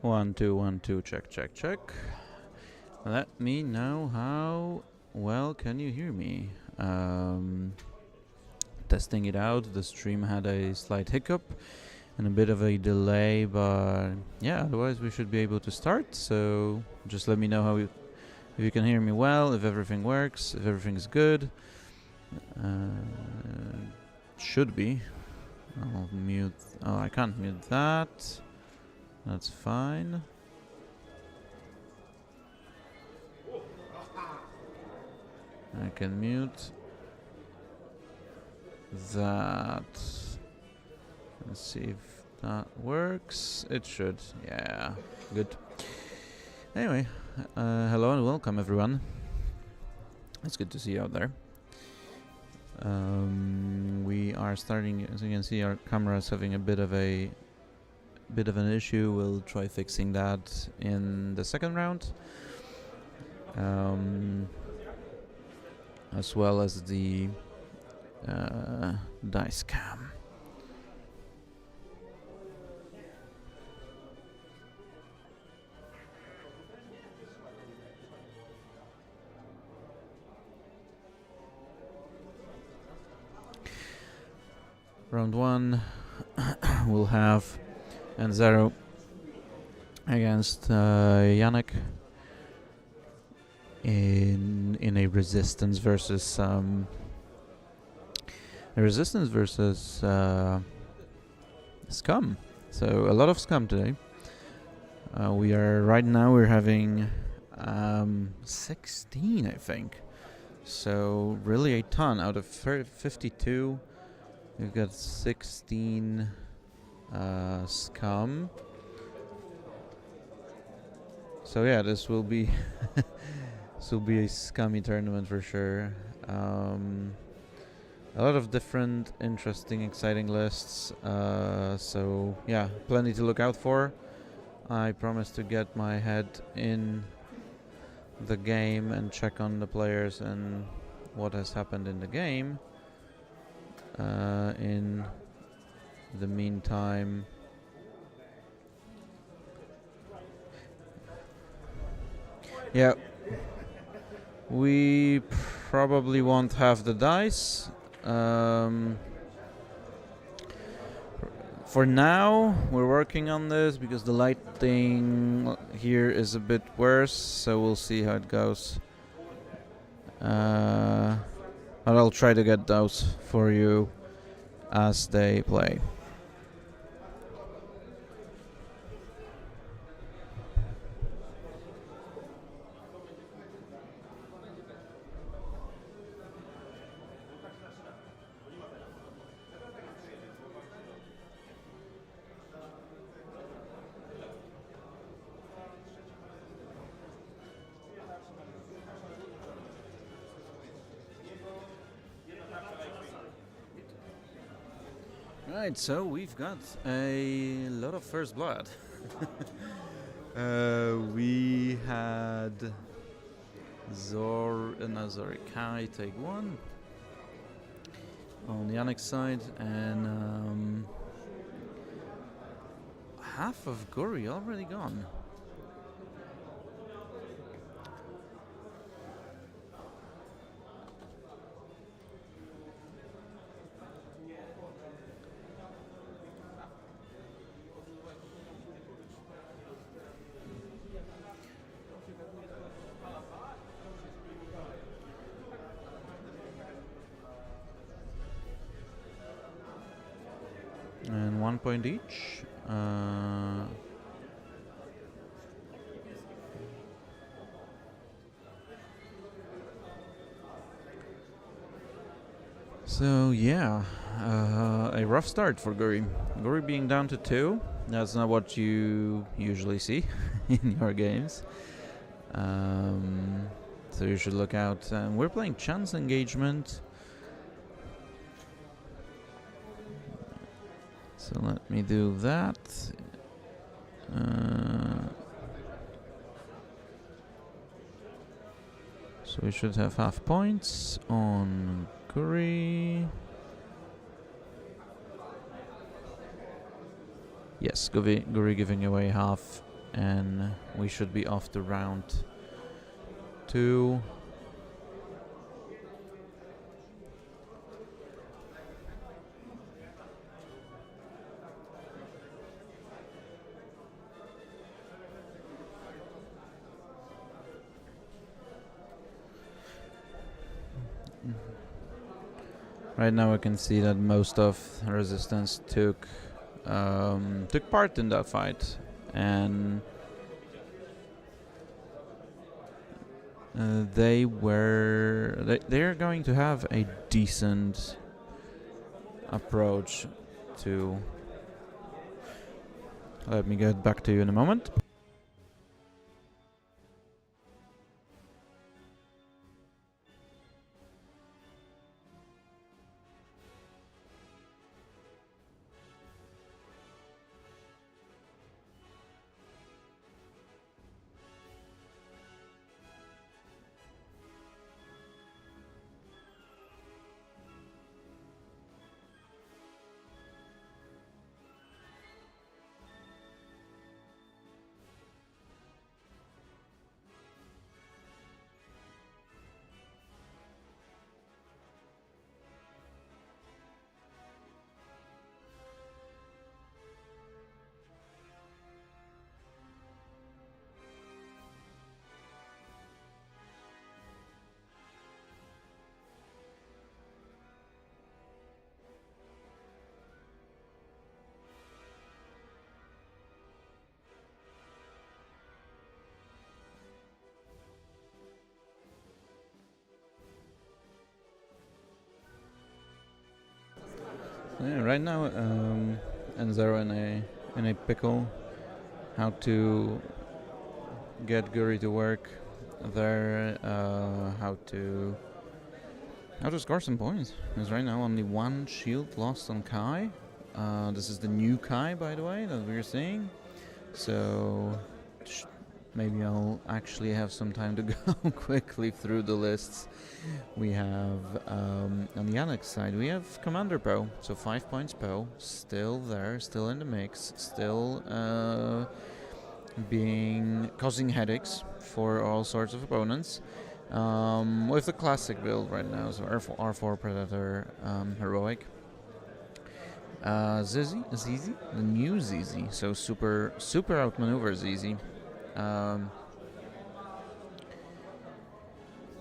1, 2, 1, 2, check, check, check. Let me know how well can you hear me. Testing it out, the stream had a slight hiccup and a bit of a delay, but yeah, otherwise we should be able to start. So just let me know how if you can hear me well, if everything works, if everything's good. Should be. I'll mute. Oh, I can't mute that. That's fine. I can mute that. Let's see if that works. It should. Yeah, good. Anyway, hello and welcome everyone. It's good to see you out there. We are starting, as you can see, our camera is having a bit of an issue. We'll try fixing that in the second round, as well as the dice cam. Round 1 we'll have N0 against Yannick in a resistance versus scum. So a lot of scum today. We're having 16, I think. So really a ton out of 52. We've got 16 scum. So yeah, this will be a scummy tournament for sure. A lot of different, interesting, exciting lists. So yeah, plenty to look out for. I promise to get my head in the game and check on the players and what has happened in the game. In the meantime, yeah, we probably won't have the dice. For now, we're working on this because the lighting here is a bit worse, so we'll see how it goes. But I'll try to get those for you as they play. Right, so we've got a lot of first blood. We had Kai take 1 on Yannick's side, and half of Gori already gone. And 1 point each. So yeah, a rough start for Guri. Guri being down to 2. That's not what you usually see in your games. So you should look out. We're playing chance engagement. So let me do that. So we should have half points on Guri. Yes, Guri giving away half and we should be off to round 2. Right now, I can see that most of resistance took part in that fight, and they are going to have a decent approach to. Let me get back to you in a moment. Yeah, right now, N0 in a pickle. How to get Guri to work there? How to score some points? Because right now only 1 shield lost on Kai. This is the new Kai, by the way, that we're seeing. So maybe I'll actually have some time to go quickly through the lists. We have, on the Alex side, we have Commander Poe, so 5 points Poe, still there, still in the mix, still causing headaches for all sorts of opponents. With the classic build right now, so R4 Predator, Heroic. Zizi, the new Zizi, so super outmaneuver Zizi.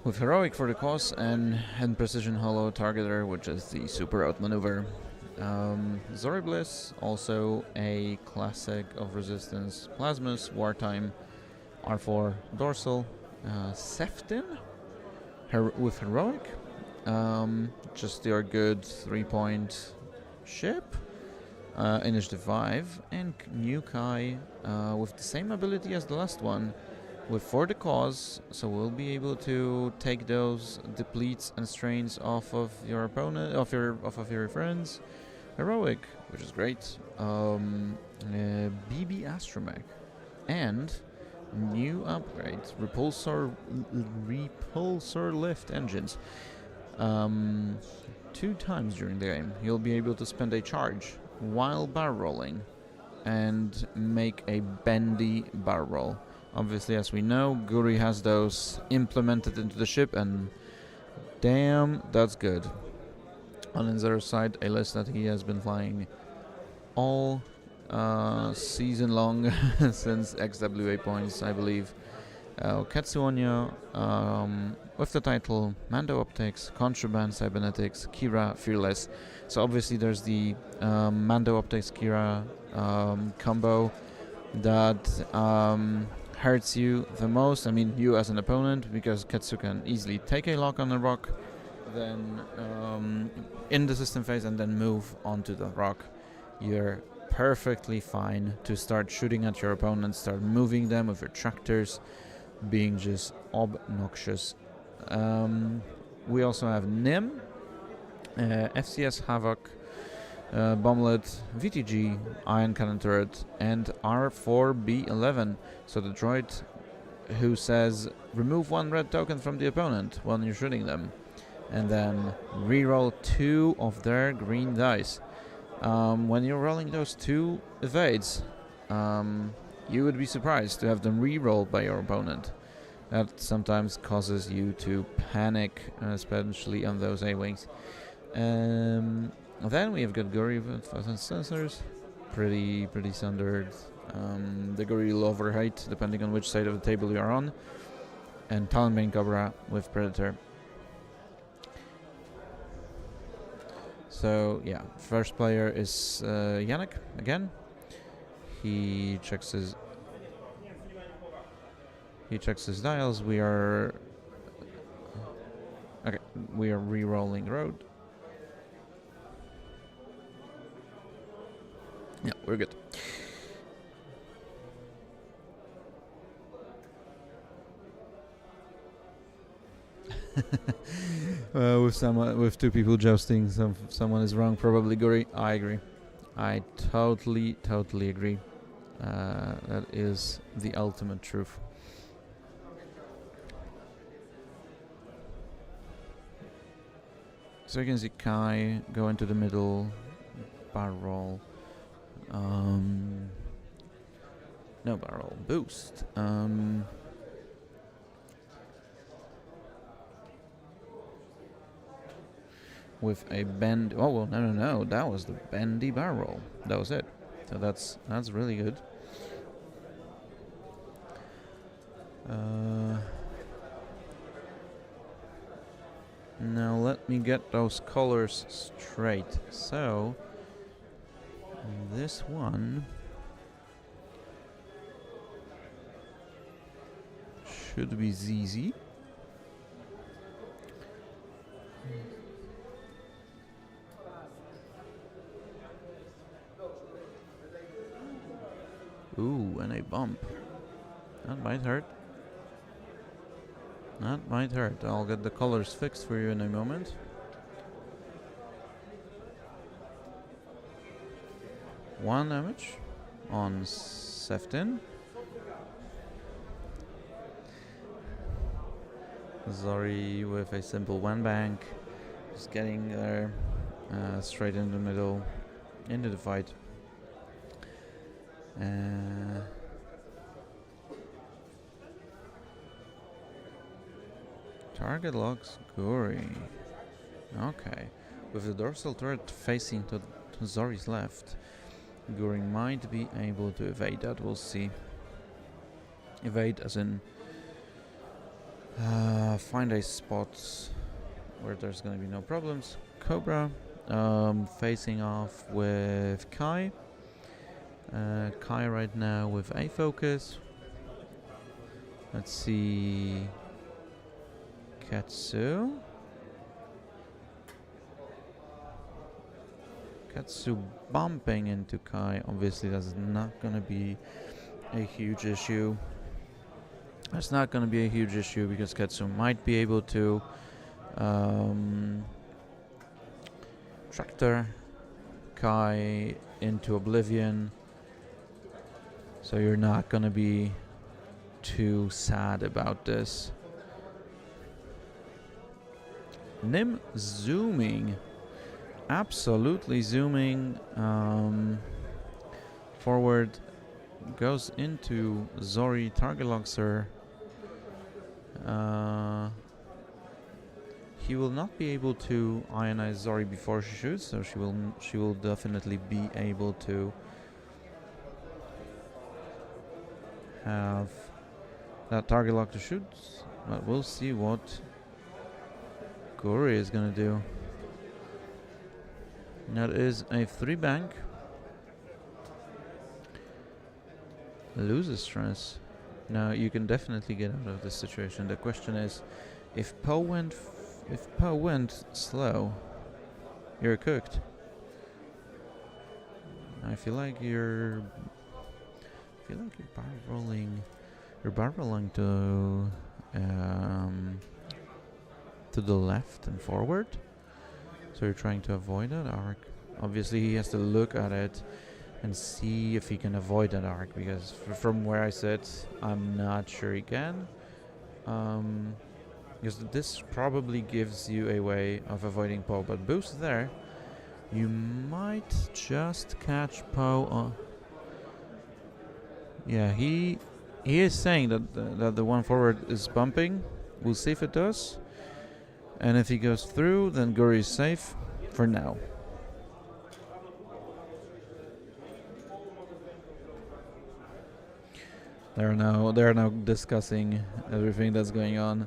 With Heroic for the cause and Precision Hollow Targeter, which is the super outmaneuver. Zori Bliss, also a classic of resistance. Plasmus, Wartime, R4 Dorsal. Seftin with Heroic. Just your good 3-point ship. Initiative 5. And new Kai with the same ability as the last one. With For the Cause, so we'll be able to take those depletes and strains off of your opponent, off of your friends. Heroic, which is great. BB Astromech, and new upgrade repulsor lift engines. 2 times during the game, you'll be able to spend a charge while barrel rolling, and make a bendy barrel roll. Obviously, as we know, Guri has those implemented into the ship, and damn, that's good. On N0's side, a list that he has been flying all season long since XWA points, I believe. Katsuonya with the title Mando Optics, Contraband, Cybernetics, Kira, Fearless. So obviously there's the Mando Optics Kira combo that hurts you the most. I mean, you as an opponent, because Ketsu can easily take a lock on a rock, then in the system phase, and then move onto the rock. You're perfectly fine to start shooting at your opponents, start moving them with your tractors, being just obnoxious. We also have Nim, FCS Havoc, Bomblet, VTG, Iron Cannon Turret, and R4B11. So the droid who says remove 1 red token from the opponent when you're shooting them, and then reroll 2 of their green dice. When you're rolling those 2 evades, you would be surprised to have them re-rolled by your opponent. That sometimes causes you to panic, especially on those A-wings. Then we have got Guri with sensors, pretty standard. The Guri will overheight depending on which side of the table you are on, and Talon Main Cobra with Predator. So yeah, first player is Yannick again. He checks his dials. We are re-rolling road. Yeah, we're good. With two people jousting, someone is wrong. Probably Guri. I agree. I totally agree. That is the ultimate truth. So you can see Kai go into the middle, barrel. No barrel, boost. With a bend. Oh well, no. That was the bendy barrel. That was it. So that's really good. Now let me get those colors straight. So this one should be ZZ. Ooh, and a bump. That might hurt. That might hurt. I'll get the colors fixed for you in a moment. One damage on Seftin. Zori with a simple one bank. Just getting there straight in the middle into the fight. Target locks Guri. Okay. With the dorsal turret facing to Zori's left, Guri might be able to evade that. We'll see. Evade as in find a spot where there's going to be no problems. Cobra facing off with Kai. Kai right now with a focus. Let's see. Katsu bumping into Kai. Obviously that's not gonna be a huge issue. That's not gonna be a huge issue because Katsu might be able to tractor Kai into oblivion. So you're not gonna be too sad about this. Nim zooming, absolutely zooming forward, goes into Zori, target locks her. He will not be able to ionize Zori before she shoots, so she will definitely be able to have that target lock to shoot, but we'll see what Guri is gonna do. That is a 3 bank. Loses stress. Now you can definitely get out of this situation. The question is, if Poe went slow, you're cooked. I feel like you're barreling to the left and forward, so you're trying to avoid that arc. Obviously he has to look at it and see if he can avoid that arc, because from where I sit I'm not sure he can, because this probably gives you a way of avoiding Poe, but boost there, you might just catch Poe Yeah, he is saying that the one forward is bumping. We'll see if it does. And if he goes through, then Guri is safe for now. They're now discussing everything that's going on,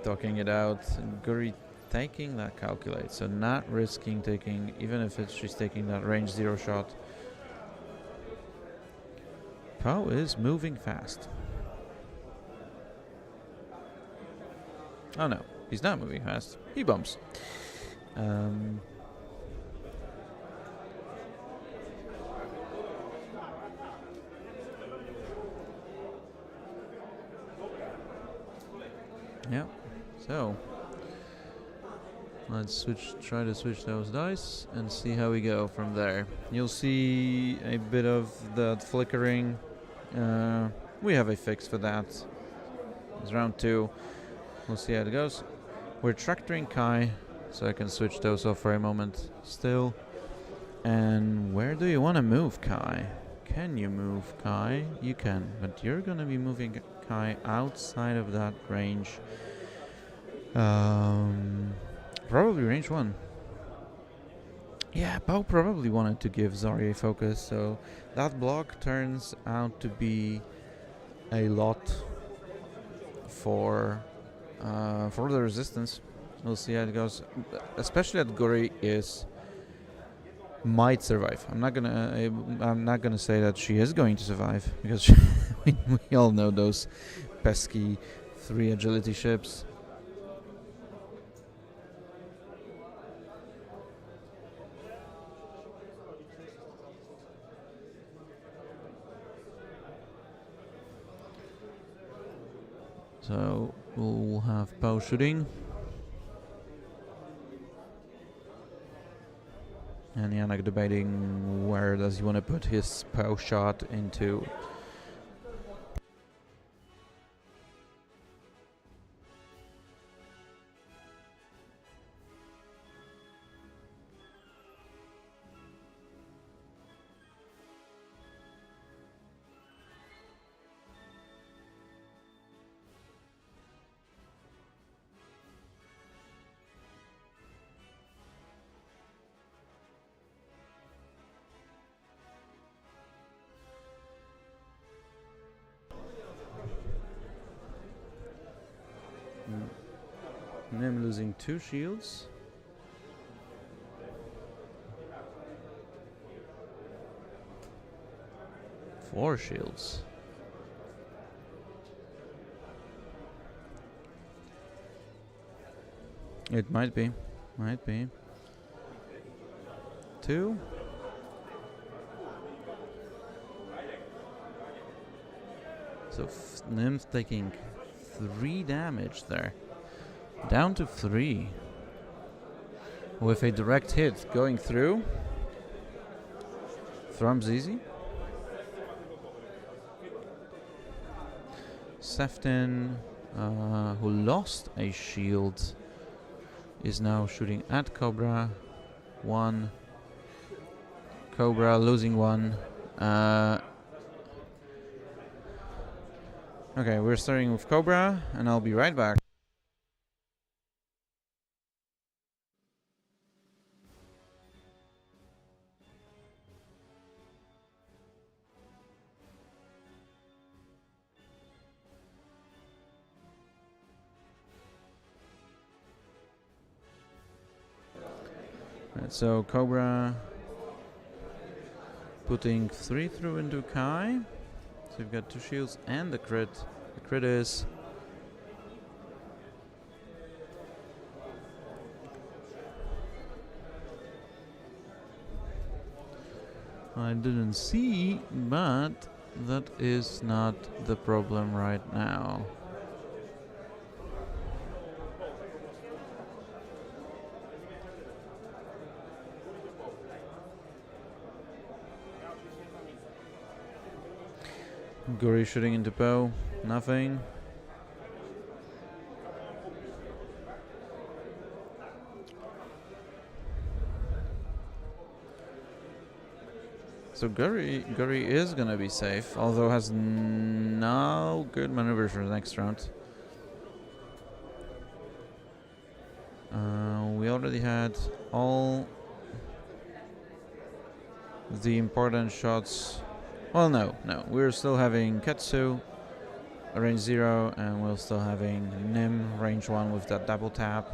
talking it out. Guri taking that calculate, so not risking taking, even if she's taking that range 0 shot. Poe is moving fast. Oh no, he's not moving fast. He bumps. Yeah, so let's try to switch those dice and see how we go from there. You'll see a bit of that flickering. We have a fix for that. It's round 2. We'll see how it goes. We're tractoring Kai, so I can switch those off for a moment still. And where do you want to move Kai? Can you move Kai? You can, but you're going to be moving Kai outside of that range. Probably range 1. Yeah, Poe probably wanted to give Zari a focus, so that block turns out to be a lot for the resistance. We'll see how it goes, especially that Guri might survive. I'm not gonna say that she is going to survive, because we all know those pesky 3 agility ships. So we'll have Poe shooting. And Yannick debating where does he want to put his Poe shot into. Nim losing 2 shields. Four shields. It might be. 2. So Nim's taking 3 damage there. Down to 3. With a direct hit going through. Thrum's easy. Sefton, who lost a shield, is now shooting at Cobra. 1. Cobra losing 1. Okay, we're starting with Cobra, and I'll be right back. Right, so Cobra putting 3 through into Kai. So we've got 2 shields and the crit. The crit is I didn't see, but that is not the problem right now. Guri shooting into Poe, nothing. So Guri is gonna be safe, although has no good maneuvers for the next round. We already had all the important shots. Well, no, we're still having Ketsu, range 0, and we're still having Nim, range 1 with that double tap.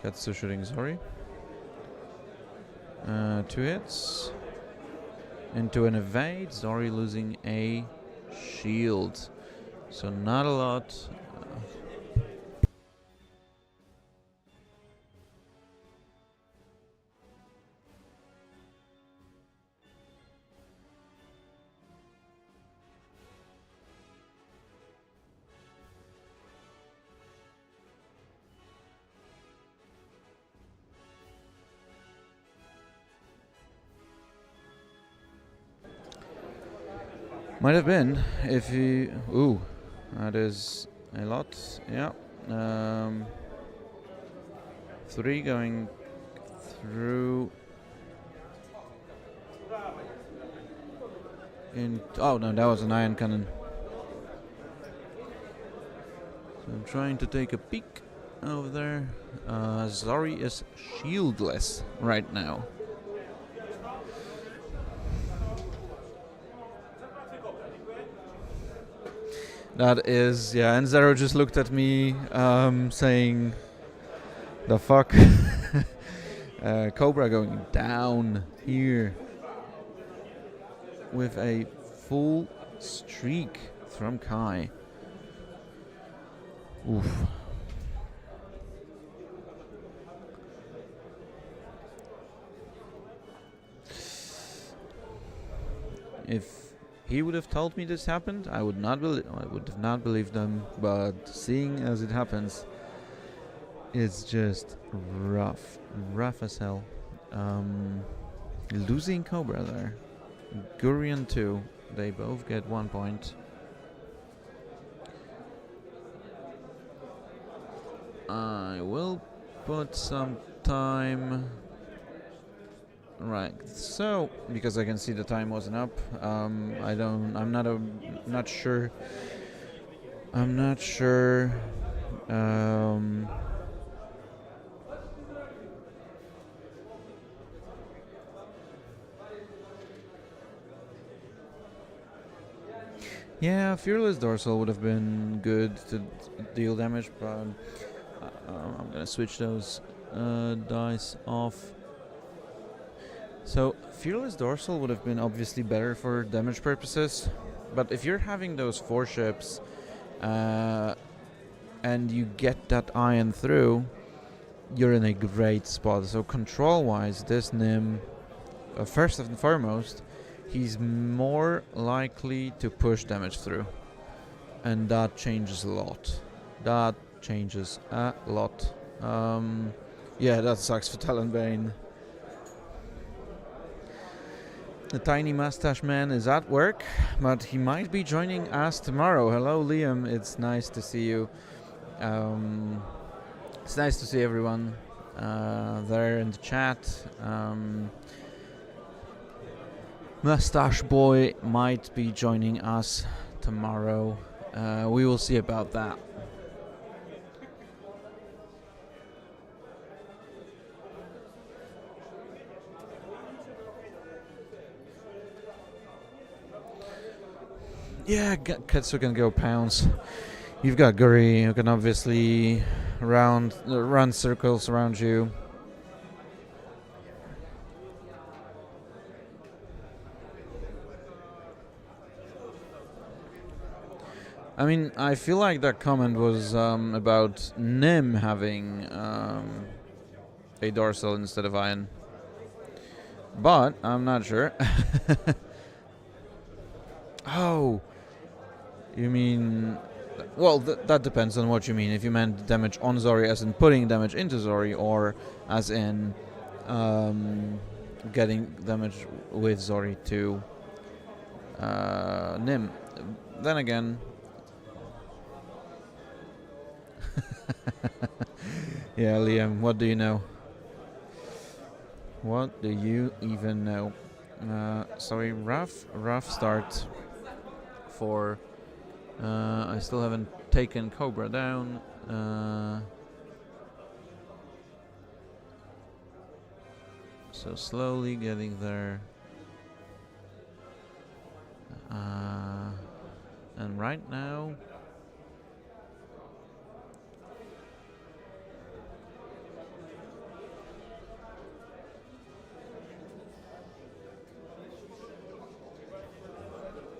Ketsu shooting Zori. 2 hits. Into an evade, Zori losing a shield. So not a lot. Might have been if he. Ooh, that is a lot. Yeah. 3 going through. Oh no, that was an iron cannon. So I'm trying to take a peek over there. Zori is shieldless right now. That is, yeah, and Zero just looked at me saying, the fuck? Cobra going down here with a full streak from Kai. Oof. If he would have told me this happened, I would have not believed them. But seeing as it happens, it's just rough as hell. Losing Cobra there. Gurion 2, they both get 1 point. I will put some time. Right, so because I can see the time wasn't up, I'm not sure. Yeah, Fearless Dorsal would have been good to deal damage, but I'm gonna switch those dice off. So, Fearless Dorsal would have been obviously better for damage purposes, but if you're having those 4 ships and you get that iron through, you're in a great spot. So control-wise, this Nim, first and foremost, he's more likely to push damage through, and that changes a lot. Yeah, that sucks for Talonbane. The tiny mustache man is at work, but he might be joining us tomorrow. Hello, Liam. It's nice to see you. It's nice to see everyone there in the chat. Mustache Boy might be joining us tomorrow. We will see about that. Yeah, Ketsu can go pounds. You've got Guri, who can obviously run circles around you. I mean, I feel like that comment was about Nim having a dorsal instead of iron. But I'm not sure. Oh, you mean... Well, that depends on what you mean. If you meant damage on Zori as in putting damage into Zori, or as in getting damage with Zori to Nim. Then again... Yeah, Liam, what do you know? What do you even know? So a rough start for... I still haven't taken Cobra down. So slowly getting there. And right now...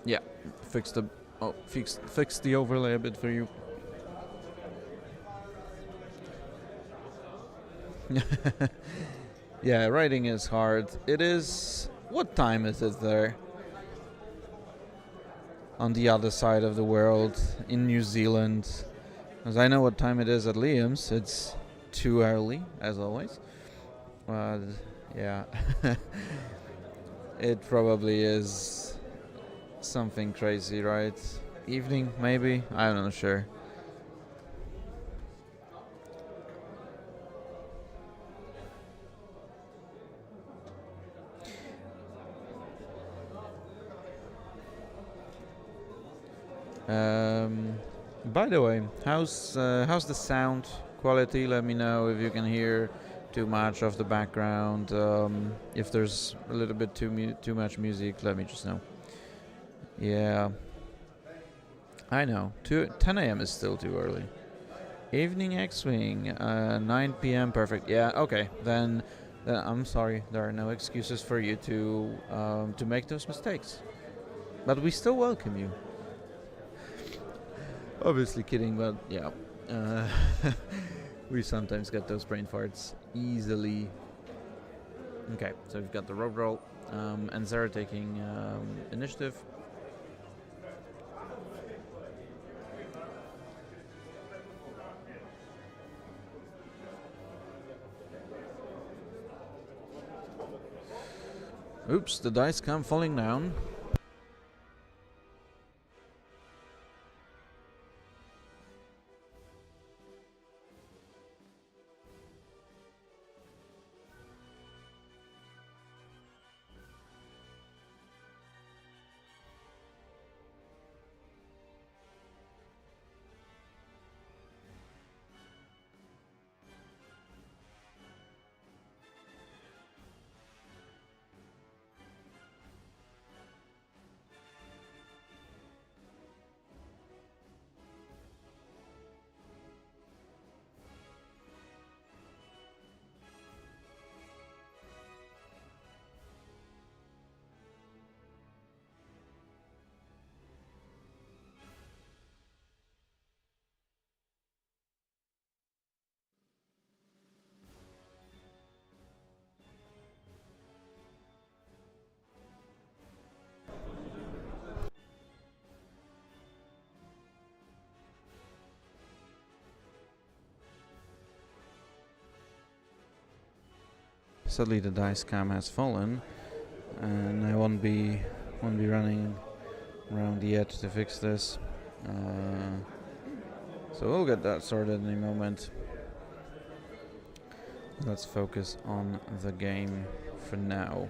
Yeah, fix the overlay a bit for you. Yeah, writing is hard. It is... What time is it there? On the other side of the world, in New Zealand. Because I know what time it is at Liam's. It's too early, as always. But, yeah. It probably is something crazy, right? Evening, maybe? I'm not sure. By the way, how's the sound quality? Let me know if you can hear too much of the background. If there's a little bit too much music, let me just know. Yeah, I know. 10 a.m. is still too early. Evening X-Wing, 9 p.m. Perfect. Yeah, okay. Then I'm sorry. There are no excuses for you to make those mistakes. But we still welcome you. Obviously kidding, but yeah. We sometimes get those brain farts easily. Okay, so we've got the road roll, and Zara taking initiative. Oops, the dice come falling down. Sadly, the dice cam has fallen, and I won't be running around yet to fix this. So we'll get that sorted in a moment. Let's focus on the game for now.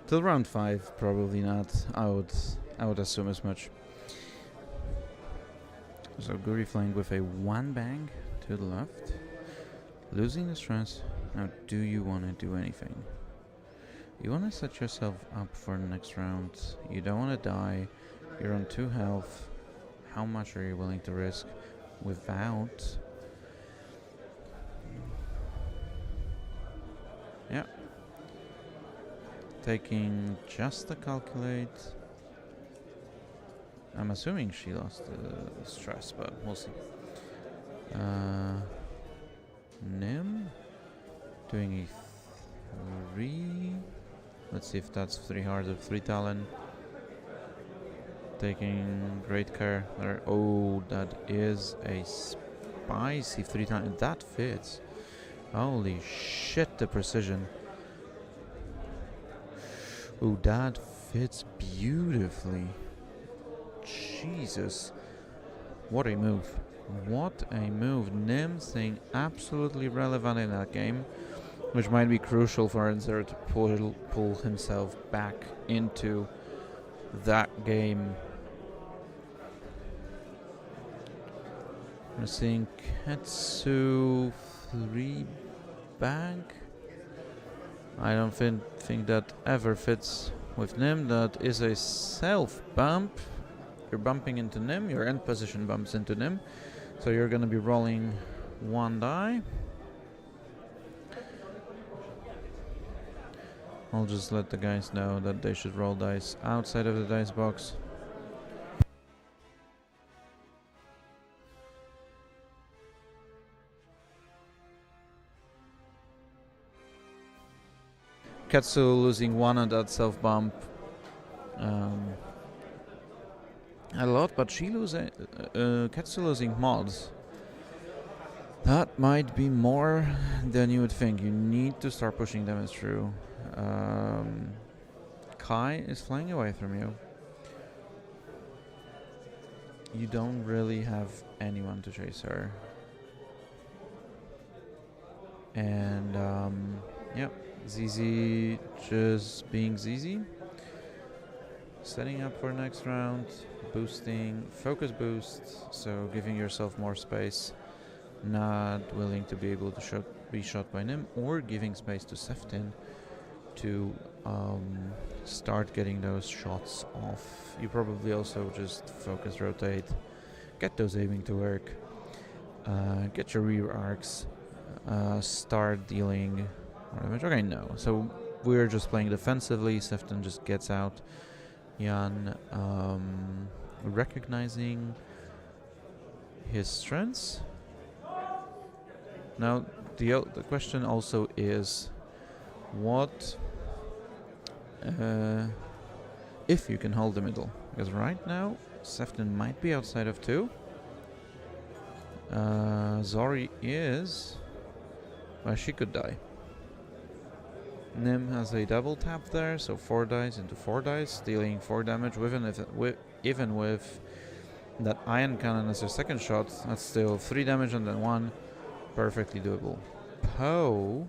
Till round 5, probably not. I would assume as much. So Guri flying with a 1 bang to the left, losing the stress. Now, do you want to do anything? You want to set yourself up for the next round. You don't want to die. You're on 2 health. How much are you willing to risk without? Yeah. Taking just the calculate. I'm assuming she lost the stress, but we'll see. Nim doing a 3. Let's see if that's 3 hard or 3 talent. Taking great care there. Oh, that is a spicy 3 times. That fits. Holy shit, the precision. Oh, that fits beautifully. Jesus. What a move. What a move. Nim thing absolutely relevant in that game, which might be crucial for Enzer to pull himself back into that game. We're seeing Ketsu 3 back. I don't think that ever fits with Nim. That is a self bump. You're bumping into Nim, your end position bumps into Nim. So you're gonna be rolling 1 die. I'll just let the guys know that they should roll dice outside of the dice box. Ketsu losing 1 on that self bump. A lot, but she losing Ketsu losing mods. That might be more than you would think. You need to start pushing them through. Kai is flying away from you. You don't really have anyone to chase her. And yep, ZZ just being ZZ. Setting up for next round, boosting, focus boost, so giving yourself more space. Not willing to be able to be shot by Nim, or giving space to Seftin to start getting those shots off. You probably also just focus rotate, get those aiming to work, get your rear arcs, start dealing more damage. Okay, no. So we're just playing defensively. Sefton just gets out. Jan recognizing his strengths. Now the question also is, what if you can hold the middle? Because right now Sefton might be outside of 2. Zori is, well, she could die. Nim has a double tap there, so 4 dice into 4 dice, dealing 4 damage. Even with that ion cannon as your second shot, that's still 3 damage and then 1. Perfectly doable. Poe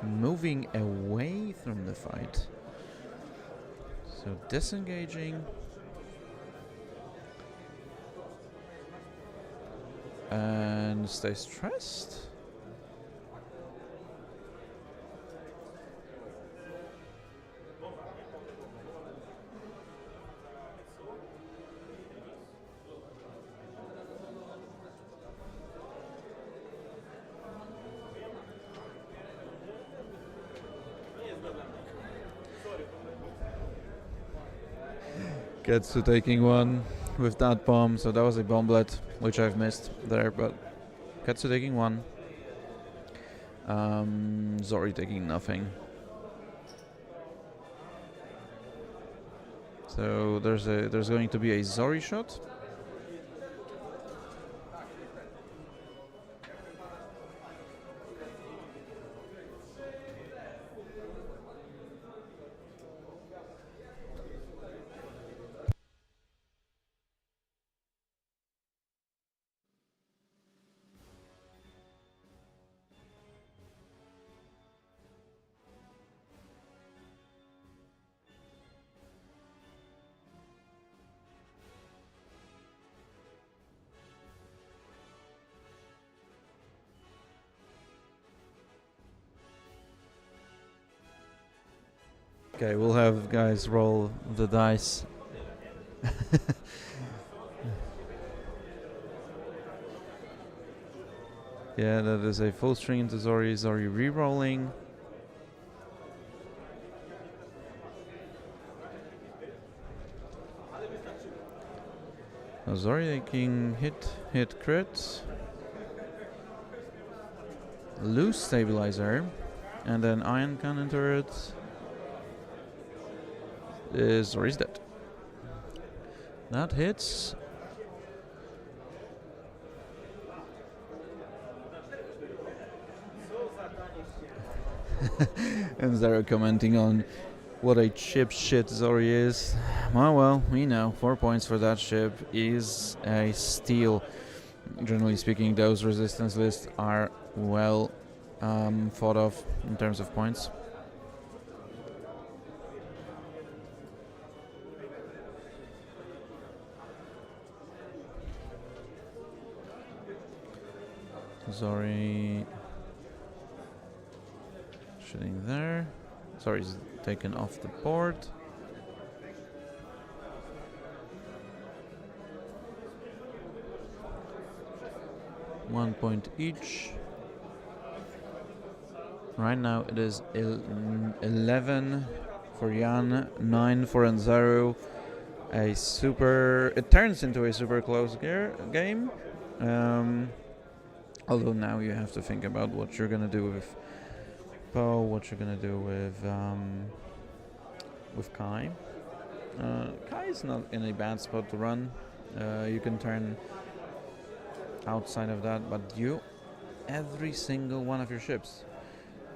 moving away from the fight. So disengaging. And stay stressed. Gets to taking 1 with that bomb, so that was a bomblet, which I've missed there, but Ketsu taking 1. Zori taking nothing. So there's going to be a Zori shot. Okay, we'll have guys roll the dice. Yeah, that is a full string into Zori. Zori re-rolling. Now Zori taking hit, crit. Loose stabilizer. And then ion cannon turret. Zori's dead. That hits. and Zara commenting on what a chip shit Zori is. Well, we know 4 points for that ship is a steal. Generally speaking, those resistance lists are well thought of in terms of points. Zori shooting there. Zori's taken off the board. One point each. Right now it is 11 for Jan, 9 for Anzaru. It turns into a super close game. Although now you have to think about what you're gonna do with Poe, what you're gonna do with Kai. Kai is not in a bad spot to run. You can turn outside of that, but every single one of your ships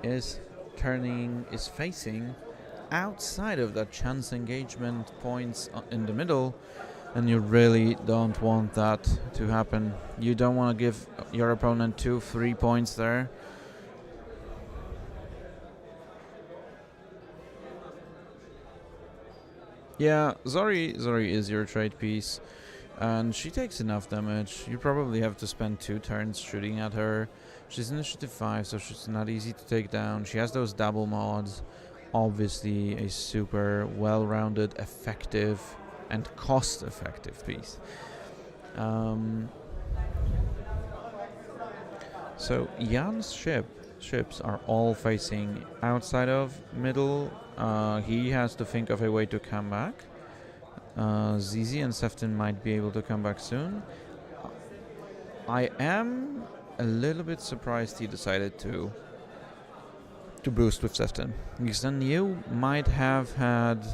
is facing outside of that chance engagement points in the middle, and you really don't want that to happen. You don't want to give your opponent 2-3 points there. Yeah, Zori is your trade piece, and she takes enough damage. You probably have to spend 2 turns shooting at her. She's initiative 5, so she's not easy to take down. She has those double mods. Obviously a super well-rounded, effective, and cost-effective piece. So Jan's ships are all facing outside of middle. He has to think of a way to come back. Zizi and Sefton might be able to come back soon. I am a little bit surprised he decided to boost with Sefton, because then you might have had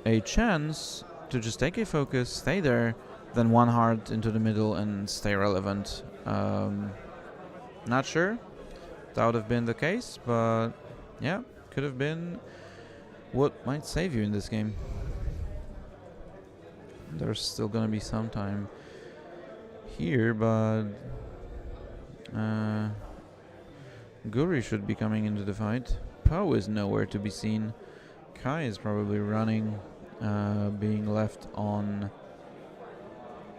a chance to just take a focus, stay there, then one hard into the middle and stay relevant. Not sure that would have been the case, but yeah, could have been what might save you in this game. There's still gonna be some time here, but Guri should be coming into the fight. Poe is nowhere to be seen. Kai is probably running, being left on,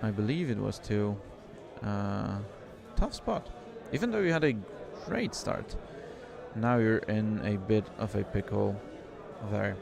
I believe it was 2. Tough spot. Even though you had a great start, now you're in a bit of a pickle there.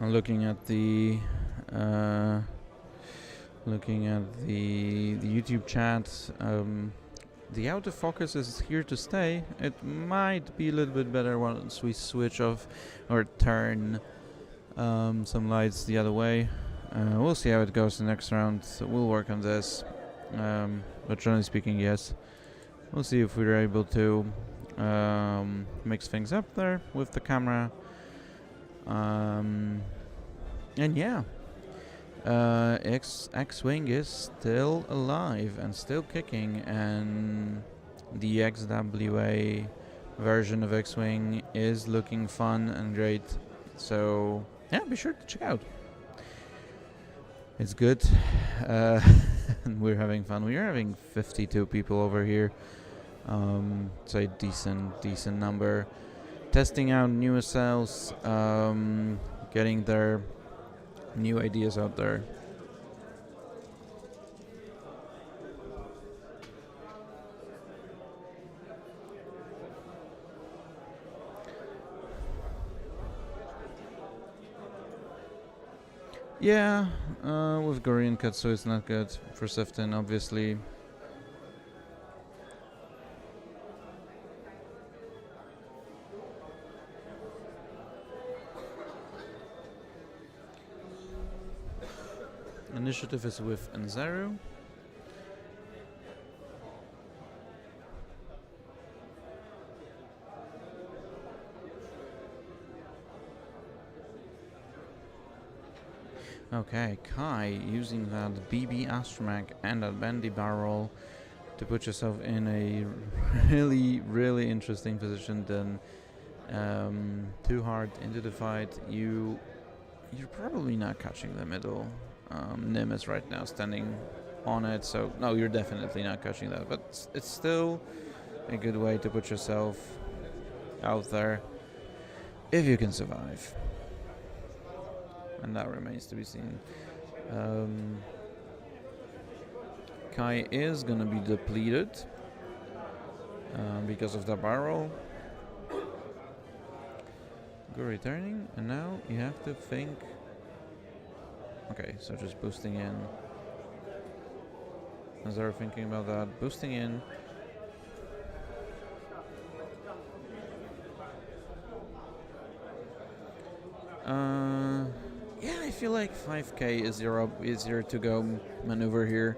Looking at the YouTube chat, the autofocus is here to stay. It might be a little bit better once we switch off or turn some lights the other way. We'll see how it goes the next round. So we'll work on this. But generally speaking, yes. We'll see if we're able to mix things up there with the camera. And yeah, X-Wing is still alive and still kicking, and the XWA version of X-Wing is looking fun and great. So yeah, be sure to check out. It's good. And we're having fun. We are having 52 people over here. It's a decent number. Testing out new cells, getting their new ideas out there. Yeah, with Gori and Katsu it's not good. For Sefton, obviously. Initiative is with N0. Okay, Kai using that BB astromech and that bendy barrel to put yourself in a really interesting position. Then too hard into the fight. You're probably not catching the middle. Nim is right now standing on it, so no, you're definitely not catching that. But it's still a good way to put yourself out there if you can survive. And that remains to be seen. Kai is gonna be depleted because of the barrel. Good returning, and now you have to think. Okay, so just boosting in. As they're thinking about that, boosting in. Yeah, I feel like 5k is easier to go maneuver here.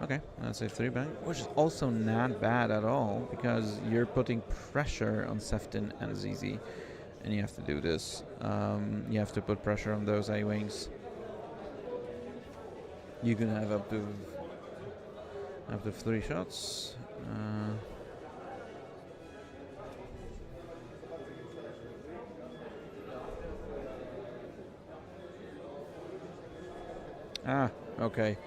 Okay, that's a 3 bank, which is also not bad at all, because you're putting pressure on Sefton and ZZ, and you have to do this. You have to put pressure on those A-wings. You can have up to 3 shots. Okay.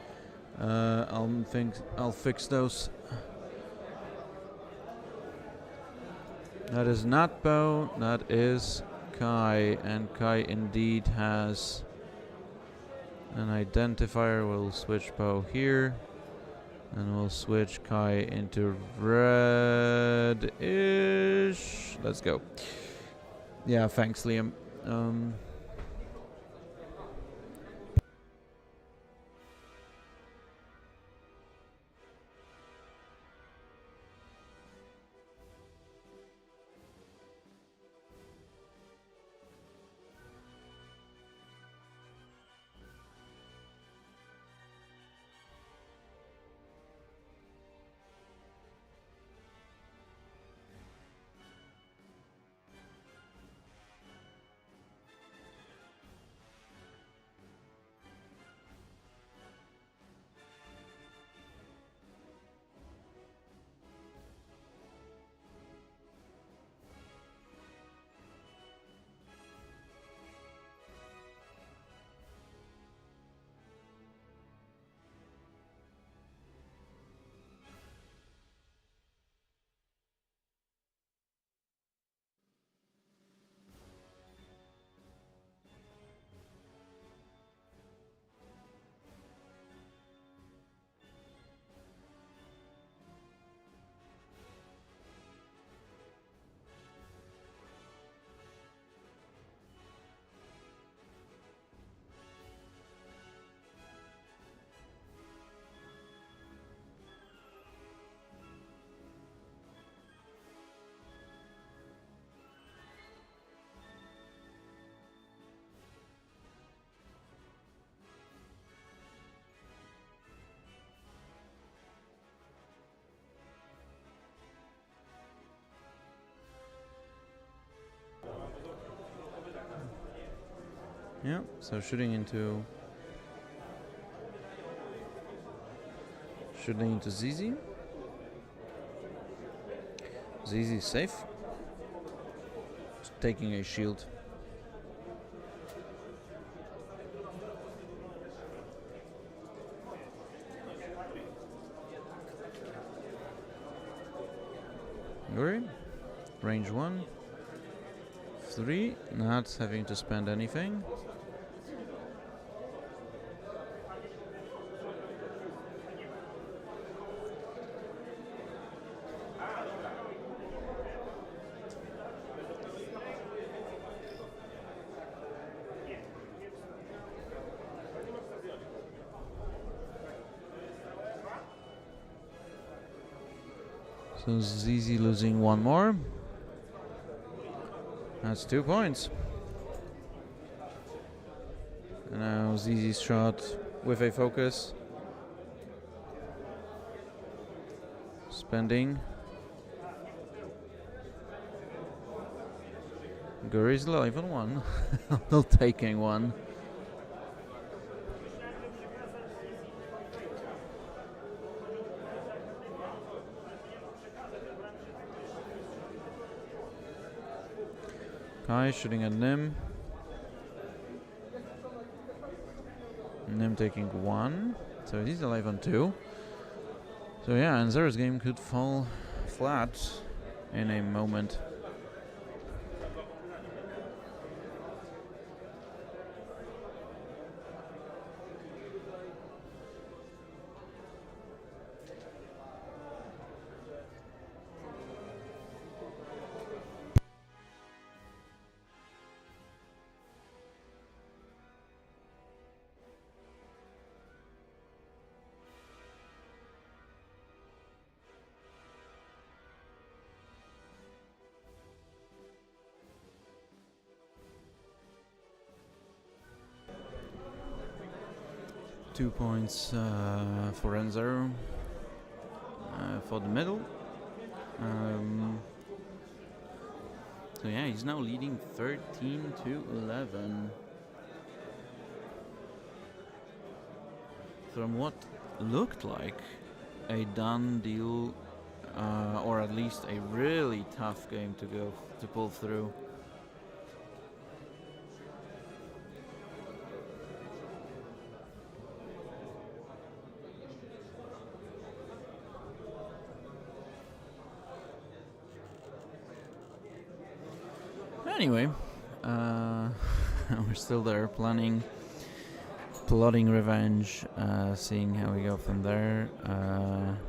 I'll fix those. That is not Bo, that is Kai, and Kai indeed has an identifier. We'll switch Bo here, and we'll switch Kai into red-ish. Let's go. Yeah, thanks, Liam. Yeah, so shooting into ZZ. ZZ is safe. Just taking a shield. Yuri, range 1. 3, not having to spend anything. So ZZ losing 1 more. That's 2 points. Now ZZ's shot with a focus. Spending. Guri's live on one. Not taking one. Kai shooting at Nim. Nim taking one. So he's alive on two. So yeah, and Zera's game could fall flat in a moment. Two points for Enzo for the middle. So yeah, he's now leading 13-11. From what looked like a done deal, or at least a really tough game to pull through. Anyway, we're still there plotting revenge, seeing how we go from there.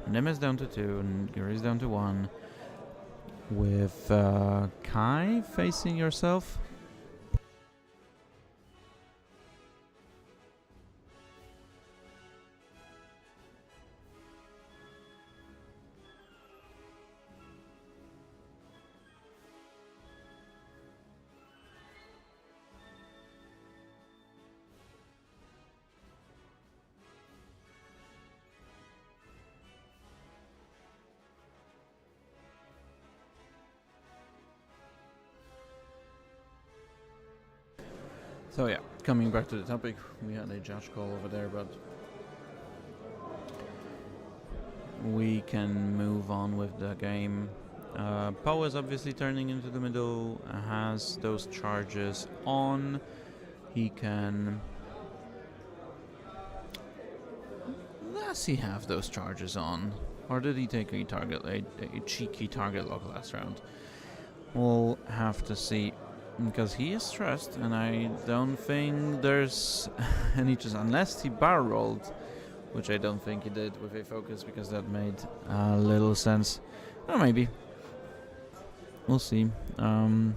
Nim is down to 2 and Guri is down to 1. With Kai facing yourself. So yeah, coming back to the topic, we had a judge call over there, but we can move on with the game. Poe is obviously turning into the middle, has those charges on. He can... Does he have those charges on? Or did he take a cheeky target lock last round? We'll have to see. Because he is stressed, and I don't think there's any chance, unless he barrel rolled, which I don't think he did with a focus, because that made a little sense. Or maybe. We'll see. Now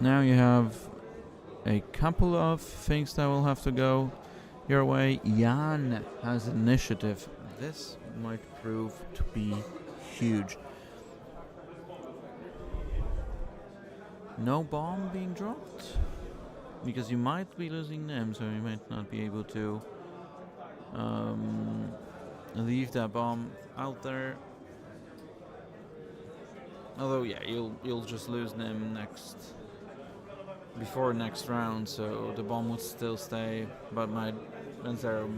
you have a couple of things that will have to go your way. Jan has initiative. This might prove to be huge. No bomb being dropped, because you might be losing them, so you might not be able to leave that bomb out there. Although yeah, you'll just lose them before next round, so the bomb would still stay. But my Zero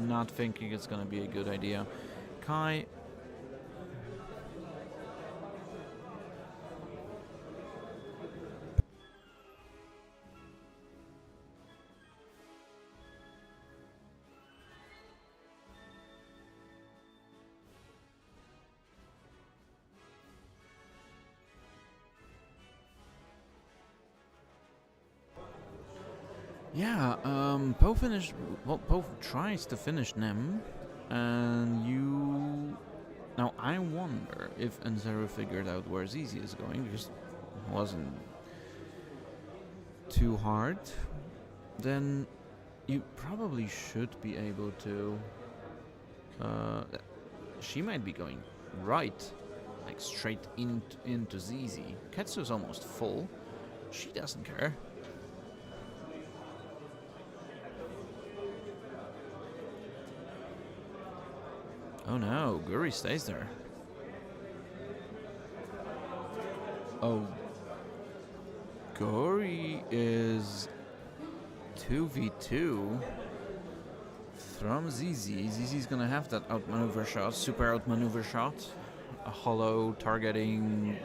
not thinking it's gonna be a good idea. Kai. Yeah, Poe tries to finish Nim, and you... Now, I wonder if Nzero figured out where ZZ is going, because it wasn't too hard. Then you probably should be able to... she might be going right, like straight into ZZ. Ketsu's almost full. She doesn't care. Oh no, Guri stays there. Oh, Guri is 2v2 from ZZ. ZZ's gonna have that outmaneuver shot, super outmaneuver shot. A hollow targeting,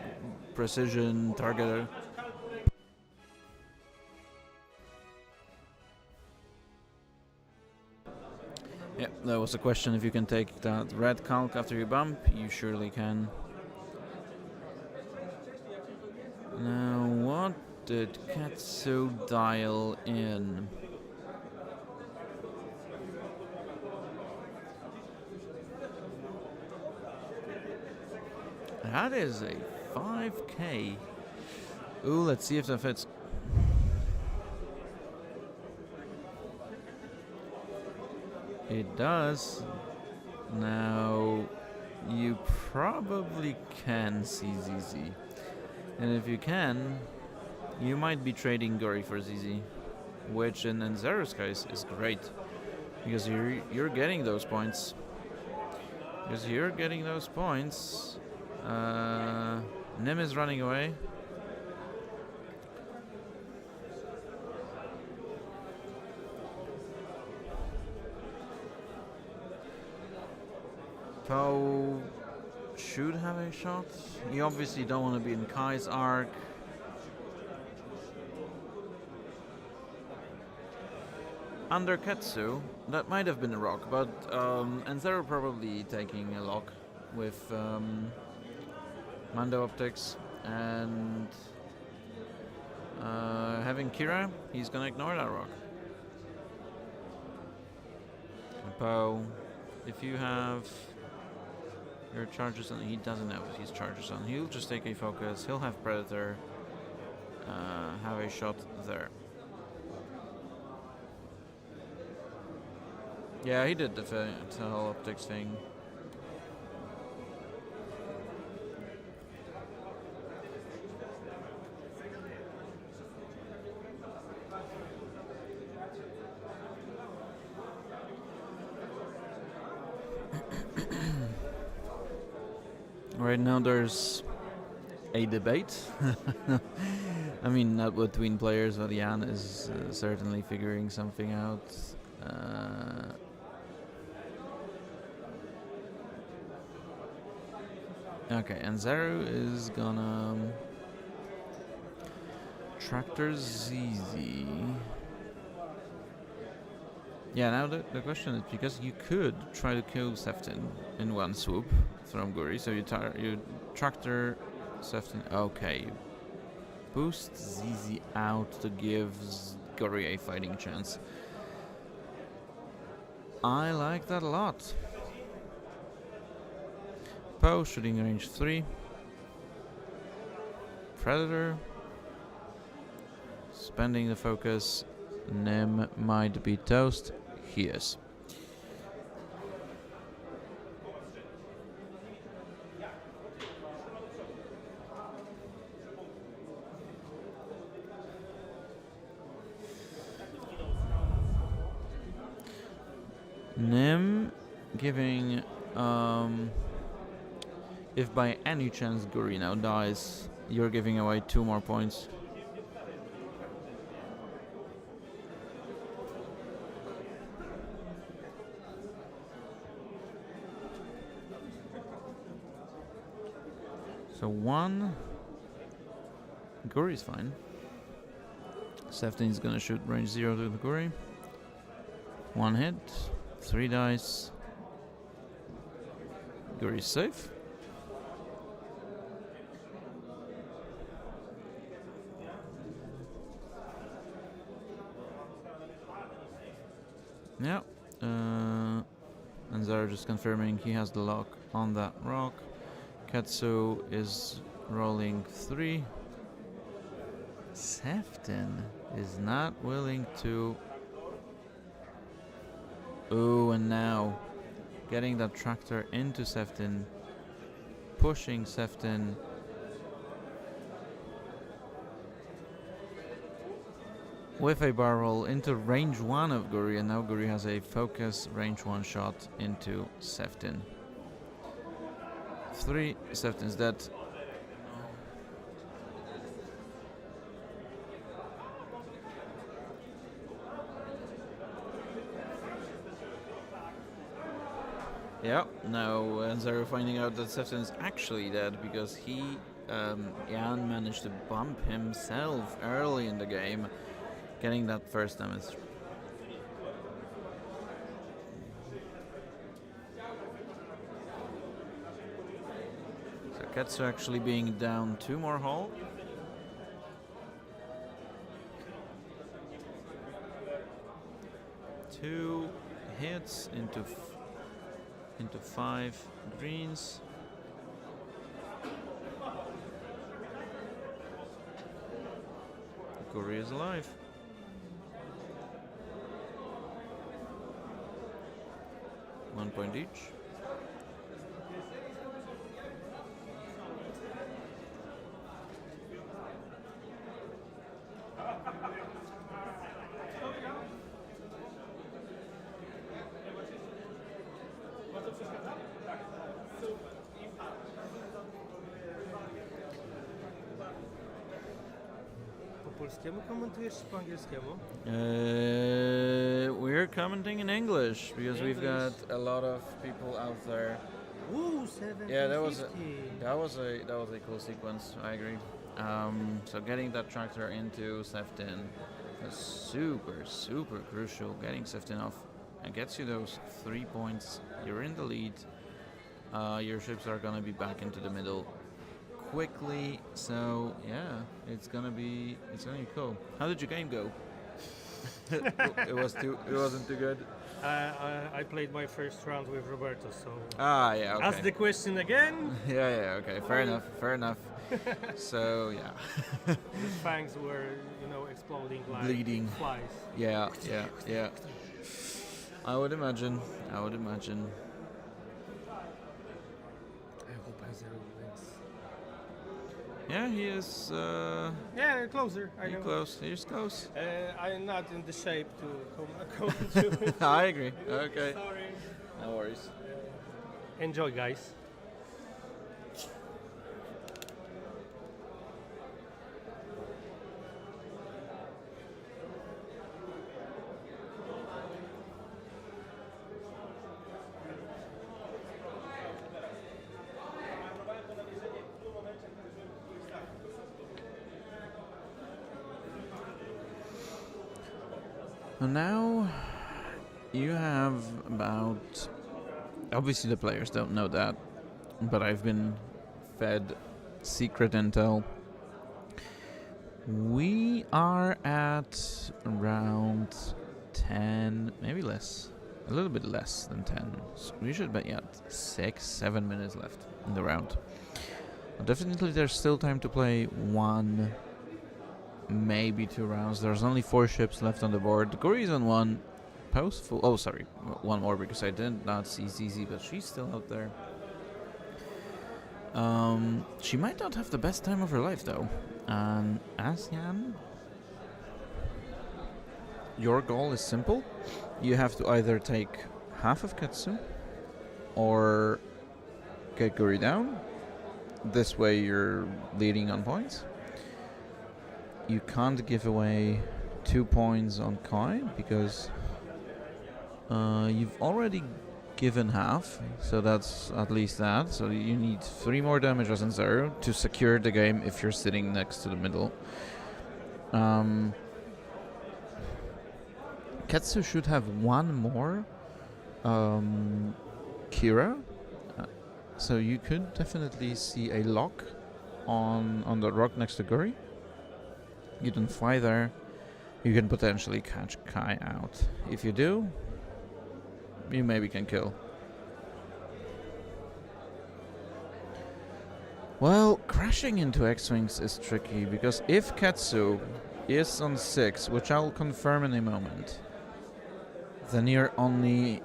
precision targeter. Yep, that was a question if you can take that red calc after you bump. You surely can. Now, what did Katsu dial in? That is a 5k. Ooh, let's see if that fits. It does. Now, you probably can see ZZ. And if you can, you might be trading Guri for ZZ, which in Zero's case is great, because you're getting those points. Nim is running away. Poe should have a shot. You obviously don't want to be in Kai's arc. Under Ketsu, that might have been a rock, but Enzero probably taking a lock with Mando Optics, and having Kira, he's gonna ignore that rock. Poe, if you have your charges on, he doesn't have his charges on, he'll just take a focus, he'll have Predator, have a shot there. Yeah, he did the whole optics thing. Right now there's a debate. I mean, not between players, but Jan is certainly figuring something out. Okay, and Zero is gonna tractor ZZ. Yeah, now the question is, because you could try to kill Seftin in one swoop from Guri, so you tractor Seftin. Okay, you boost ZZ out to give Guri a fighting chance. I like that a lot. Poe shooting range 3. Predator spending the focus. Nim might be toast. He is. Nim giving if by any chance Guri now dies, you're giving away 2 more points. So 1, Guri's fine. Seftin's gonna shoot range 0 to the Guri. 1 hit, 3 dice. Guri's safe. Yeah, and Zara just confirming he has the lock on that rock. Katsu is rolling 3. Seftin is not willing to. Ooh, and now getting that tractor into Seftin, pushing Seftin. with a barrel roll into range 1 of Guri, and now Guri has a focus range 1 shot into Seftin. 3 Seftin's dead. Yeah, now Zero finding out that Seftin is actually dead because Jan managed to bump himself early in the game, getting that first damage. So Ketsu actually being down 2 more hull. Two hits into 5 greens. Guri is alive. One point each. Po polskiemu komentujesz czy po angielskiemu? We're commenting in English because we've got a lot of people out there. Woo, 750. Yeah, that was a cool sequence. I agree. So getting that tractor into Seftin is super crucial. Getting Seftin off and gets you those 3 points. You're in the lead. Your ships are gonna be back into the middle quickly. So yeah, it's gonna be cool. How did your game go? It wasn't too good. I played my first round with Roberto, so Yeah, okay. ask the question again. Yeah, okay, fair enough. So yeah. The fangs were, exploding like Bleeding. flies. Yeah. I would imagine. I hope Zero wins. Yeah, he is. Closer. I know. He's close. I'm not in the shape to comment. I agree. Okay. Sorry. No worries. Enjoy, guys. And now you have about, obviously the players don't know that, but I've been fed secret intel. We are at around 10, maybe less, a little bit less than 10. So we should be at 6-7 minutes left in the round. But definitely there's still time to play 1, maybe 2 rounds. There's only 4 ships left on the board. Guri is on 1. Post full. Oh, sorry. 1 more because I did not see ZZ, but she's still out there. She might not have the best time of her life though. And Asyan, your goal is simple. You have to either take half of Ketsu or get Guri down. This way you're leading on points. You can't give away 2 points on Koi because you've already given half, so that's at least that. So you need 3 more damages and 0 to secure the game if you're sitting next to the middle. Ketsu should have 1 more Kira, so you could definitely see a lock on the rock next to Guri. You don't fly there, you can potentially catch Kai out. If you do, you maybe can kill. Well, crashing into X-Wings is tricky, because if Ketsu is on 6, which I'll confirm in a moment, then you're only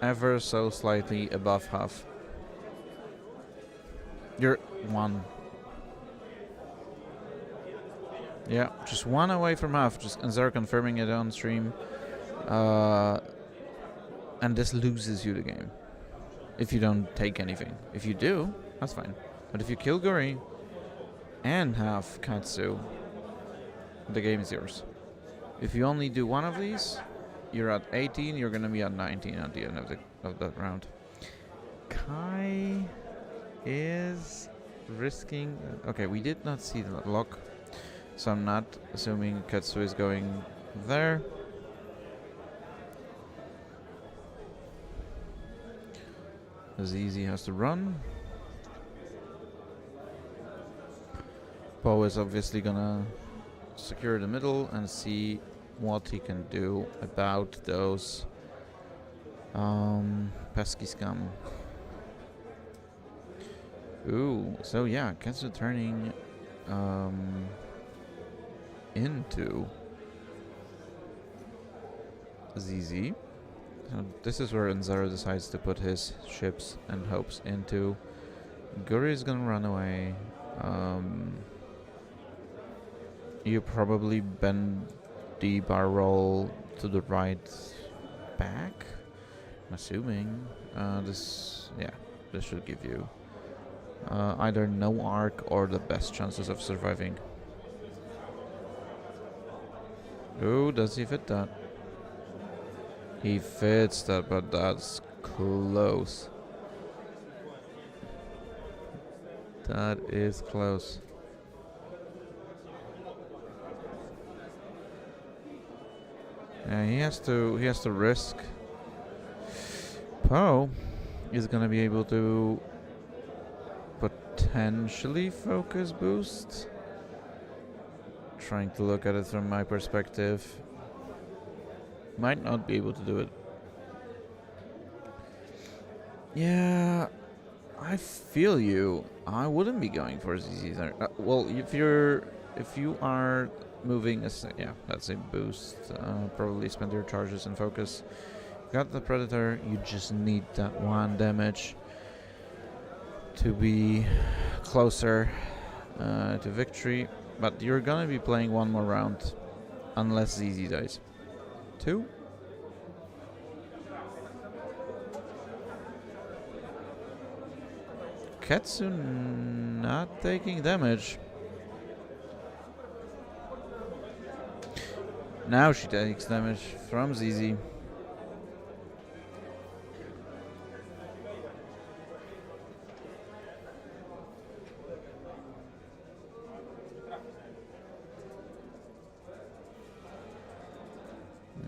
ever so slightly above half. You're 1. Yeah, just one away from half. Just Anzar confirming it on stream. And this loses you the game. If you don't take anything. If you do, that's fine. But if you kill Guri and have Katsu, the game is yours. If you only do one of these, you're at 18, you're gonna be at 19 at the end of that round. Kai is risking... Okay, we did not see the lock, so I'm not assuming Katsu is going there. Zizi has to run. Poe is obviously gonna secure the middle and see what he can do about those pesky scum. Ooh, so yeah, Katsu turning into ZZ. So this is where Anzaro decides to put his ships and hopes into. Guri is gonna run away. You probably bend the bar roll to the right back. I'm assuming. This should give you either no arc or the best chances of surviving. Ooh, does he fit that? He fits that, but that's close. That is close. Yeah, he has to risk. Poe is gonna be able to potentially focus boost. Trying to look at it from my perspective. Might not be able to do it. Yeah, I feel you. I wouldn't be going for ZZ there. Well, if you are moving, that's a boost. Probably spend your charges and focus. Got the Predator. You just need that one damage to be closer to victory. But you're gonna be playing one more round, unless ZZ dies. 2. Katsu not taking damage. Now she takes damage from ZZ.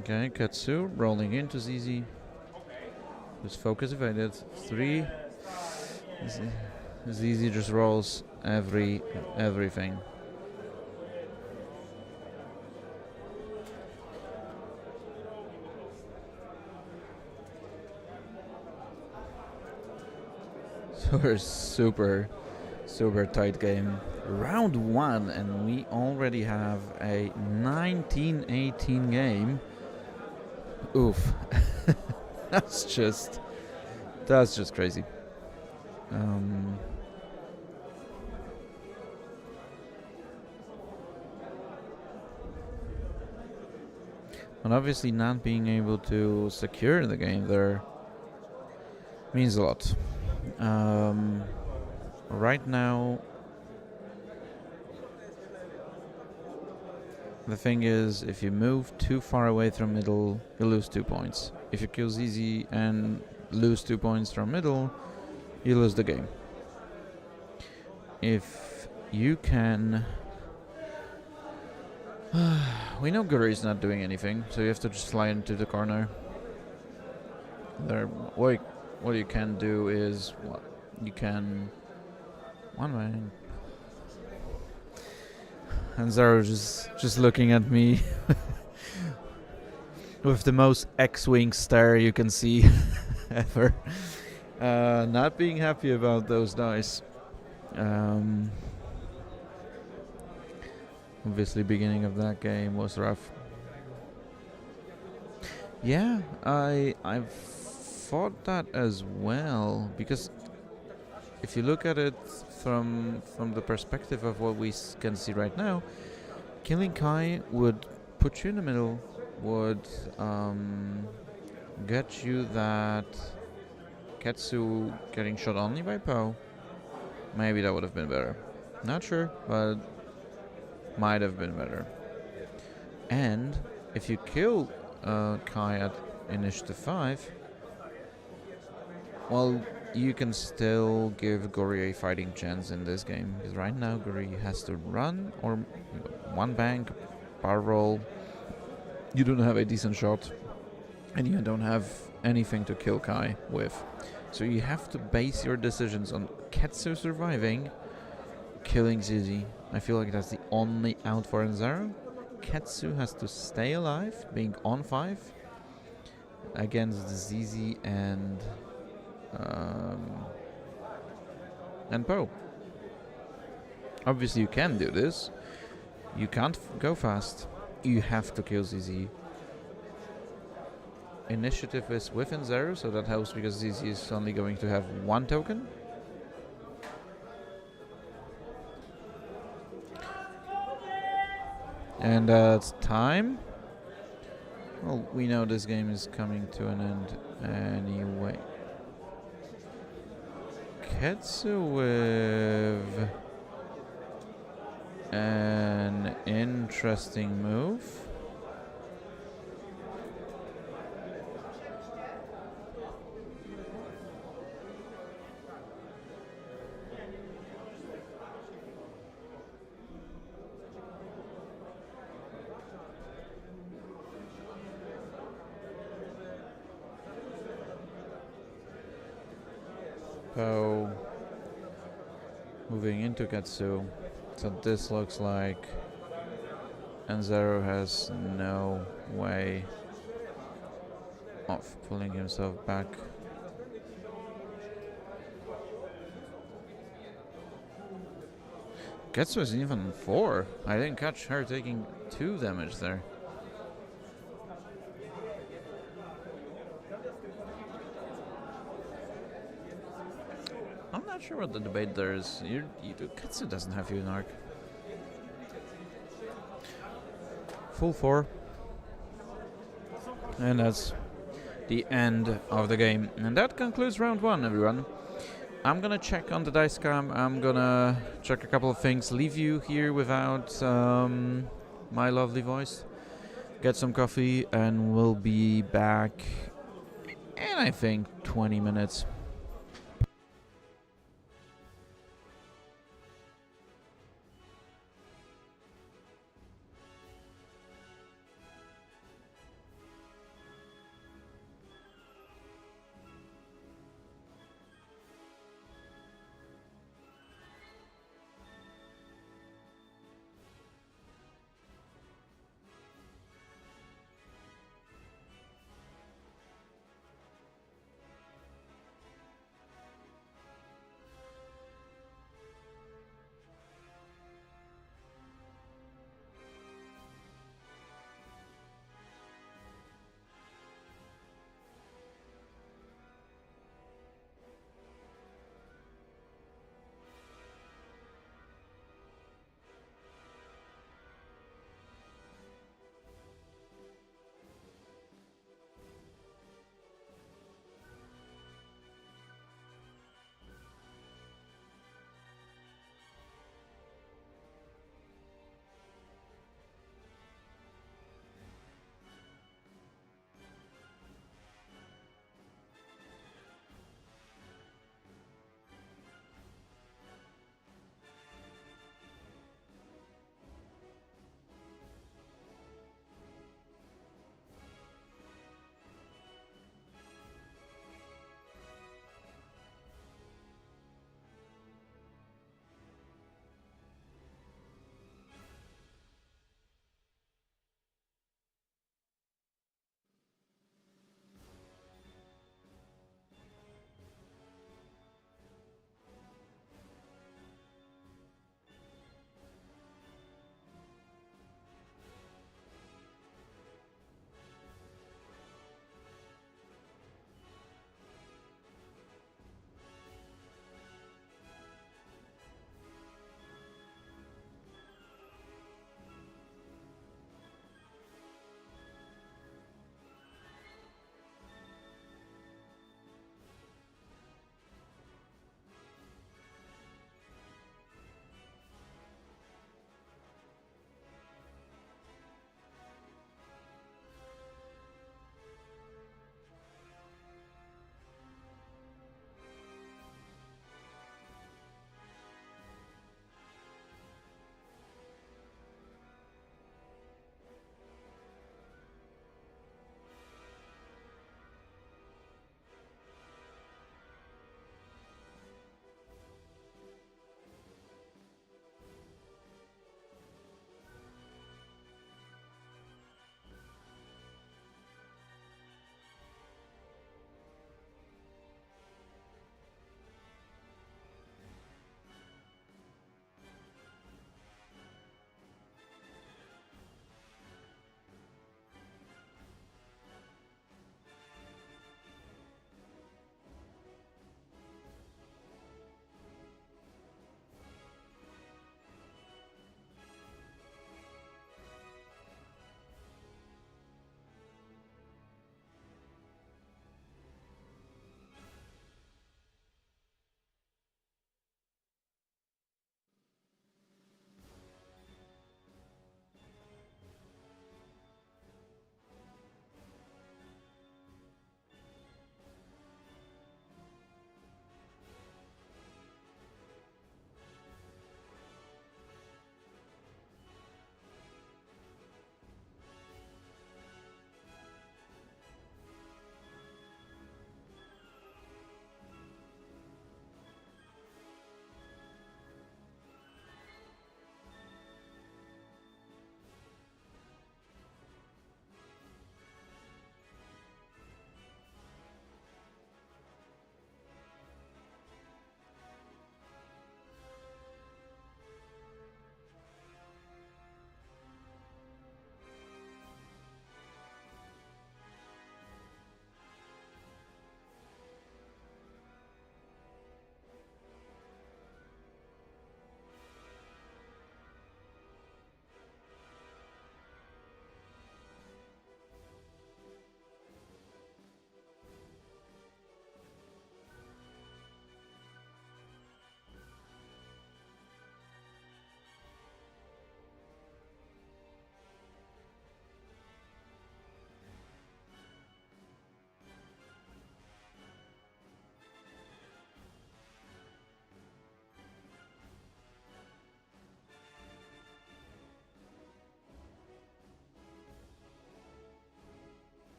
Okay, Katsu rolling into ZZ. His focus evaded. 3. ZZ just rolls everything. So we're super tight game. Round 1 and we already have a 19-18 game. Oof. That's just crazy. And obviously not being able to secure the game there means a lot. Right now, the thing is, if you move too far away from middle, you lose 2 points. If you kill ZZ and lose 2 points from middle, you lose the game. If you can... we know Guri's not doing anything, so you have to just slide into the corner. What you can do is... you can... One way... And Zaro just looking at me with the most X-Wing stare you can see ever. Not being happy about those dice. Obviously beginning of that game was rough. Yeah, I've thought that as well, because if you look at it from the perspective of what we can see right now, Killing Kai would put you in the middle, would get you that Ketsu getting shot only by Poe. Maybe that would have been better. Not sure, but might have been better. And if you kill Kai at initiative 5, well, you can still give Gori a fighting chance in this game. Because right now Gori has to run or one bank, bar roll. You don't have a decent shot. And you don't have anything to kill Kai with. So you have to base your decisions on Ketsu surviving. Killing's easy. I feel like that's the only out for Enzaro. Ketsu has to stay alive, being on 5 against ZZ and Poe. Obviously you can do this. You can't go fast. You have to kill ZZ. Initiative is within 0, so that helps because ZZ is only going to have 1 token. And it's time. Well, we know this game is coming to an end anyway. Ketsu with an interesting move. Poe moving into Ketsu. So this looks like Enzaro has no way of pulling himself back. Ketsu is even 4. I didn't catch her taking 2 damage there. I'm not sure what the debate there is. Ketsu doesn't have you in arc. Full 4. And that's the end of the game. And that concludes round 1, everyone. I'm gonna check on the dice cam. I'm gonna check a couple of things. Leave you here without my lovely voice. Get some coffee and we'll be back in, I think, 20 minutes.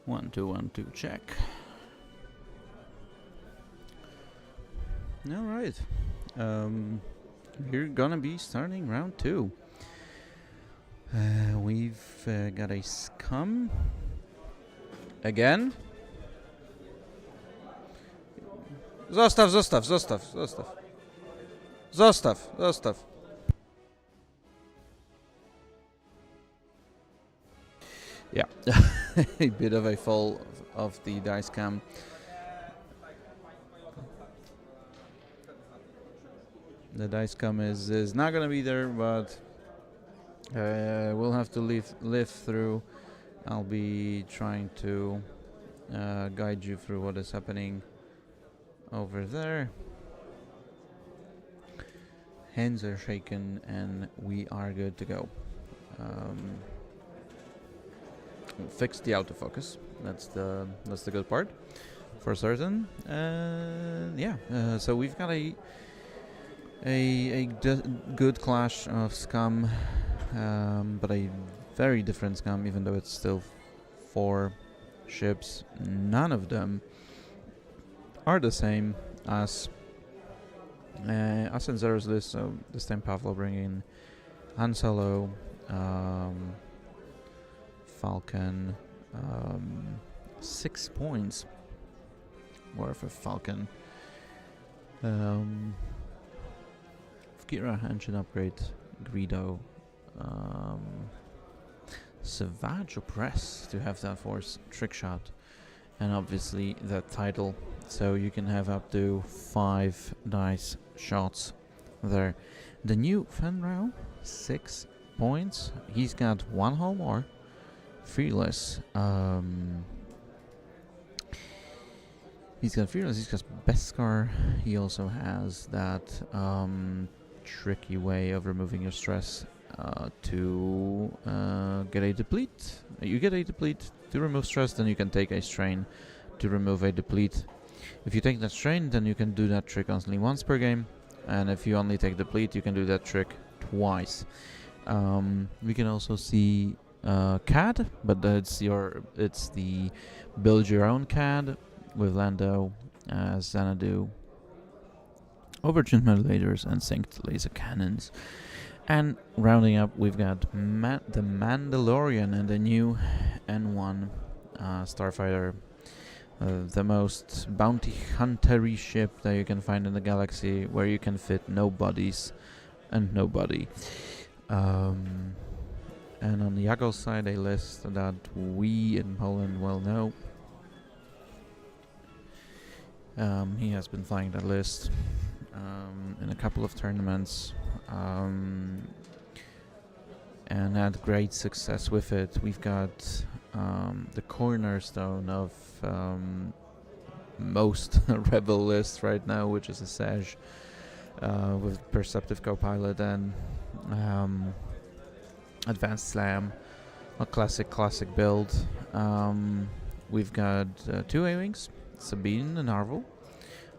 1 2 check. All right. We're gonna be starting round 2. We've got a scum again. Zostaw. Yeah, a bit of a fall of the dice cam. The dice cam is not gonna be there, but we'll have to live through. I'll be trying to guide you through what is happening over there. Hands are shaken and we are good to go. Fix the autofocus. That's the good part, for certain. So we've got a good clash of scum, but a very different scum, even though it's still 4 ships. None of them are the same as in Zero's list. So this time Pavlo bringing Han Solo, Falcon, 6 points worth of Falcon. Kira engine upgrade, Greedo, Savage Press to have that force trick shot, and obviously that title, so you can have up to 5 dice shots there. The new Fenrau, 6 points. He's got 1 hull more. Fearless. He's got Fearless, he's got Beskar. He also has that tricky way of removing your stress to get a deplete. You get a deplete to remove stress, then you can take a strain to remove a deplete. If you take that strain, then you can do that trick only once per game, and if you only take deplete, you can do that trick twice. We can also see CAD, but it's the build your own CAD with Lando, Xanadu, overtuned modulators, and synced laser cannons. And rounding up, we've got the Mandalorian and the new N1 Starfighter, the most bounty hunter-y ship that you can find in the galaxy, where you can fit no bodies and nobody. And on the Yago side, a list that we in Poland well know. He has been flying that list in a couple of tournaments and had great success with it. We've got the cornerstone of most Rebel lists right now, which is a Sej with Perceptive Copilot and Advanced Slam, a classic build. We've got 2 A-Wings, Sabine and Arvel.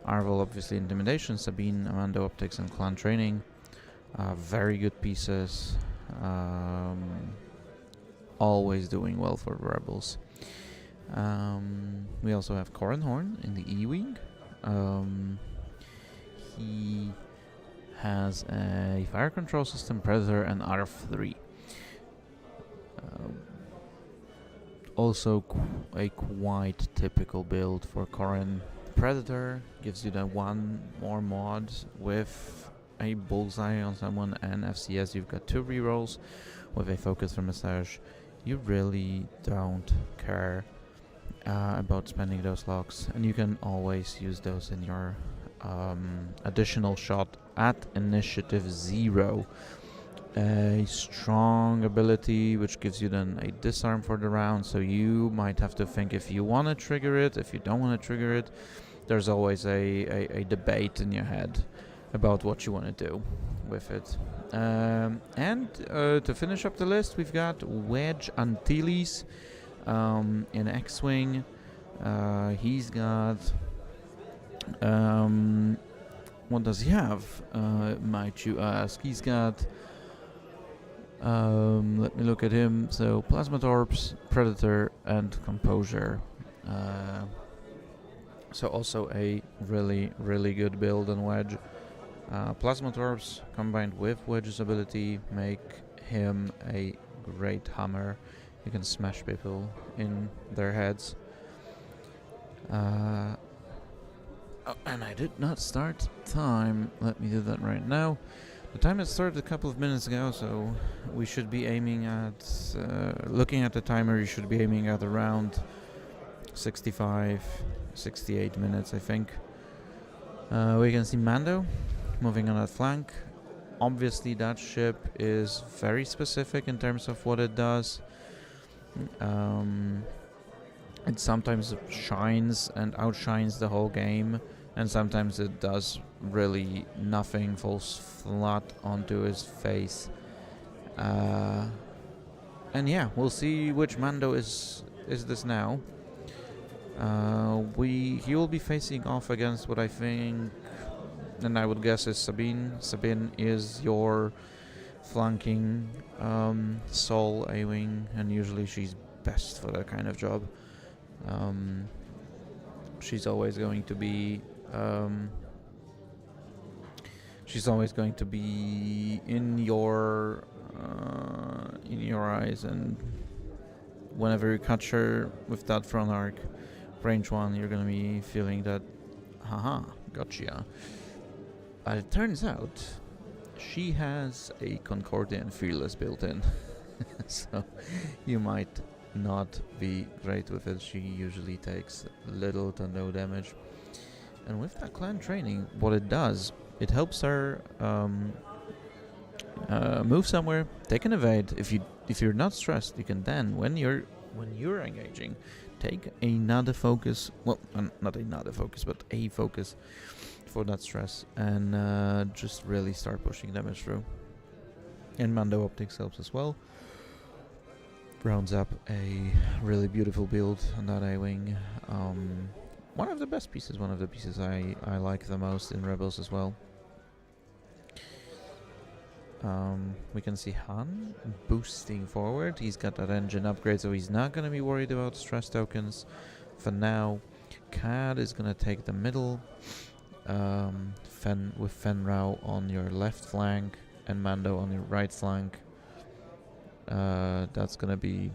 Arvel obviously Intimidation, Sabine, Amando Optics and Clan Training. Very good pieces. Always doing well for the Rebels. We also have Corran Horn in the E-Wing. He has a Fire Control System, Predator and RF3. Also a quite typical build for Corran. Predator gives you that 1 more mod with a bullseye on someone, and FCS you've got 2 rerolls with a focus for massage. You really don't care about spending those locks, and you can always use those in your additional shot at initiative 0. A strong ability which gives you then a disarm for the round, so you might have to think if you want to trigger it, if you don't want to trigger it. There's always a debate in your head about what you want to do with it. And to finish up the list, we've got Wedge Antilles in X-Wing. He's got... what does he have, might you ask? He's got Let me look at him. So Plasma Torps, Predator, and Composure. So also a really good build on Wedge. Plasma Torps combined with Wedge's ability make him a great hammer. You can smash people in their heads. Oh, and I did not start time. Let me do that right now. The time has started a couple of minutes ago, so we should be aiming at, looking at the timer, you should be aiming at around 65, 68 minutes, I think. We can see Mando moving on that flank. Obviously that ship is very specific in terms of what it does. It sometimes shines and outshines the whole game, and sometimes it does really nothing, falls flat onto his face. And yeah, we'll see which Mando is this now. He will be facing off against what I think, and I would guess, is Sabine. Sabine is your flanking Sol A-Wing, and usually she's best for that kind of job. She's always going to be in your eyes, and whenever you catch her with that front arc, range 1, you're gonna be feeling that, haha, gotcha. But it turns out she has a Concordian Fearless built in, so you might not be great with it. She usually takes little to no damage. And with that clan training, what it does, it helps her move somewhere, take an evade. If you're not stressed, you can then, when you're engaging, take another focus. Well, not another focus, but a focus for that stress, and just really start pushing damage through. And Mando Optics helps as well. Rounds up a really beautiful build on that A-Wing. One of the best pieces, one of the pieces I like the most in Rebels as well. We can see Han boosting forward. He's got that engine upgrade, so he's not going to be worried about stress tokens for now. Cad is going to take the middle, with Fen Rao on your left flank and Mando on your right flank. That's going to be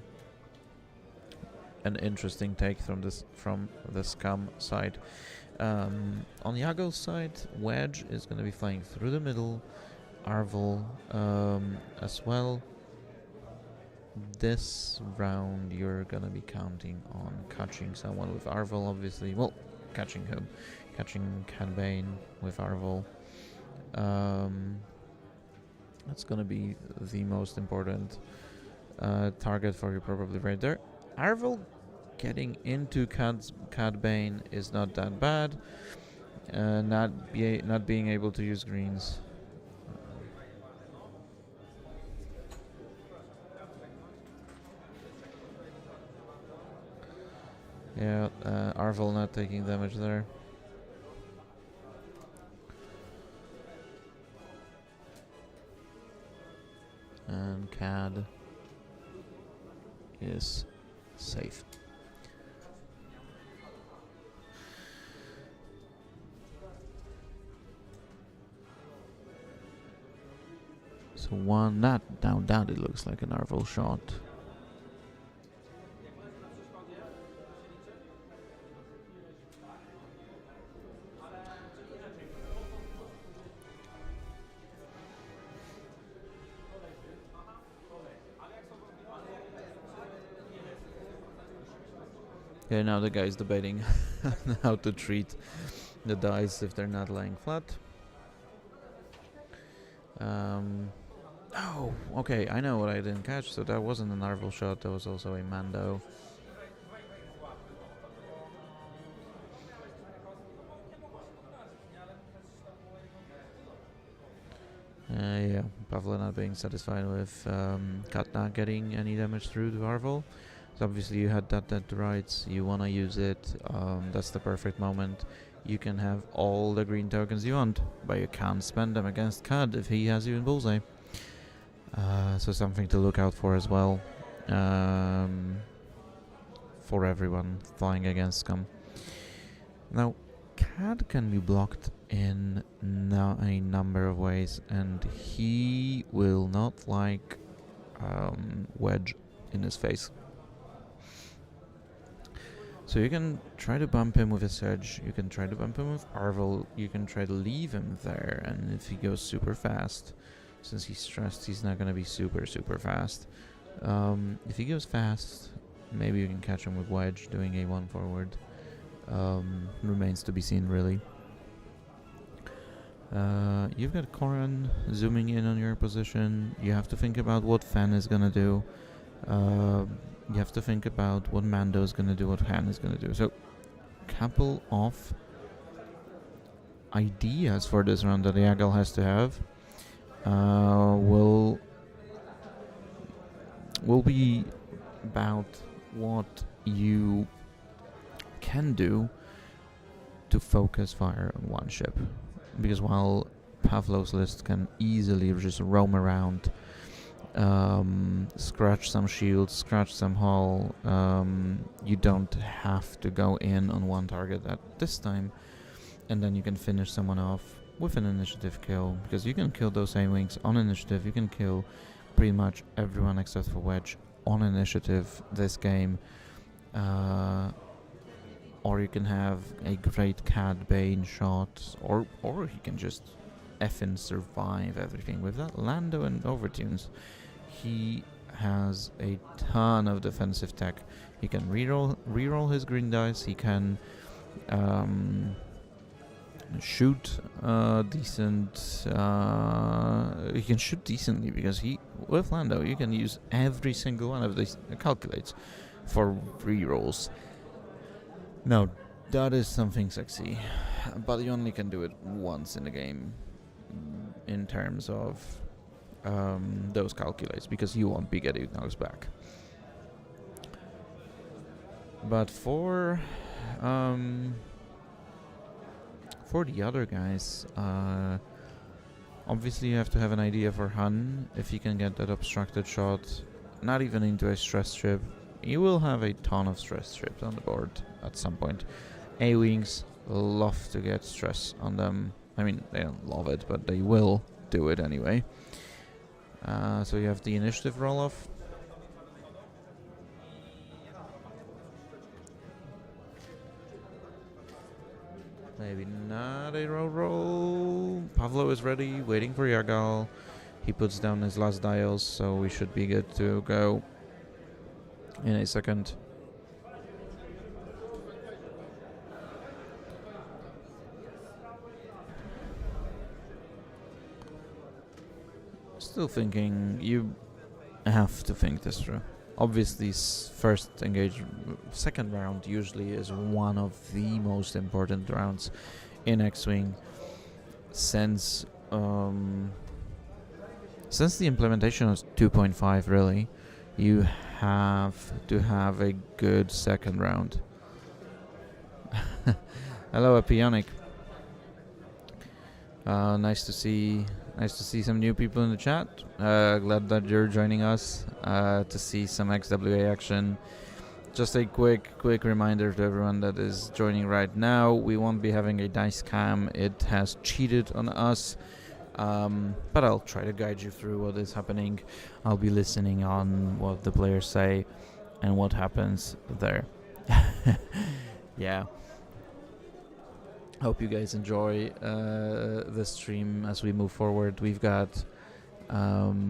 an interesting take from the Scum side. On Yago's side, Wedge is going to be flying through the middle. Arvel as well. This round you're gonna be counting on catching someone with Arvel, obviously. Well, catching him. Catching Cad Bane with Arvel. That's gonna be the most important target for you, probably right there. Arvel getting into Cad Bane is not that bad. Not being able to use greens. Yeah, Arvel not taking damage there. And Cad is safe. So one, now that it looks like an Arvel shot. Yeah, now the guy's debating how to treat the dice if they're not laying flat. Oh, okay, I know what I didn't catch, so that wasn't an Arvel shot, that was also a Mando. Yeah, Pavla not being satisfied with Kat not getting any damage through the Arvel. So obviously you had that dead to rights, you want to use it, that's the perfect moment. You can have all the green tokens you want, but you can't spend them against Cad if he has you in bullseye. So something to look out for as well. For everyone flying against scum. Now, Cad can be blocked in a number of ways, and he will not like wedge in his face. So you can try to bump him with a Sedge, you can try to bump him with Arvel, you can try to leave him there, and if he goes super fast, since he's stressed, he's not going to be super fast. If he goes fast, maybe you can catch him with Wedge, doing a 1 forward. Remains to be seen, really. You've got Koran zooming in on your position. You have to think about what Fen is gonna do. You have to think about what Mando is gonna do, what Han is gonna do. So, couple of ideas for this round that Yagal has to have will be about what you can do to focus fire on one ship, because while Pavlov's list can easily just roam around, scratch some shields, scratch some hull, you don't have to go in on one target at this time, and then you can finish someone off with an initiative kill, because you can kill those A-Wings on initiative, you can kill pretty much everyone except for Wedge on initiative this game. Or you can have a great Cad Bane shot, or he can just effing survive everything. With that Lando and Overtunes, he has a ton of defensive tech. He can reroll his green dice, he can shoot decent, he can shoot decently, because with Lando you can use every single one of these calculates for rerolls. Now, that is something sexy, but you only can do it once in the game in terms of those calculates, because you won't be getting those back. But for the other guys, obviously you have to have an idea for Han. If he can get that obstructed shot, not even into a stress ship, you will have a ton of stress ships on the board at some point. A-Wings love to get stress on them. I mean, they don't love it, but they will do it anyway. So you have the initiative roll-off. Maybe not a roll. Pavlo is ready, waiting for Yagal. He puts down his last dials, so we should be good to go in a second. Still thinking, you have to think this through. Obviously, second round usually is one of the most important rounds in X-Wing, since the implementation of 2.5, really, you have to have a good second round. Hello, Epionic. Nice to see some new people in the chat. Glad that you're joining us to see some XWA action. Just a quick reminder to everyone that is joining right now, we won't be having a dice cam. It has cheated on us, but I'll try to guide you through what is happening. I'll be listening on what the players say and what happens there. Yeah. Hope you guys enjoy the stream as we move forward. We've got 4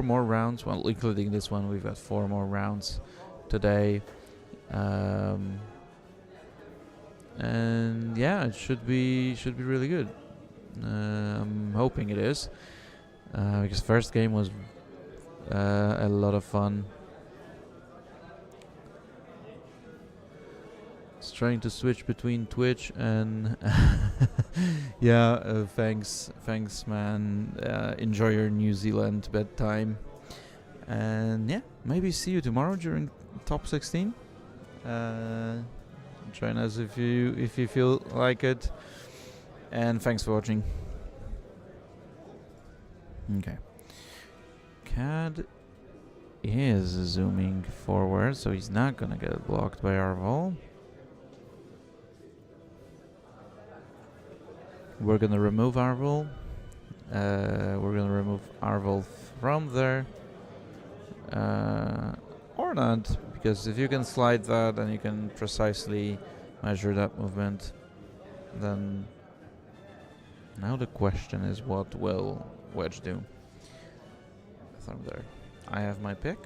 more rounds, well, including this one. We've got 4 more rounds today, and yeah, it should be really good. I'm hoping it is, because first game was a lot of fun. Trying to switch between Twitch and yeah, thanks man, enjoy your New Zealand bedtime, and yeah, maybe see you tomorrow during top 16. Join us if you feel like it, and thanks for watching. Okay. Cad is zooming forward, so he's not gonna get blocked by Arval. We're gonna remove Arval. We're gonna remove Arval from there. Or not, because if you can slide that and you can precisely measure that movement, then now the question is, what will Wedge do from there? I have my pick.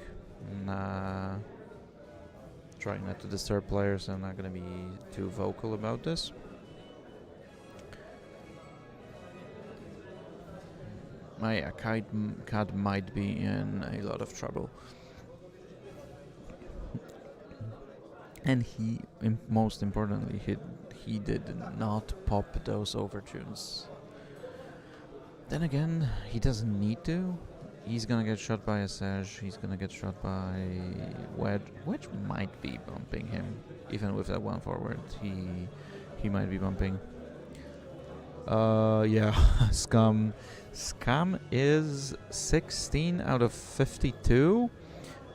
Trying not to disturb players, so I'm not going to be too vocal about this. Yeah, Cad might be in a lot of trouble. And most importantly, he did not pop those overtunes. Then again, he doesn't need to. He's gonna get shot by a Sage, he's gonna get shot by Wedge. Wedge might be bumping him, even with that one forward. He might be bumping. Yeah, Scum is 16 out of 52.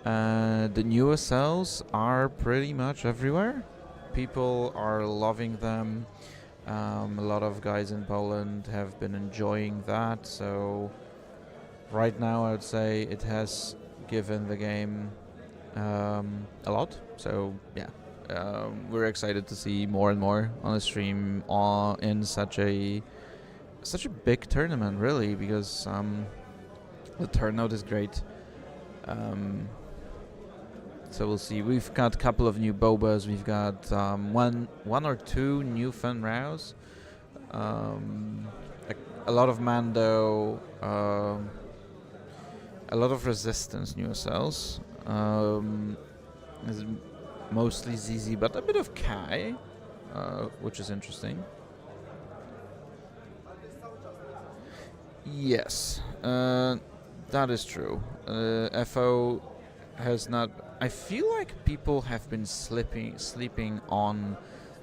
The new SLs are pretty much everywhere. People are loving them. A lot of guys in Poland have been enjoying that, so right now I would say it has given the game a lot. So yeah, we're excited to see more and more on the stream in such a big tournament, really, because the turnout is great. So we'll see. We've got a couple of new Bobas. We've got one or two new Fun Rows. A lot of Mando. A lot of Resistance new SLs. Mostly ZZ, but a bit of Kai, which is interesting. Yes, that is true. FO has not. I feel like people have been sleeping on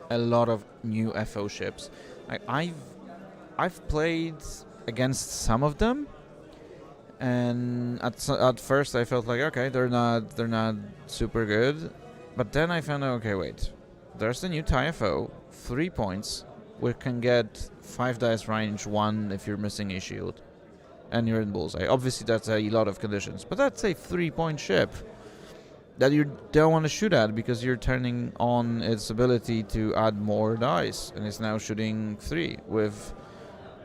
a lot of new FO ships. I've played against some of them, and at first I felt like, okay, they're not super good, but then I found out, okay, wait, there's the new TIE FO, 3 points. We can get 5 dice range 1 if you're missing a shield, and you're in bullseye. Obviously, that's a lot of conditions, but that's a 3-point ship that you don't want to shoot at because you're turning on its ability to add more dice, and it's now shooting 3 with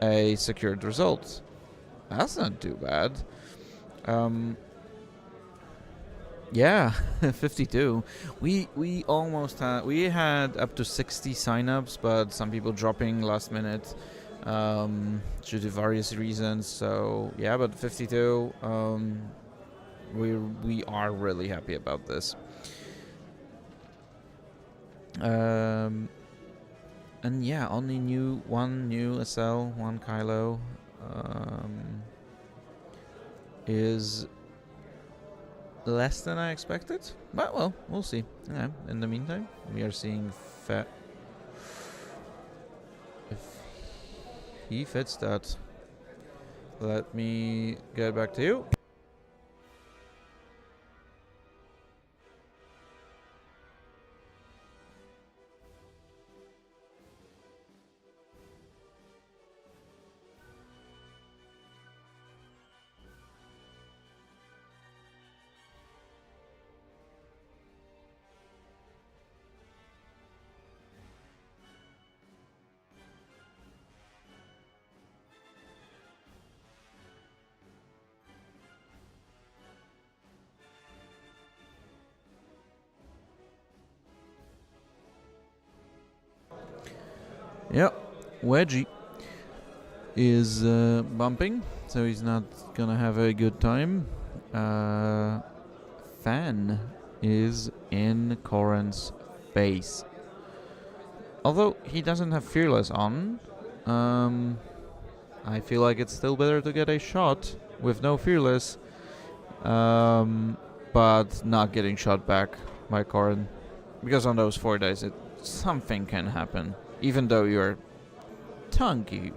a secured result. That's not too bad. Yeah, 52. We almost had up to 60 signups, but some people dropping last minute due to various reasons. So yeah, but 52. We are really happy about this. And yeah, only one new SL, one Kylo is less than I expected. But well, we'll see. Yeah, in the meantime, we are seeing if he fits that. Let me get back to you. Yep, Wedgie is bumping, so he's not gonna have a good time. Fan is in Corran's face. Although he doesn't have Fearless on, I feel like it's still better to get a shot with no Fearless, but not getting shot back by Corran. Because on those 4 dice, something can happen. Even though you're tanky.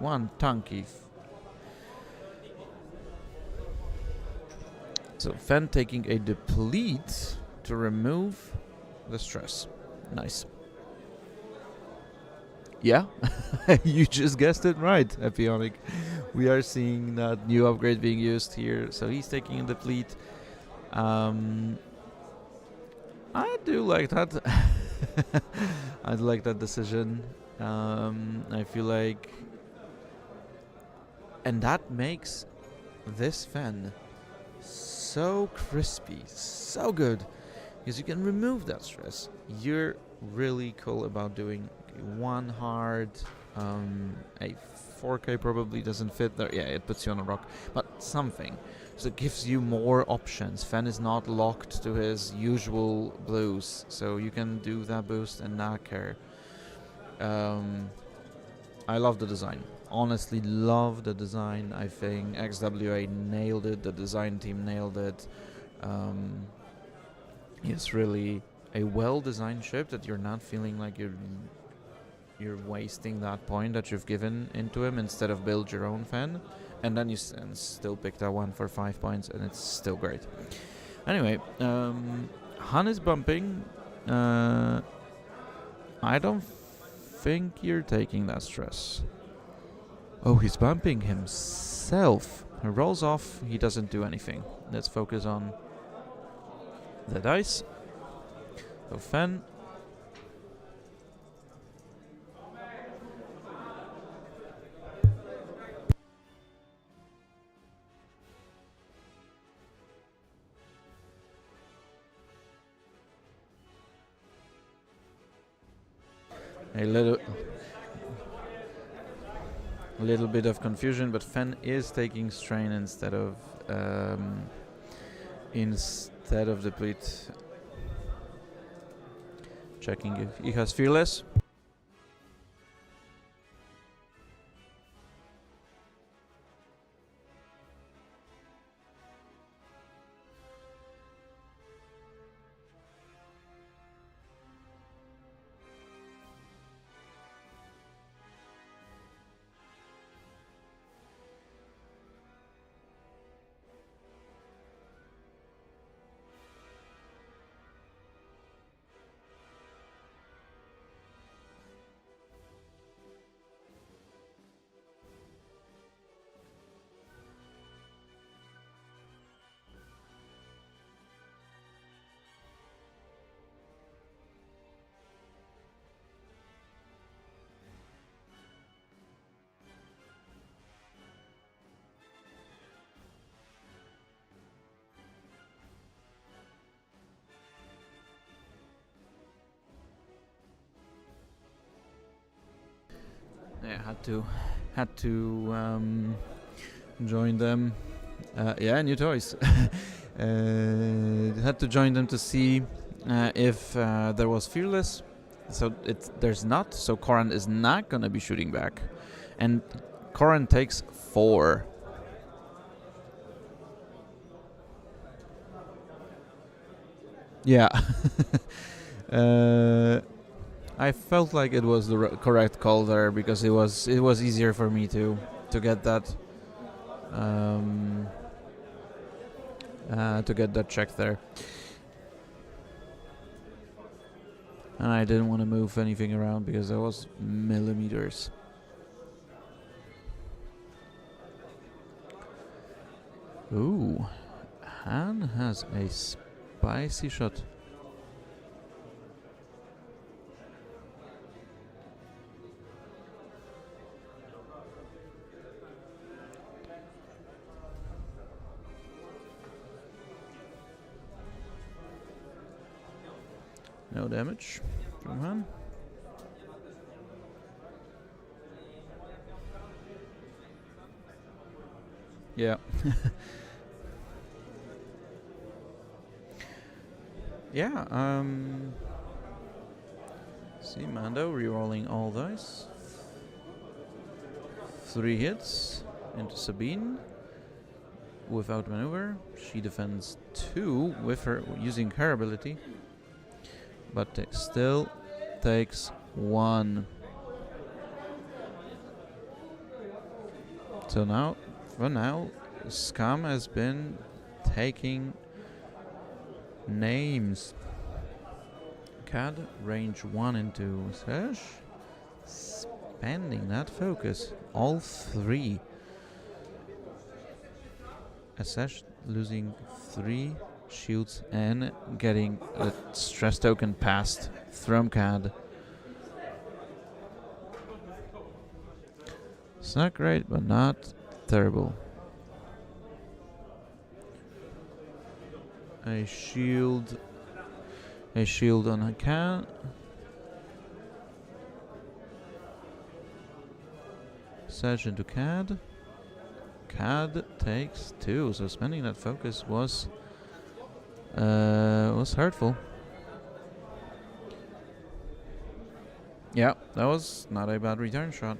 So Fen taking a deplete to remove the stress. Nice. Yeah, you just guessed it right, Epionic. We are seeing that new upgrade being used here. So he's taking a deplete. I do like that. I like that decision. I feel like... And that makes this Fen so crispy, so good. Because you can remove that stress. You're really cool about doing one hard, a 4K probably doesn't fit there. Yeah, it puts you on a rock, but something. So it gives you more options. Fen is not locked to his usual blues, so you can do that boost and not care. I love the design. Honestly, love the design. I think XWA nailed it. The design team nailed it. It's really a well-designed ship that you're not feeling like you're wasting that point that you've given into him instead of build your own Fen, and then you still pick that one for 5 points, and it's still great. Anyway, Han is bumping. I don't think you're taking that stress. Oh, he's bumping himself. He rolls off. He doesn't do anything. Let's focus on the dice. So Fen. A little bit of confusion, but Fen is taking strain instead of deplete. Checking if he has fearless. Yeah, had to join them. Yeah, new toys. Had to join them to see if there was fearless. So there's not. So Koran is not gonna be shooting back, and Koran takes 4. Yeah. I felt like it was the correct call there because it was easier for me to get that check there, and I didn't want to move anything around because there was millimeters. Ooh, Han has a spicy shot. No damage from Han. Yeah. Yeah, see Mando rerolling all dice. 3 hits into Sabine without maneuver. She defends 2 with her using her ability, but still takes 1. So now, for now, Scum has been taking names. CAD, range 1 into Sesh. Spending that focus. All 3. Sesh losing 3 shields and getting a stress token passed from CAD. It's not great, but not terrible. A shield on a CAD. Sesh into CAD. CAD takes 2, so spending that focus was hurtful. Yeah, that was not a bad return shot.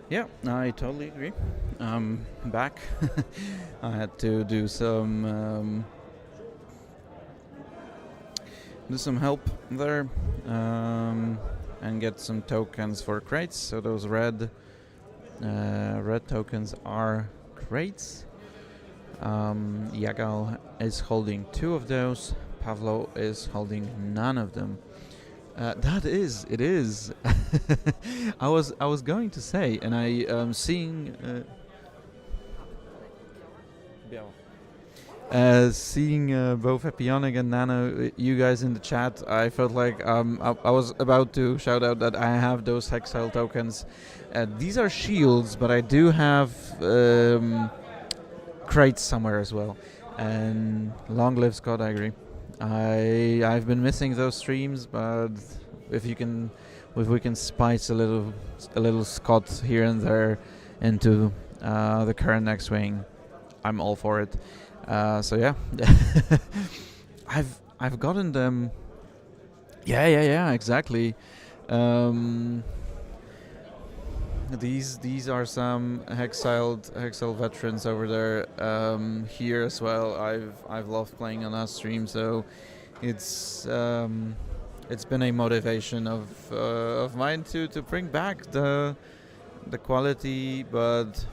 Yeah, I totally agree. Back. I had to do some help there and get some tokens for crates. So those red tokens are crates. Yagal is holding 2 of those. Pavlo is holding none of them. It is. I was going to say, and I seeing both Epionic and Nano, you guys in the chat, I felt like I was about to shout out that I have those Hexile tokens. These are shields, but I do have crates somewhere as well. And long live Scott, I agree. I've been missing those streams, but if we can spice a little Scott here and there into the current X-Wing, I'm all for it. So yeah, I've gotten them. Yeah, exactly. These are some Hexile veterans over there. Here as well. I've loved playing on that stream, so it's been a motivation of mine to bring back the quality, but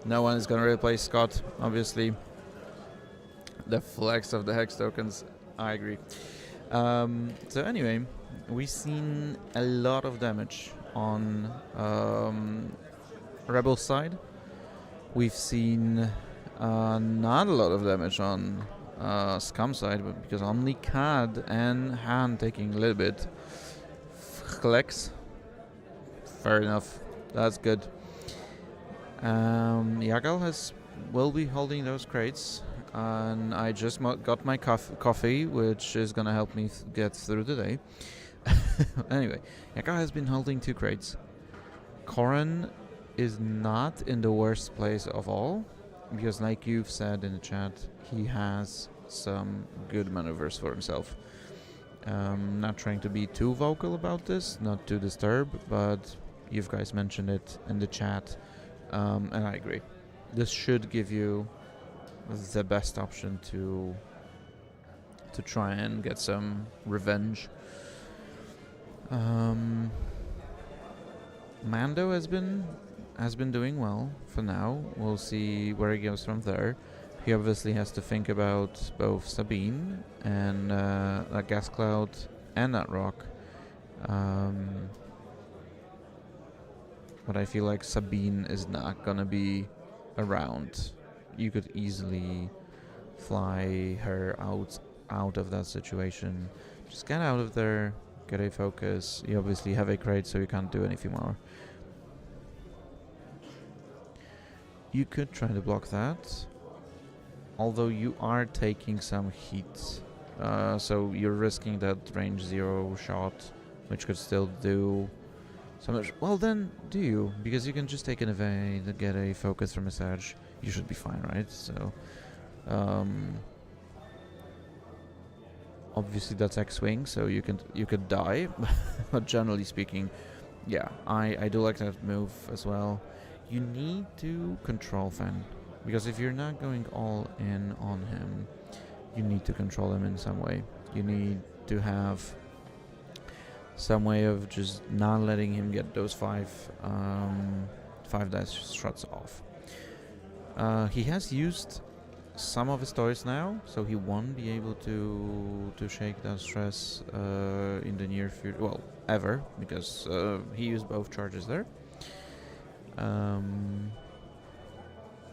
no one is gonna replace Scott, obviously. The flex of the Hex tokens, I agree. So anyway, we've seen a lot of damage on Rebel side. We've seen not a lot of damage on Scum side, but because only CAD and Han taking a little bit. Flex, fair enough, that's good. Yagal will be holding those crates. and I just got my coffee, which is gonna help me get through the day. Anyway, D'Qar has been holding 2 crates. Koren is not in the worst place of all, because like you've said in the chat, he has some good maneuvers for himself. Not trying to be too vocal about this, not to disturb, but you guys mentioned it in the chat, and I agree. This should give you the best option to try and get some revenge. Mando has been doing well for now. We'll see where he goes from there. He obviously has to think about both Sabine and that gas cloud and that rock. But I feel like Sabine is not gonna be around. You could easily fly her out of that situation. Just get out of there, get a focus. You obviously have a crate, so you can't do anything more. You could try to block that, although you are taking some heat. So you're risking that range 0 shot, which could still do so much. Well then, do you? Because you can just take an evade, get a focus from a Sag. You should be fine, right? So, obviously that's X-Wing, so you could die. But generally speaking, yeah, I do like that move as well. You need to control Fen, because if you're not going all in on him, you need to control him in some way. You need to have some way of just not letting him get those 5 dash shots off. He has used some of his toys now, so he won't be able to shake that stress in the near future, well, ever, because he used both charges there.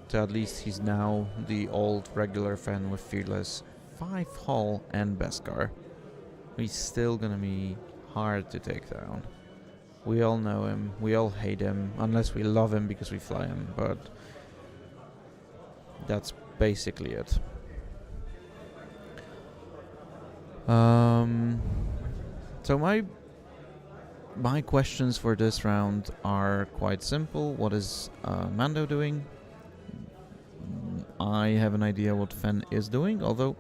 So at least he's now the old regular fan with Fearless, 5 hull and Beskar. He's still gonna be hard to take down. We all know him, we all hate him, unless we love him because we fly him, but that's basically it. So my questions for this round are quite simple. What is Mando doing? I have an idea what Fen is doing, although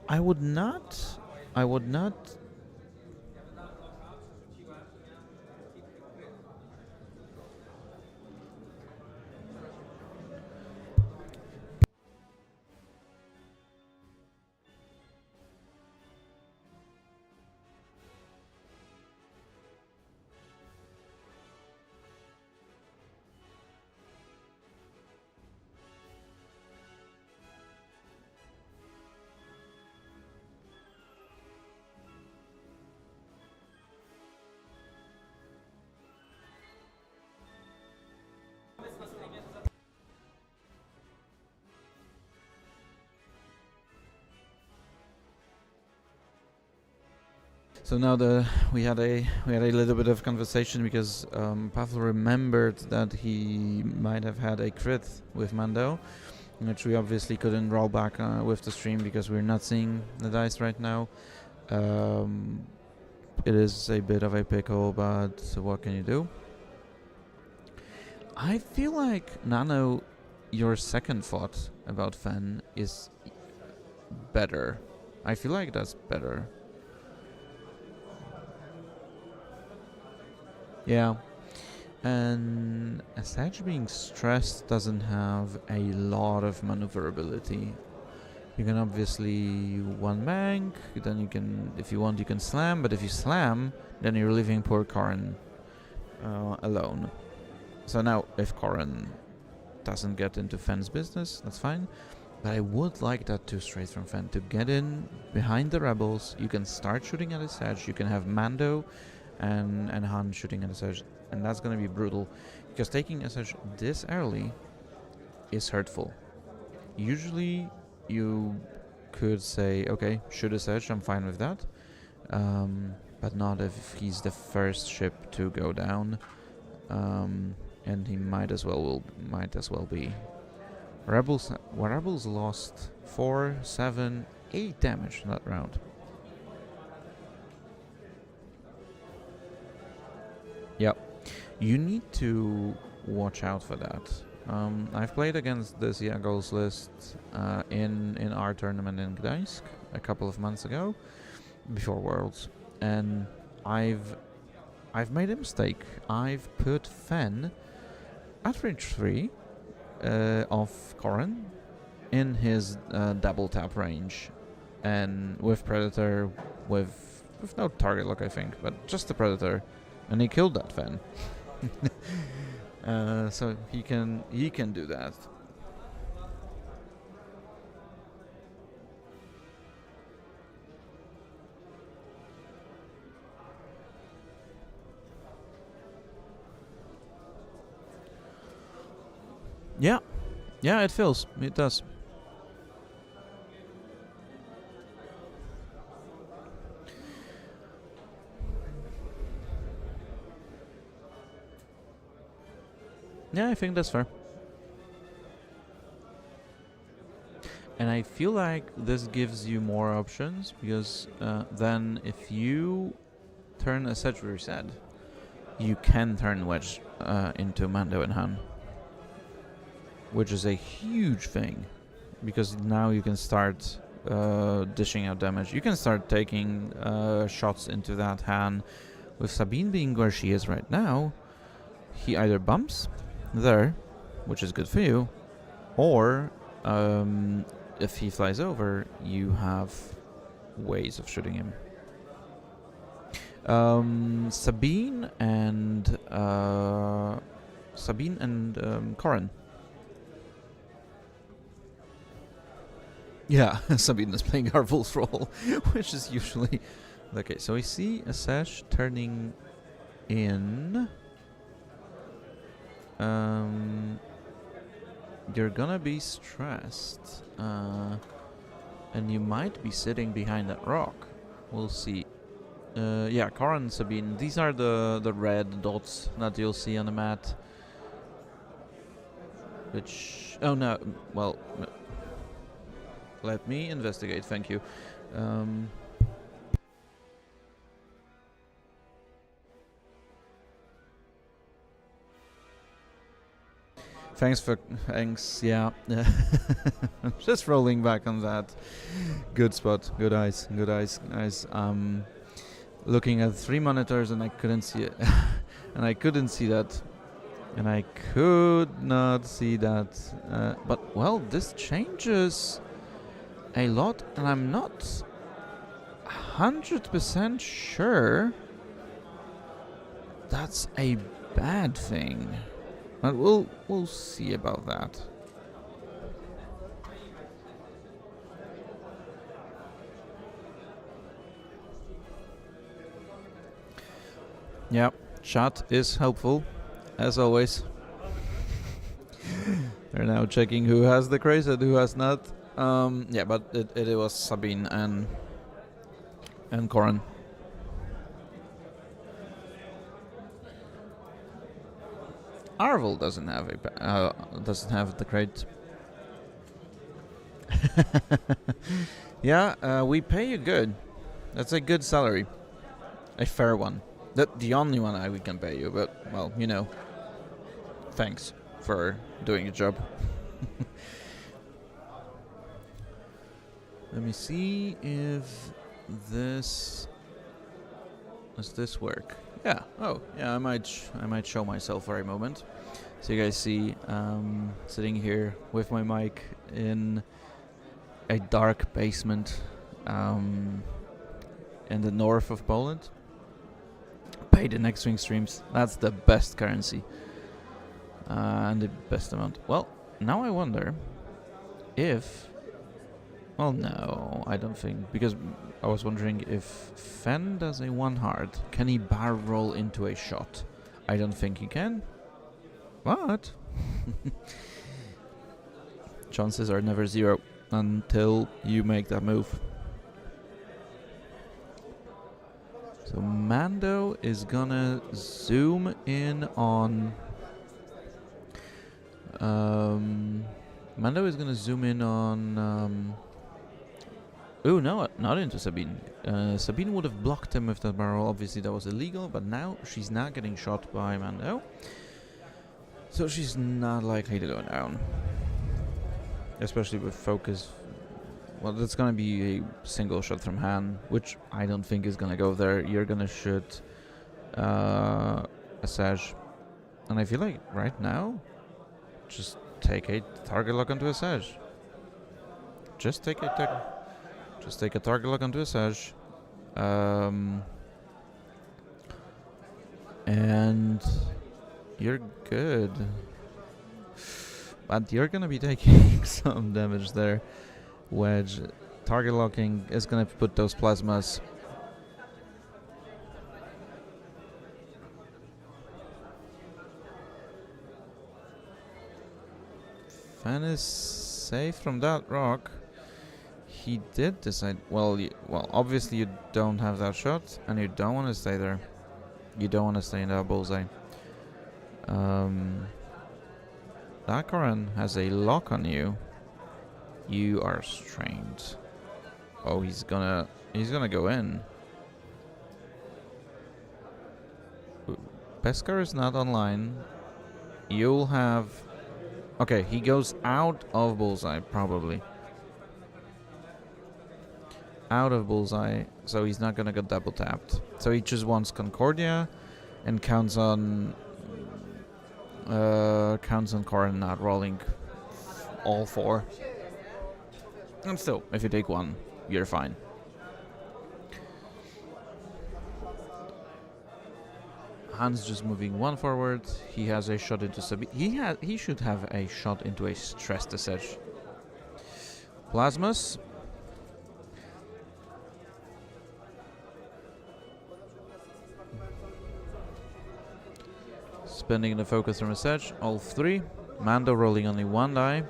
I would not So now we had a little bit of conversation because Pavel remembered that he might have had a crit with Mando, which we obviously couldn't roll back with the stream because we're not seeing the dice right now. It is a bit of a pickle, but what can you do? I feel like, Nano, your second thought about Fen is better. I feel like that's better. Yeah, and Asajj being stressed doesn't have a lot of maneuverability. You can obviously one bank, then you can, if you want, you can slam, but if you slam, then you're leaving poor Koren alone. So now, if Koren doesn't get into Fen's business, that's fine. But I would like that 2 straight from Fen to get in behind the rebels. You can start shooting at Asajj. You can have Mando and Han shooting at Asajj, and that's gonna be brutal because taking Asajj this early is hurtful. Usually you could say, okay, shoot Asajj, I'm fine with that, but not if he's the first ship to go down, and he might as well be. Rebels lost 4, 7, 8 damage in that round. Yep. You need to watch out for that. I've played against this Jaggles list in our tournament in Gdańsk a couple of months ago, before Worlds, and I've made a mistake. I've put Fen at range 3 of Corrin in his double tap range, and with Predator, with no target lock, I think, but just the Predator, and he killed that Fen. So he can do that. Yeah, it fills. It does. Yeah, I think that's fair. And I feel like this gives you more options, because then if you turn a Sedge reset, you can turn Wedge into Mando and Han, which is a huge thing, because now you can start dishing out damage. You can start taking shots into that Han. With Sabine being where she is right now, he either bumps there, which is good for you, or if he flies over, you have ways of shooting him. Sabine and Corrin. Yeah, Sabine is playing Arvol's role, which is usually the case. So we see a Sash turning in. You're gonna be stressed, and you might be sitting behind that rock. We'll see. Yeah, Corrin and Sabine. These are the red dots that you'll see on the mat. Which... oh no, well... let me investigate, thank you. Thanks, yeah. Just rolling back on that. Good spot, good eyes, guys. Looking at 3 monitors and I couldn't see it. And I couldn't see that. And I could not see that. But, well, this changes a lot, and I'm not 100% sure that's a bad thing. But we'll see about that. Yeah, chat is helpful, as always. They're now checking who has the craze and who has not. Yeah, but it was Sabine and Corrin. Arvel doesn't have the crate. Yeah, we pay you good. That's a good salary, a fair one. The only one we can pay you, but well, you know. Thanks for doing your job. Let me see if this... does this work? Yeah. Oh, yeah. I might show myself for a moment. So you guys see, sitting here with my mic in a dark basement, in the north of Poland. Paid in X-Wing streams. That's the best currency, and the best amount. Well, now I wonder if... well, no, I don't think, because I was wondering if Fen does a 1 hard, can he barrel roll into a shot? I don't think he can, but chances are never 0 until you make that move. So Mando is gonna zoom in on Mando is gonna zoom in on. Oh no, not into Sabine. Sabine would have blocked him with that barrel. Obviously, that was illegal. But now she's not getting shot by Mando, so she's not likely to go down. Especially with focus. Well, that's gonna be a single shot from Han, which I don't think is gonna go there. You're gonna shoot a Sage, and I feel like right now, just take a target lock onto a Sage. Just take a target lock onto a Sage, and you're good. But you're gonna be taking some damage there. Wedge target locking is gonna put those plasmas. Fan is safe from that rock. He did decide. Well, obviously you don't have that shot, and you don't want to stay there. You don't want to stay in that bullseye. That Koran has a lock on you. You are strained. Oh, he's gonna go in. Beskar is not online. You'll have. Okay, he goes out of bullseye probably. Out of bullseye, so he's not gonna get double tapped. So he just wants Concordia, and counts on Koran not rolling all four. And still, if you take one, you're fine. Han's just moving one forward. He has a shot into Sabine. He should have a shot into a stressed Sage. Plasmas. Spending the focus from a Sage. All three. Mando rolling only one die.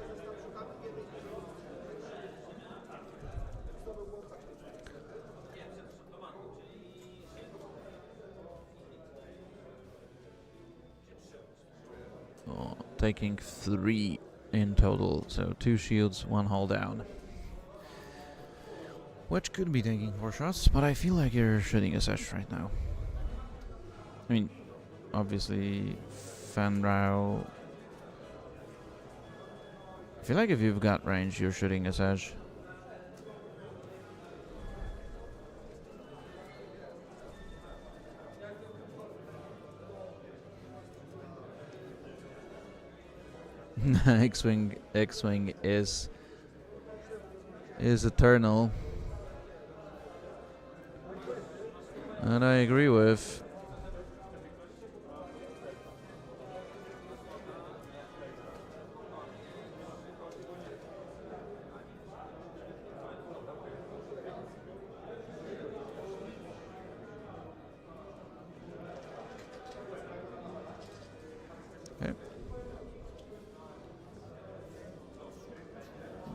Taking 3 in total, so 2 shields, 1 hull down. Which could be taking 4 shots, but I feel like you're shooting a Sage right now. I mean, obviously, Fenrau. I feel like if you've got range, you're shooting a Sage. X-Wing is eternal, and I agree with. Okay.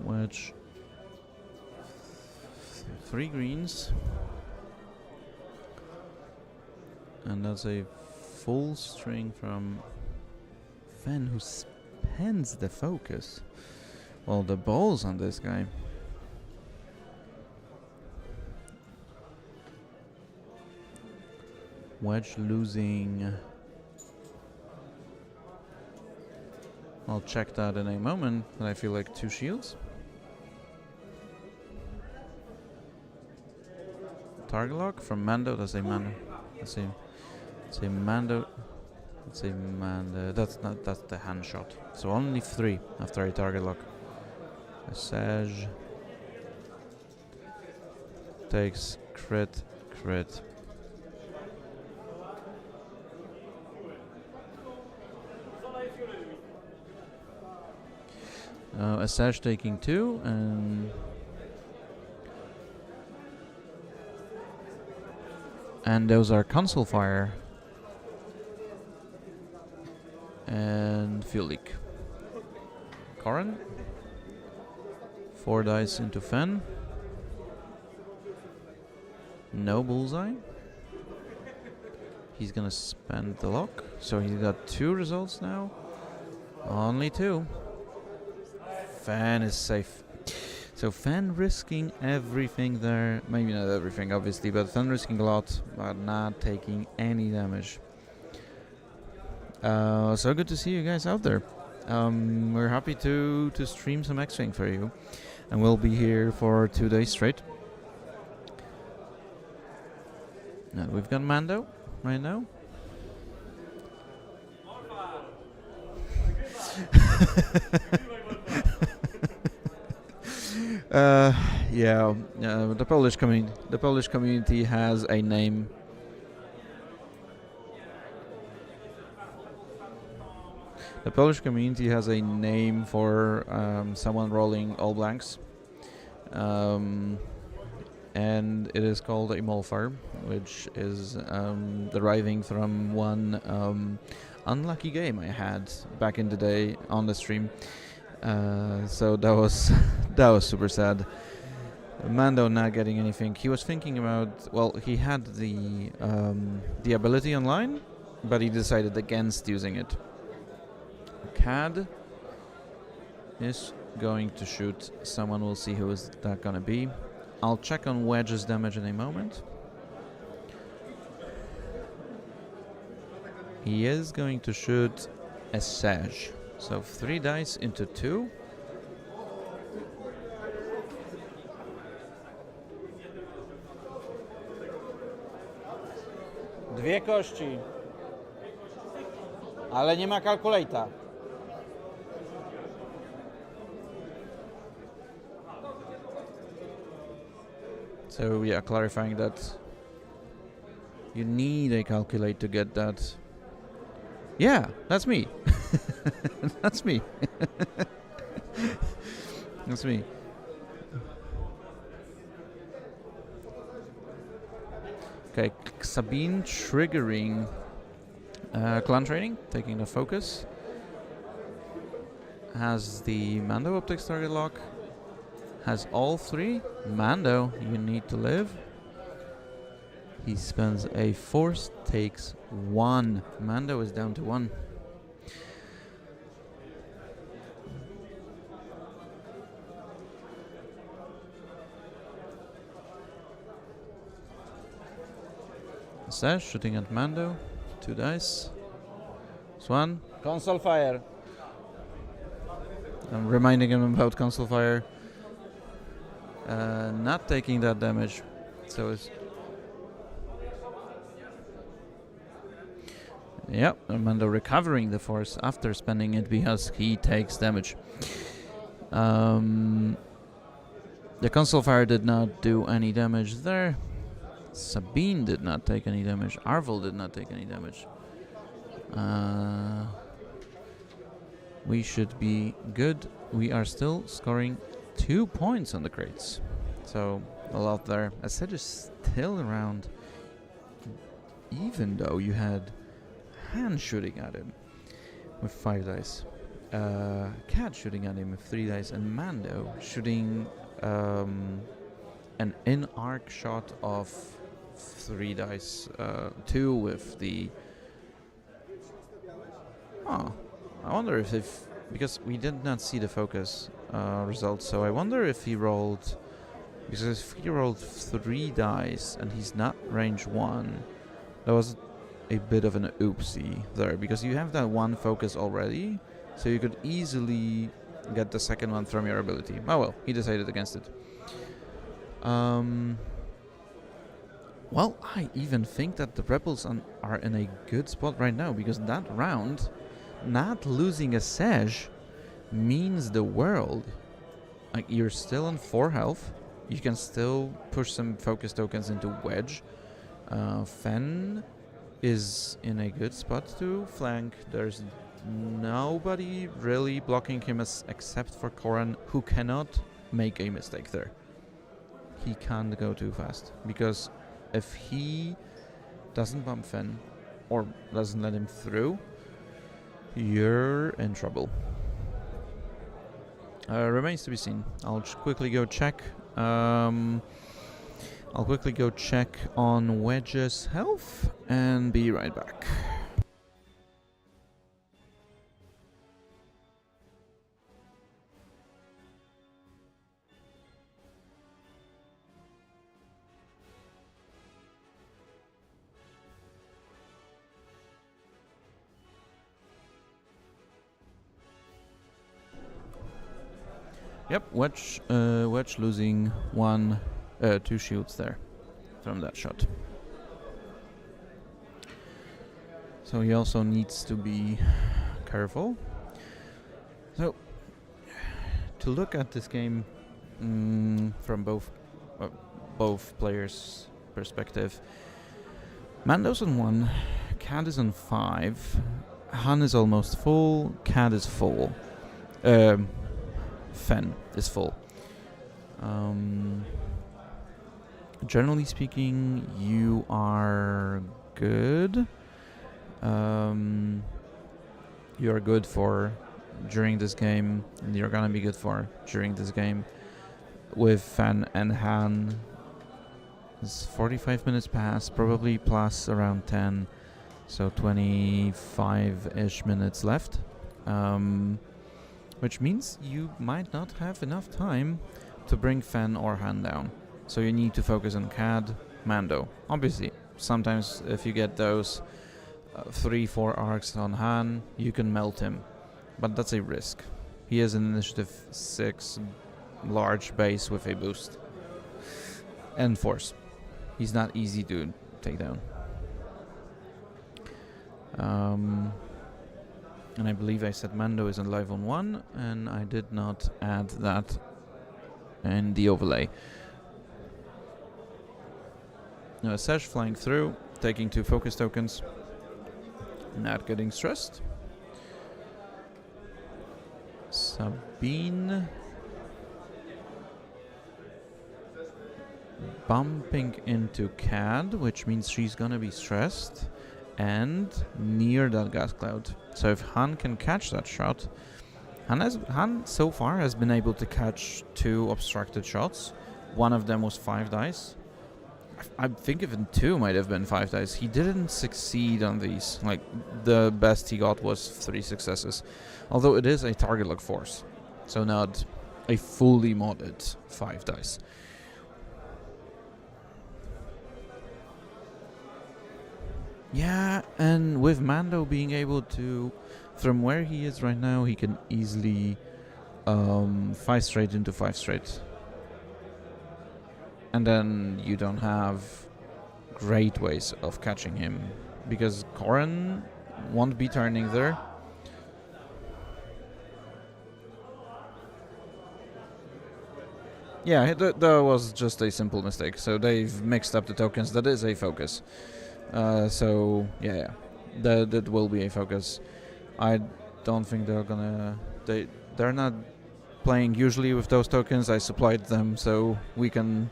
Which 3 greens, and that's a full string from Fen, who spends the focus. Well, the balls on this guy. Wedge losing. I'll check that in a moment, but I feel like 2 shields. Target lock from Mando. That's a Mando. That's a Mando. That's a Mando. That's the hand shot. So only 3 after a target lock. A Sage takes crit. A Sage taking 2, and those are console fire and fuel leak. Koran, 4 dice into Fen. No bullseye. He's gonna spend the lock, so he's got 2 results now. Only 2. Fan is safe. So Fan risking everything there. Maybe not everything, obviously, but Fan risking a lot, but not taking any damage. So good to see you guys out there. We're happy to stream some X-Wing for you, and we'll be here for 2 days straight. Now we've got Mando right now. The Polish community has a name. The Polish community has a name for someone rolling all blanks, and it is called a molfar, which is deriving from one unlucky game I had back in the day on the stream. So that was super sad. Mando not getting anything. He was thinking about, well, he had the ability online, but he decided against using it. CAD is going to shoot. Someone will see who is that gonna be. I'll check on Wedge's damage in a moment. He is going to shoot a Sage. So 3 dice into 2. Dwie kości. Ale nie ma kalkulata. So yeah, clarifying that you need a calculate to get that. Yeah, that's me. That's me. That's me. Okay, Sabine triggering clan training, taking the focus. Has the Mando optics target lock. Has all 3. Mando, you need to live. He spends a force, takes 1. Mando is down to 1. Sash shooting at Mando. 2 dice. Swan. Console fire. I'm reminding him about console fire. Not taking that damage. So it's... Yep, Mando recovering the force after spending it because he takes damage. The console fire did not do any damage there. Sabine did not take any damage. Arvel did not take any damage. We should be good. We are still scoring 2 points on the crates. So, a lot there. Ased is still around, even though you had Han shooting at him with 5 dice. Cat shooting at him with 3 dice. And Mando shooting an in-arc shot of 3 dice. 2 with the... Oh, I wonder if because we did not see the focus results, so I wonder if he rolled... Because if he rolled 3 dice and he's not range 1, that was a bit of an oopsie there, because you have that 1 focus already, so you could easily get the second one from your ability. Oh well, he decided against it. Well, I even think that the Rebels are in a good spot right now, because that round, not losing a Sage means the world. Like, you're still on 4 health. You can still push some focus tokens into Wedge. Fen is in a good spot to flank. There's nobody really blocking him except for Corran, who cannot make a mistake there. He can't go too fast, because if he doesn't bump Fen or doesn't let him through, you're in trouble. Remains to be seen. I'll quickly go check. I'll quickly go check on Wedge's health and be right back. Yep, Wedge losing two shields there from that shot. So he also needs to be careful. So, to look at this game from both players' perspective, Mando's on 1, Cad is on 5, Han is almost full, Cad is full, Fen is full. Generally speaking, you are good. You are good for during this game, and you're gonna be good for during this game. With Fen and Han, it's 45 minutes past, probably plus around 10, so 25-ish minutes left. Which means you might not have enough time to bring Fen or Han down. So you need to focus on Cad, Mando. Obviously, sometimes if you get those 3-4 arcs on Han, you can melt him. But that's a risk. He has an initiative 6 large base with a boost. And force. He's not easy to take down. And I believe I said Mando is live on 1, and I did not add that in the overlay. Now Sesh flying through, taking 2 focus tokens, not getting stressed. Sabine bumping into Cad, which means she's gonna be stressed and near that gas cloud. So if Han can catch that shot, Han so far has been able to catch 2 obstructed shots. One of them was 5 dice. I think even 2 might have been 5 dice. He didn't succeed on these. Like, the best he got was 3 successes. Although it is a target lock force, so not a fully modded 5 dice. Yeah, and with Mando being able to, from where he is right now, he can easily 5 straight into 5 straight. And then you don't have great ways of catching him, because Corran won't be turning there. Yeah, that was just a simple mistake. So they've mixed up the tokens. That is a focus. So yeah, that will be a focus. I don't think they're gonna. They're not playing usually with those tokens. I supplied them so we can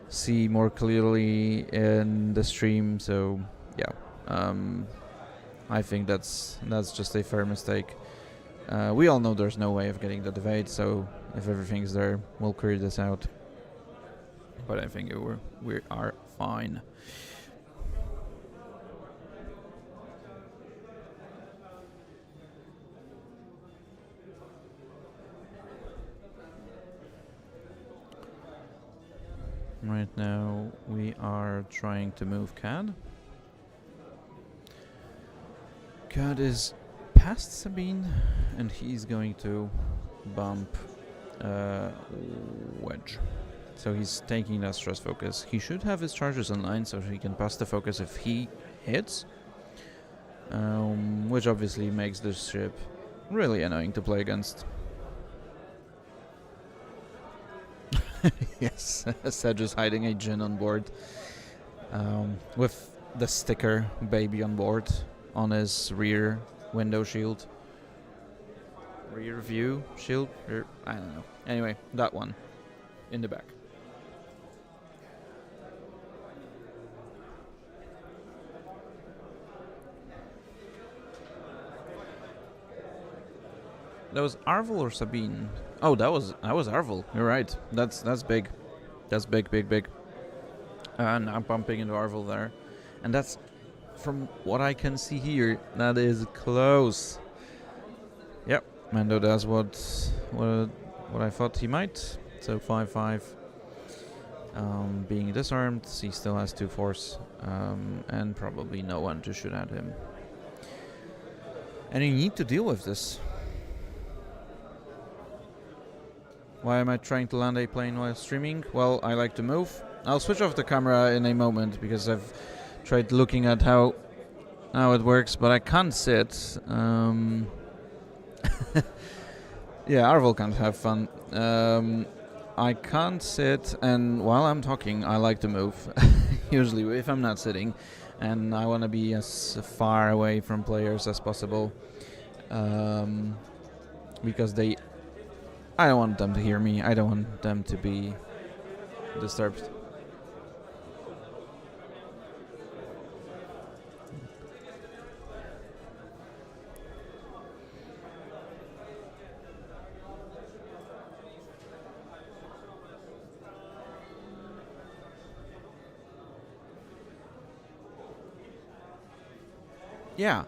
see more clearly in the stream. So yeah, I think that's just a fair mistake. We all know there's no way of getting the evade, so if everything's there, we'll clear this out. But I think we are fine. Right now we are trying to move Cad. Cad is past Sabine, and he's going to bump Wedge. So he's taking that stress focus. He should have his charges online so he can pass the focus if he hits, which obviously makes this ship really annoying to play against. Yes, Sedge is hiding a Jin on board with the sticker baby on board on his rear window shield. Rear view shield? I don't know. Anyway, that one in the back. That was Arvel or Sabine? Oh, that was Arvel. You're right. That's big. That's big. And I'm bumping into Arvel there, and that's, from what I can see here, that is close. Yep, Mando does what I thought he might. So 5-5. Being disarmed, he still has 2 force, and probably no one to shoot at him. And you need to deal with this. Why am I trying to land a plane while streaming? Well, I like to move. I'll switch off the camera in a moment because I've tried looking at how it works, but I can't sit. Yeah, Arvel can't have fun. I can't sit, and while I'm talking, I like to move. Usually, if I'm not sitting, and I want to be as far away from players as possible, because I don't want them to hear me. I don't want them to be disturbed. Yeah,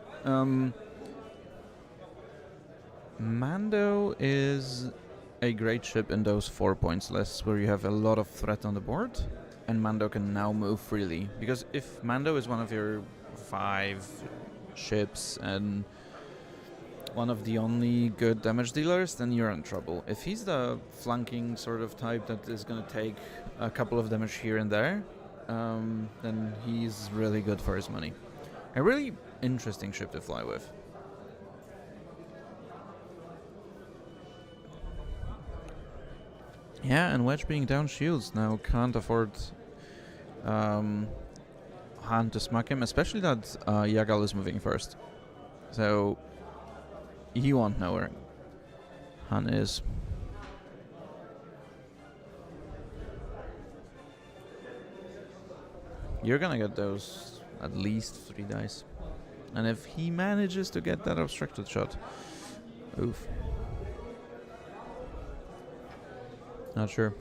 Mando is a great ship in those 4 points lists where you have a lot of threat on the board, and Mando can now move freely. Because if Mando is one of your 5 ships and one of the only good damage dealers, then you're in trouble. If he's the flanking sort of type that is going to take a couple of damage here and there, then he's really good for his money. A really interesting ship to fly with. Yeah, and Wedge being down shields now can't afford Han to smack him, especially that Yagal is moving first. So he won't know where Han is. You're gonna get those at least 3 dice. And if he manages to get that obstructed shot, oof. Not sure.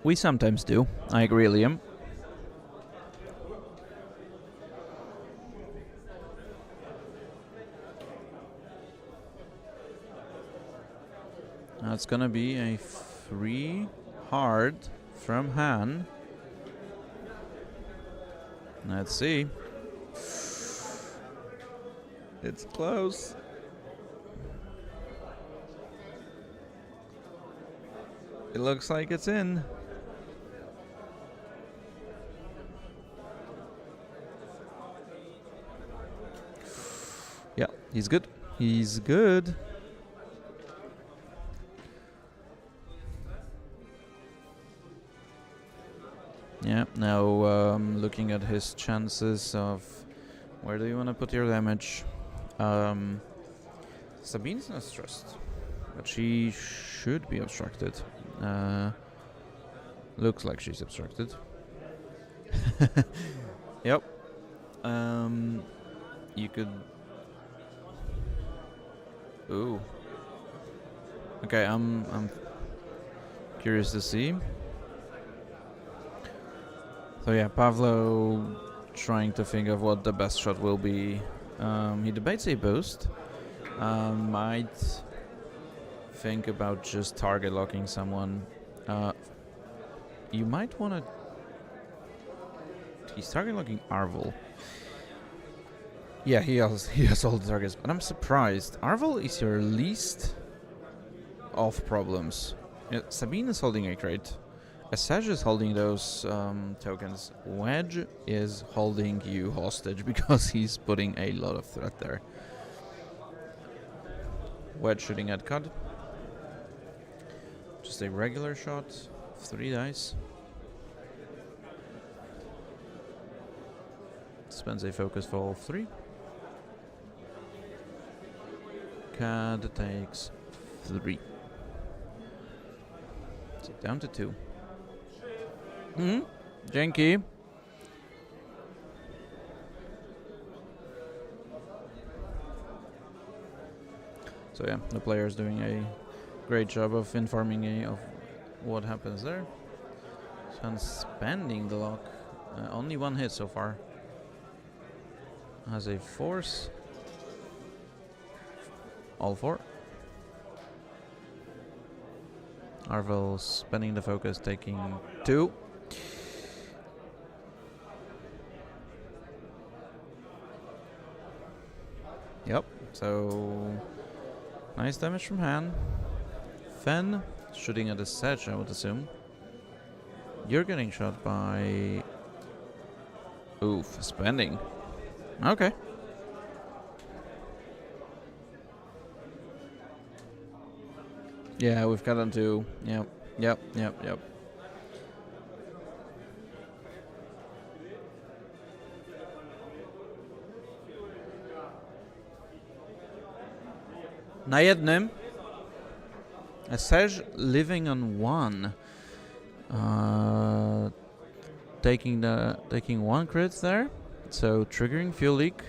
We sometimes do. I agree, Liam. That's gonna be a free hard from Han. Let's see. It's close. It looks like it's in. Yeah, he's good. He's good. Yeah, now looking at his chances of where do you want to put your damage? Sabine's not stressed, but she should be obstructed. Looks like she's obstructed. Yep. You could. Ooh. Okay, I'm curious to see. So yeah, Pavlo trying to think of what the best shot will be. He debates a boost. Might think about just target locking someone. You might want to. He's target locking Arvel. Yeah, he has all the targets, but I'm surprised. Arvel is your least of problems. Yeah, Sabine is holding a crate. Asaj is holding those tokens. Wedge is holding you hostage because he's putting a lot of threat there. Wedge shooting at Cud. Just a regular shot. 3 dice. Spends a focus for all 3. Cad takes 3. So down to 2. Dzięki. So yeah, the player is doing a great job of informing me of what happens there. And spending the lock. Only 1 hit so far. Has a force. All 4. Arvel spending the focus, taking 2. Yep, so nice damage from Han. Fen shooting at a sedge, I would assume. You're getting shot by... Oof, spending. Okay. Yeah, we've got on 2. Yep. Na jednym. A Serge living on 1. Taking 1 crits there, so triggering fuel leak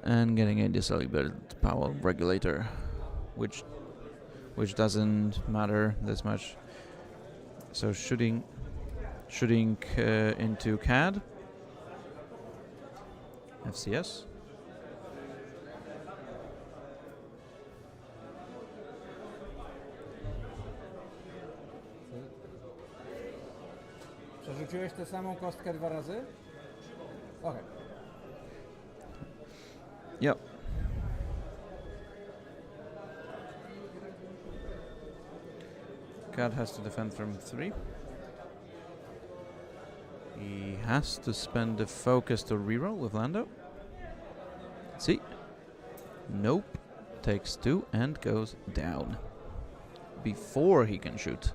and getting a disabled power regulator, which doesn't matter this much. So shooting into CAD, FCS. Przerzuciłeś tę samą kostkę 2 razy? Okej. Yep. Cat has to defend from 3. He has to spend the focus to reroll with Lando. See? Nope. Takes 2 and goes down. Before he can shoot.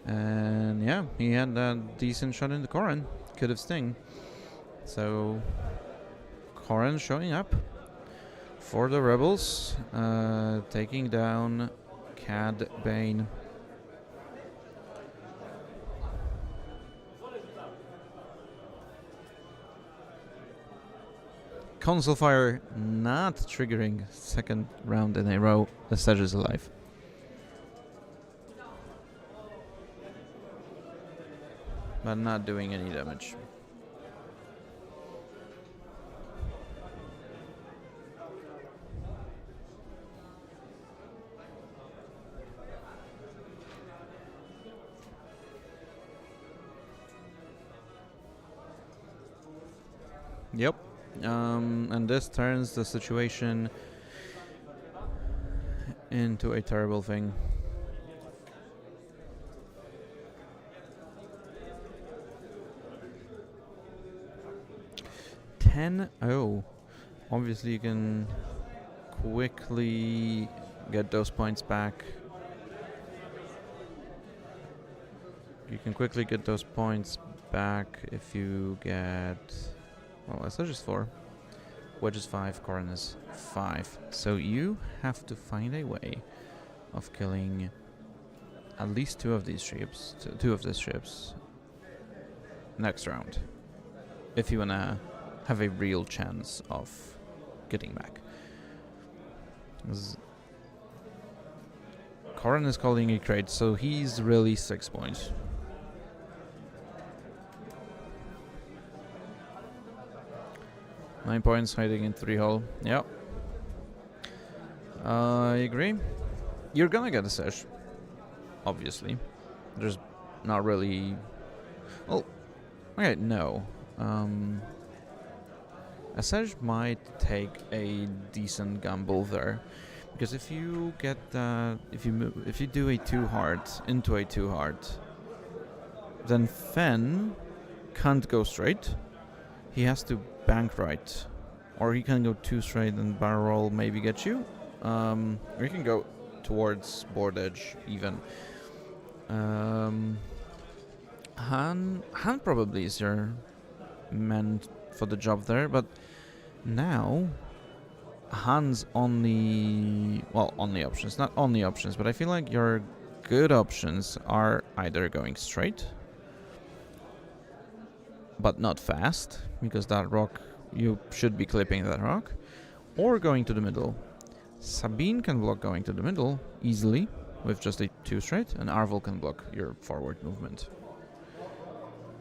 And yeah, he had a decent shot in the Corrin. Could have sting. So Corrin showing up for the rebels, taking down Cad Bane. Console fire not triggering second round in a row. The Sedge is alive. But not doing any damage. Yep. And this turns the situation into a terrible thing. Oh, obviously you can quickly get those points back. You can quickly get those points back if you get... Well, SH is 4. Wedge is 5, Corrin is 5. So you have to find a way of killing at least 2 of these ships, next round, if you wanna have a real chance of getting back. Corrin is calling a crate, so he's really 6 points. Nine points hiding in 3 hull. Yep. I agree. You're gonna get a sesh. Obviously. There's not really... Well, okay, no. A sesh might take a decent gamble there. Because if you get if you do a 2 heart into a 2 heart, then Fen can't go straight. He has to bank right, or he can go 2 straight and barrel roll maybe get you. Or he can go towards board edge even. Han probably is your man for the job there, but now Han's only options, not only options, but I feel like your good options are either going straight, but not fast, because that rock, you should be clipping that rock, or going to the middle. Sabine can block going to the middle easily with just a 2 straight, and Arvel can block your forward movement.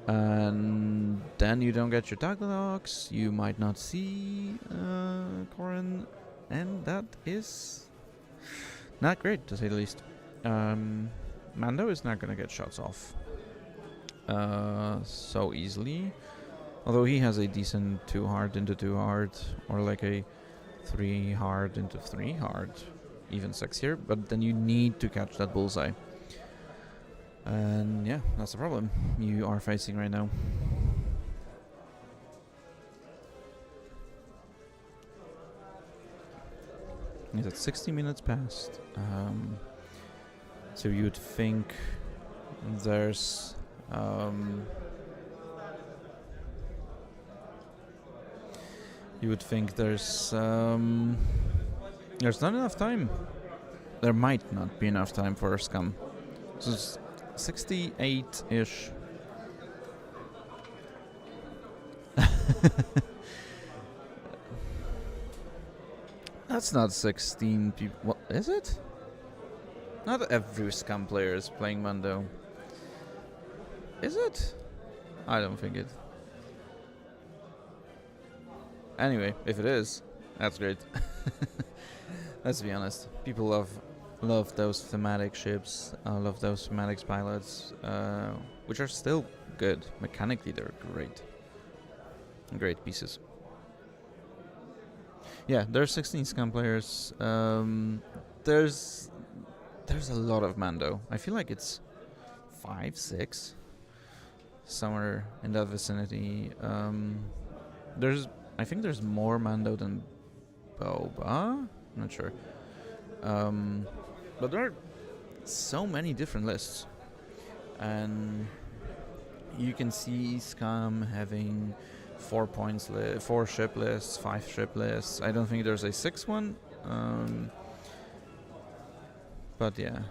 And then you don't get your dialogues, you might not see Corin, and that is not great, to say the least. Mando is not gonna get shots off so easily, although he has a decent 2 hard into 2 hard, or like a 3 hard into 3 hard, even sexier, but then you need to catch that bullseye. And yeah, that's the problem you are facing right now. Is it 60 minutes past? So you would think there's there's not enough time. There might not be enough time for a scum. So it's 68-ish. That's not 16 people. What is it? Not every scum player is playing Mando. Is it? I don't think it. Anyway, if it is, that's great. Let's be honest. People love those thematic ships, love those thematic pilots, which are still good. Mechanically, they're great pieces. Yeah, there's 16 scum players. There's a lot of Mando. I feel like it's 5, 6, somewhere in that vicinity. I think there's more Mando than Boba. Not sure. But there are so many different lists, and you can see Scum having 4 ship lists, 5 ship lists. I don't think there's a 6th one, but yeah.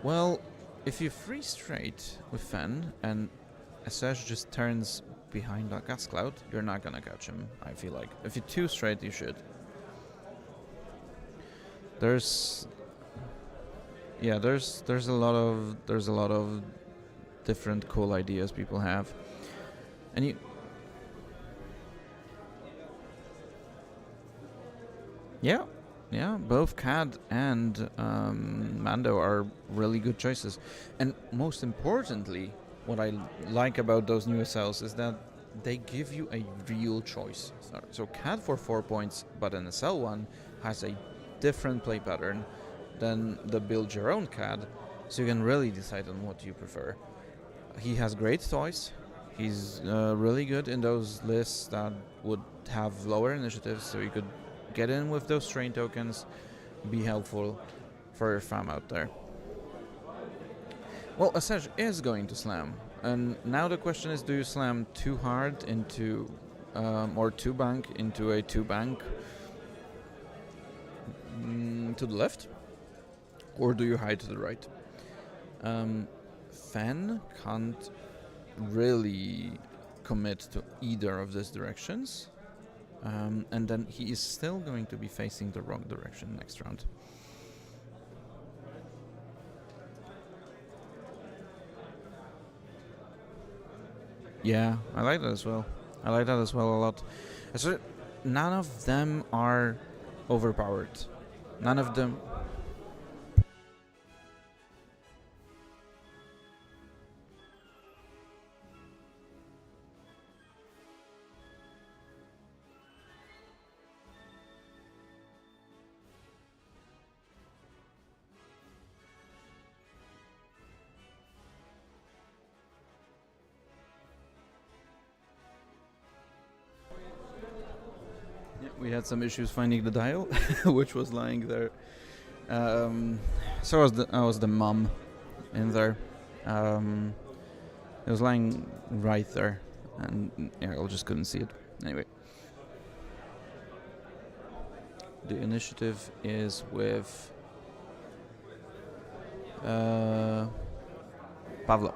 Well, if you free straight with Fen and Asajj just turns behind that gas cloud, you're not gonna catch him. I feel like if you 2 straight, you should. There's a lot of different cool ideas people have, and both Cad and Mando are really good choices, and most importantly, what I like about those new SLs is that they give you a real choice. So Cad for 4 points, but an SL1 has a different play pattern than the build your own Cad, so you can really decide on what you prefer. He has great toys. He's really good in those lists that would have lower initiatives, so you could get in with those train tokens, be helpful for your fam out there. Well, Asajj is going to slam, and now the question is, do you slam 2 hard into or 2 bank into a 2 bank to the left, or do you hide to the right? Fen can't really commit to either of these directions, and then he is still going to be facing the wrong direction next round. Yeah, I like that as well. A lot. So none of them are overpowered. None of them. We had some issues finding the dial, which was lying there. So was the mum in there. It was lying right there, and yeah, I just couldn't see it. Anyway, the initiative is with Pavlo.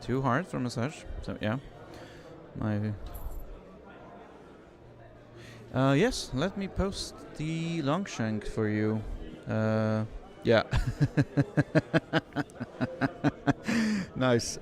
Too hard for Asajj, so yeah. Yes, let me post the Longshank for you. Yeah. Nice.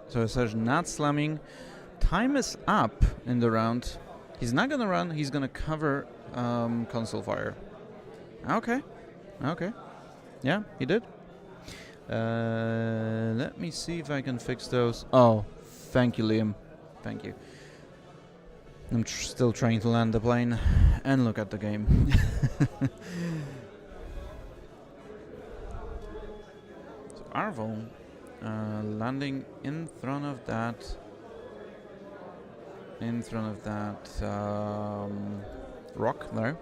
So it says not slamming. Time is up in the round. He's not gonna run. He's gonna cover console fire. Okay. Okay. Yeah, he did. Let me see if I can fix those. Oh, thank you, Liam. Thank you. I'm still trying to land the plane and look at the game. So Arvo landing in front of that. Rock there.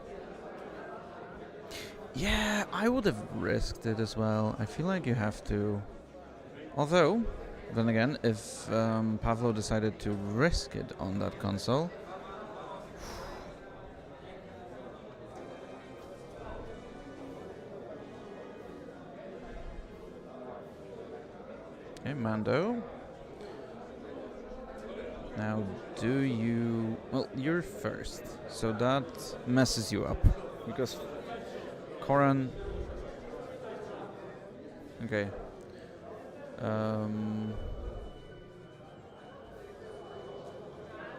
Yeah, I would have risked it as well. I feel like you have to. Although, then again, if Pavlo decided to risk it on that console. Okay, Mando. Now, do you... Well, you're first, so that messes you up. Because Koran... Okay.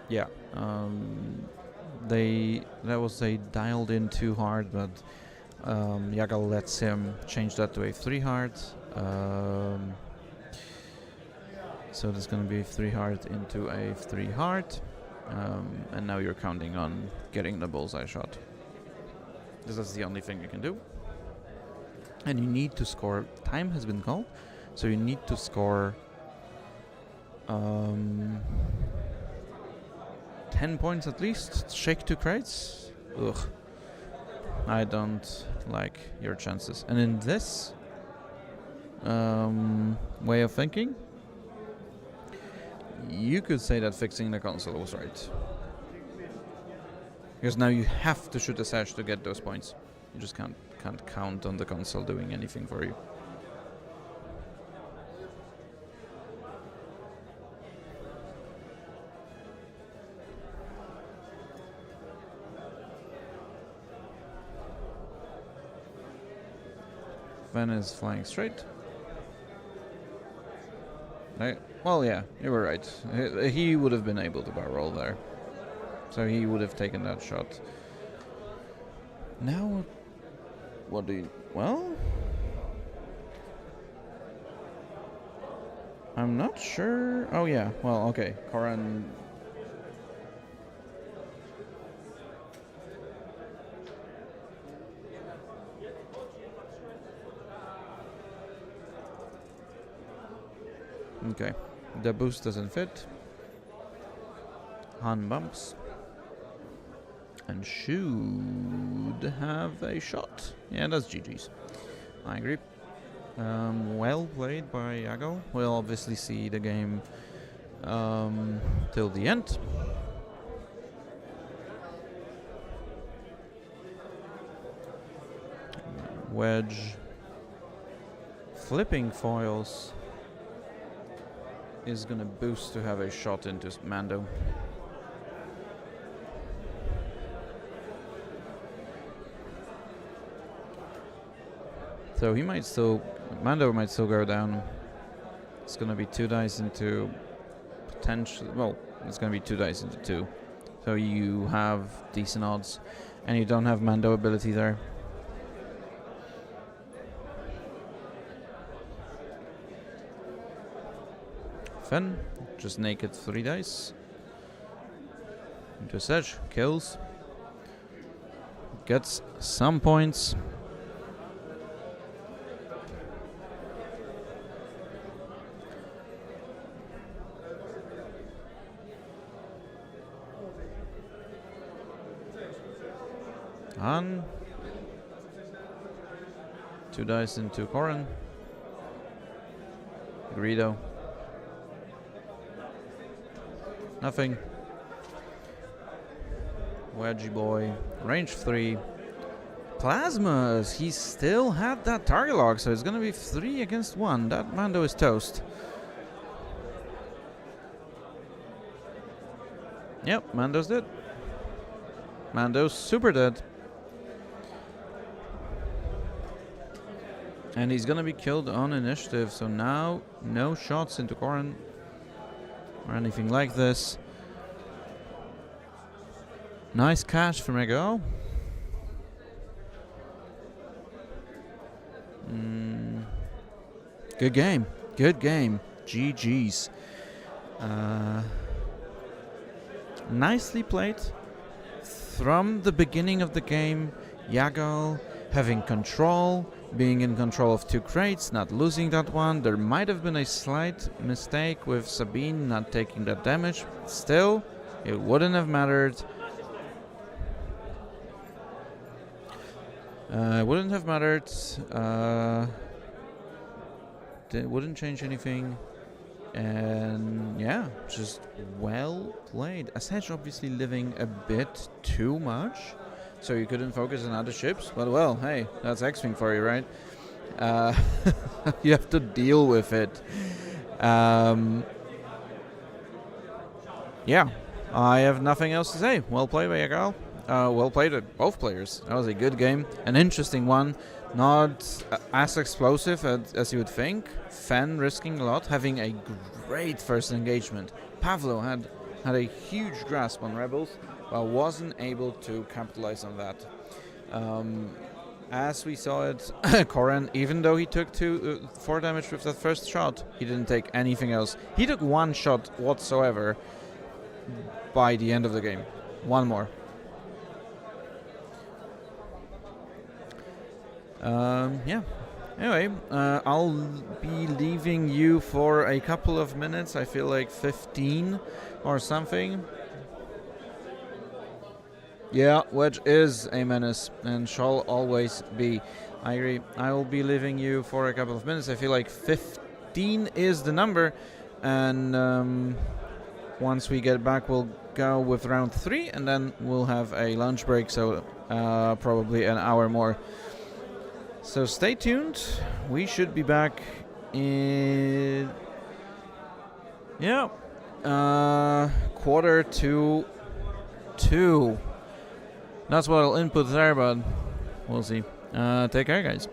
Yeah. That was they dialed in too hard, but Yagal lets him change that to a 3 hard. So there's going to be 3 hard into a 3 hard, and now you're counting on getting the bullseye shot. This is the only thing you can do. And you need to score. Time has been called, so you need to score 10 points at least. Shake 2 crates. Ugh. I don't like your chances. And in this way of thinking, you could say that fixing the console was right. Because now you have to shoot a sash to get those points. You just can't count on the console doing anything for you. Van is flying straight. Well, yeah, you were right. He would have been able to barrel roll there. So he would have taken that shot. Now, what do you... Well... I'm not sure... Oh, yeah. Well, okay. Koran... Okay. The boost doesn't fit. Han bumps. And should have a shot. Yeah, that's GG's. I agree. Well played by Yago. We'll obviously see the game till the end. Wedge. Flipping foils is gonna boost to have a shot into Mando. So he might still, Mando might still go down. It's gonna be 2 dice into potential, well, it's gonna be 2 dice into 2. So you have decent odds, and you don't have Mando ability there. Fen, just naked 3 dice. Into Sedge, kills. Gets some points. Han. 2 dice into Koran. Greedo. Wedgie boy. Range 3. Plasmas. He still had that target lock, so it's gonna be 3 against 1. That Mando is toast. Yep, Mando's dead. Mando's super dead. And he's gonna be killed on initiative, so now no shots into Koran or anything like this. Nice catch from Ego. Good game. Good game. GG's. Nicely played. From the beginning of the game, Yagal having control, being in control of 2 crates, not losing that one. There might have been a slight mistake with Sabine not taking that damage. Still, it wouldn't have mattered. It wouldn't have mattered. It wouldn't change anything. And yeah, just well played. Asaj obviously living a bit too much, so you couldn't focus on other ships. But well, hey, that's X-Wing for you, right? You have to deal with it. Yeah, I have nothing else to say. Well played by Yagal. Well played at both players. That was a good game, an interesting one. Not as explosive as you would think. Fen risking a lot, having a great first engagement. Pavlo had a huge grasp on Rebels, but wasn't able to capitalize on that. As we saw it, Koran, even though he took 4 damage with that first shot, he didn't take anything else. He took 1 shot whatsoever by the end of the game. 1 more. Yeah. Anyway, I'll be leaving you for a couple of minutes. I feel like 15 or something. Yeah, Wedge is a menace and shall always be. I agree. I will be leaving you for a couple of minutes. I feel like 15 is the number. And once we get back, we'll go with round 3. And then we'll have a lunch break. So probably an hour more. So stay tuned. We should be back in 1:45. That's what I'll input there, but we'll see. Take care, guys.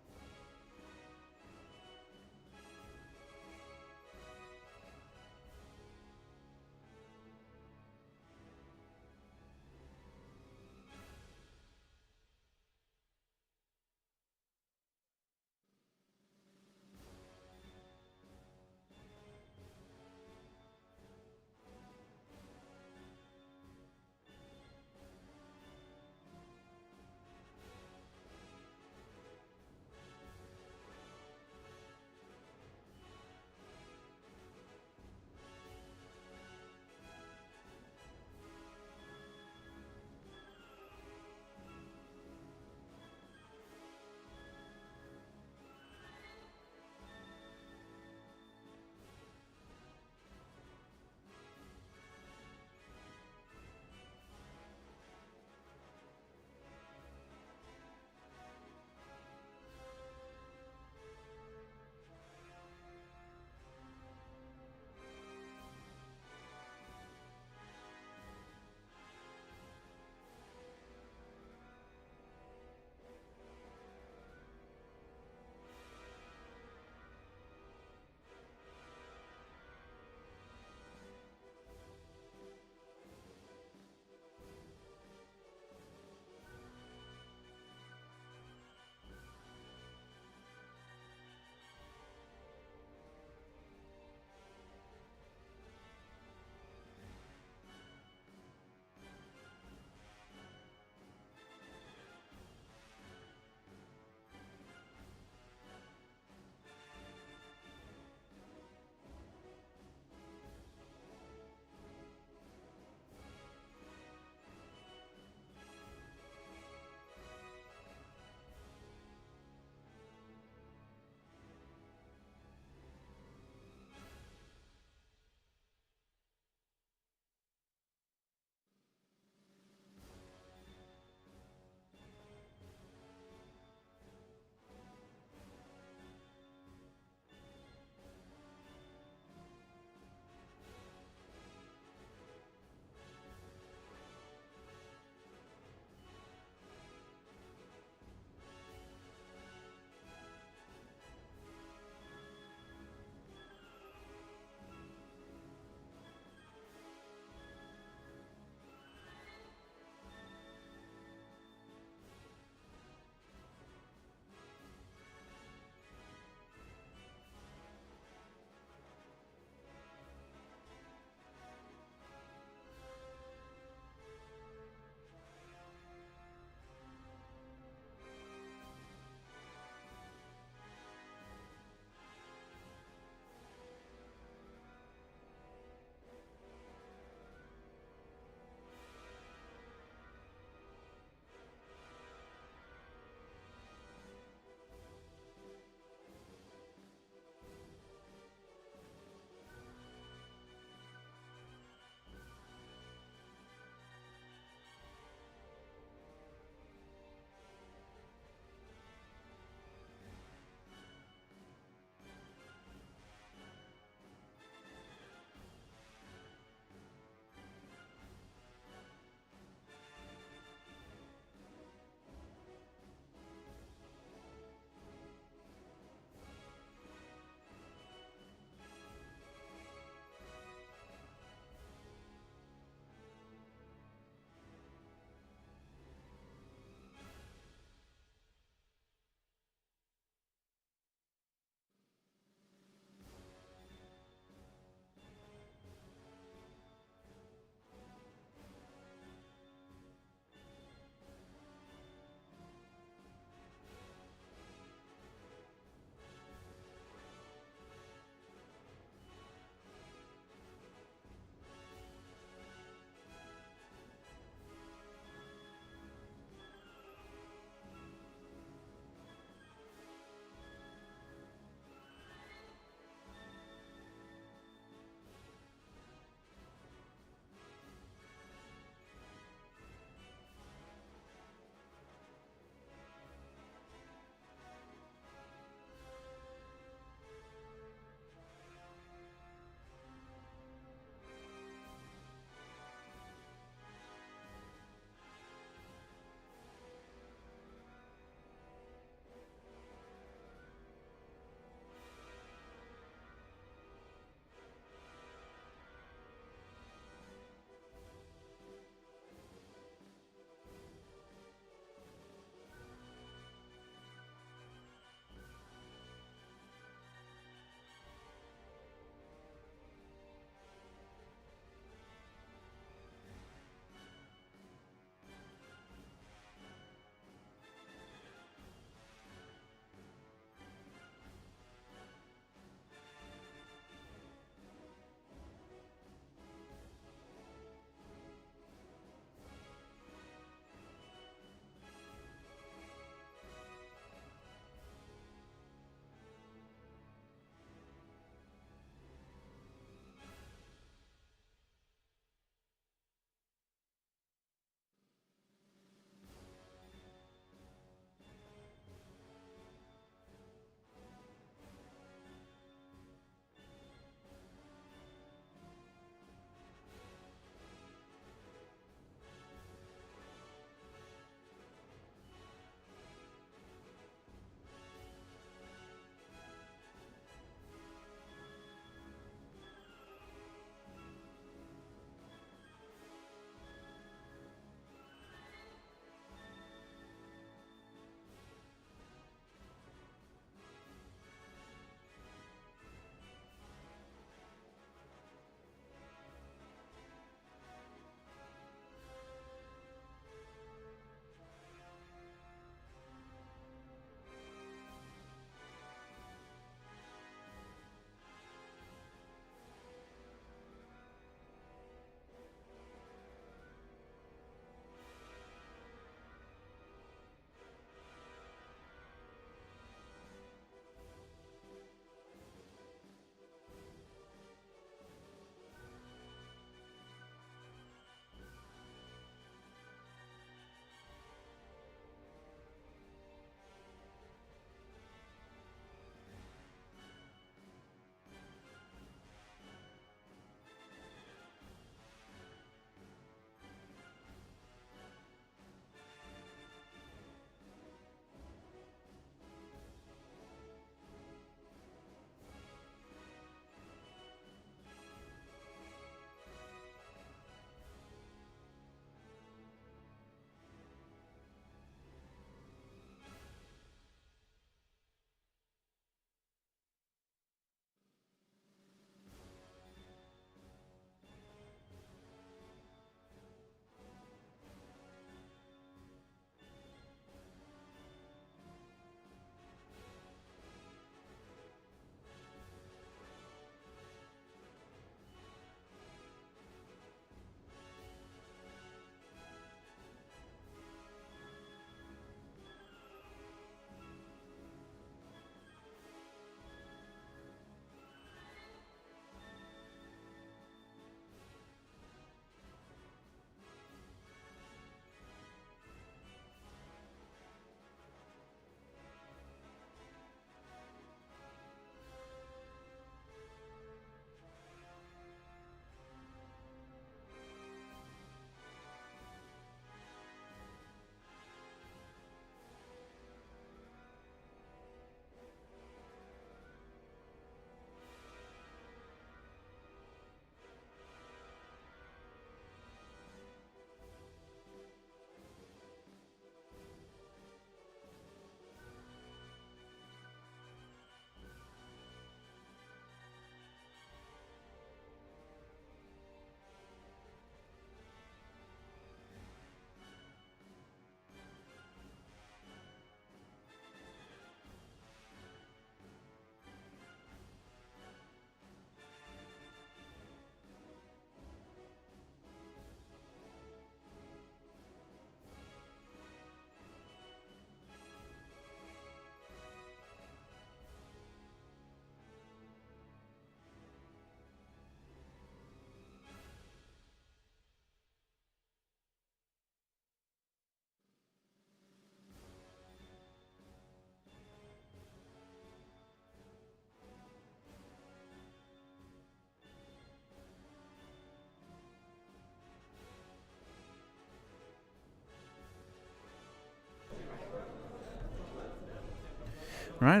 Right.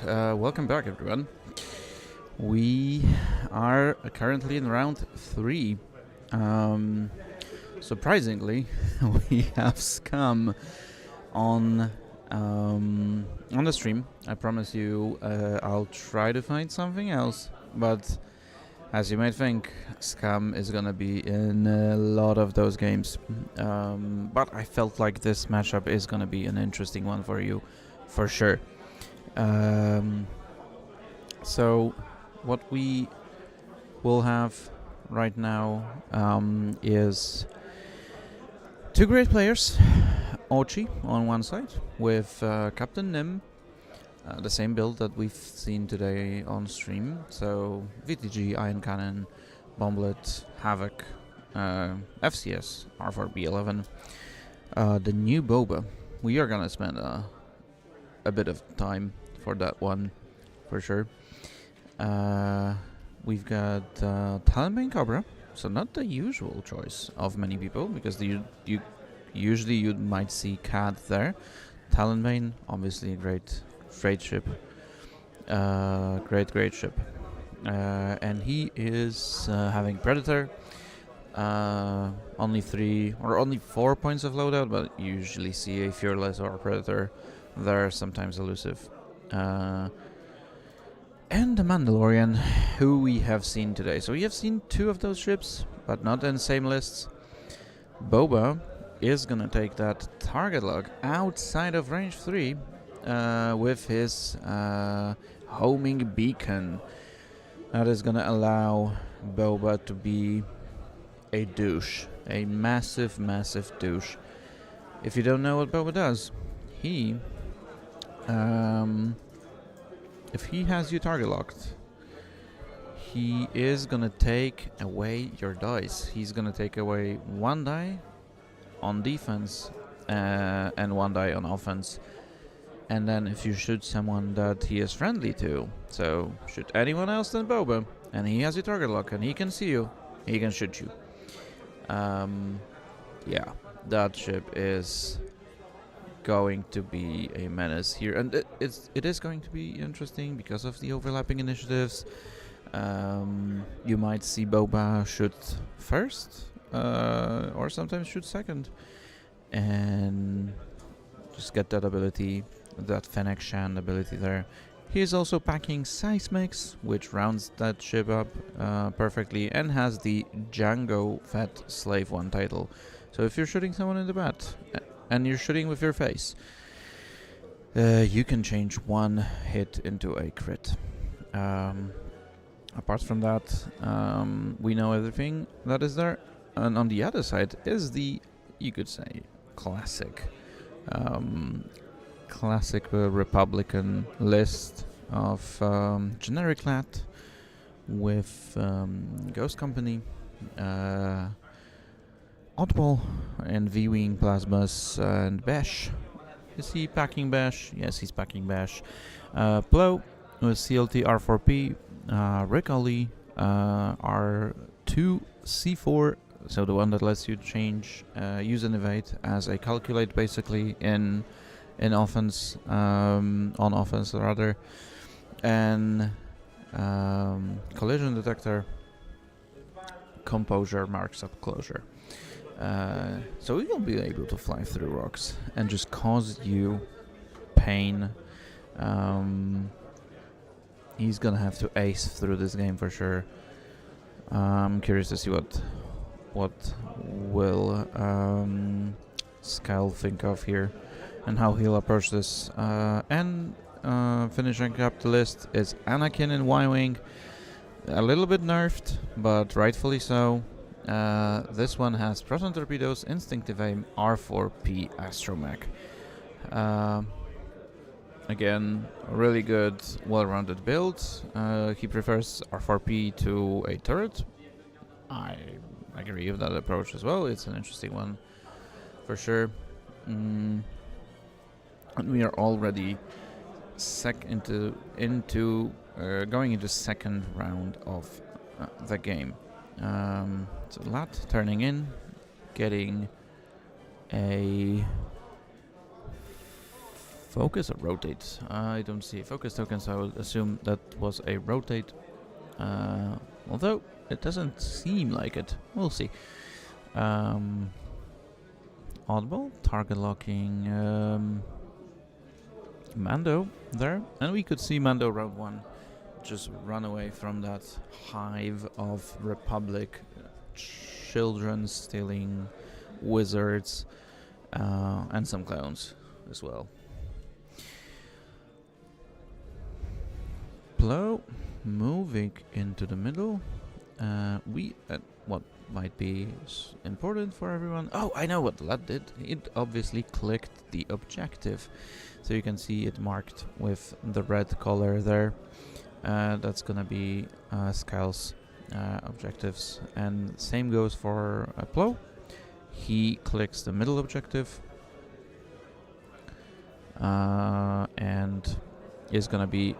Welcome back, everyone. We are currently in round 3. Surprisingly, we have Scum on the stream. I promise you, I'll try to find something else, but as you might think, Scum is gonna be in a lot of those games. But I felt like this matchup is gonna be an interesting one for you, for sure. So what we will have right now is two great players. Ochi on one side with Captain Nim, the same build that we've seen today on stream. So VTG, Iron Cannon, Bomblet, Havoc, FCS, R4B11. The new Boba. We are gonna spend a bit of time for that one, for sure. We've got Talonbane Cobra, so not the usual choice of many people, because usually you might see Cad there. Talonbane, obviously a great ship, great ship, and he is having Predator. Only 4 points of loadout, but you usually see a Fearless or a Predator there, sometimes elusive. And the Mandalorian, who we have seen today. So we have seen 2 of those ships, but not in the same lists. Boba is gonna take that target lock outside of range 3 with his homing beacon. That is gonna allow Boba to be a douche, a massive douche. If you don't know what Boba does, if he has you target locked, he is gonna take away your dice. He's gonna take away 1 die on defense and 1 die on offense. And then if you shoot someone that he is friendly to, so shoot anyone else than Boba, and he has your target lock and he can see you, he can shoot you. Yeah, that ship is going to be a menace here, and it is going to be interesting because of the overlapping initiatives. You might see Boba shoot first, or sometimes shoot second, and just get that ability, that Fennec Shan ability there. He is also packing Seismics, which rounds that ship up perfectly, and has the Django Fett Slave 1 title. So if you're shooting someone in the back, and you're shooting with your face, you can change 1 hit into a crit. Apart from that, we know everything that is there. And on the other side is the, you could say, classic Republican list of generic lat with Ghost Company, Oddball, and V-Wing, Plasmas, and Bash. Is he packing Bash? Yes, he's packing Bash. Plo with CLT R4P, Rick Ali, R2C4, so the one that lets you change, use and evade as a calculate basically in offense, on offense rather, and collision detector, composure marks up closure. So he will be able to fly through rocks and just cause you pain. He's gonna have to ace through this game for sure. I'm curious to see what will Scal think of here and how he'll approach this. And finishing up the list is Anakin in Y-Wing. A little bit nerfed, but rightfully so. This one has proton torpedoes, instinctive aim, R4P astromech. Again, really good, well-rounded build. He prefers R4P to a turret. I agree with that approach as well. It's an interesting one, for sure. And we are already going into second round of the game. So Lat turning in, getting a focus or rotate? I don't see a focus token, so I would assume that was a rotate. Although it doesn't seem like it. We'll see. Audible, target locking, Mando there. And we could see Mando round 1 just run away from that hive of Republic children stealing wizards and some clowns as well. Plow moving into the middle. We what might be important for everyone. Oh, I know what that did. It obviously clicked the objective, so you can see it marked with the red color there. That's gonna be Skal's objectives, and same goes for Plow. He clicks the middle objective and is gonna be,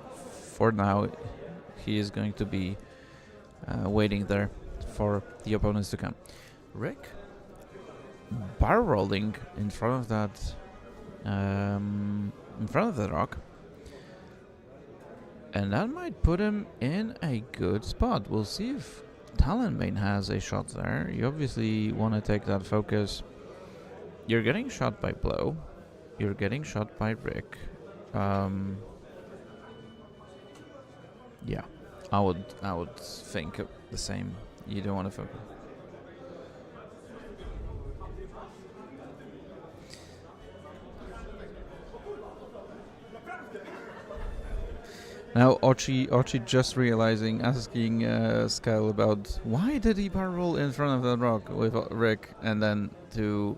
for now, he is going to be waiting there for the opponents to come. Rick barrel rolling in front of that rock, and that might put him in a good spot. We'll see if Talonbane has a shot there. You obviously want to take that focus. You're getting shot by Blow. You're getting shot by Rick. Yeah, I would think the same. You don't want to focus. Now Ochi just realizing, asking Skal about why did he barrel roll in front of that rock with Rick, and then to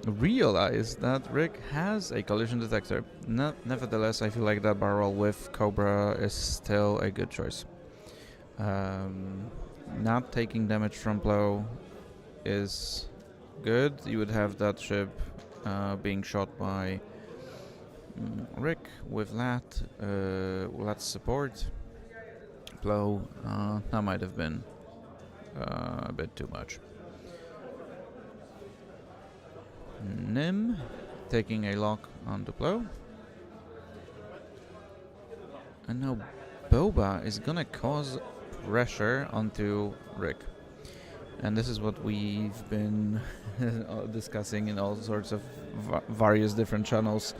realize that Rick has a collision detector. Nevertheless, I feel like that barrel roll with Cobra is still a good choice. Not taking damage from Blow is good. You would have that ship being shot by Rick with Lat's support. Blow, that might have been a bit too much. Nim taking a lock onto Blow. And now Boba is gonna cause pressure onto Rick. And this is what we've been discussing in all sorts of various different channels.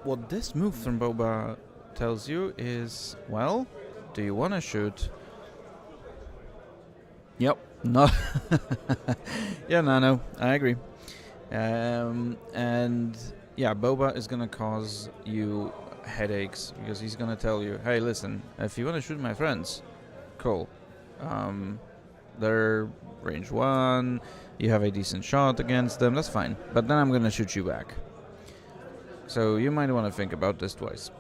What this move from Boba tells you is, well, do you want to shoot? Yep. No. Yeah, no, I agree. And yeah, Boba is gonna cause you headaches because he's gonna tell you, hey, listen, if you want to shoot my friends, cool. They're range 1, you have a decent shot against them, that's fine. But then I'm gonna shoot you back. So you might want to think about this twice.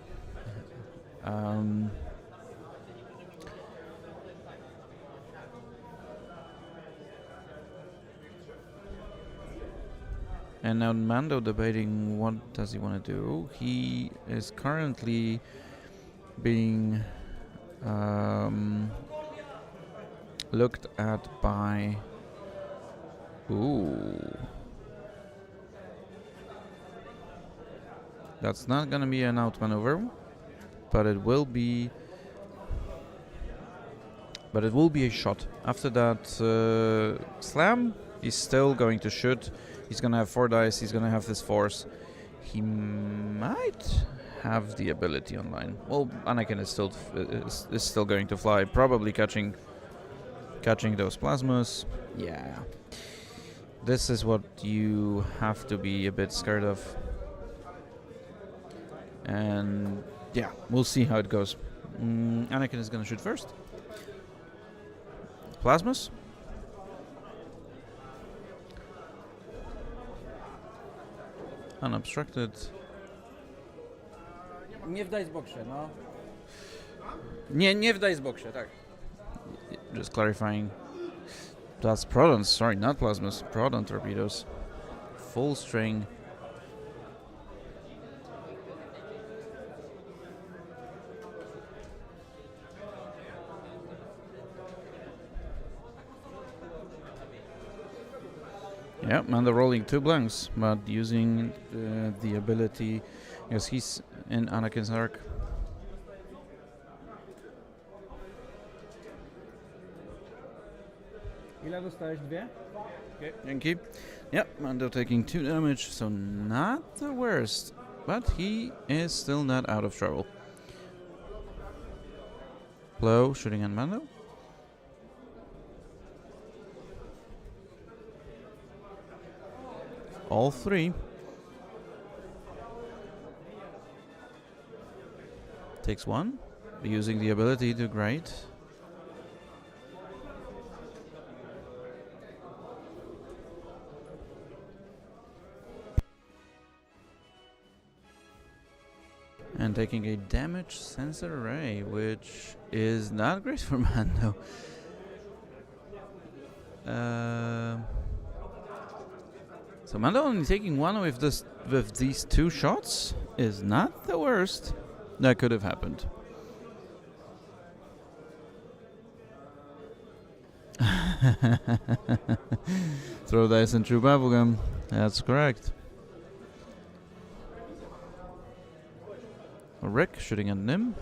And now Mando debating what does he want to do. He is currently being looked at by... Ooh. That's not gonna be an outmaneuver, but it will be... But it will be a shot. After that slam, he's still going to shoot. He's gonna have 4 dice, he's gonna have this force. He might have the ability online. Well, Anakin is still going to fly, probably catching those plasmas. Yeah. This is what you have to be a bit scared of. And yeah, we'll see how it goes. Anakin is gonna shoot first. Plasmas. Unobstructed. Nie w diceboxie, no. Nie w diceboxie, tak. Just clarifying. That's Proton, sorry, not plasmas. Proton torpedoes. Full string. Yeah, Mando rolling 2 blanks, but using the ability, because he's in Anakin's arc. Ile dostałeś? 2? Okay, thank you. Yep, Mando taking 2 damage, so not the worst, but he is still not out of trouble. Blow, shooting at Mando. All 3. Takes 1, using the ability to great. And taking a damage sensor array, which is not great for Mando. So Mando only taking 1 with these 2 shots is not the worst that could have happened. Throw dice and chew bubblegum. That's correct. Rick shooting at Nim.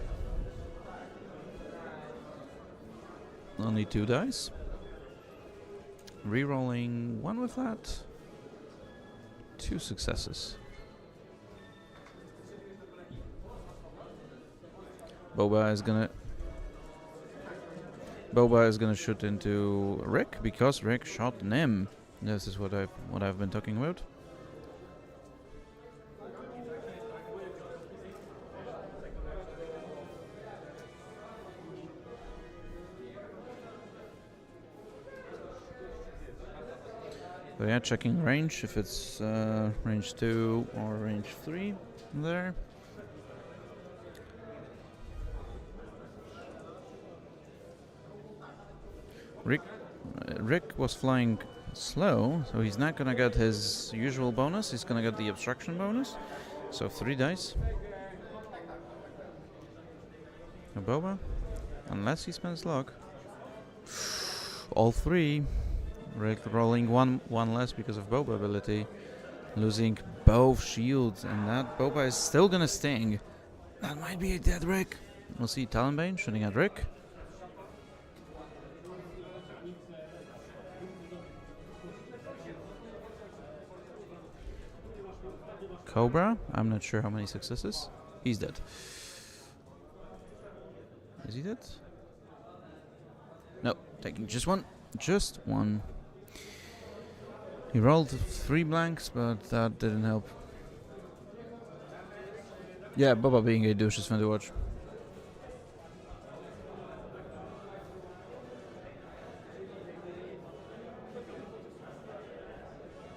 Only 2 dice. Rerolling 1 with that. 2 successes. Boba is gonna shoot into Rick because Rick shot Nim. This is what I've been talking about. So yeah, checking range, if it's range 2 or range 3 there. Rick was flying slow, so he's not gonna get his usual bonus, he's gonna get the obstruction bonus. So 3 dice. A Boba, unless he spends luck. All 3. Rick rolling one less because of Boba ability, losing both shields, and that Boba is still gonna sting. That might be a dead Rick. We'll see Talonbane shooting at Rick. Cobra, I'm not sure how many successes. He's dead. Is he dead? No, taking just 1. Just 1. He rolled 3 blanks, but that didn't help. Yeah, Boba being a douche is fun to watch.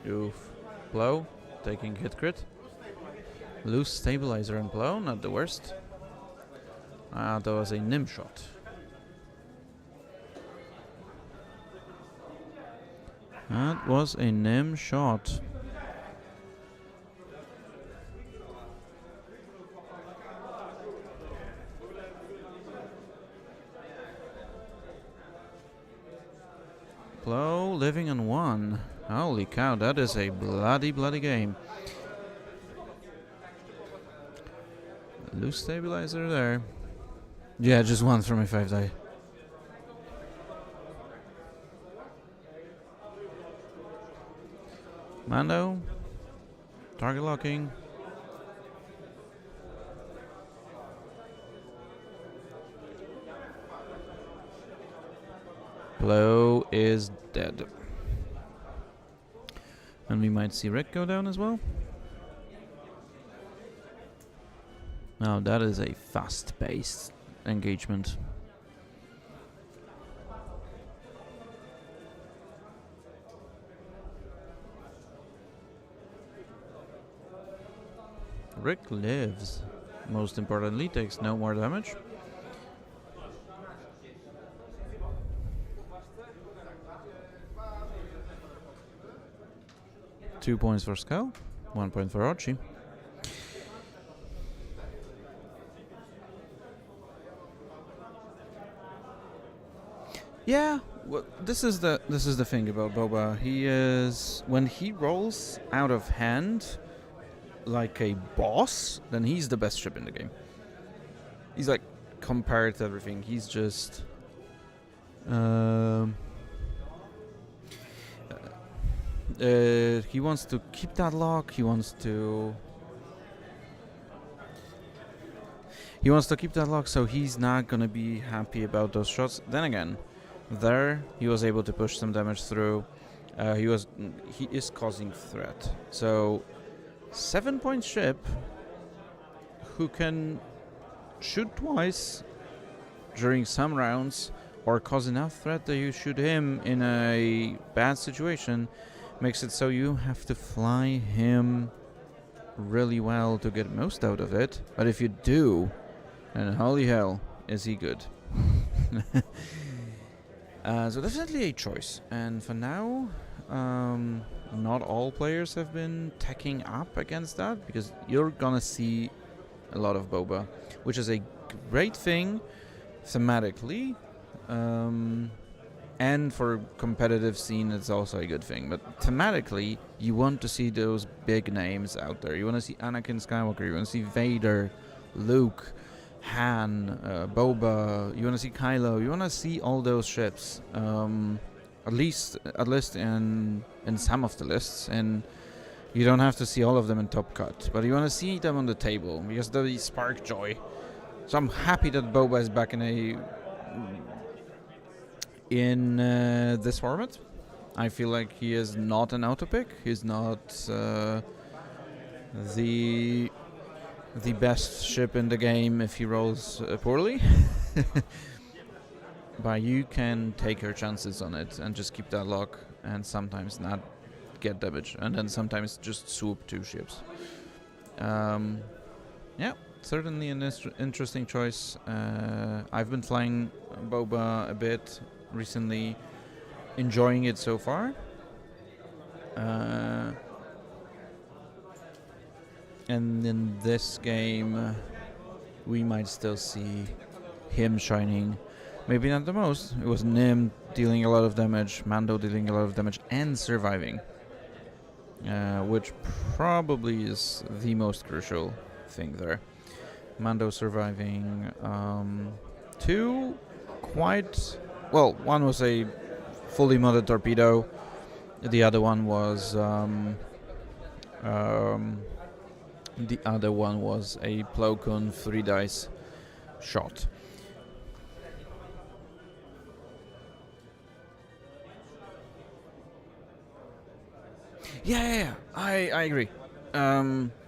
Oof. Blow, taking hit crit. Loose stabilizer and blow, not the worst. That was a Nim shot. That was a Nim shot. Plow living on 1. Holy cow, that is a bloody game. Loose stabilizer there. Yeah, just 1 from a 5 die. Mando, target locking. Blow is dead. And we might see Rick go down as well. Now that is a fast-paced engagement. Rick lives. Most importantly, takes no more damage. Two points for Skull, 1 point for Archie. Yeah, well, this is the thing about Boba. He is, when he rolls out of hand like a boss, then he's the best ship in the game. He's like compared to everything. He's just he wants to keep that lock. He wants to keep that lock, so he's not gonna be happy about those shots. Then again, there he was able to push some damage through. He is causing threat. So 7-point ship who can shoot twice during some rounds or cause enough threat that you shoot him in a bad situation makes it so you have to fly him really well to get most out of it. But if you do, then holy hell, is he good. So definitely a choice. And for now, not all players have been tacking up against that, because you're gonna see a lot of Boba, which is a great thing thematically, and for competitive scene it's also a good thing. But thematically, you want to see those big names out there. You want to see Anakin Skywalker, you want to see Vader, Luke, Han, Boba, you want to see Kylo, you want to see all those ships, at least in some of the lists, and you don't have to see all of them in Top Cut, but you want to see them on the table, because they spark joy. So I'm happy that Boba is back in this format. I feel like he is not an auto pick. He's not the best ship in the game if he rolls poorly. But you can take your chances on it and just keep that lock, and sometimes not get damage, and then sometimes just swoop 2 ships. Yeah, certainly an interesting choice. I've been flying Boba a bit recently, enjoying it so far. And in this game, we might still see him shining. Maybe not the most. It was Nim dealing a lot of damage, Mando dealing a lot of damage, and surviving. Which probably is the most crucial thing there. Mando surviving. 2 quite... Well, one was a fully modded torpedo. The other one was... the other one was a Plo Koon 3 dice shot. Yeah, I agree.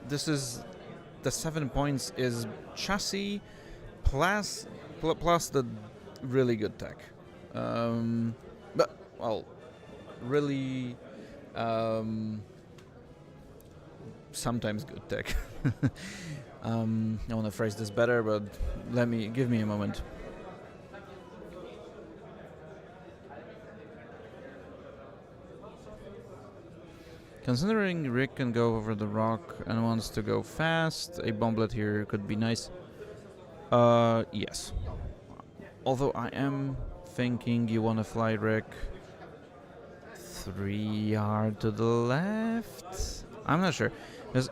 This is the 7 points is chassis plus the really good tech. But well, really sometimes good tech. I want to phrase this better, but give me a moment. Considering Rick can go over the rock and wants to go fast, a bomblet here could be nice. Yes. Although I am thinking you want to fly Rick 3 yards to the left? I'm not sure. Because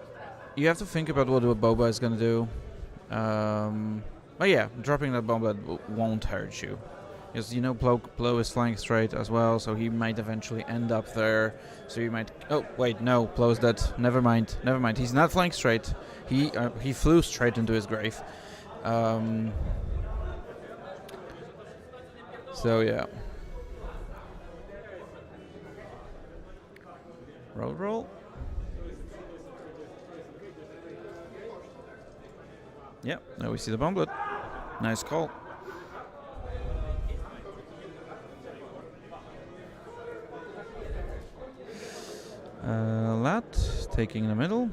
you have to think about what Boba is going to do. But yeah, dropping that bomblet won't hurt you. Because you know Plo is flying straight as well, so he might eventually end up there. So you might... Oh, wait, no, Plo's dead. Never mind. He's not flying straight. He flew straight into his grave. So yeah. Roll. Yep, now we see the bomblet. Nice call. Lat taking the middle.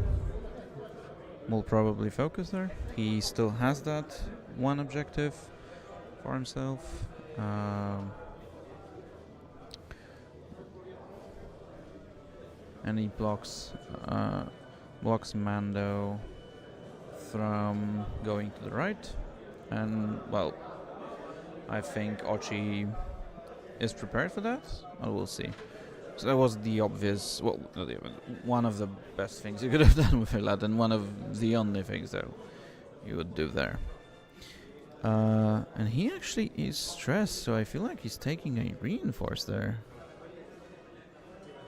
Will probably focus there. He still has that one objective for himself. And he blocks Mando from going to the right. And well, I think Ochi is prepared for that. Well, we'll see. So that was the obvious, well, one of the best things you could have done with Hilad, and one of the only things that you would do there. And he actually is stressed, so I feel like he's taking a reinforce there.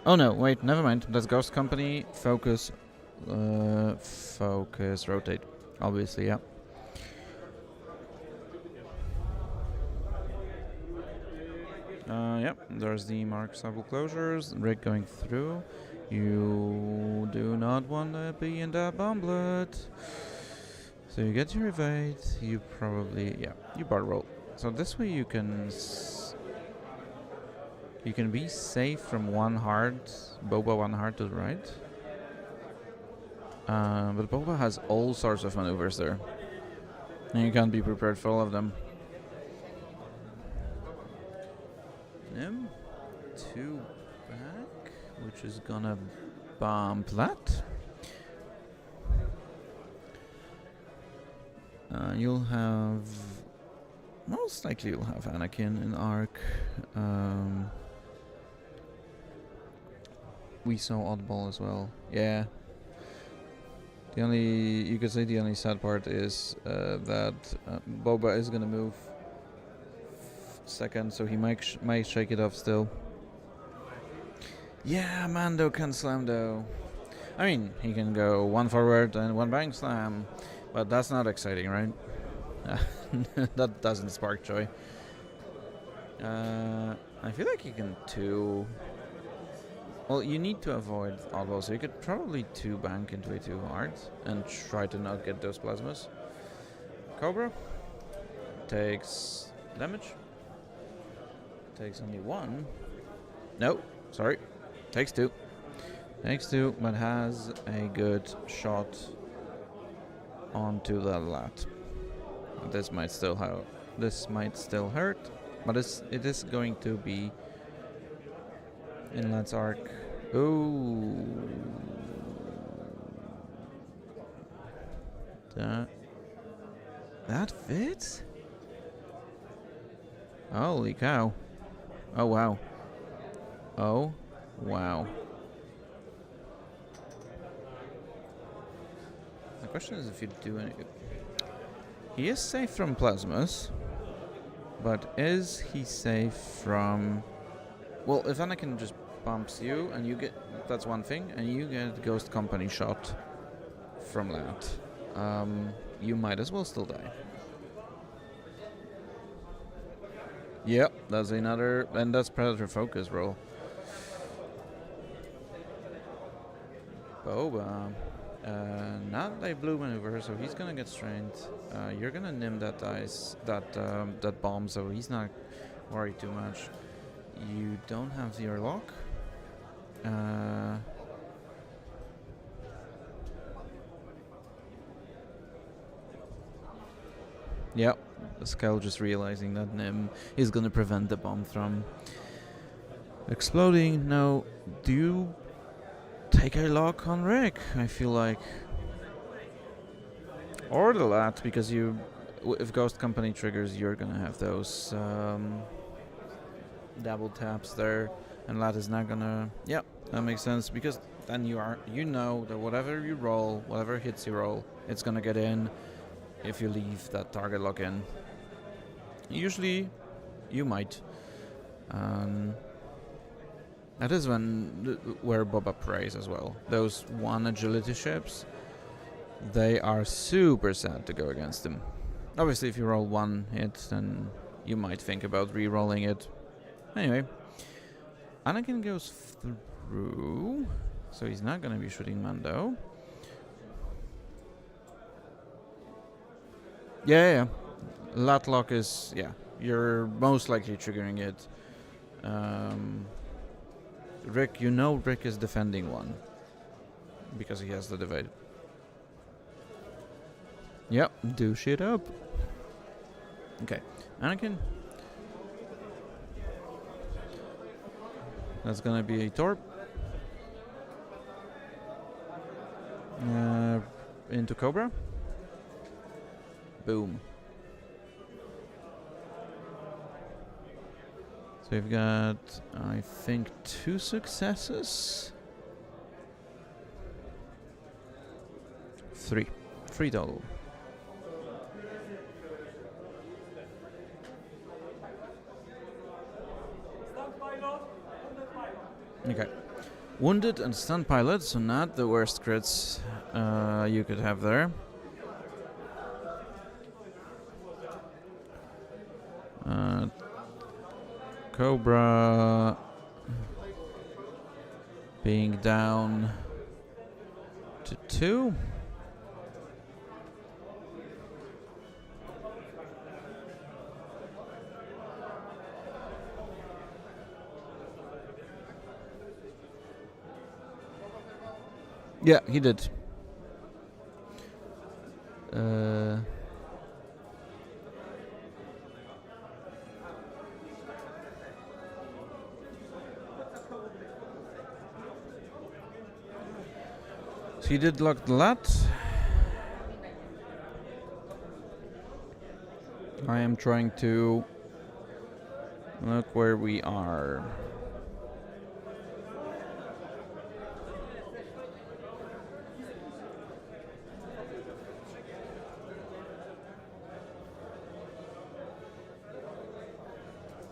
Oh no, wait, never mind. That's Ghost Company. Focus, rotate. Obviously, yeah. Yep, there's the Mark Sable closures. Rick going through. You do not want to be in that bomblet. So you get your evade. You probably, yeah, you bar roll. So this way you can be safe from one hard, Boba one hard to the right. But Boba has all sorts of maneuvers there, and you can't be prepared for all of them. Nim, 2 back, which is gonna bump that. You'll have, most likely you'll have Anakin in Arc. We saw Oddball as well. Yeah. The only, you could say the only sad part is that Boba is gonna move second, so he might shake it off still. Yeah, Mando can slam though. I mean, he can go 1 forward and 1 bang slam, but that's not exciting, right? That doesn't spark joy. I feel like you can 2. Well, you need to avoid oddball, so you could probably 2 bank into it too hard and try to not get those plasmas. Cobra takes damage. Takes only 1. No, sorry. Takes 2. Takes 2, but has a good shot onto the lat. This might still hurt, but it is going to be in Lat's arc. Ooh. That fits? Holy cow. Oh wow. Oh wow. The question is if you do any... He is safe from plasmas, but is he safe from... Well, if Anakin just bumps you and you get... That's one thing, and you get Ghost Company shot from that. You might as well still die. Yep, that's another... And that's Predator Focus roll. Boba. Not a blue maneuver, so he's gonna get strained. You're gonna nim that dice, that bomb, so he's not worried too much. You don't have the airlock. Yep, the Scout just realizing that nim is gonna prevent the bomb from exploding. Now, do you take a lock on Rick? I feel like, or the lat, because if Ghost Company triggers, you're gonna have those double taps there, and lat is not gonna. Yep, that makes sense, because then you know that whatever you roll, whatever hits you roll, it's gonna get in if you leave that target lock in. Usually, you might. That is where Boba prays as well. Those 1 agility ships, they are super sad to go against him. Obviously, if you roll 1 hit, then you might think about re-rolling it. Anyway, Anakin goes through, so he's not going to be shooting Mando. Yeah. Lat lock is, you're most likely triggering it. Rick, Rick is defending 1 because he has the divide. Yep, do shit up. Okay, Anakin. That's gonna be a torp. Into Cobra. Boom. So we've got, I think, 2 successes. 3. 3 total. Okay. Wounded and stunned pilot, so not the worst crits you could have there. Cobra being down to 2. Yeah, he did. So he did lock the lat. I am trying to look where we are.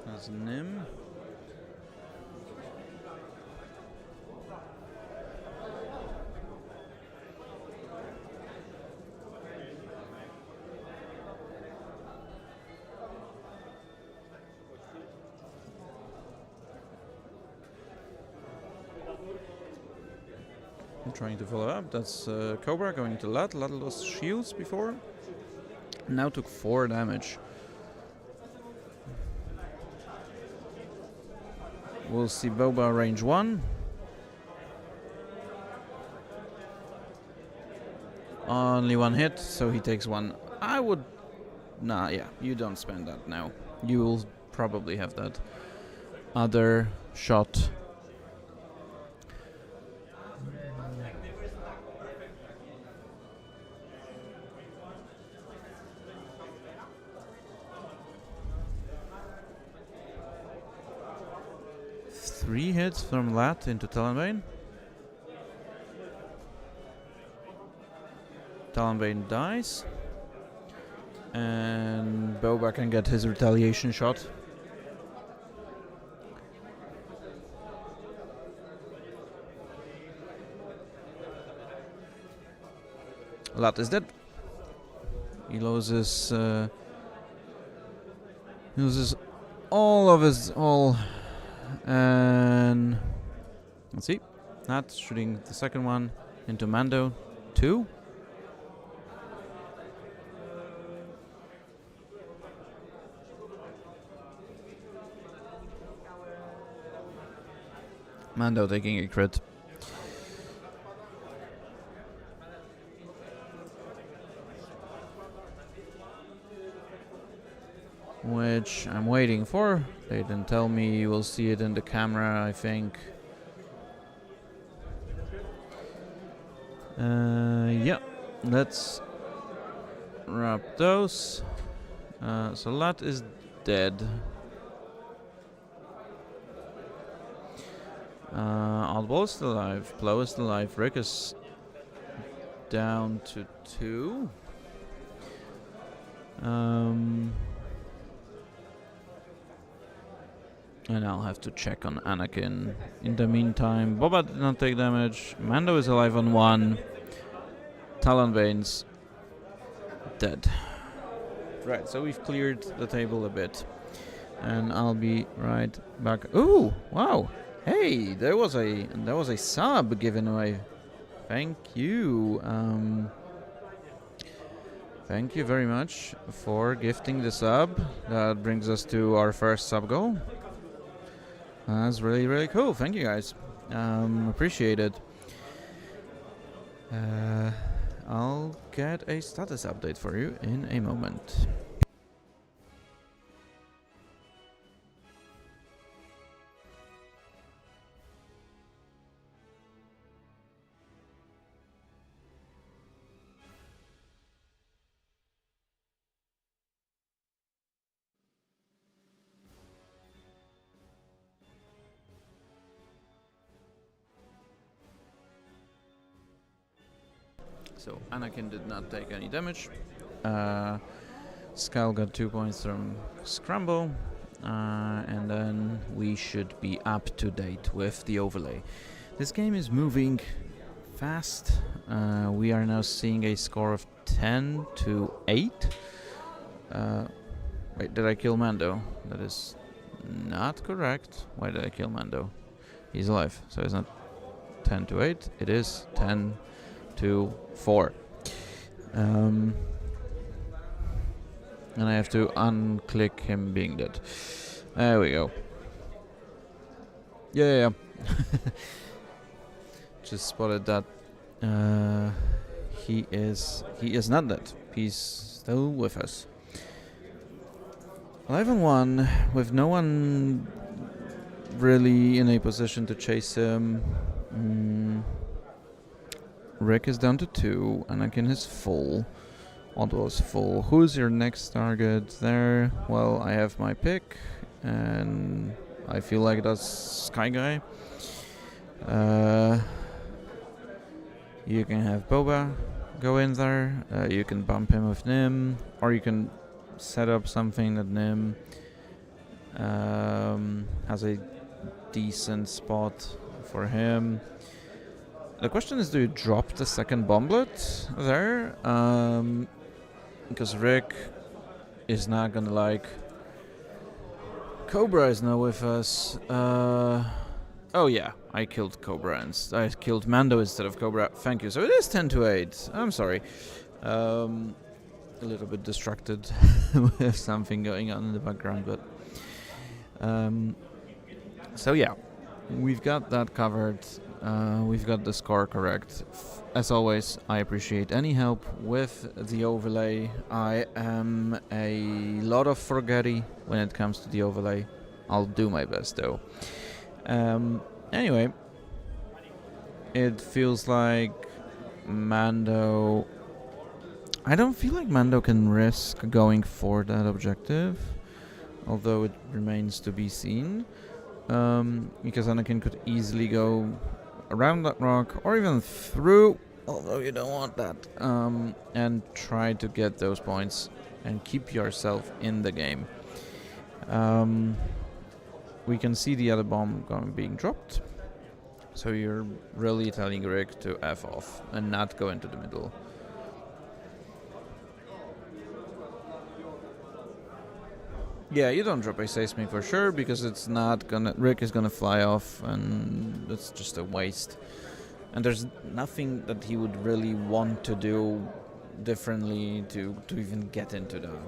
That's Nim. I'm trying to follow up. That's Cobra going to Lat. Lat lost shields before. Now took 4 damage. We'll see Boba range 1. Only 1 hit, so he takes 1. I would... Nah, yeah, you don't spend that now. You will probably have that other shot. Three hits from Lat into Talonbane. Talonbane dies. And Boba can get his retaliation shot. Lat is dead. He loses all of his and let's see. Lat shooting the second one into Mando 2. Mando taking a crit. Which I'm waiting for. They didn't tell me. You will see it in the camera, I think. Yeah, let's wrap those. So Lat is dead. Oddball is still alive. Plo is still alive. Rick is down to 2. And I'll have to check on Anakin. In the meantime, Boba did not take damage. Mando is alive on 1. Talonbane's dead. Right, so we've cleared the table a bit. And I'll be right back. Ooh, wow. Hey, there was a sub given away. Thank you. Thank you very much for gifting the sub. That brings us to our first sub goal. That's really, really cool. Thank you guys. Appreciate it. I'll get a status update for you in a moment. So Anakin did not take any damage. Skull got 2 points from Scramble. And then we should be up to date with the overlay. This game is moving fast. We are now seeing a score of 10-8. Wait, did I kill Mando? That is not correct. Why did I kill Mando? He's alive, so it's not 10-8. It is 10-4. And I have to unclick him being dead. There we go. Yeah. Just spotted that he is not dead. He's still with us. 11-1 with no one really in a position to chase him. Rick is down to 2. Anakin is full. Oddball's full. Who's your next target there? Well, I have my pick, and I feel like that's Sky Guy. You can have Boba go in there. You can bump him with Nim, or you can set up something that Nim has a decent spot for him. The question is, do you drop the second bomblet there? Because Rick is not gonna like... Cobra is now with us. Oh yeah, I killed Cobra and I killed Mando instead of Cobra. Thank you. So it is 10-8. I'm sorry. A little bit distracted with something going on in the background, but... so yeah, we've got that covered. We've got the score correct. As always, I appreciate any help with the overlay. I am a lot of forgetty when it comes to the overlay. I'll do my best though. Anyway, it feels like Mando... I don't feel like Mando can risk going for that objective, although it remains to be seen. Because Anakin could easily go around that rock, or even through, although you don't want that, and try to get those points and keep yourself in the game. We can see the other bomb being dropped, so you're really telling Rick to F off and not go into the middle. Yeah, you don't drop a seismic for sure, because it's not gonna... Rick is gonna fly off, and it's just a waste. And there's nothing that he would really want to do differently to even get into the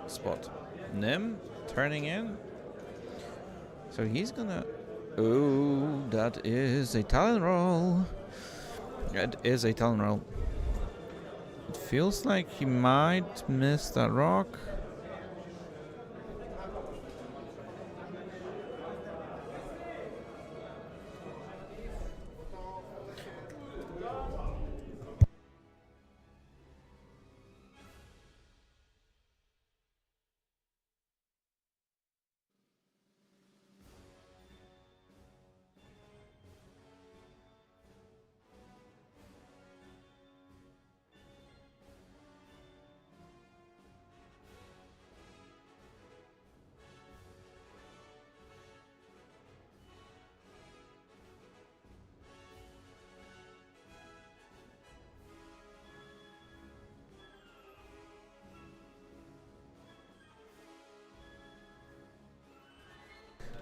spot. Nim turning in. So he's gonna... Oh, that is a talon roll. It is a talon roll. It feels like he might miss that rock.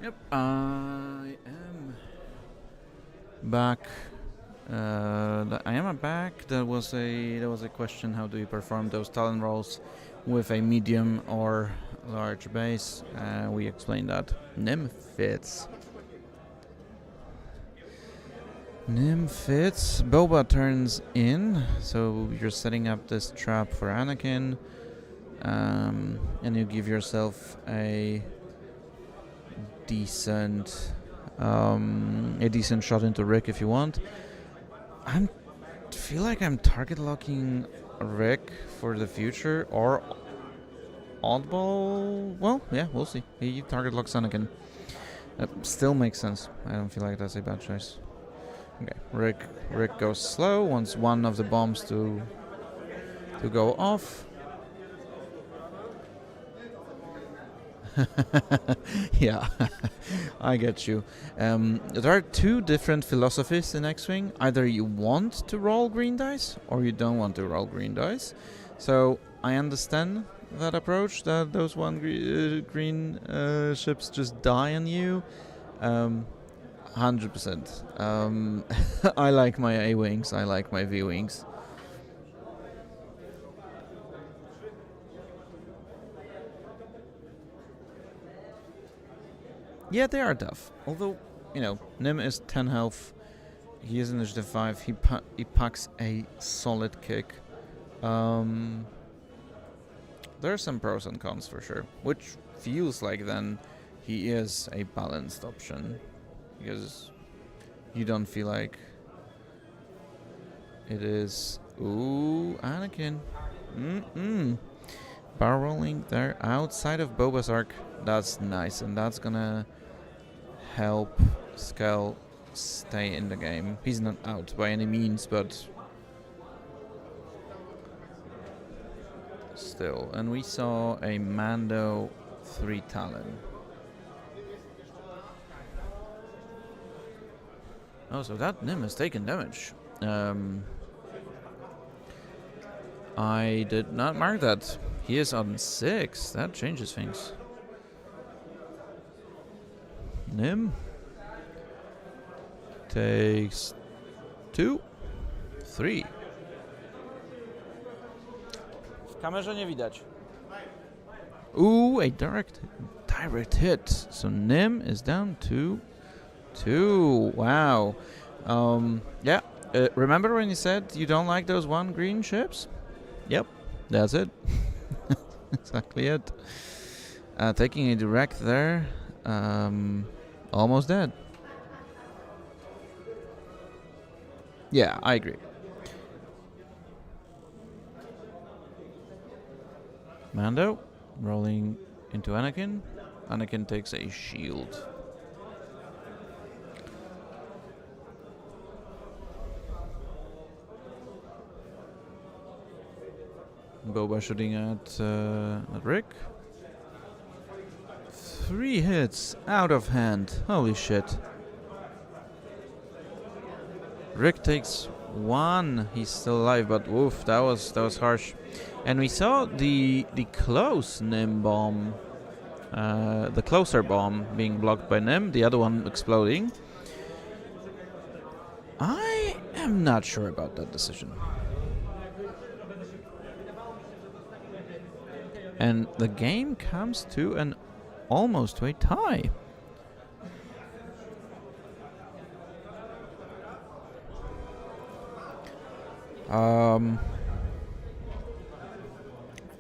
Yep, I am back. I am back. There was a question: how do you perform those talon rolls with a medium or large base? We explained that. Nim fits. Nim fits. Boba turns in, so you're setting up this trap for Anakin, and you give yourself a decent shot into Rick if you want. I feel like I'm target locking Rick for the future, or Oddball. Well, yeah, we'll see. He target locks Anakin. Still makes sense. I don't feel like that's a bad choice. Okay, Rick goes slow, wants one of the bombs to go off. Yeah, I get you. There are two different philosophies in X-Wing. Either you want to roll green dice, or you don't want to roll green dice. So I understand that approach, that those green ships just die on you. 100%. I like my A-wings, I like my V-wings. Yeah, they are tough. Although, you know, Nim is 10 health. He is initiative 5. He packs a solid kick. There are some pros and cons for sure. Which feels like then he is a balanced option. Because you don't feel like it is... Ooh, Anakin. Barrel rolling there outside of Boba's arc. That's nice, and that's gonna help Skell stay in the game. He's not out by any means, but still. And we saw a Mando 3 Talon. Oh, so that Nim has taken damage. I did not mark that. He is on 6. That changes things. Nim takes 2, 3. W kamerze nie widać. Ooh, a direct hit. So Nim is down to 2. Wow. Yeah. Remember when you said you don't like those 1 green ships? Yep, that's it. Exactly it. Taking a direct there. Almost dead. Yeah, I agree. Mando rolling into Anakin. Anakin takes a shield. Boba shooting at Rick. 3 hits out of hand. Holy shit. Rick takes 1. He's still alive, but woof, that was harsh. And we saw the close Nim bomb, the closer bomb being blocked by Nim, the other one exploding. I am not sure about that decision. And the game comes to an almost to a tie.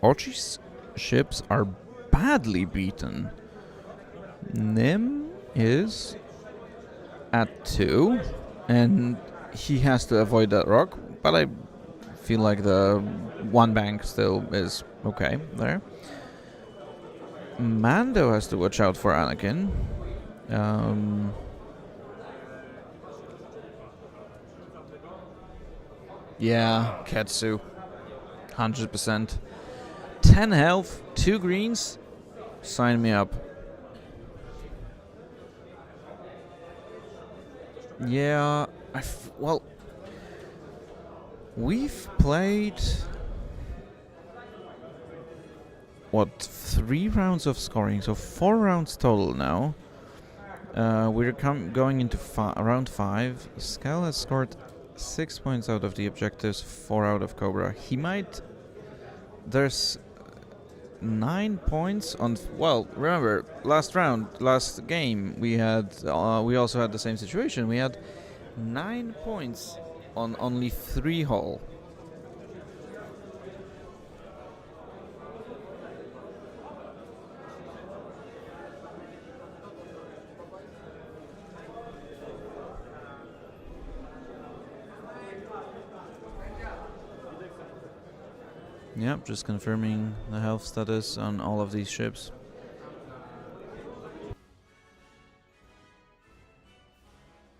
Archie's ships are badly beaten. Nim is at 2, and he has to avoid that rock, but I feel like the 1 bank still is okay there. Mando has to watch out for Anakin. Yeah, Ketsu. 100%. 10 health, 2 greens. Sign me up. Yeah, well, we've played... what, 3 rounds of scoring, so 4 rounds total now. We're going into round 5. Skell has scored 6 points out of the objectives, 4 out of Cobra. He might... There's 9 points on... Well, remember, last game, we also had the same situation. We had 9 points on only 3 hull. Yep, just confirming the health status on all of these ships.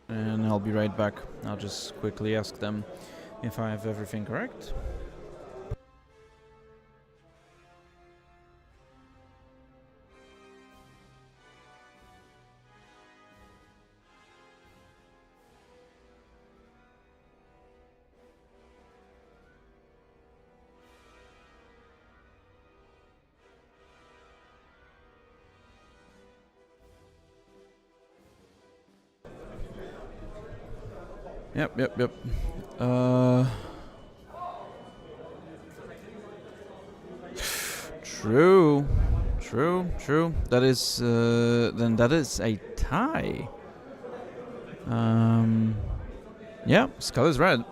And and I'll be right back. I'll just quickly ask them if I have everything correct. Yep. True. That is, then that is a tie. Yeah, Skull is red.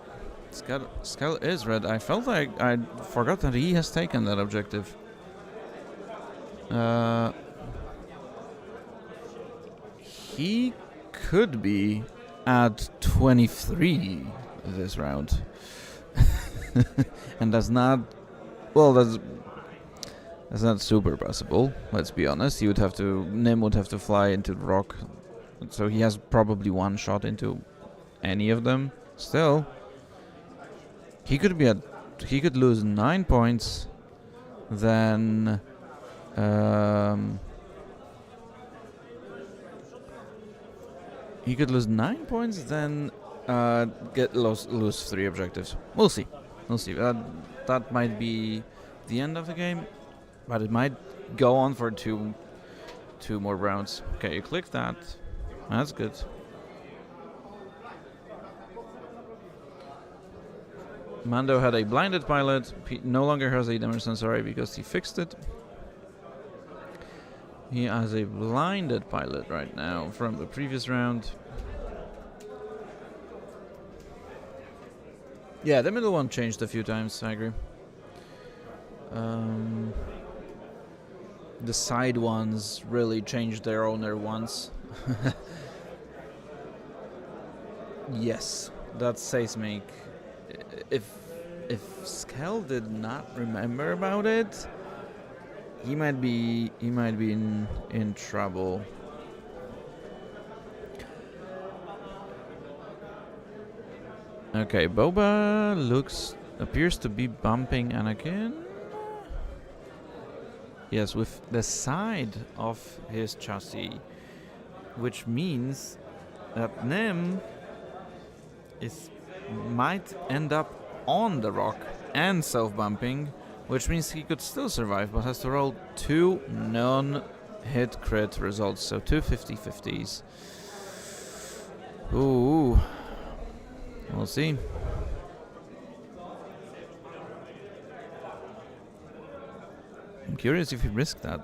Skull is red. I felt like I forgot that he has taken that objective. He could be at 23 this round. And that's not, well, that's not super possible, let's be honest. Nim would have to fly into the rock, so he has probably one shot into any of them. Still, he could lose 9 points, then he could lose 9 points, then lose 3 objectives. We'll see. That might be the end of the game, but it might go on for two more rounds. Okay, you click that. That's good. Mando had a blinded pilot. No longer has a damage sensor because he fixed it. He has a blinded pilot right now from the previous round. Yeah, the middle one changed a few times, I agree. The side ones really changed their owner once. Yes, that's seismic. If Skell did not remember about it, he might be in trouble. Okay, Boba appears to be bumping Anakin. Yes, with the side of his chassis, which means that Nim might end up on the rock and self-bumping, which means he could still survive, but has to roll 2 non-hit crit results, so 2 50-50s. Ooh, we'll see. I'm curious if you risk that.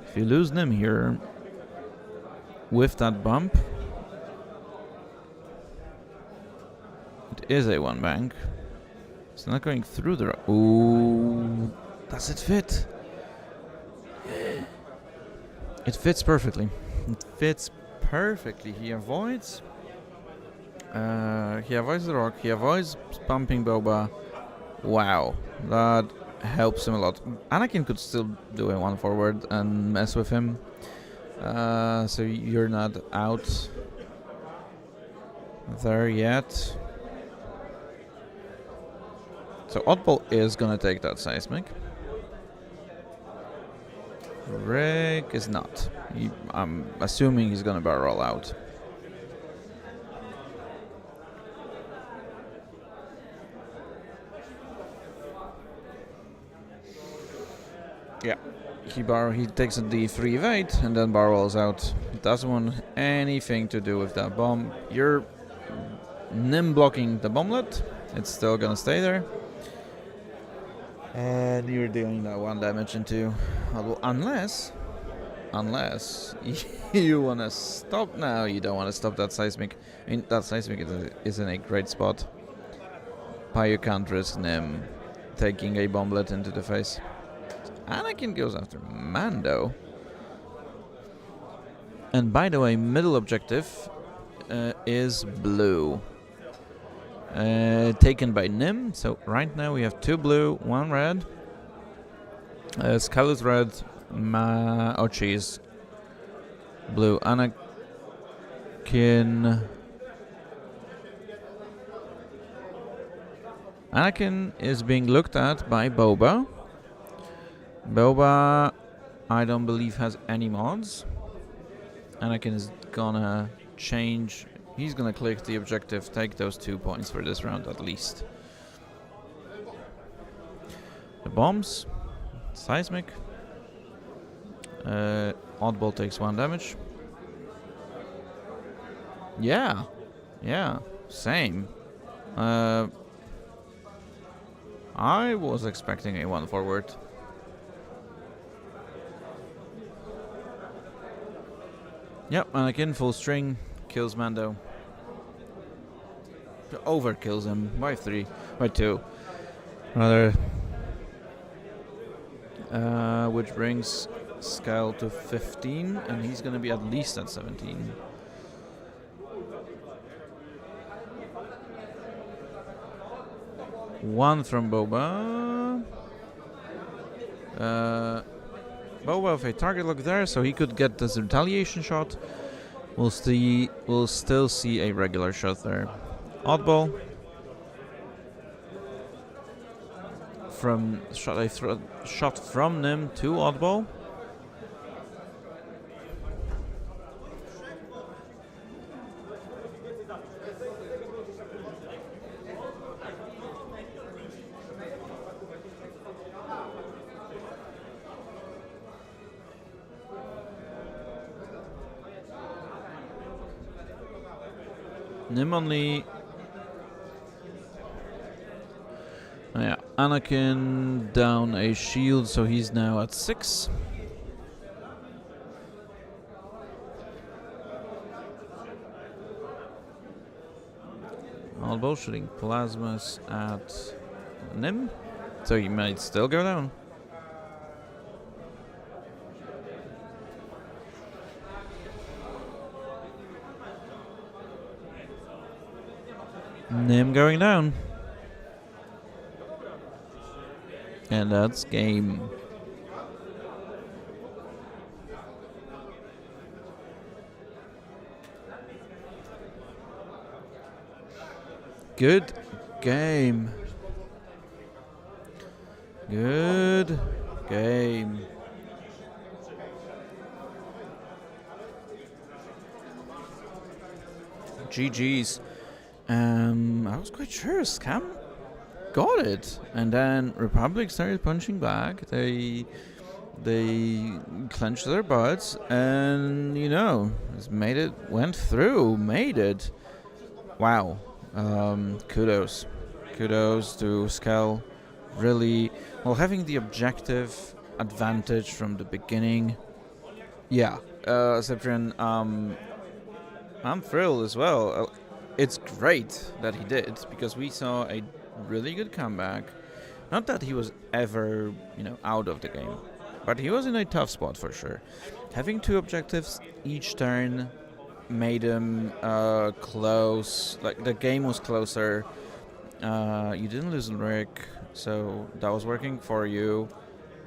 If you lose them here with that bump, it is a one bank. It's not going through the... Ooh, does it fit? It fits perfectly. It fits perfectly. He avoids the rock. He avoids bumping Boba. Wow, that helps him a lot. Anakin could still do a one forward and mess with him. So you're not out there yet. So Oddball is gonna take that seismic. Rick is not. I'm assuming he's gonna barrel roll out. Yeah, he takes a D3 evade and then barrel rolls out. Doesn't want anything to do with that bomb. You're Nim blocking the bomblet. It's still gonna stay there. And you're dealing that 1 damage into... Unless you want to stop now. You don't want to stop that seismic. I mean, that seismic is in a great spot. But you can't risk Nim taking a bomblet into the face. Anakin goes after Mando. And by the way, middle objective is blue. Taken by Nim. So right now we have 2 blue, 1 red. Skull is red. Ochi is blue. Anakin is being looked at by Boba. Boba, I don't believe, has any mods. Anakin is gonna change. He's gonna click the objective, take those 2 points for this round at least. The bombs, seismic. Oddball takes 1 damage. Yeah, same. I was expecting a 1 forward. Yep, Anakin full string kills Mando. Overkills him by 2. Rather. Which brings Scal to 15, and he's gonna be at least at 17. One from Boba. Boba with a target lock there, so he could get this retaliation shot. We'll still see a regular shot there. Oddball. Shot from Nim to Oddball. Nim only. Oh yeah, Anakin down a shield, so he's now at 6. All both shooting plasmas at Nim, so he might still go down. Nim going down. And that's game. Good game. Good game. GG's. I was quite sure Scam got it, and then Republic started punching back. They clenched their butts, and went through, made it. Wow. Kudos to Skel. Really, having the objective advantage from the beginning. Yeah, Cyprian, I'm thrilled as well. It's great that he did, because we saw a really good comeback. Not that he was ever, out of the game, but he was in a tough spot for sure. Having 2 objectives each turn made him close. Like, the game was closer. You didn't lose Rick, so that was working for you,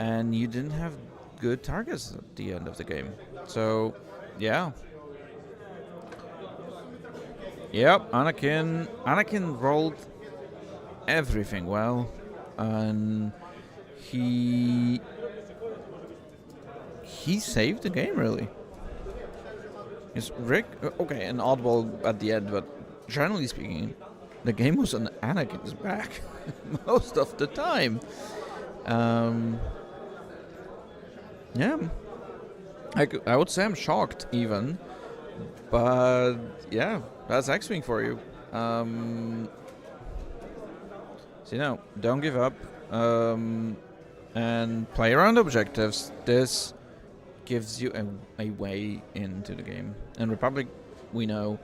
and you didn't have good targets at the end of the game. So, yeah. Yep, Anakin rolled everything well, and he saved the game, really. Is Rick okay? An oddball at the end, but generally speaking, the game was on Anakin's back most of the time. Yeah, I would say I'm shocked even, but yeah. That's X-Wing for you. So, don't give up and play around objectives. This gives you a way into the game. And Republic, we know,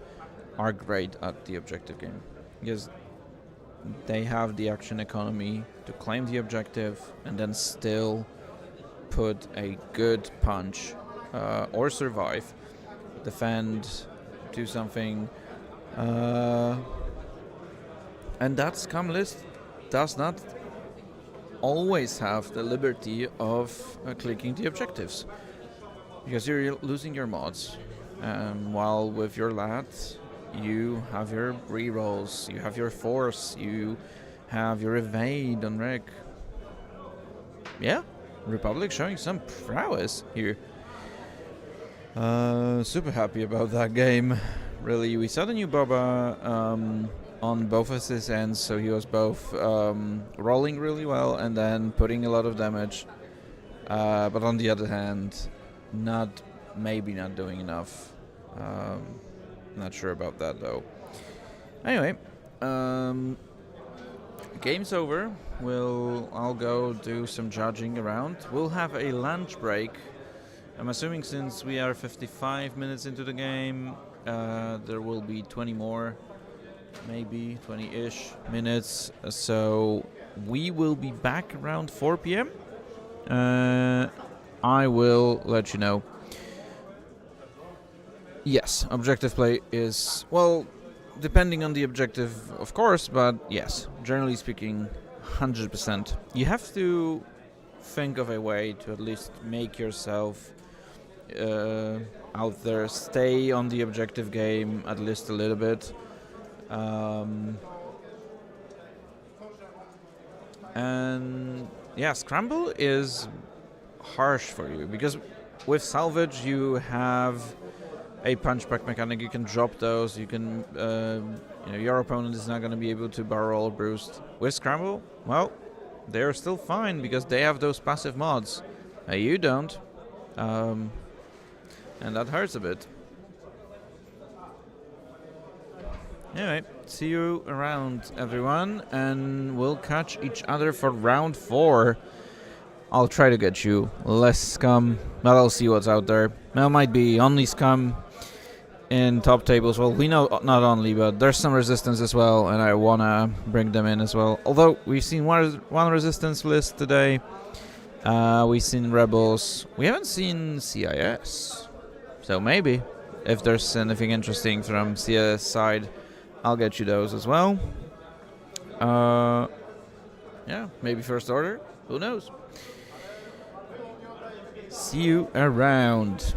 are great at the objective game, because they have the action economy to claim the objective and then still put a good punch or survive, defend, do something. And that scum list does not always have the liberty of clicking the objectives, because you're losing your mods. While with your lads, you have your rerolls, you have your force, you have your evade on reg. Yeah, Republic showing some prowess here. Super happy about that game. Really, we saw the new Boba on both of his ends, so he was both rolling really well and then putting a lot of damage. But on the other hand, maybe not doing enough. Not sure about that though. Anyway, game's over. I'll go do some judging around. We'll have a lunch break. I'm assuming since we are 55 minutes into the game, there will be 20 more, maybe 20-ish minutes. So we will be back around 4 p.m. I will let you know. Yes, objective play is, well, depending on the objective, of course, but yes, generally speaking, 100%. You have to think of a way to at least make yourself out there, stay on the objective game at least a little bit. And yeah, scramble is harsh for you because with salvage you have a punchback mechanic. You can drop those. You can, your opponent is not going to be able to barrel or boost. With scramble, well, they're still fine because they have those passive mods. You don't. And that hurts a bit. Anyway, see you around, everyone, and we'll catch each other for round 4. I'll try to get you less scum, but I'll see what's out there. There might be only scum in top tables. Well, we know not only, but there's some resistance as well, and I wanna bring them in as well. Although we've seen one resistance list today. We've seen rebels. We haven't seen CIS. So maybe, if there's anything interesting from CS side, I'll get you those as well. Yeah, maybe first order. Who knows? See you around.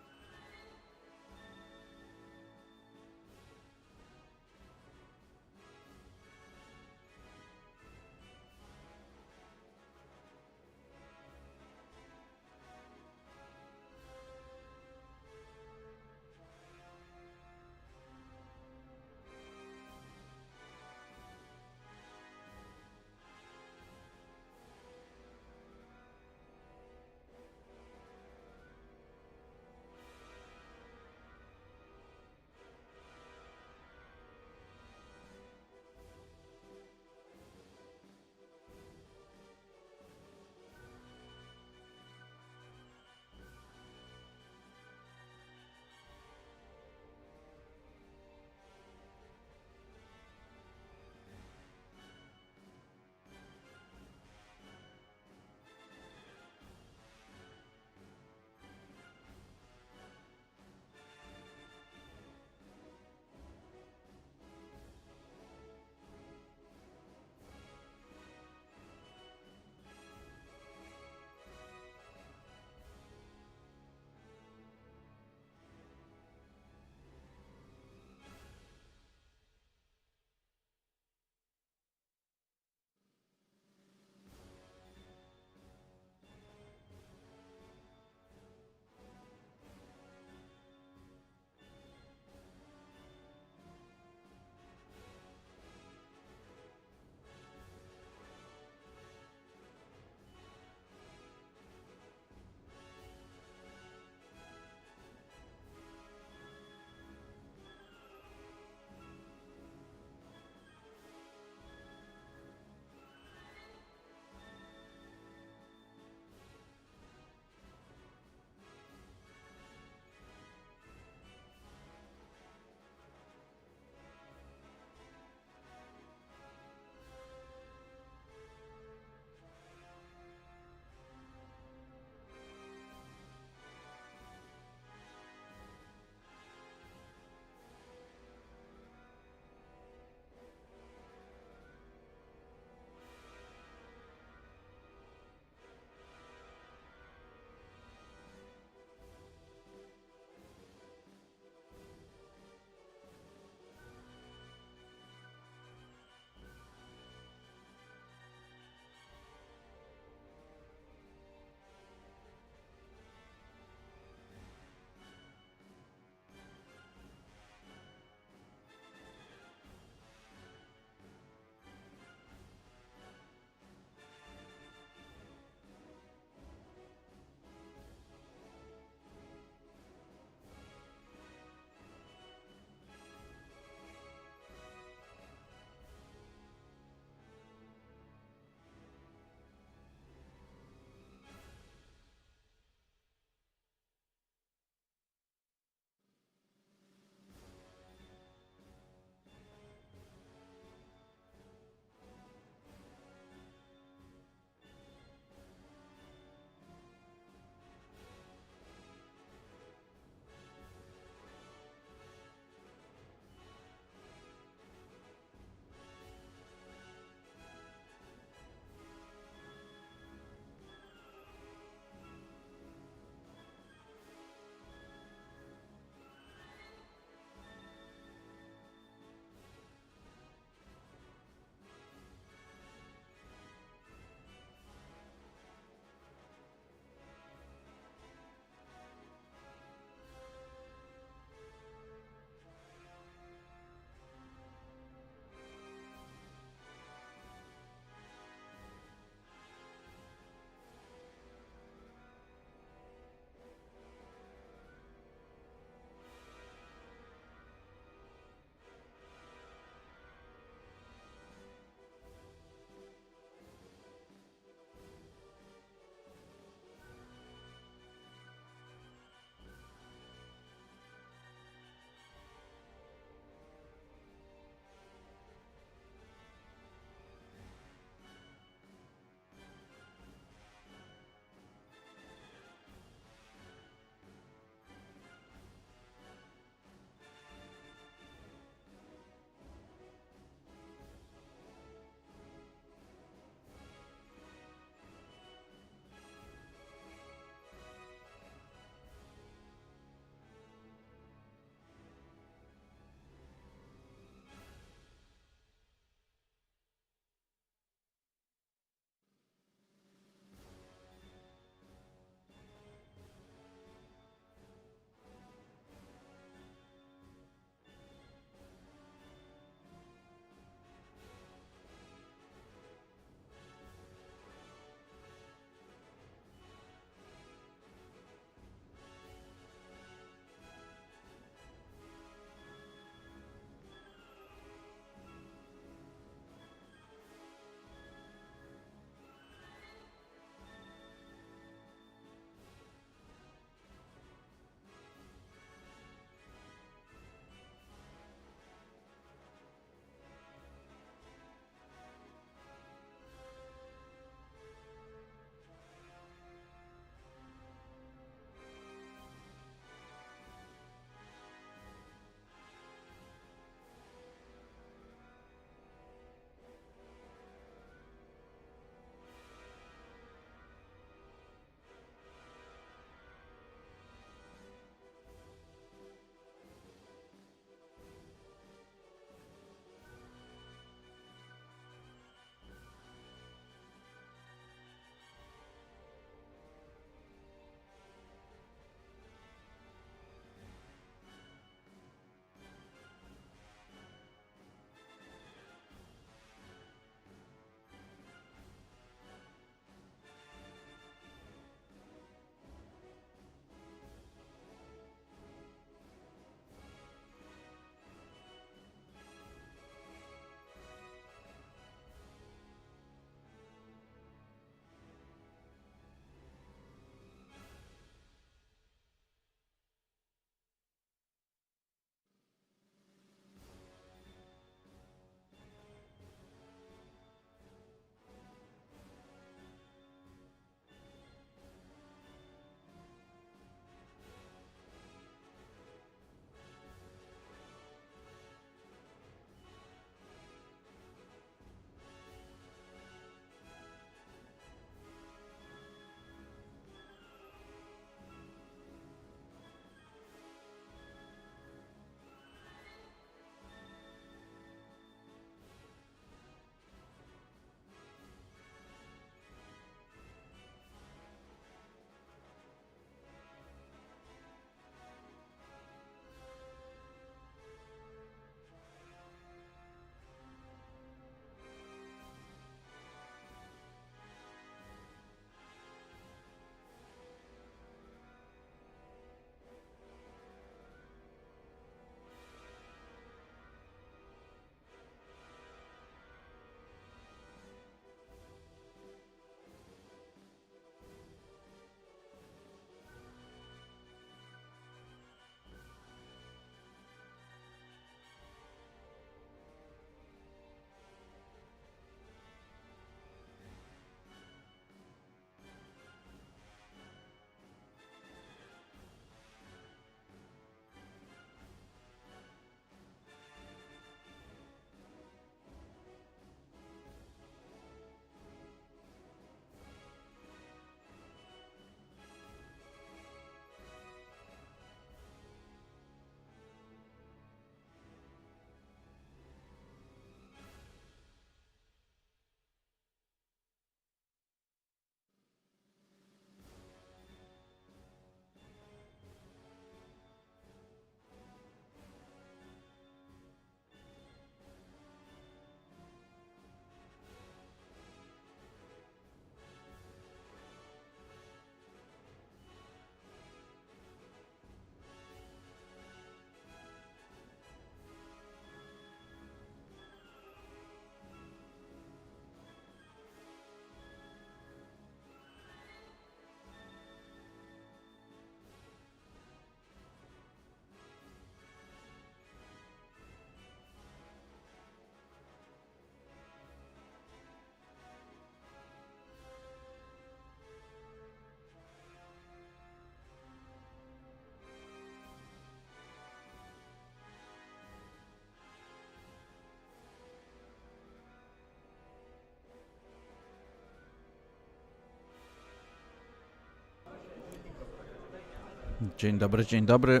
Dzień dobry.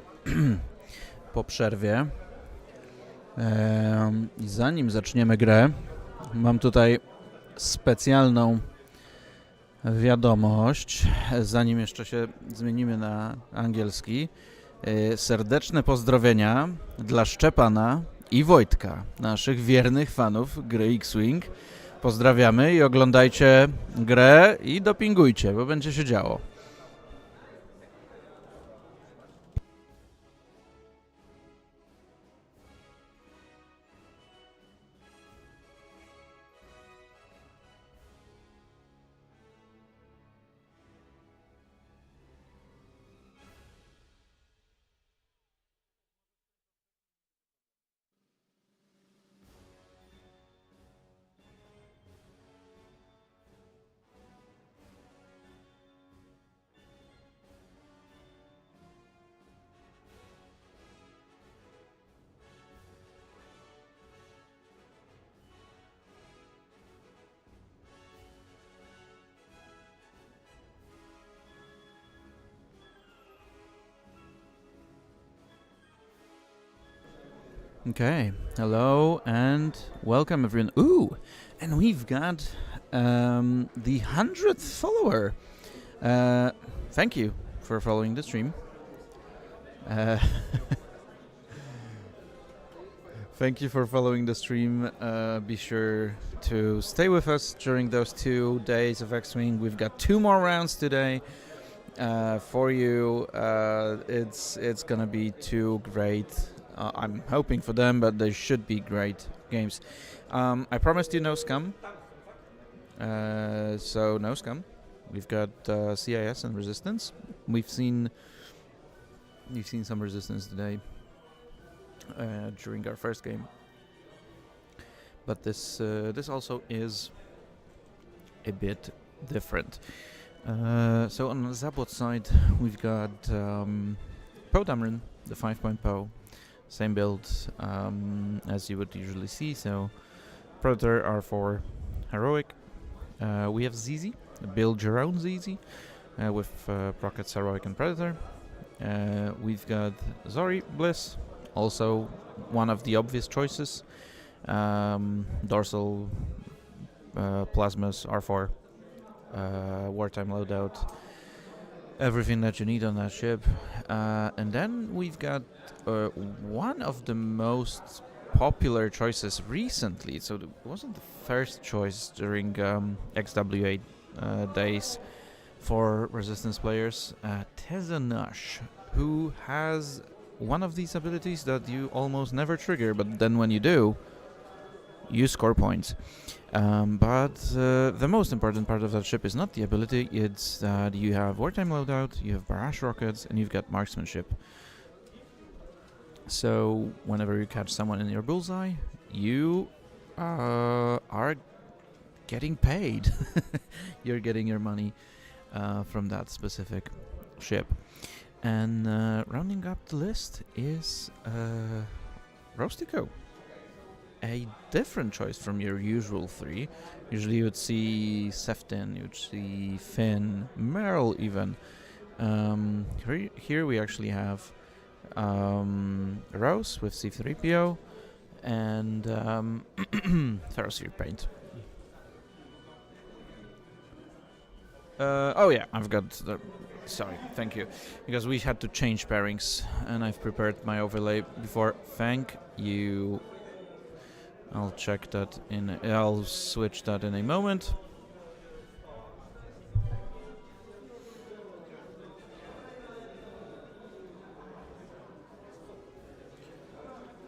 Po przerwie. I zanim zaczniemy grę, mam tutaj specjalną wiadomość, zanim jeszcze się zmienimy na angielski. Serdeczne pozdrowienia dla Szczepana i Wojtka, naszych wiernych fanów gry X-Wing. Pozdrawiamy i oglądajcie grę i dopingujcie, bo będzie się działo. Okay, hello and welcome everyone. Ooh, and we've got the 100th follower. Thank you for following the stream. Thank you for following the stream. Be sure to stay with us during those 2 days of X-Wing. We've got 2 more rounds today for you. It's gonna be 2 great. I'm hoping for them, but they should be great games. I promised you no scum. So no scum. We've got CIS and resistance. We've seen some resistance today during our first game. But this also is a bit different. So on the Zabot side, we've got Poe Dameron, the 5-point Poe. Same build as you would usually see, so Predator R4 Heroic. We have ZZ, build your own ZZ with Rockets, Heroic and Predator. We've got Zori Bliss, also one of the obvious choices. Dorsal Plasmas R4, wartime loadout. Everything that you need on that ship. And then we've got one of the most popular choices recently. So it wasn't the first choice during XWA days for Resistance players. Tezanush, who has one of these abilities that you almost never trigger, but then when you do, you score points. But the most important part of that ship is not the ability, it's that you have wartime loadout, you have barrage rockets, and you've got marksmanship. So whenever you catch someone in your bullseye, you are getting paid. You're getting your money from that specific ship. And rounding up the list is Rostico. A different choice from your usual 3. Usually you would see Sefton, you would see Finn, Merrill even. Here we actually have Rose with C3PO and Ferrosphere Paint. Oh yeah, I've got the... Sorry, thank you. Because we had to change pairings and I've prepared my overlay before. Thank you. I'll check that I'll switch that in a moment.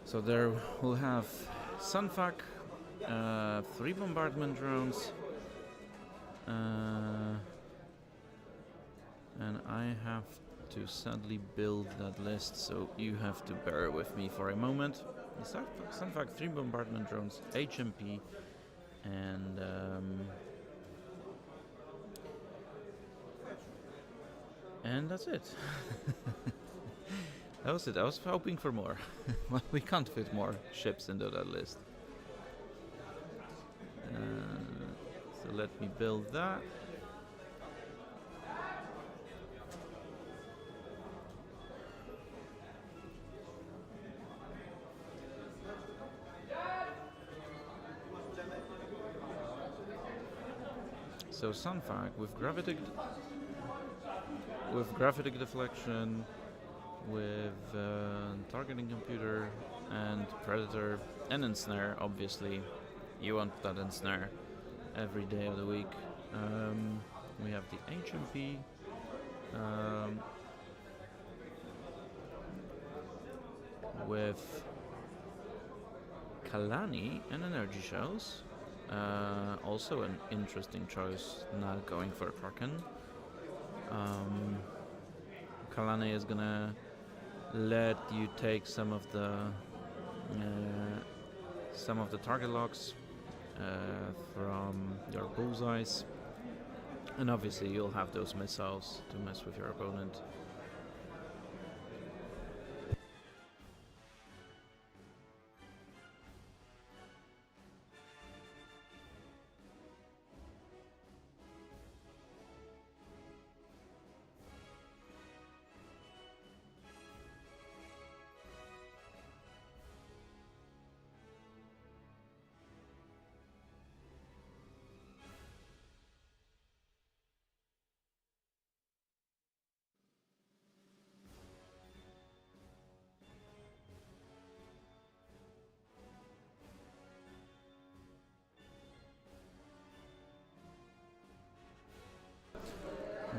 So there we'll have Sunfuck, 3 bombardment drones, and I have to sadly build that list, so you have to bear with me for a moment. Sunfuck, 3 bombardment drones, HMP, and that's it. That was it. I was hoping for more. Well, we can't fit more ships into that list. So let me build that. So sun fact with gravitic deflection, with targeting computer and predator and ensnare. Obviously, you want that ensnare every day of the week. We have the HMP. With Kalani and energy shells. Also an interesting choice, not going for Kraken. Kalani is gonna let you take some of the target locks from your bullseyes, and obviously you'll have those missiles to mess with your opponent.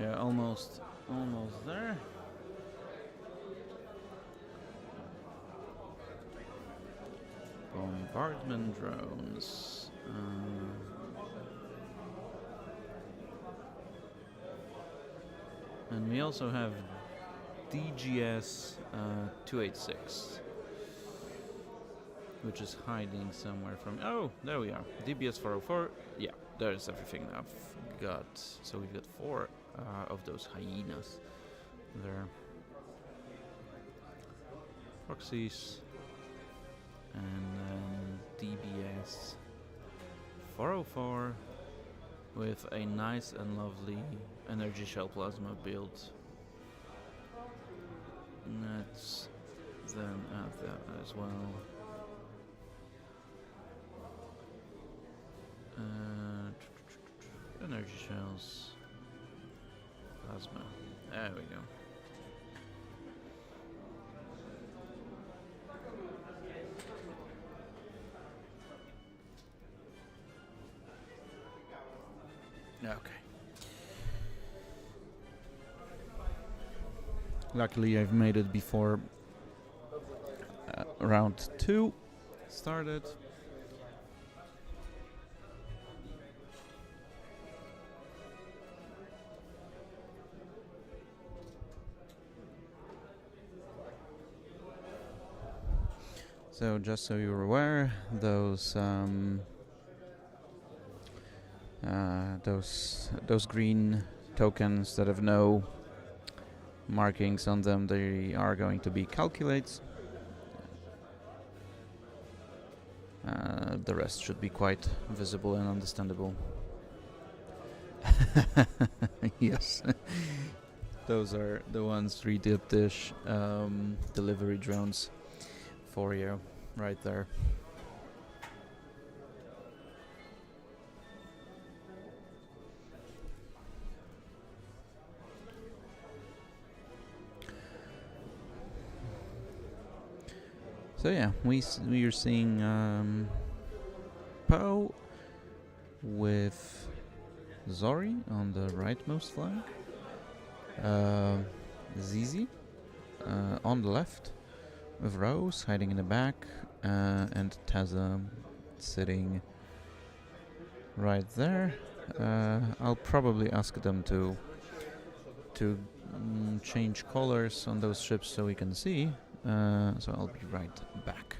Yeah, almost there. Bombardment drones. And we also have DGS 286, which is hiding somewhere from. Oh, there we are. DBS 404. Yeah, there's everything I've got. So we've got 4 of those hyenas there. Proxies. And then DBS 404 with a nice and lovely energy shell plasma build. Let's then add that as well. Energy shells, plasma. There we go. Okay. Luckily, I've made it before round 2 started. So just so you're aware, those green tokens that have no markings on them, they are going to be calculates. The rest should be quite visible and understandable. Yes. Those are the ones 3D dish delivery drones for you right there. So yeah, we are seeing Poe with Zori on the rightmost flank, Zizi on the left, with Rose hiding in the back, and Tazza sitting right there. I'll probably ask them to change colors on those ships so we can see. So I'll be right back.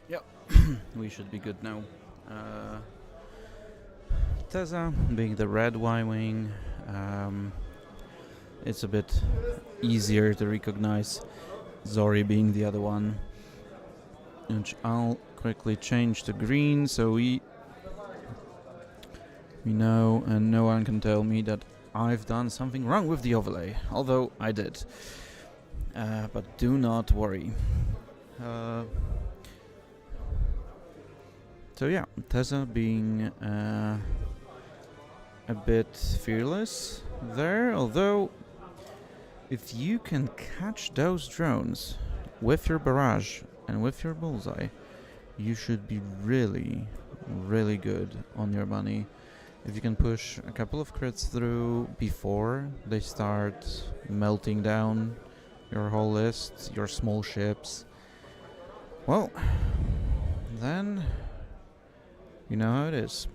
Yep, we should be good now. Teza being the red Y-wing, it's a bit easier to recognize. Zori being the other one, which I'll quickly change to green so we know and no one can tell me that I've done something wrong with the overlay, although I did. But do not worry. So yeah, Teza being a bit fearless there, although if you can catch those drones with your barrage and with your bullseye, you should be really, really good on your money. If you can push a couple of crits through before they start melting down your whole list, your small ships, well, then you know how it is.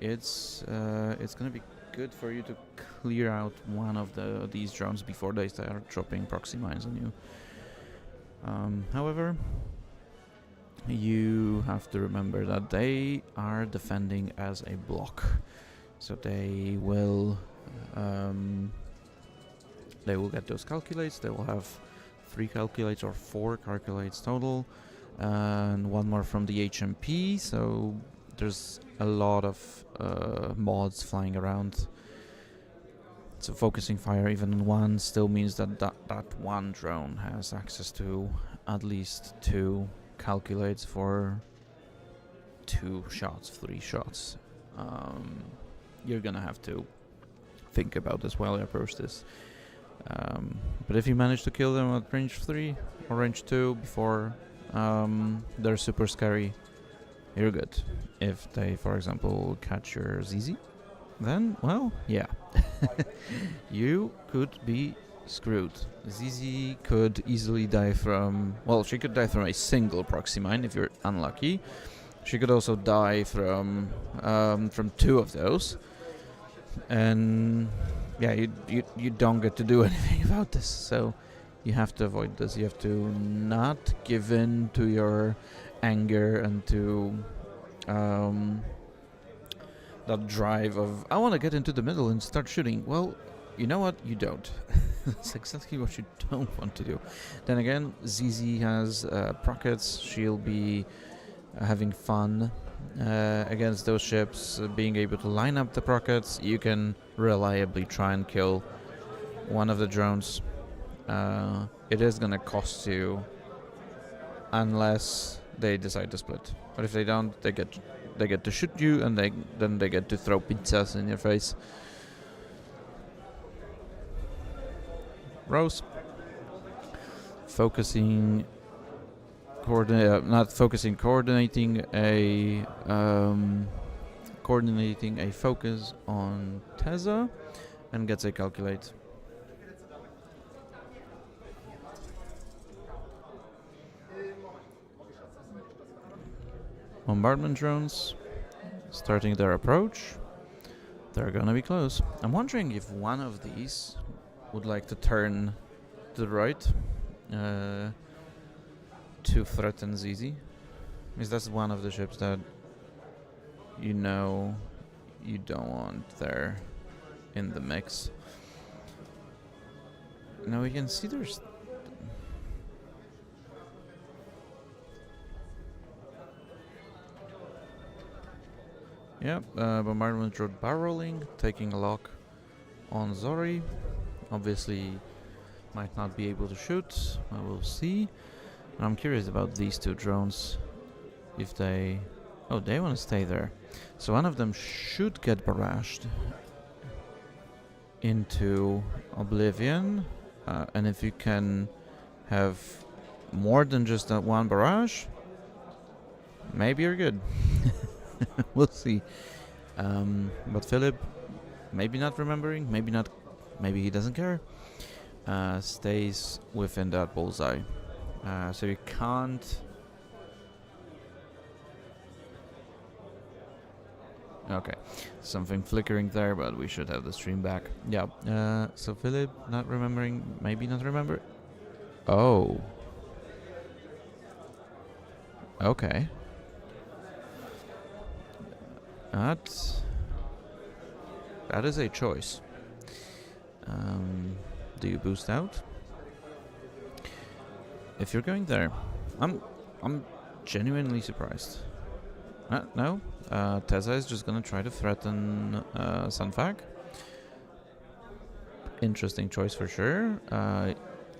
It's gonna be good for you to clear out one of these drones before they start dropping proxy mines on you. However, you have to remember that they are defending as a block, so they will get those calculates. They will have 3 calculates or 4 calculates total, and 1 more from the HMP. So there's a lot of mods flying around. So focusing fire even on 1 still means that one drone has access to at least 2 calculates for 2 shots, 3 shots. You're gonna have to think about this while you approach this. But if you manage to kill them at range 3 or range 2 before they're super scary, you're good. If they, for example, catch your ZZ, then, well, yeah. You could be screwed. ZZ could easily die from... Well, she could die from a single proxy mine if you're unlucky. She could also die from 2 of those. And yeah, you don't get to do anything about this. So you have to avoid this. You have to not give in to your anger and to that drive of, I want to get into the middle and start shooting. Well, you know what? You don't. That's exactly what you don't want to do. Then again, ZZ has prockets. She'll be having fun against those ships, being able to line up the prockets. You can reliably try and kill one of the drones. It is going to cost you unless they decide to split. But if they don't, they get to shoot you, and then they get to throw pizzas in your face. Rose coordinating a focus on Teza, and gets a calculate. Bombardment drones starting their approach. They're gonna be close. I'm wondering if one of these would like to turn to the right to threaten ZZ. Because that's one of the ships that you know you don't want there in the mix. Now we can see there's... Yep, bombardment drone barreling, taking a lock on Zori. Obviously might not be able to shoot, I will see. I'm curious about these 2 drones, if they... Oh, they want to stay there. So one of them should get barraged into oblivion, and if you can have more than just that one barrage, maybe you're good. We'll see. But Philip, maybe not remembering, maybe he doesn't care, stays within that bullseye. So you can't... Okay, something flickering there, but we should have the stream back. Yeah, so Philip, not remembering, maybe not remember. Oh. Okay. That is a choice. Do you boost out? If you're going there, I'm genuinely surprised. No, Teza is just gonna try to threaten Sunfag. Interesting choice for sure.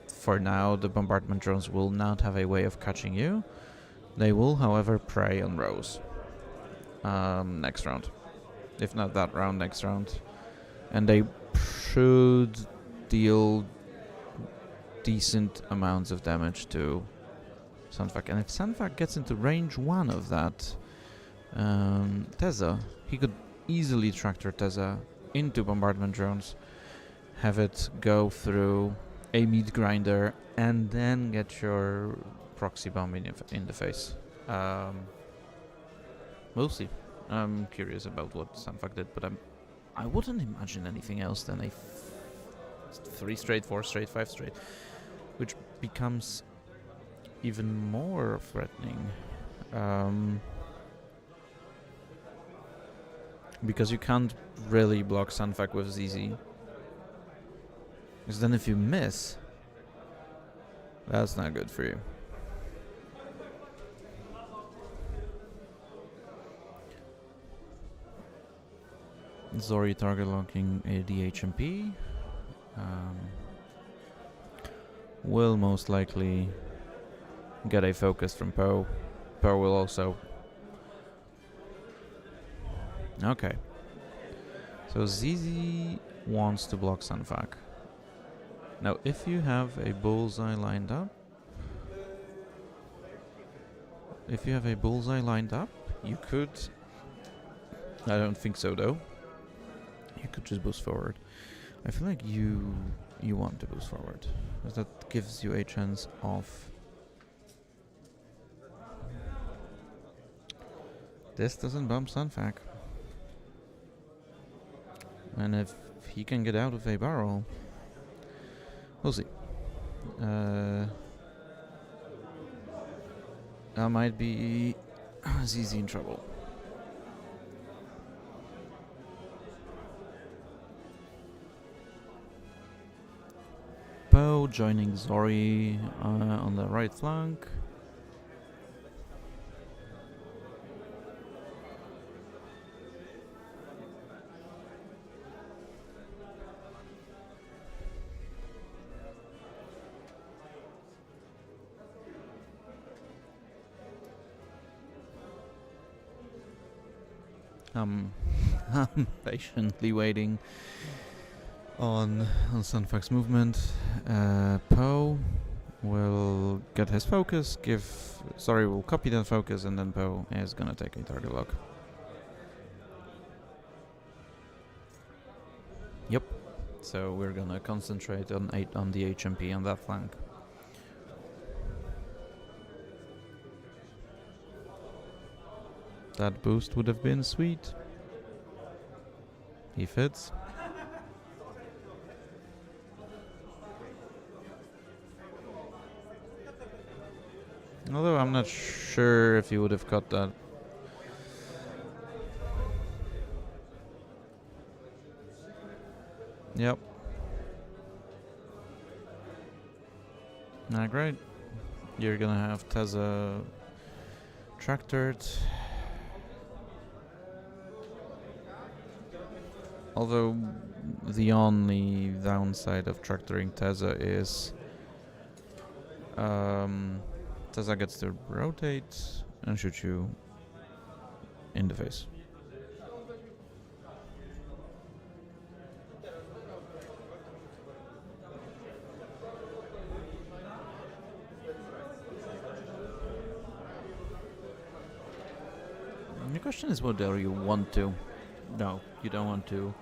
For now, the bombardment drones will not have a way of catching you. They will, however, prey on Rose. Next round. If not that round, next round. And they should deal decent amounts of damage to Sunfag. And if Sunfag gets into range 1 of that Teza, he could easily tractor Teza into bombardment drones, have it go through a meat grinder, and then get your proxy bomb in the face. We'll see. I'm curious about what Sunfag did, but I wouldn't imagine anything else than a 3 straight, 4 straight, 5 straight, which becomes even more threatening. Because you can't really block Sunfag with ZZ. Because then if you miss, that's not good for you. Zori target locking a DHMP. Will most likely get a focus from Poe. Poe will also. Okay. So ZZ wants to block Sunfag. Now, if you have a bullseye lined up, you could. I don't think so, though. You could just boost forward. I feel like you want to boost forward, because that gives you a chance of. This doesn't bump Sunfag. And if he can get out of a barrel, we'll see. That might be ZZ in trouble. Poe joining Zori on the right flank. I'm patiently waiting on Sunfag's movement. Poe will get his focus, will copy that focus, and then Poe is gonna take a target lock. Yep. So we're gonna concentrate on the HMP on that flank. That boost would have been sweet. He fits. Although I'm not sure if he would have caught that. Yep. Not great. You're gonna have Teza tractored. Although the only downside of tractoring Teza is Teza gets to rotate and shoot you in the face. The question is whether you want to. No, you don't want to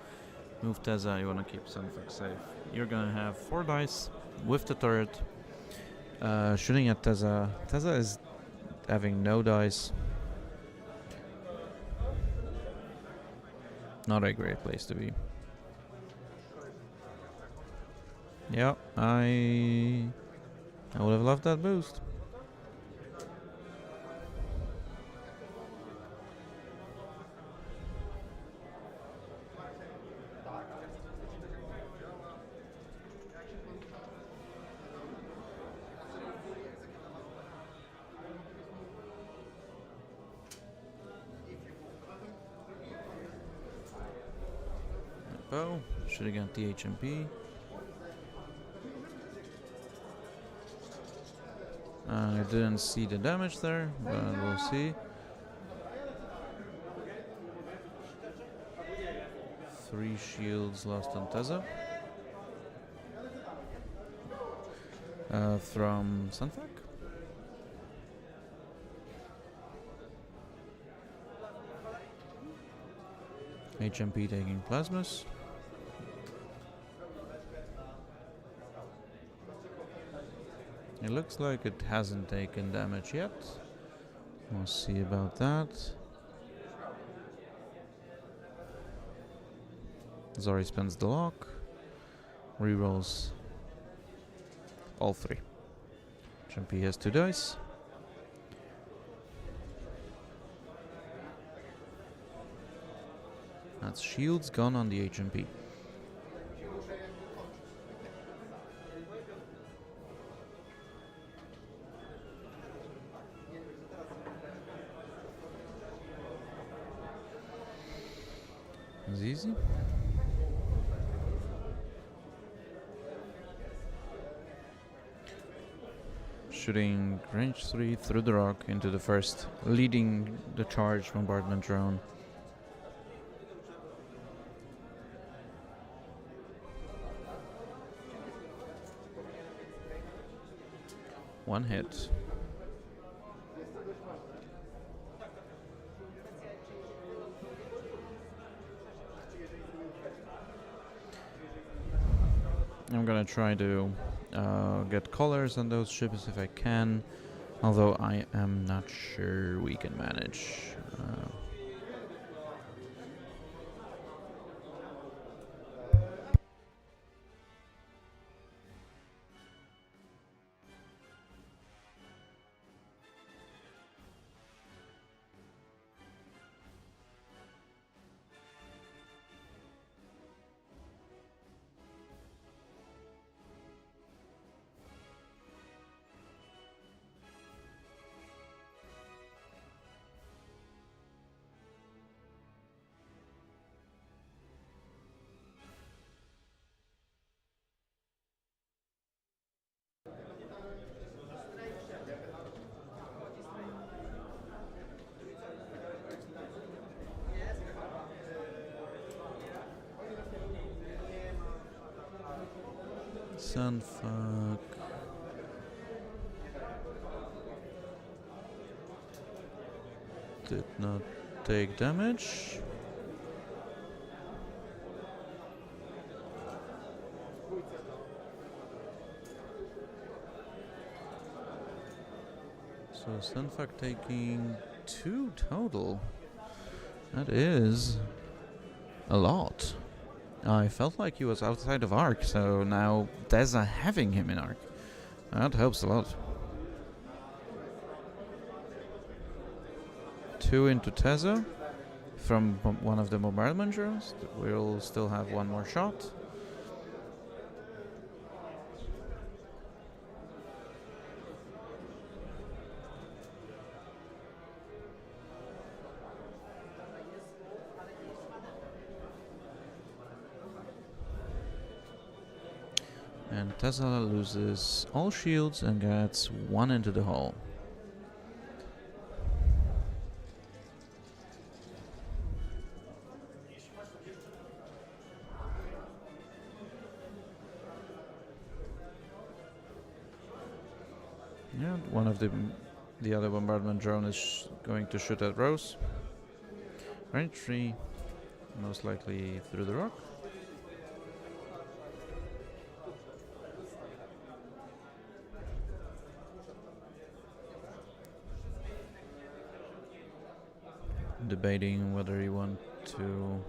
move Teza, you want to keep Sunfag safe. You're gonna have 4 dice with the turret. Shooting at Teza. Teza is having no dice. Not a great place to be. Yeah, I would have loved that boost. bow, shooting at the HMP. I didn't see the damage there, but we'll see. 3 shields lost on Teza. From Sunfuck. HMP taking plasmas. It looks like it hasn't taken damage yet. We'll see about that. Zori spends the lock. Rerolls all 3. HMP has 2 dice. That's shields gone on the HMP. It's easy. Shooting range 3 through the rock into the first, leading the charge bombardment drone. One hit. I'm gonna try to get colors on those ships if I can, although I am not sure we can manage. Sunfuck. Did not take damage. So Sunfuck taking 2 total. That is a lot. I felt like he was outside of arc, so now Teza having him in arc. That helps a lot. 2 into Teza from one of the bombardment drones. We'll still have 1 more shot. And Teza loses all shields and gets 1 into the hole. Yeah, one of the other bombardment drone is going to shoot at Rose. Range 3, most likely through the rock. Debating whether you want to...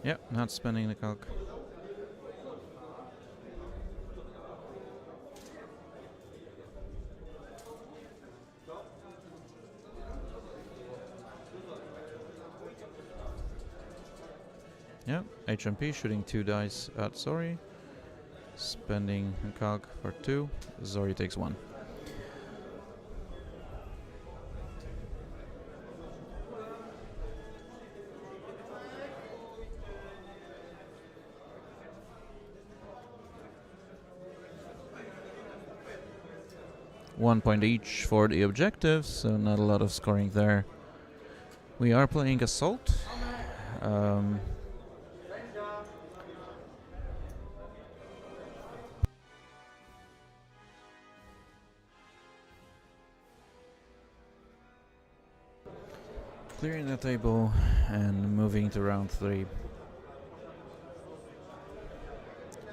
Yeah, not spending the calc. Yeah, HMP shooting 2 dice at Zori. Spending a calc for 2. Zori takes 1. 1 point each for the objectives, so not a lot of scoring there. We are playing assault. Clearing the table and moving to round 3.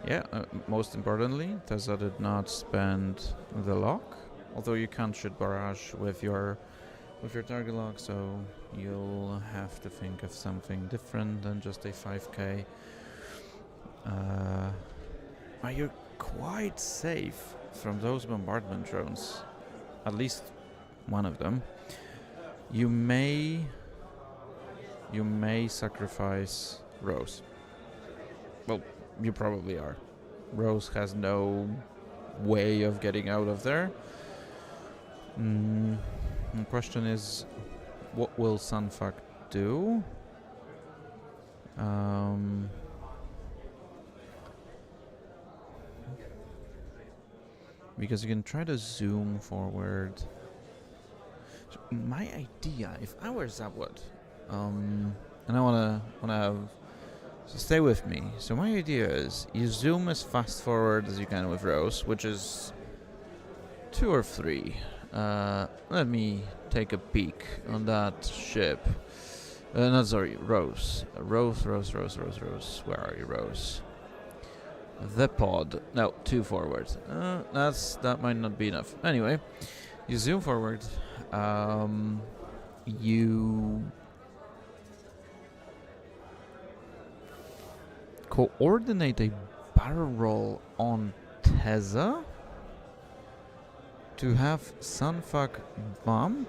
Yeah, most importantly, Tessa did not spend the lock, although you can't shoot barrage with your target lock, so you'll have to think of something different than just a 5k. You're quite safe from those bombardment drones, at least one of them. You may sacrifice Rose. Well, you probably are. Rose has no way of getting out of there. The question is, what will Sunfuck do? Because you can try to zoom forward. So my idea, if I were Zabwood, and I wanna have, so stay with me. So my idea is you zoom as fast forward as you can with Rose, which is 2 or 3. Let me take a peek on that ship. Rose. Rose. Where are you, Rose? The pod. No, 2 forward. That might not be enough. Anyway, you zoom forward. You coordinate a barrel roll on Tessa to have Sunfuck bump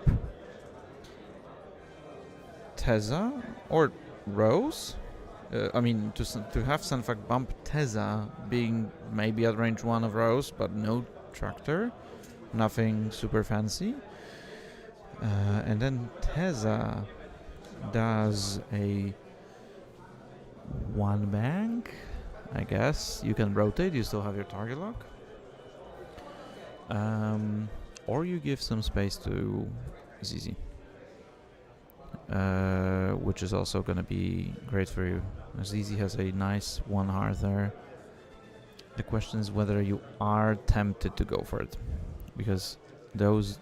Tessa or Rose. To have Sunfuck bump Tessa, being maybe at range 1 of Rose, but no tractor, nothing super fancy. And then Tessa does a 1 bank, I guess. You can rotate, you still have your target lock. Or you give some space to ZZ, which is also going to be great for you. ZZ has a nice 1 hearth there. The question is whether you are tempted to go for it, because those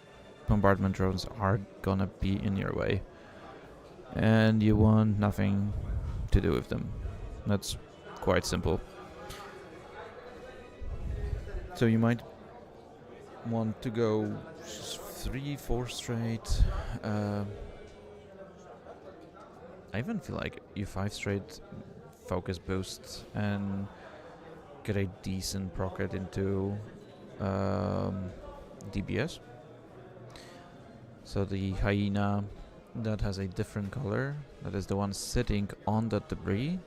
bombardment drones are going to be in your way, and you want nothing to do with them. That's quite simple. So you might want to go 3-4 straight. I even feel like you 5 straight focus boost and get a decent procket into DBS. So the hyena that has a different color, that is the one sitting on that debris.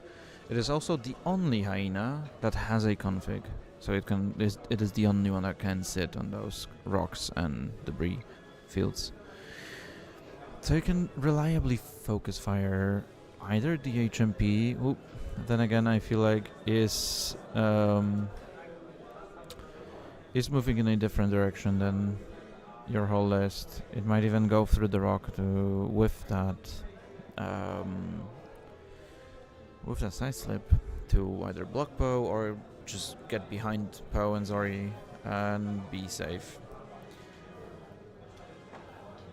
It is also the only hyena that has a config. So it is the only one that can sit on those rocks and debris fields. So you can reliably focus fire either the HMP, who then again I feel like is moving in a different direction than your whole list. It might even go through the rock with that side slip to either block Poe or just get behind Poe and Zori and be safe.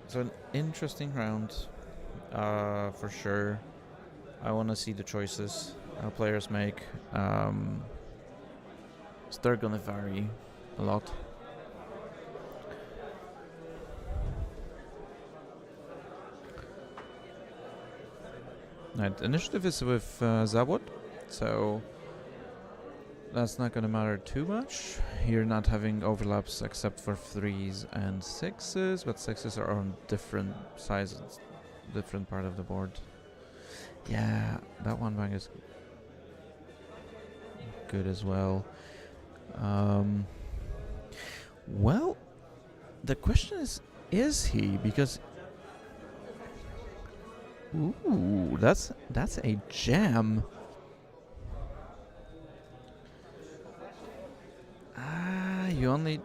So an interesting round, for sure. I want to see the choices our players make. So they're gonna vary a lot. Right, initiative is with Zabwood, so that's not gonna matter too much. You're not having overlaps except for 3s and 6s, but 6s are on different sizes, different part of the board. Yeah, that 1 bang is good as well. Well, the question is he? Because ooh, that's a gem. You only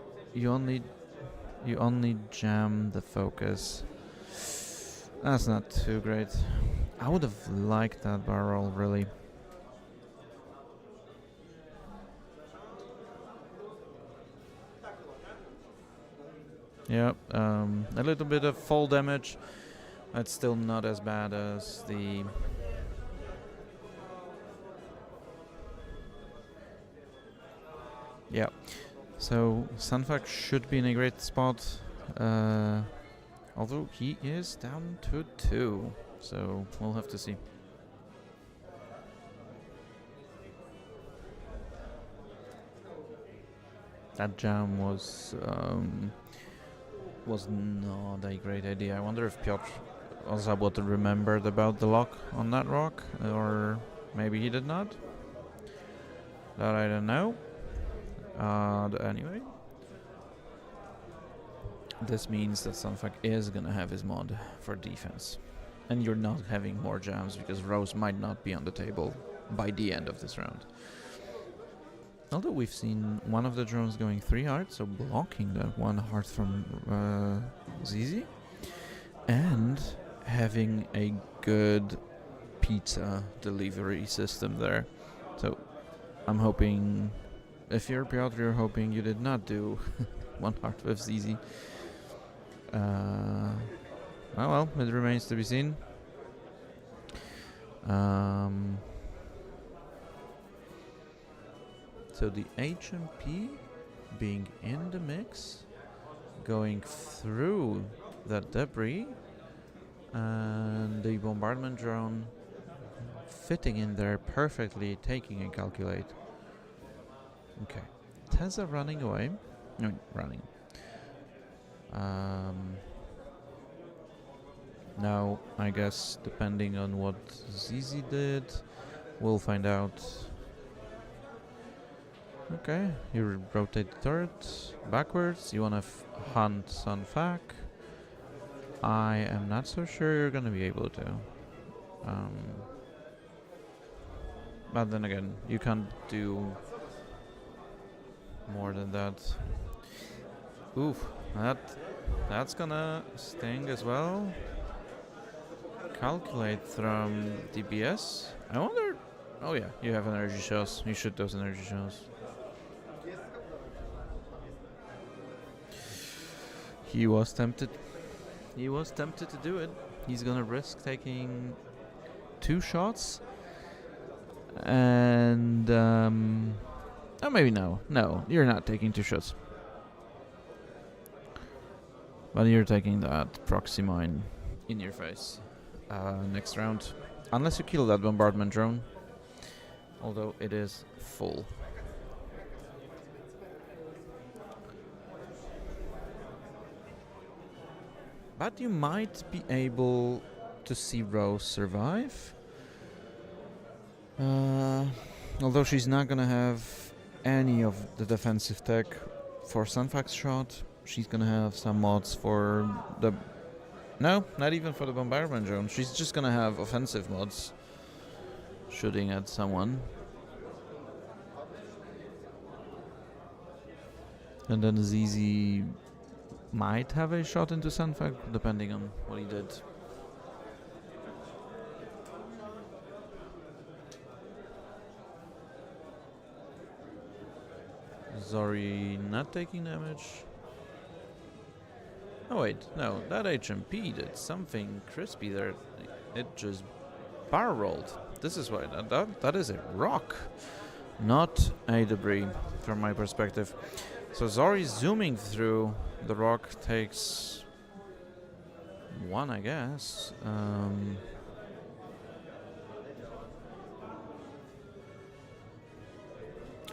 You only jam the focus. That's not too great. I would have liked that barrel, really. Yep, a little bit of fall damage. That's still not as bad as the... Yeah, so Sunfuck should be in a great spot, although he is down to 2, so we'll have to see. That jam was not a great idea. I wonder if Piotr also remembered about the lock on that rock, or maybe he did not. That I don't know. Anyway, this means that Sunfuck is gonna have his mod for defense, and you're not having more jams because Rose might not be on the table by the end of this round. Although we've seen one of the drones going 3 hearts, so blocking that 1 heart from Zizi, and having a good pizza delivery system there. So I'm hoping, if you're Piotr, you're hoping you did not do 1 heart with Zizi. Oh well, it remains to be seen. So the HMP being in the mix, going through that debris, and the bombardment drone fitting in there perfectly, taking a calculate. Okay, Tessa running away. No, running. Now, I guess depending on what Zizi did, we'll find out. Okay, you rotate the turret backwards. You wanna hunt Sunfuck. I am not so sure you're gonna be able to. But then again, you can't do more than that. Oof, that's gonna sting as well. Calculate from DBS. I wonder. Oh yeah, you have energy shells. You shoot those energy shells. He was tempted. He was tempted to do it. He's gonna risk taking 2 shots. And oh, maybe no. No, you're not taking 2 shots. But you're taking that proxy mine in your face next round. Unless you kill that bombardment drone. Although it is full. But you might be able to see Rose survive. Although she's not gonna have any of the defensive tech for Sunfuck's shot. She's gonna have some mods for the... No, not even for the bombardment drone. She's just gonna have offensive mods shooting at someone. And then ZZ might have a shot into Sunfuck, depending on what he did. Zori not taking damage. Oh wait, no, that HMP did something crispy there. It just barrel rolled. This is why that is a rock, not a debris from my perspective. So Zori zooming through the rock takes 1, I guess.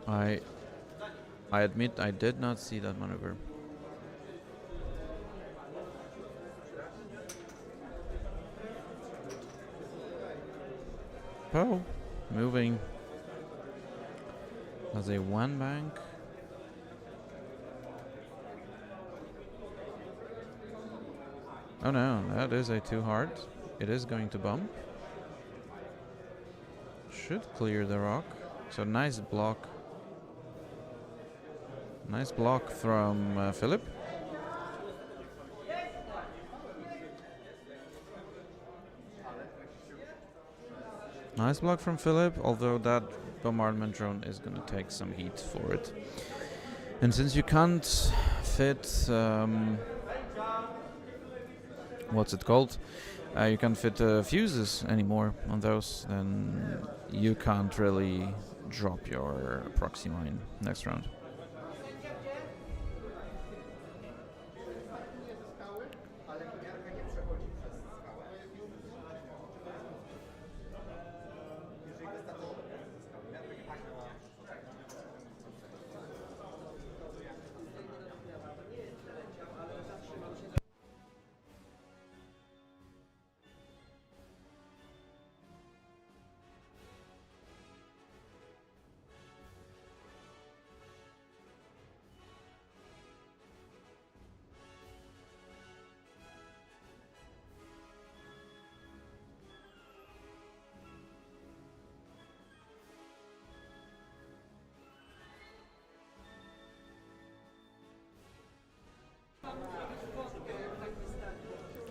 I admit I did not see that maneuver. Poe moving as a 1 bank. Oh no, that is a 2 heart. It is going to bump. Should clear the rock. So nice block. Nice block from Philip. Nice block from Philip, although that bombardment drone is gonna take some heat for it. And since you can't fit, what's it called? You can't fit fuses anymore on those, then you can't really drop your proxy mine next round.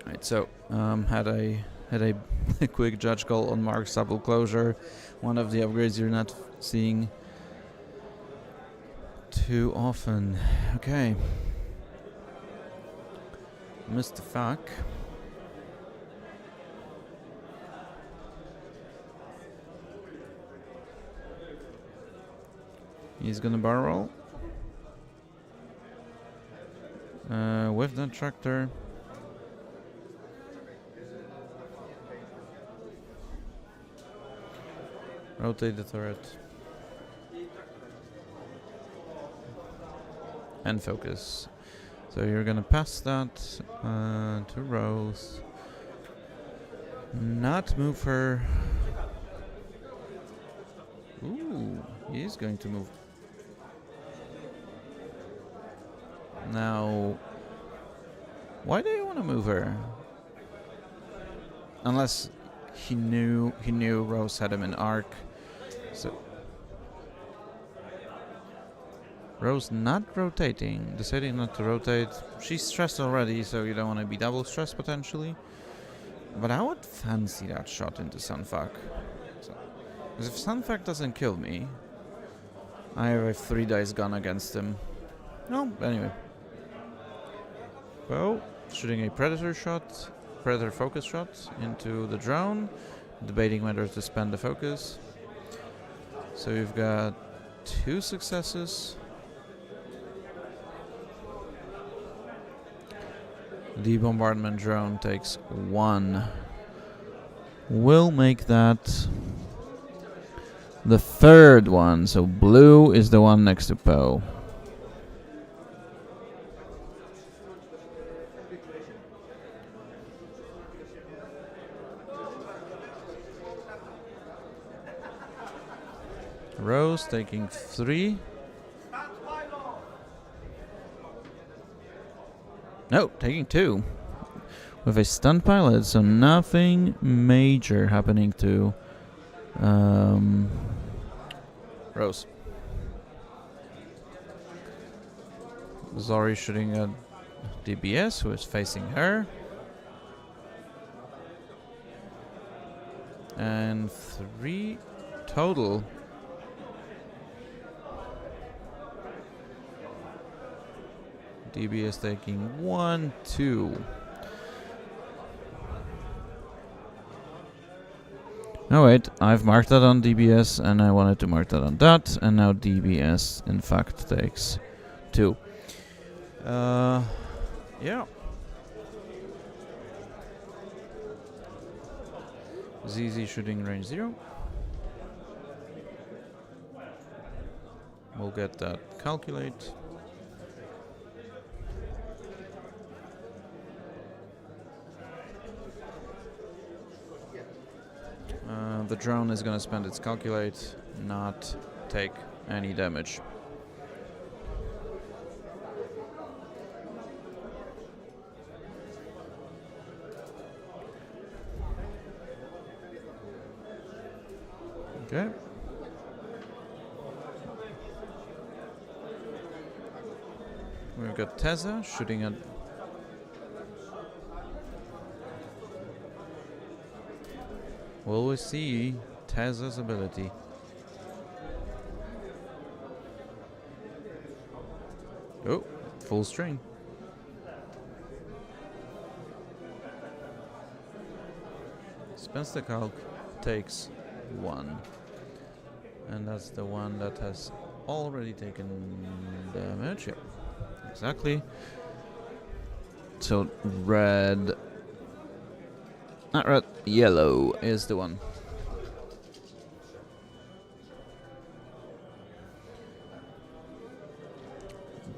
Right, so had a quick judge call on Mark's double closure, one of the upgrades you're not seeing too often. Okay, Mr. Fuck. He's gonna barrel with that tractor. Rotate the turret. And focus. So you're gonna pass that to Rose. Not move her. Ooh, he's going to move. Now, why do you want to move her? Unless he knew Rose had him in arc. So Rose not rotating, deciding not to rotate. She's stressed already, so you don't want to be double stressed potentially. But I would fancy that shot into Sunfuck. Because if Sunfuck doesn't kill me, I have a 3 dice gun against him. No, anyway. Well, shooting a predator focus shot into the drone, debating whether to spend the focus. So you've got 2 successes. The bombardment drone takes 1. We'll make that the 3rd one, so blue is the one next to Poe. Rose taking 3. No, taking 2. With a stunt pilot, so nothing major happening to Rose. Zori shooting at DBS, who is facing her. And 3 total. DBS taking 1, 2. Oh wait, I've marked that on DBS and I wanted to mark that on that, and now DBS in fact takes 2. Yeah. ZZ shooting range 0. We'll get that calculate. The drone is going to spend its calculate, not take any damage. Okay. We've got Teza shooting at... Will we see Teza's ability. Oh, full string. Spends the calc, takes 1. And that's the one that has already taken damage. Yep, exactly. So red, not red, yellow is the one.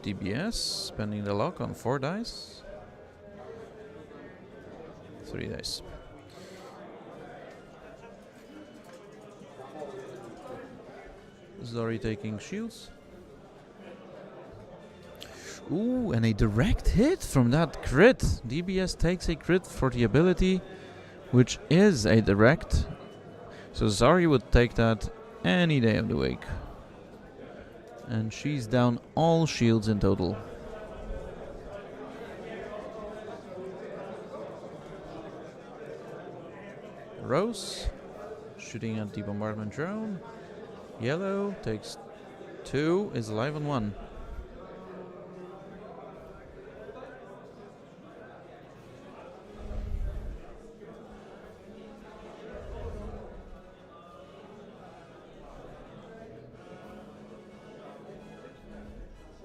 DBS, spending the lock on 4 dice. 3 dice. Zori taking shields. Ooh, and a direct hit from that crit. DBS takes a crit for the ability, which is a direct. So Zori would take that any day of the week. And she's down all shields in total. Rose, shooting at the bombardment drone. Yellow takes 2, is alive on 1.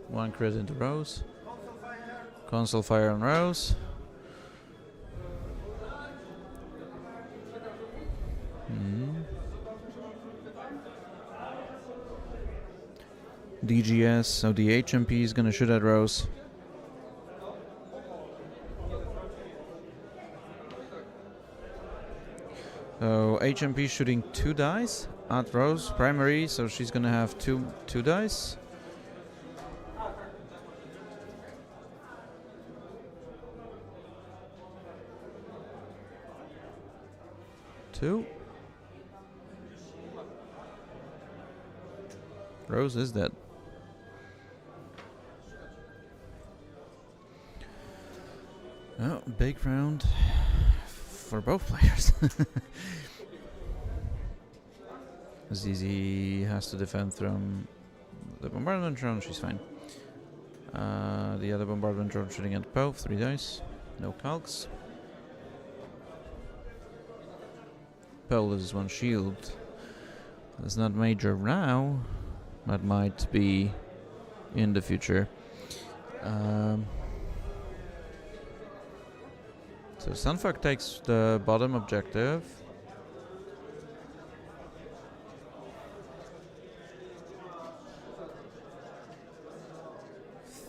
One crit into Rose. Console fire on Rose. DGS, so the HMP is gonna shoot at Rose. So HMP shooting 2 dice at Rose, primary, so she's gonna have two dice. Rose is dead. Oh, big round for both players. ZZ has to defend from the bombardment drone, she's fine. The other bombardment drone shooting at both, 3 dice, no calcs. Pearl loses 1 shield. That's not major now, but might be in the future. So Sunfuck takes the bottom objective.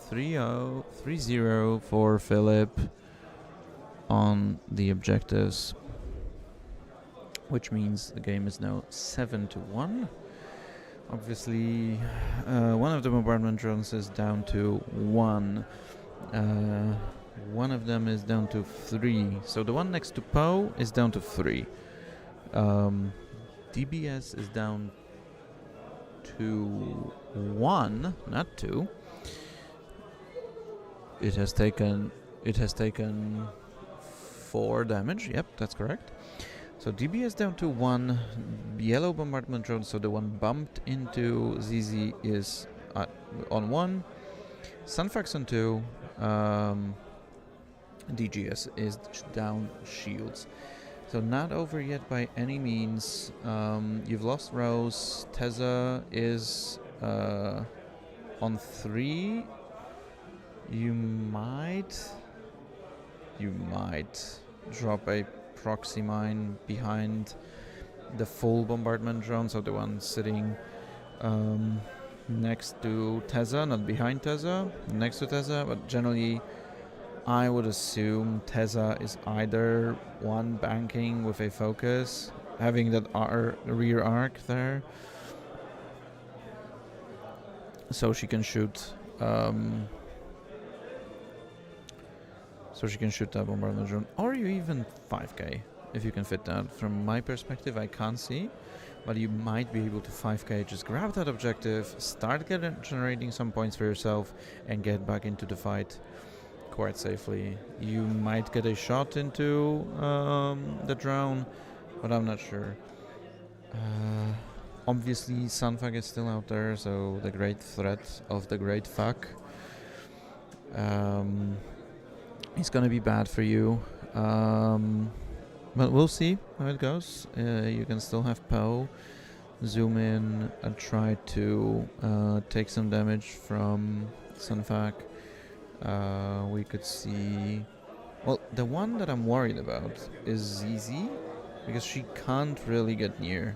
Three-0 for Philip on the objectives, which means the game is now 7-1. Obviously, one of the bombardment drones is down to 1. One of them is down to 3. So the one next to Poe is down to 3. DBS is down to 1, not 2. It has taken 4 damage. Yep, that's correct. So DBS down to 1. Yellow bombardment drone, so the one bumped into ZZ is on 1. Sunfax on 2. DGS is down shields. So not over yet by any means. You've lost Rose. Teza is on 3. You might drop a proxy mine behind the full bombardment drone, so the one sitting next to Teza, not behind Teza, next to Teza, but generally I would assume Teza is either one banking with a focus, having that rear arc there, so she can shoot that bombardment drone, or you even 5k if you can fit that. From my perspective, I can't see, but you might be able to 5k, just grab that objective, start generating some points for yourself, and get back into the fight quite safely. You might get a shot into the drone, but I'm not sure. Obviously, Sunfuck is still out there, so the great threat of the great fuck. It's gonna be bad for you. But we'll see how it goes. You can still have Poe zoom in and try to take some damage from Sunfuck. We could see... Well, the one that I'm worried about is ZZ, because she can't really get near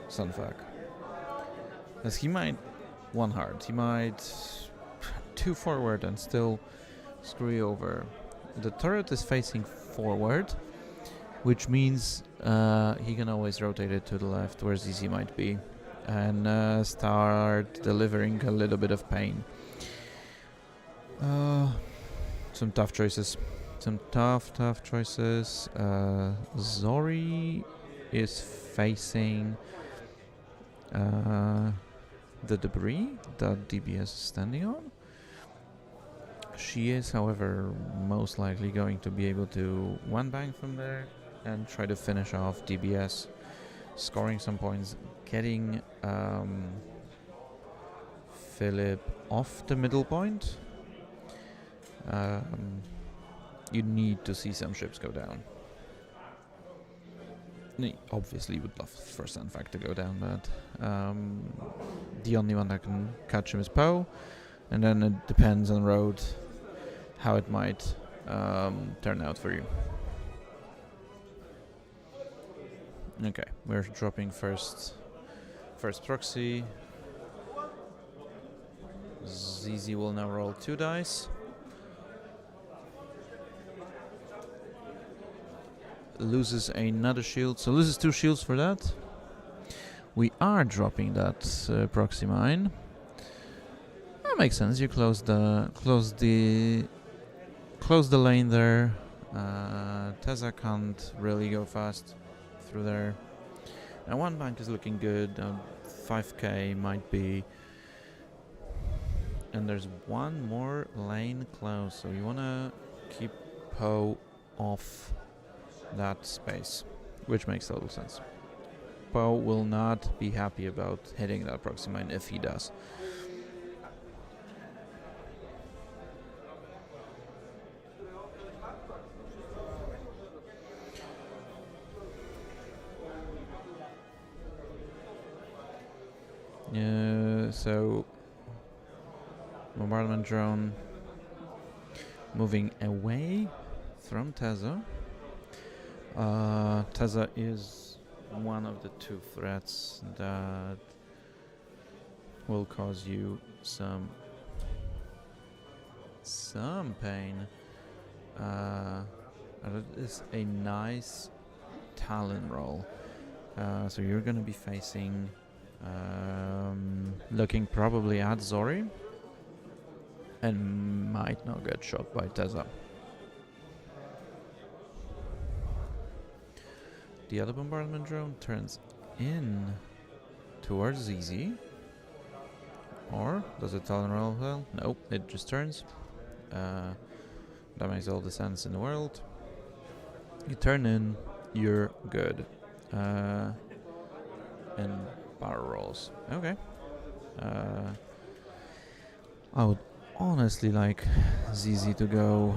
Sunfuck. Because he might one hard, he might two forward and still screw you over. The turret is facing forward, which means he can always rotate it to the left where ZZ might be and start delivering a little bit of pain. Some tough choices. Some tough choices. Zori is facing the debris that DBS is standing on. She is, however, most likely going to be able to one bang from there and try to finish off DBS, scoring some points, getting Philip off the middle point. You need to see some ships go down. Obviously would love for Sunfuck to go down, but the only one that can catch him is Poe, and then it depends on the road how it might turn out for you. Okay, we're dropping first proxy. ZZ will now roll 2 dice. Loses another shield, so loses 2 shields for that. We are dropping that proxy mine. That makes sense. You close the lane there. Teza can't really go fast through there. And one bank is looking good. 5k might be. And there's one more lane close, so you wanna keep Poe off that space, which makes total sense. Poe will not be happy about hitting that proxy mine if he does. So bombardment drone moving away from Teza. Teza is one of the 2 threats that will cause you some pain. It is a nice Talon roll. So you're gonna be facing looking probably at Zori and might not get shot by Teza. The other bombardment drone turns in towards ZZ. Or does it Talon roll well? Nope, it just turns. That makes all the sense in the world. You turn in, you're good. And barrel rolls. Okay. I would honestly like ZZ to go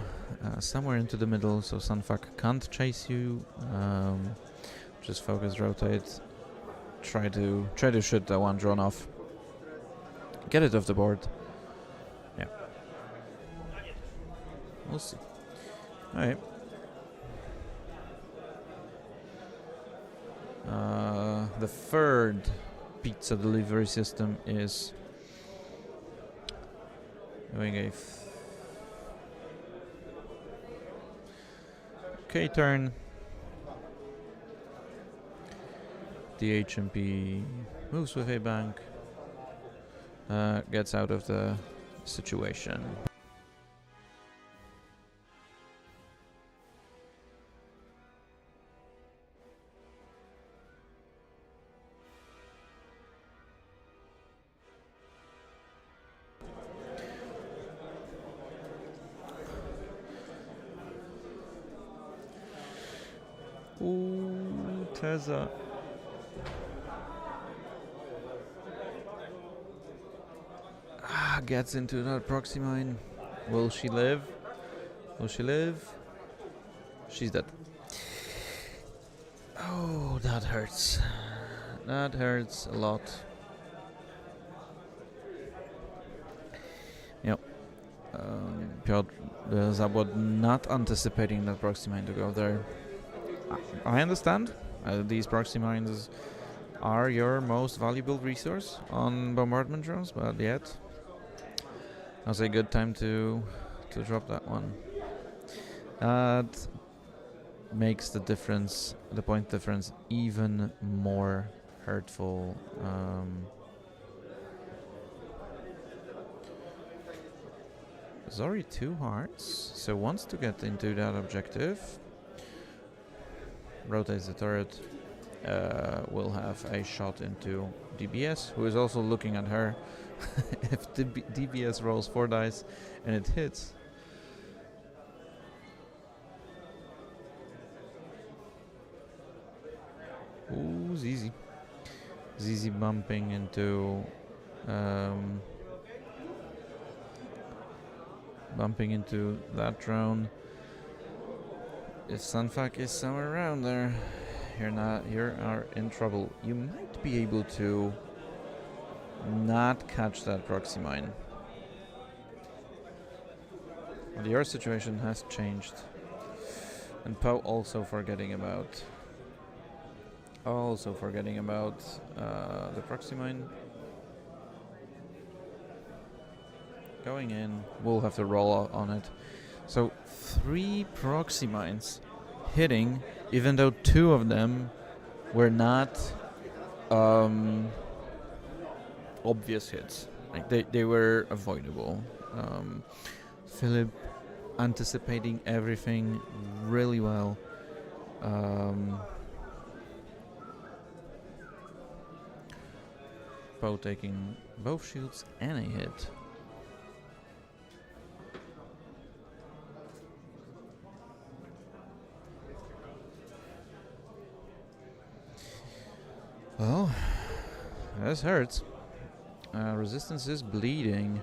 somewhere into the middle so Sunfuck can't chase you. Just focus, rotate, try to shoot that one drone off. Get it off the board. Yeah. We'll see. Alright. The third pizza delivery system is doing a K-turn. The HMP moves with a bank, gets out of the situation. Ooh, Teza. gets into that proxy mine. Will she live? Will she live? She's dead. Oh, that hurts. That hurts a lot. Yep. Piotr Zabłot not anticipating that proxy mine to go there. I understand. These proxy mines are your most valuable resource on bombardment drones, but yet that's a good time to drop that one. That makes the difference, the point difference, even more hurtful. Zori 2 hearts, so wants to get into that objective. Rotates the turret. Will have a shot into DBS, who is also looking at her. If DBS rolls 4 dice and it hits, ooh, ZZ. ZZ bumping into that drone. If Sunfuck is somewhere around there, you are in trouble. You might be able to not catch that proxy mine. But your situation has changed. And Poe also forgetting about the proxy mine. Going in, we'll have to roll on it. So 3 proxy mines hitting, even though 2 of them were not obvious hits. Like they were avoidable. Philip anticipating everything really well. Poe taking both shields and a hit. Well, this hurts. Resistance is bleeding.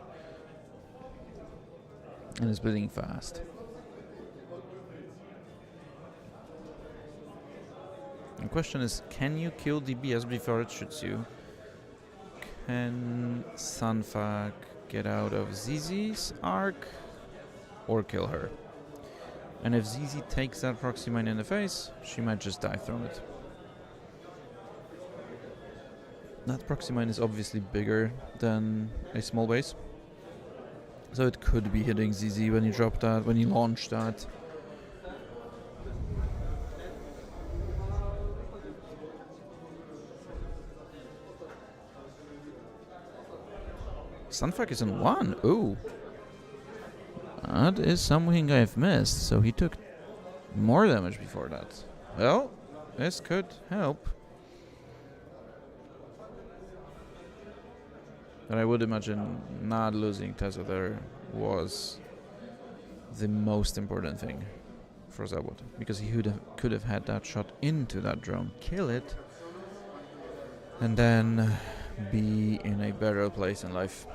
And it's bleeding fast. The question is, can you kill DBS before it shoots you? Can Sunfuck get out of ZZ's arc or kill her? And if ZZ takes that proxy mine in the face, she might just die from it. That proxy mine is obviously bigger than a small base, so it could be hitting ZZ when you drop that, when you launch that. Sunfuck is on 1. Ooh. That is something I've missed, so he took more damage before that. Well, this could help. But I would imagine not losing Tessa there was the most important thing for Zabłot, because he could have had that shot into that drone, kill it, and then be in a better place in life.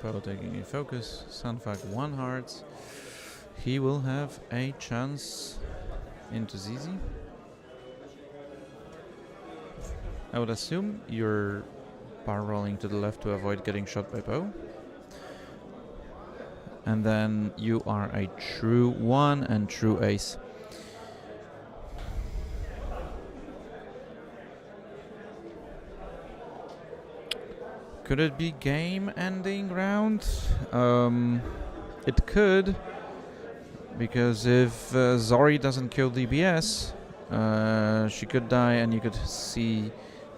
Poe taking a focus, Sunfuck 1 heart. He will have a chance into ZZ. I would assume you're bar rolling to the left to avoid getting shot by Poe. And then you are a true 1 and true ace. Could it be game-ending round? It could, because if Zori doesn't kill DBS, she could die, and you could see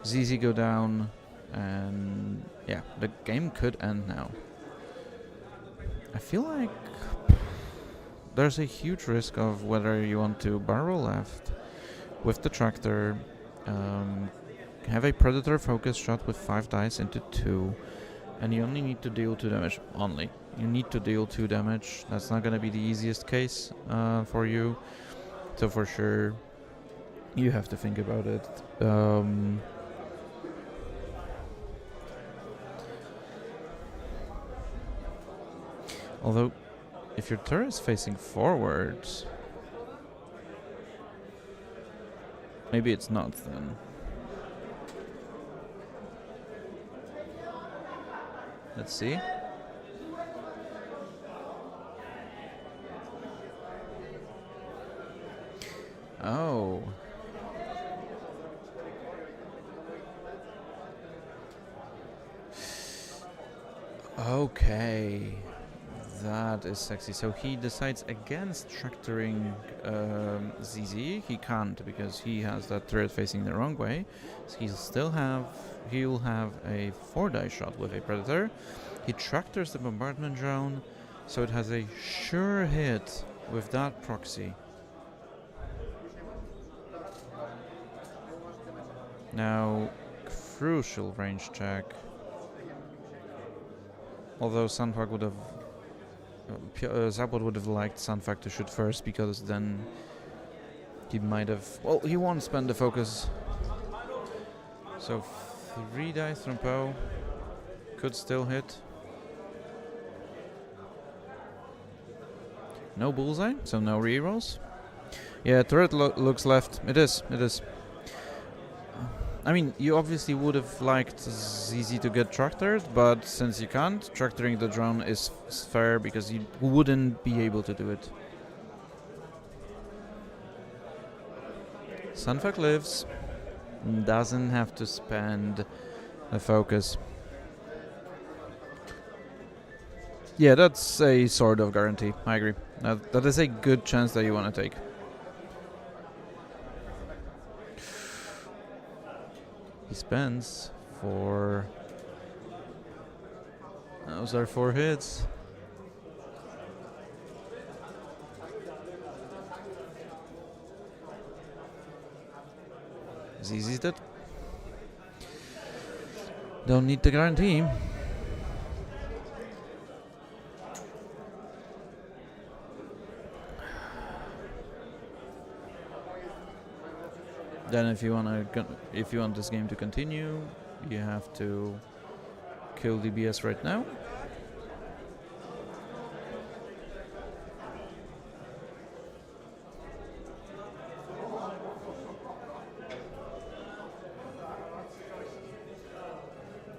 ZZ go down, and yeah, the game could end now. I feel like there's a huge risk of whether you want to barrel left with the tractor, have a predator focus shot with 5 dice into 2, and you only need to deal 2 damage. Only. You need to deal 2 damage. That's not gonna be the easiest case for you. So for sure, you have to think about it. Although, if your turret is facing forwards, maybe it's not then. Let's see. Oh. Okay. That is sexy. So he decides against tractoring ZZ. He can't because he has that turret facing the wrong way. So he'll have a 4-die shot with a predator. He tractors the bombardment drone, so it has a sure hit with that proxy. Now, crucial range check. Although Sandfag would have Zabot would have liked Sandfag to shoot first, because then he might have... Well, he won't spend the focus. So 3 dice from Poe. Could still hit. No bullseye, so no rerolls. Yeah, turret looks left. It is. I mean, you obviously would have liked ZZ to get tractored, but since you can't, tractoring the drone is fair because you wouldn't be able to do it. Sunfuck lives, doesn't have to spend the focus. Yeah, that's a sort of guarantee, I agree. That is a good chance that you want to take. He spends 4. Those are 4 hits. ZZ's dead. Don't need the guarantee. Then if you want this game to continue, you have to kill DBS right now.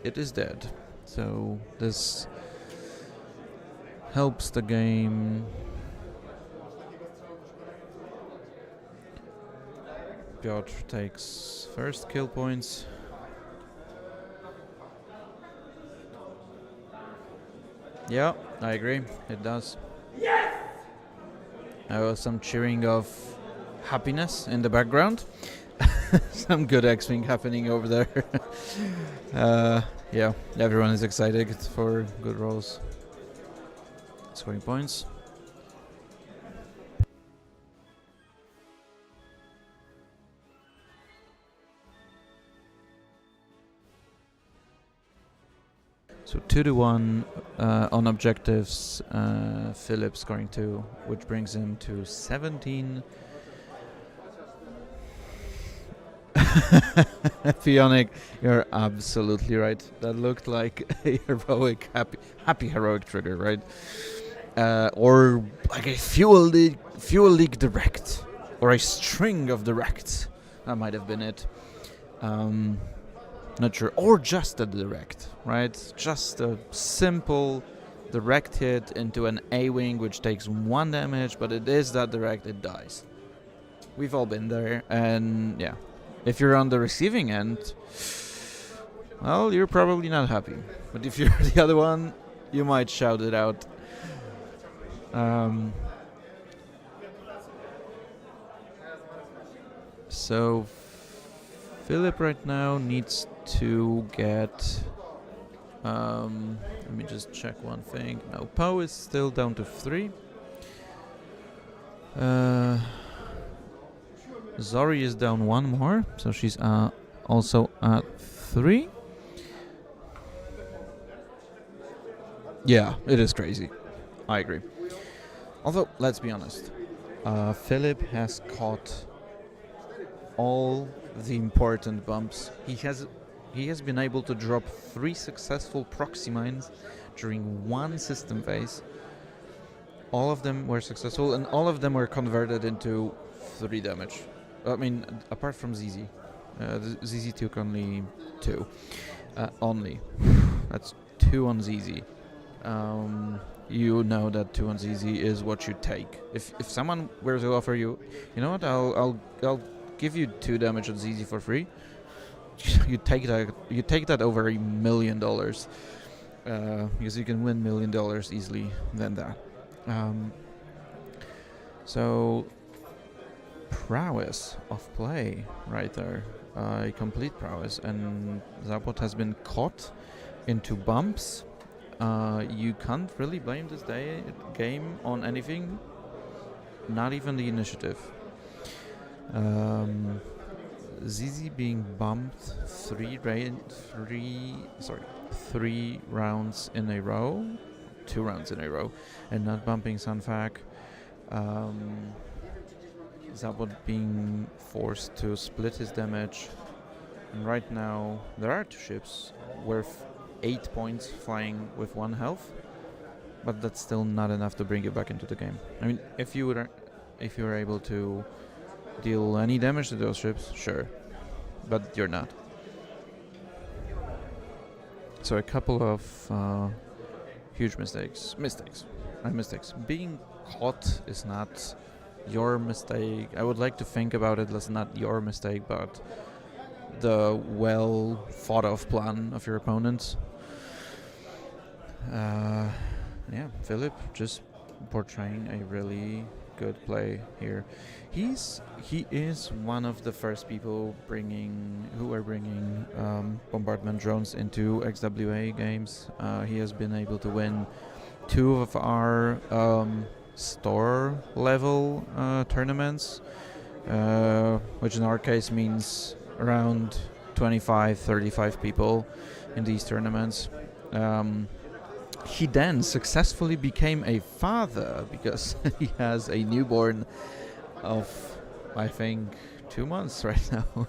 It is dead, so this helps the game. Piotr takes first kill points. Yeah, I agree, it does. Yes! There was some cheering of happiness in the background. Some good X-Wing happening over there. Yeah, everyone is excited for good rolls. Scoring points. So 2-1 on objectives, Philip scoring 2, which brings him to 17. Fionic, you're absolutely right. That looked like a heroic, happy heroic trigger, right? Or like a fuel leak direct, or a string of directs. That might have been it. Not sure, or just a direct, right? Just a simple direct hit into an A-wing, which takes 1 damage, but it is that direct, it dies. We've all been there, and yeah. If you're on the receiving end, well, you're probably not happy. But if you're the other one, you might shout it out. So Philip right now needs to get... let me just check one thing. No, Poe is still down to 3. Zori is down 1 more, so she's also at 3. Yeah, it is crazy. I agree. Although, let's be honest, Philip has caught all the important bumps. He has been able to drop 3 successful proxy mines during one system phase. All of them were successful, and all of them were converted into 3 damage. I mean, apart from ZZ. ZZ took only 2. Only. That's 2 on ZZ. You know that 2 on ZZ is what you take. If someone were to offer you, you know what, I'll give you 2 damage on ZZ for free, you take that over $1 million, because you can win $1 million easily than that. So prowess of play right there, a complete prowess, and Zabot has been caught into bumps. You can't really blame this game on anything, not even the initiative. ZZ being bumped 3 rounds in a row, 2 rounds in a row, and not bumping Sunfac. Zabot being forced to split his damage, and right now there are 2 ships worth 8 points flying with 1 health, but that's still not enough to bring you back into the game. I mean, if you were able to deal any damage to those ships, sure, but you're not. So a couple of huge mistakes. Being caught is not your mistake. I would like to think about it as not your mistake, but the well thought of plan of your opponents. Philip just portraying a really good play here. He is one of the first people who are bringing bombardment drones into XWA games. He has been able to win 2 of our store level tournaments, which in our case means around 25-35 people in these tournaments. He then successfully became a father because he has a newborn of, I think, 2 months right now.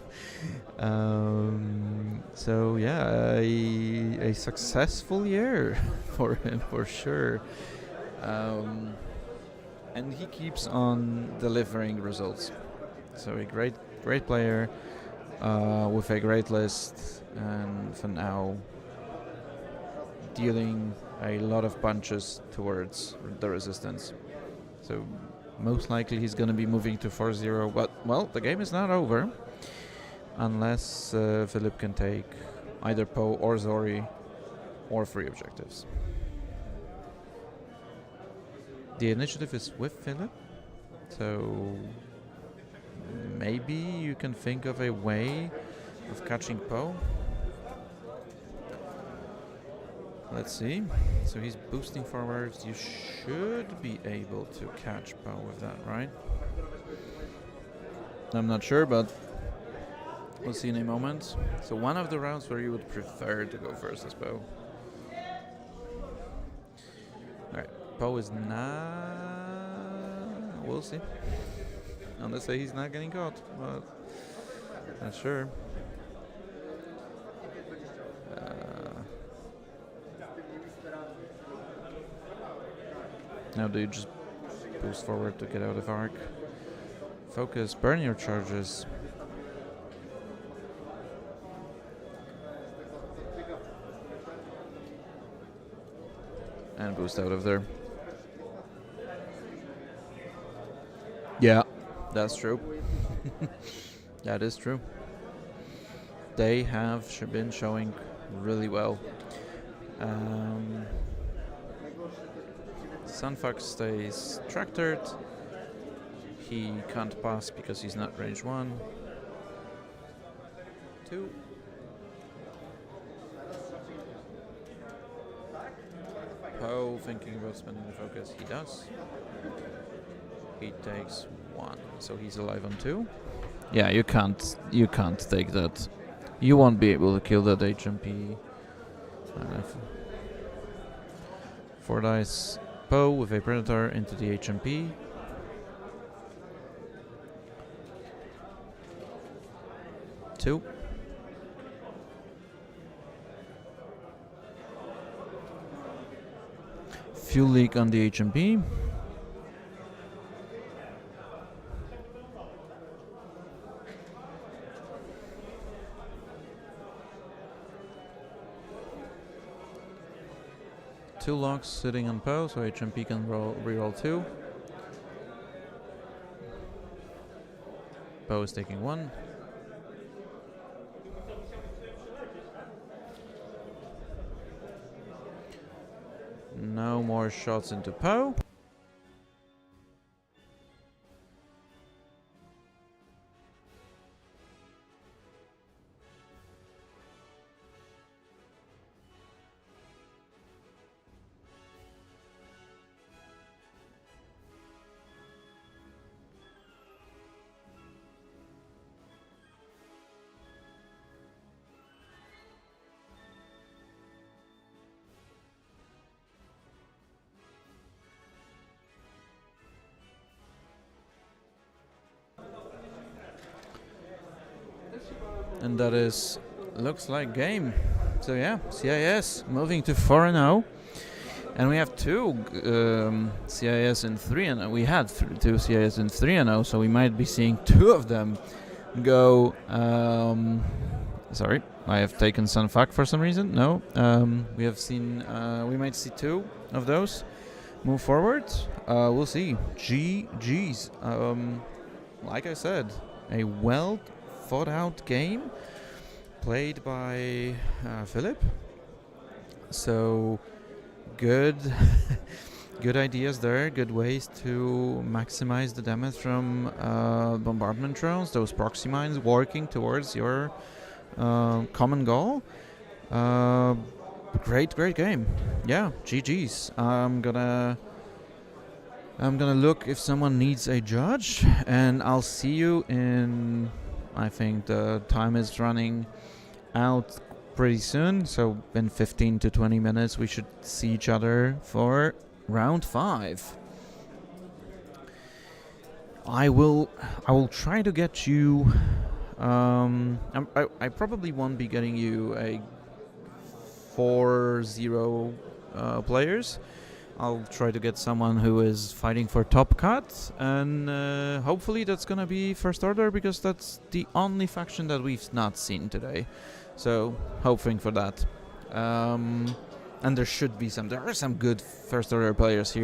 So yeah, a successful year for him for sure. And he keeps on delivering results. So a great player with a great list, and for now dealing a lot of punches towards the resistance. So most likely he's going to be moving to 4-0, but well, the game is not over unless Philip can take either Poe or Zori or 3 objectives. The initiative is with Philip, so maybe you can think of a way of catching Poe. Let's see. So he's boosting forwards. You should be able to catch Poe with that, right? I'm not sure, but we'll see in a moment. So one of the rounds where you would prefer to go first is Poe. Alright, Poe is not... We'll see. Unless he's not getting caught, but not sure. Now do you just boost forward to get out of arc? Focus, burn your charges. And boost out of there. Yeah, that's true. That is true. They have been showing really well. Sunfuck stays tractored. He can't pass because he's not range 1. 2. Poe thinking about spending the focus. He does. He takes 1, so he's alive on 2. Yeah, you can't take that. You won't be able to kill that HMP. 4 dice Poe with a Predator into the HMP. Two. Fuel leak on the HMP. Two locks sitting on Poe, so HMP can reroll 2. Poe is taking 1. No more shots into Poe. And that is, looks like game. So yeah, CIS moving to 4-0. And we have two CIS in 3-0. We had two CIS in 3-0, so we might be seeing two of them go. Sorry, I have taken some fuck for some reason. No, we have seen. We might see two of those move forward. We'll see. GG's. Like I said, a well thought out game played by Philip. So good good ideas there, good ways to maximize the damage from bombardment drones, those proxy mines working towards your common goal. Great game. Yeah, GG's. I'm gonna look if someone needs a judge, and I'll see you in, I think the time is running out pretty soon, so in 15 to 20 minutes we should see each other for round 5. I will try to get you I probably won't be getting you a 4-0 players. I'll try to get someone who is fighting for top cut, and hopefully that's gonna be First Order, because that's the only faction that we've not seen today. So hoping for that. And there are some good First Order players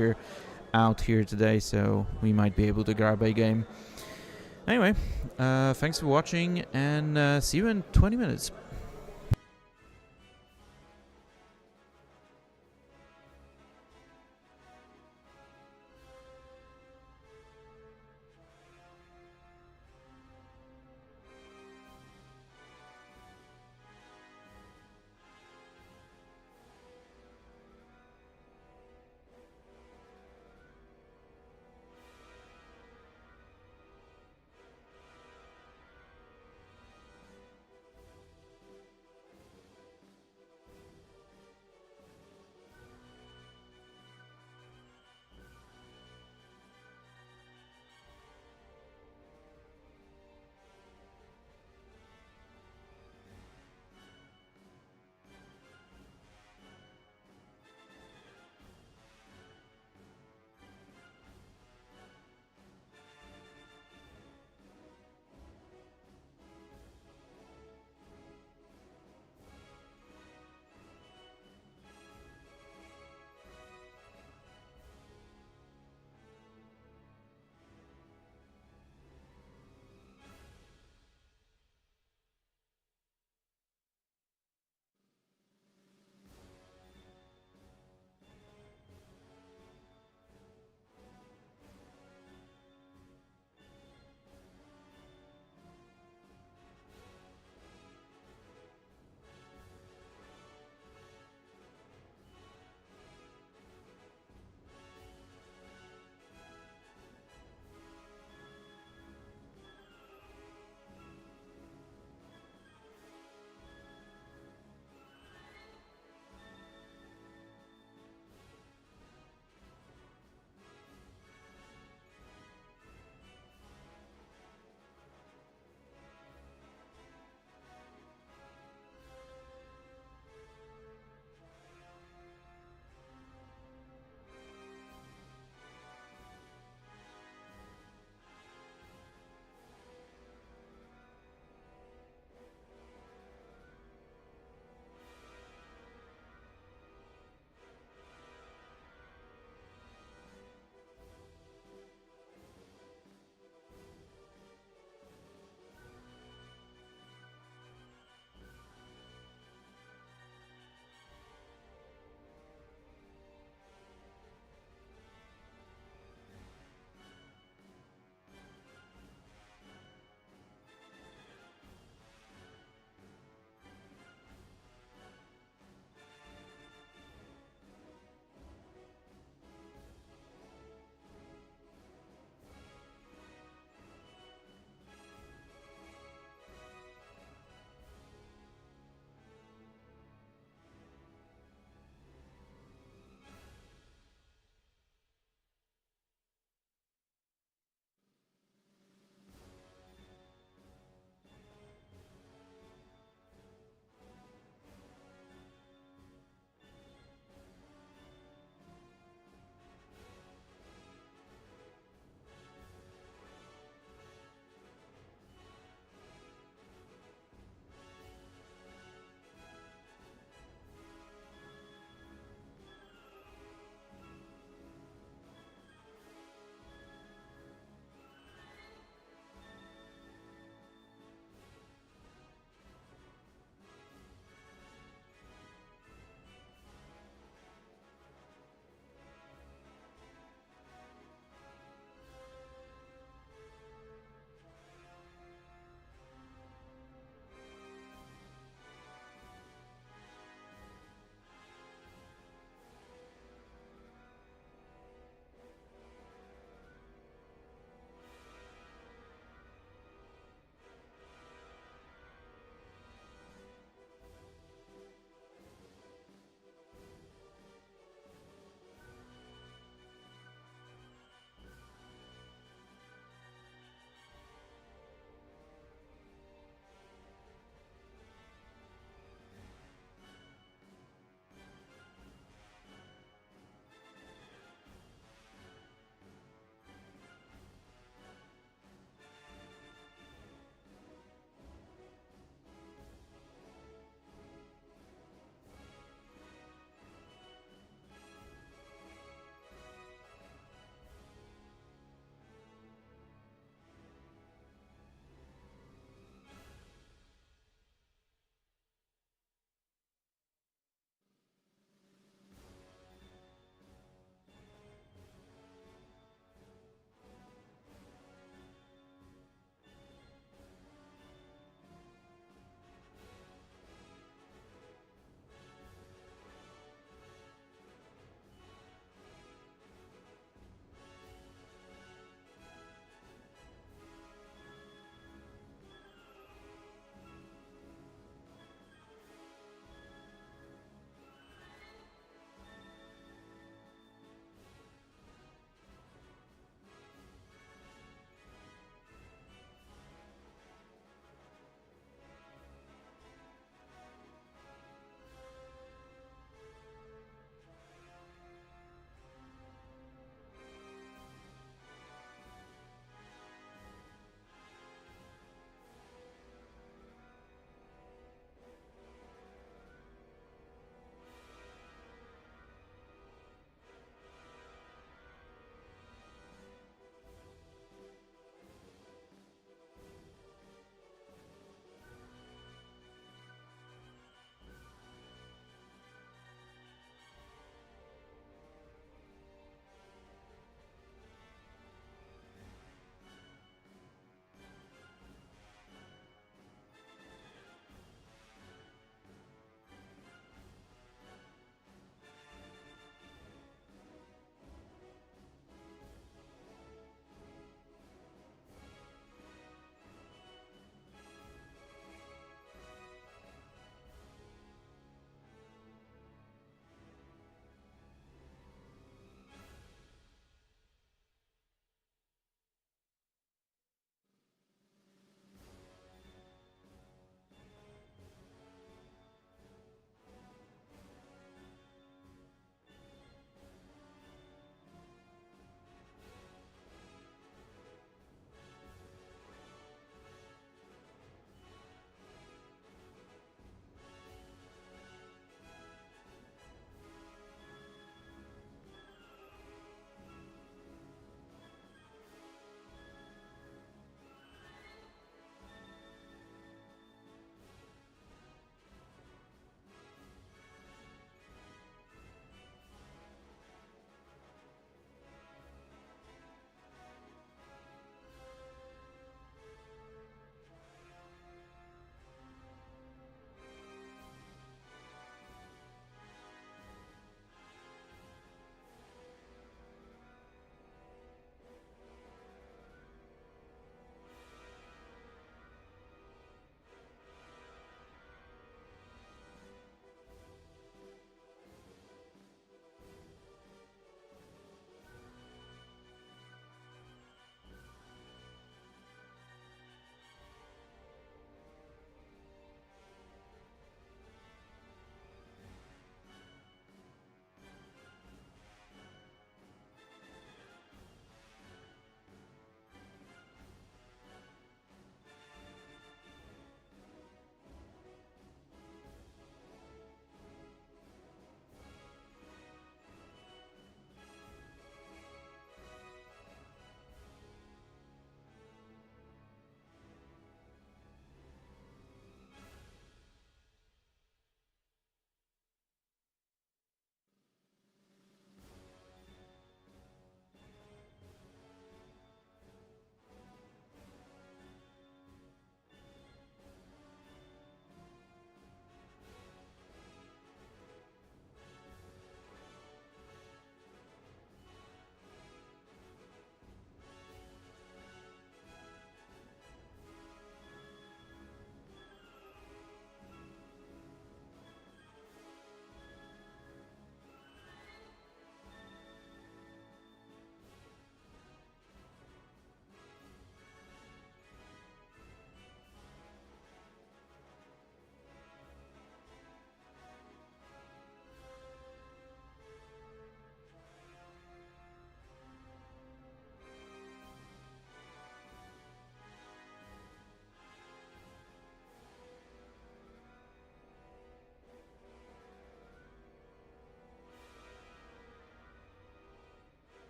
out here today, so we might be able to grab a game. Anyway, thanks for watching, and see you in 20 minutes.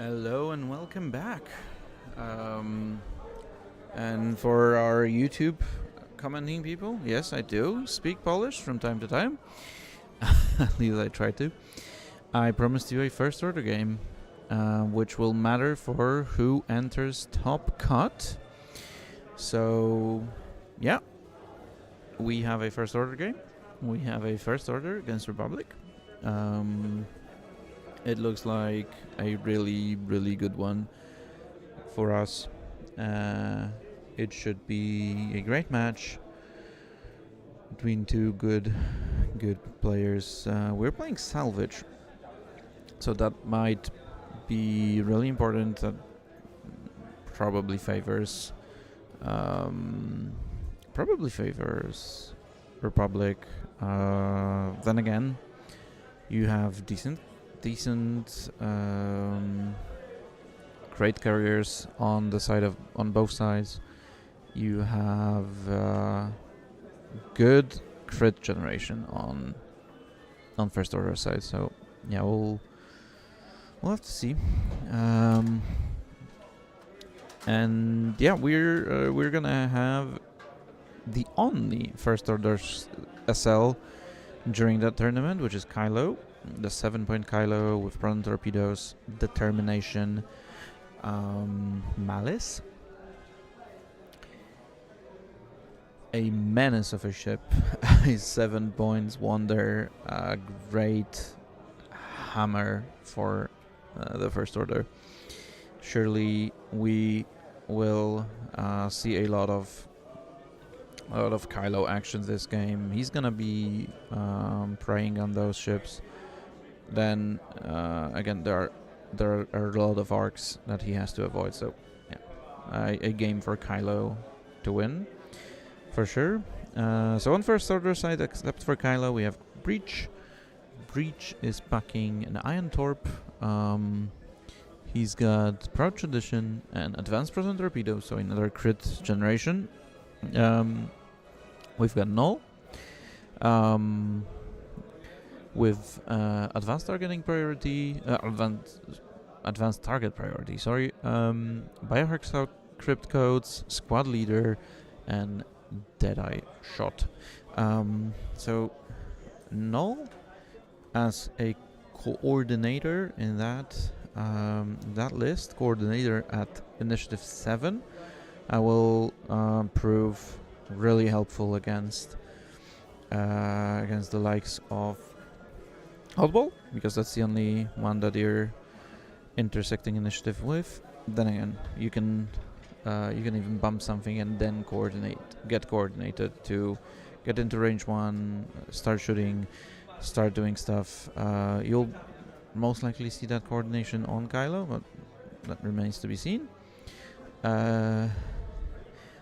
Hello and welcome back. And for our YouTube commenting people, yes, I do speak Polish from time to time. At least I try to. I promised you a first order game, which will matter for who enters top cut. So, yeah, we have a first order game. We have a first order against Republic. It looks like a really, really good one for us. It should be a great match between two good players. We're playing salvage, so that might be really important. That probably favors Republic. Then again, you have decent great carriers on both sides. You have good crit generation on first order side. So yeah, we'll have to see. And yeah, we're gonna have the only first order SL during that tournament, which is Kylo, the 7-point Kylo with proton torpedoes, determination, malice, a menace of a ship, a 7 points wonder, a great hammer for the first order. Surely we will see a lot of Kylo actions this game. He's gonna be preying on those ships. Then again, there are a lot of arcs that he has to avoid. So yeah, a game for Kylo to win for sure. So on first order side, except for Kylo, we have Breach. Breach is packing an Iron Torp. He's got Proud Tradition and Advanced Proton Torpedo, so another crit generation. We've got Null with advanced targeting priority, advanced target priority. Sorry, Biohack crypt codes, squad leader, and Deadeye shot. So Null as a coordinator in that list, coordinator at initiative 7, will prove really helpful against the likes of Oddball, because that's the only one that you're intersecting initiative with. Then again, you can even bump something and then get coordinated to get into range 1, start shooting, start doing stuff. You'll most likely see that coordination on Kylo, but that remains to be seen.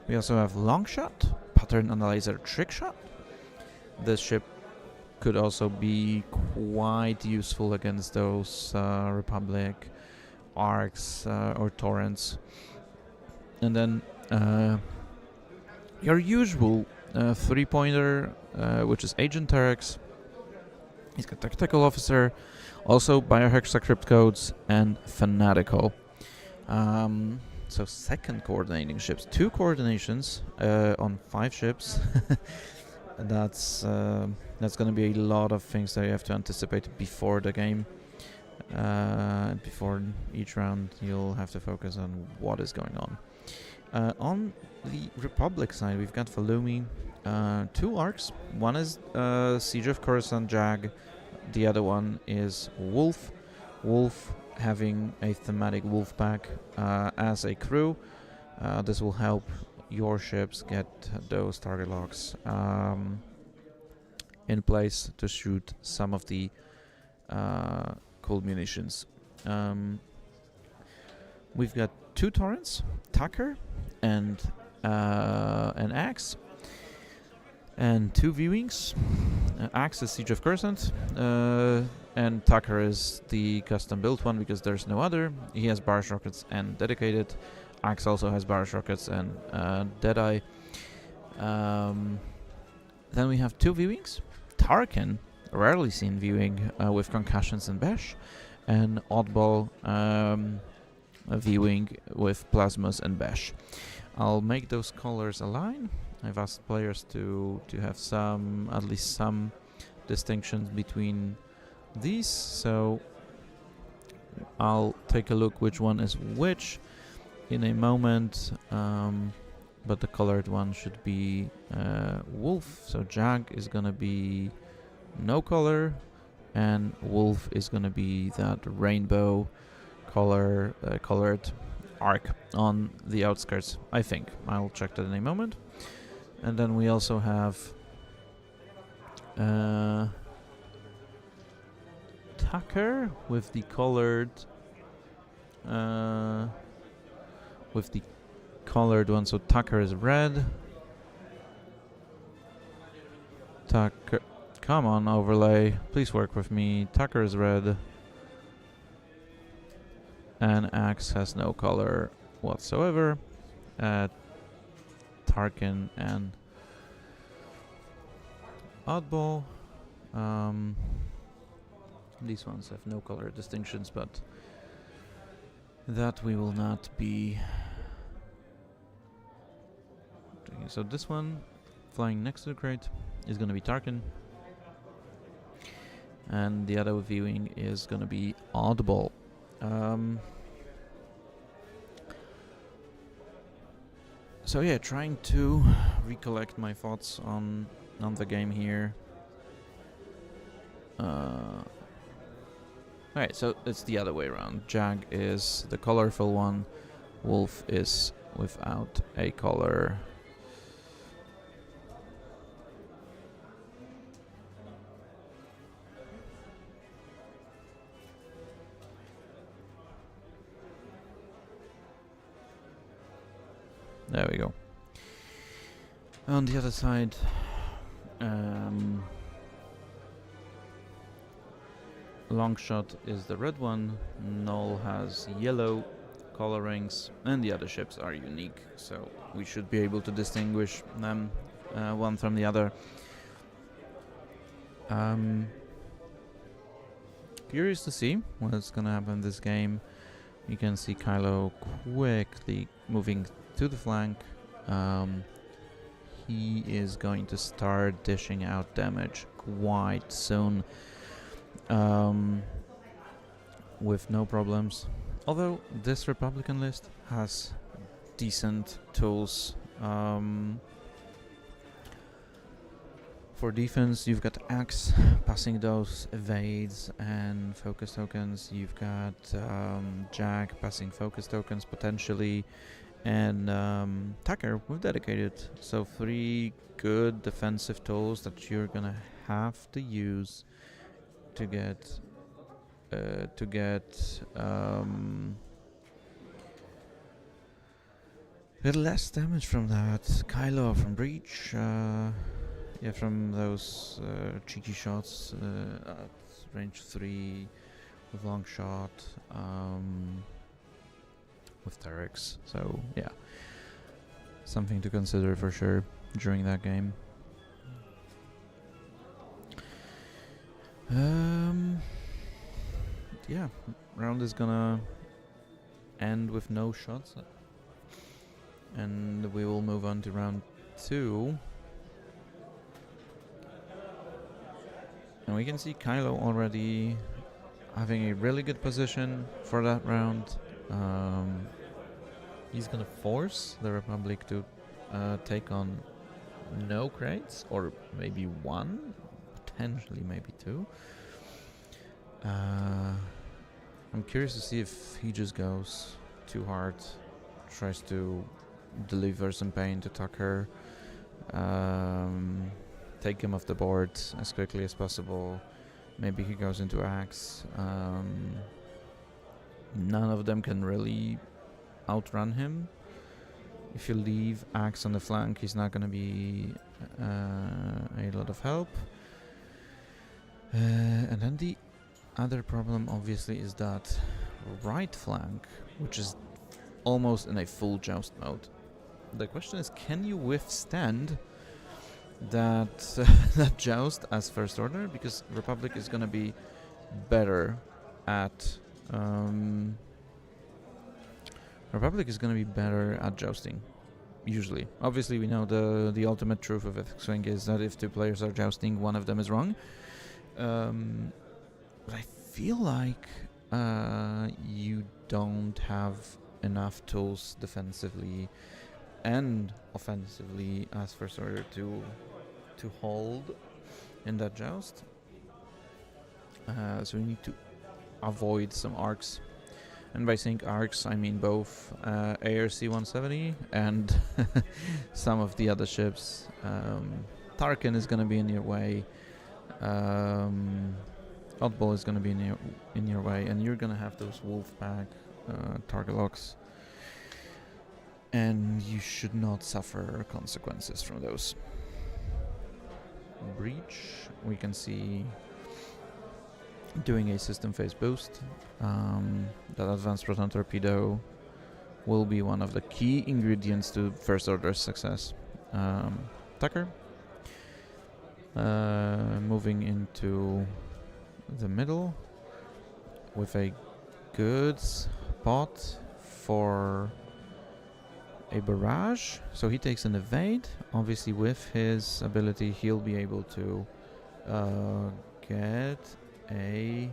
We also have Long Shot, Pattern Analyzer, Trick Shot. This ship could also be quite useful against those Republic arcs or torrents. And then your usual 3-pointer, which is Agent Terex. He's got Tactical Officer, also Biohexa crypt codes, and Fanatical. So second coordinating ships, 2 coordinations on 5 ships. That's going to be a lot of things that you have to anticipate before the game. Before each round, you'll have to focus on what is going on. On the Republic side, we've got Falumi, 2 arcs. One is Siege of Coruscant Jag, the other one is Wolf. Wolf having a thematic wolf pack as a crew. This will help your ships get those target locks in place to shoot some of the cool munitions. We've got 2 torrents, Tucker and an Axe, and 2 V-Wings. Axe is Siege of Coruscant, and Tucker is the custom built one because there's no other. He has barrage rockets and dedicated. Axe also has barrage rockets and Deadeye. Then we have 2 V-Wings. Tarkin, rarely seen V-Wing with concussions and bash, and Oddball viewing with Plasmas and Bash. I'll make those colors align. I've asked players to have at least some distinctions between these, so I'll take a look which one is which in a moment, but the colored one should be Wolf, so Jag is gonna be no color, and Wolf is gonna be that rainbow colored arc on the outskirts, I think. I'll check that in a moment. And then we also have Tucker with the colored one. So Tucker is red. Tucker, come on, overlay, please work with me. Tucker is red, and Axe has no color whatsoever. Tarkin and Oddball. These ones have no color distinctions, but that we will not be doing. So this one, flying next to the crate, is going to be Tarkin, and the other viewing is going to be Oddball. So yeah, trying to recollect my thoughts on the game here. Alright, so it's the other way around. Jag is the colorful one, Wolf is without a color. There we go. On the other side, Longshot is the red one, Null has yellow colorings, and the other ships are unique, so we should be able to distinguish them one from the other. Curious to see what's gonna happen in this game. You can see Kylo quickly moving to the flank. He is going to start dishing out damage quite soon, with no problems. Although this Republican list has decent tools. For defense, you've got Axe passing those evades and focus tokens. You've got Jag passing focus tokens potentially, and Tucker with dedicated. So 3 good defensive tools that you're gonna have to use to get less damage from that. Kylo from breach. Yeah, from those cheeky shots at range 3 with long shot, with Terex. So yeah, something to consider for sure during that game. Yeah, round is gonna end with no shots, and we will move on to round 2. And we can see Kylo already having a really good position for that round. He's gonna force the Republic to take on no crates, or maybe 1, potentially maybe 2. I'm curious to see if he just goes too hard, tries to deliver some pain to Tucker, take him off the board as quickly as possible. Maybe he goes into Axe. None of them can really outrun him. If you leave Axe on the flank, he's not going to be a lot of help. And then the other problem obviously is that right flank, which is almost in a full joust mode. The question is, can you withstand that that joust as First Order? Because Republic is going to be better at Republic is gonna be better at jousting. Usually. Obviously, we know the ultimate truth of X-Wing is that if two players are jousting, one of them is wrong. But I feel like you don't have enough tools defensively and offensively as first order to hold in that joust. So we need to avoid some arcs. And by saying arcs, I mean both ARC 170 and some of the other ships. Tarkin is going to be in your way. Oddball is going to be in your way, and you're going to have those Wolfpack target locks. And you should not suffer consequences from those. Breach, we can see doing a system phase boost. That advanced proton torpedo will be one of the key ingredients to first order success. Tucker, moving into the middle with a good spot for a barrage, so he takes an evade. Obviously with his ability he'll be able to get a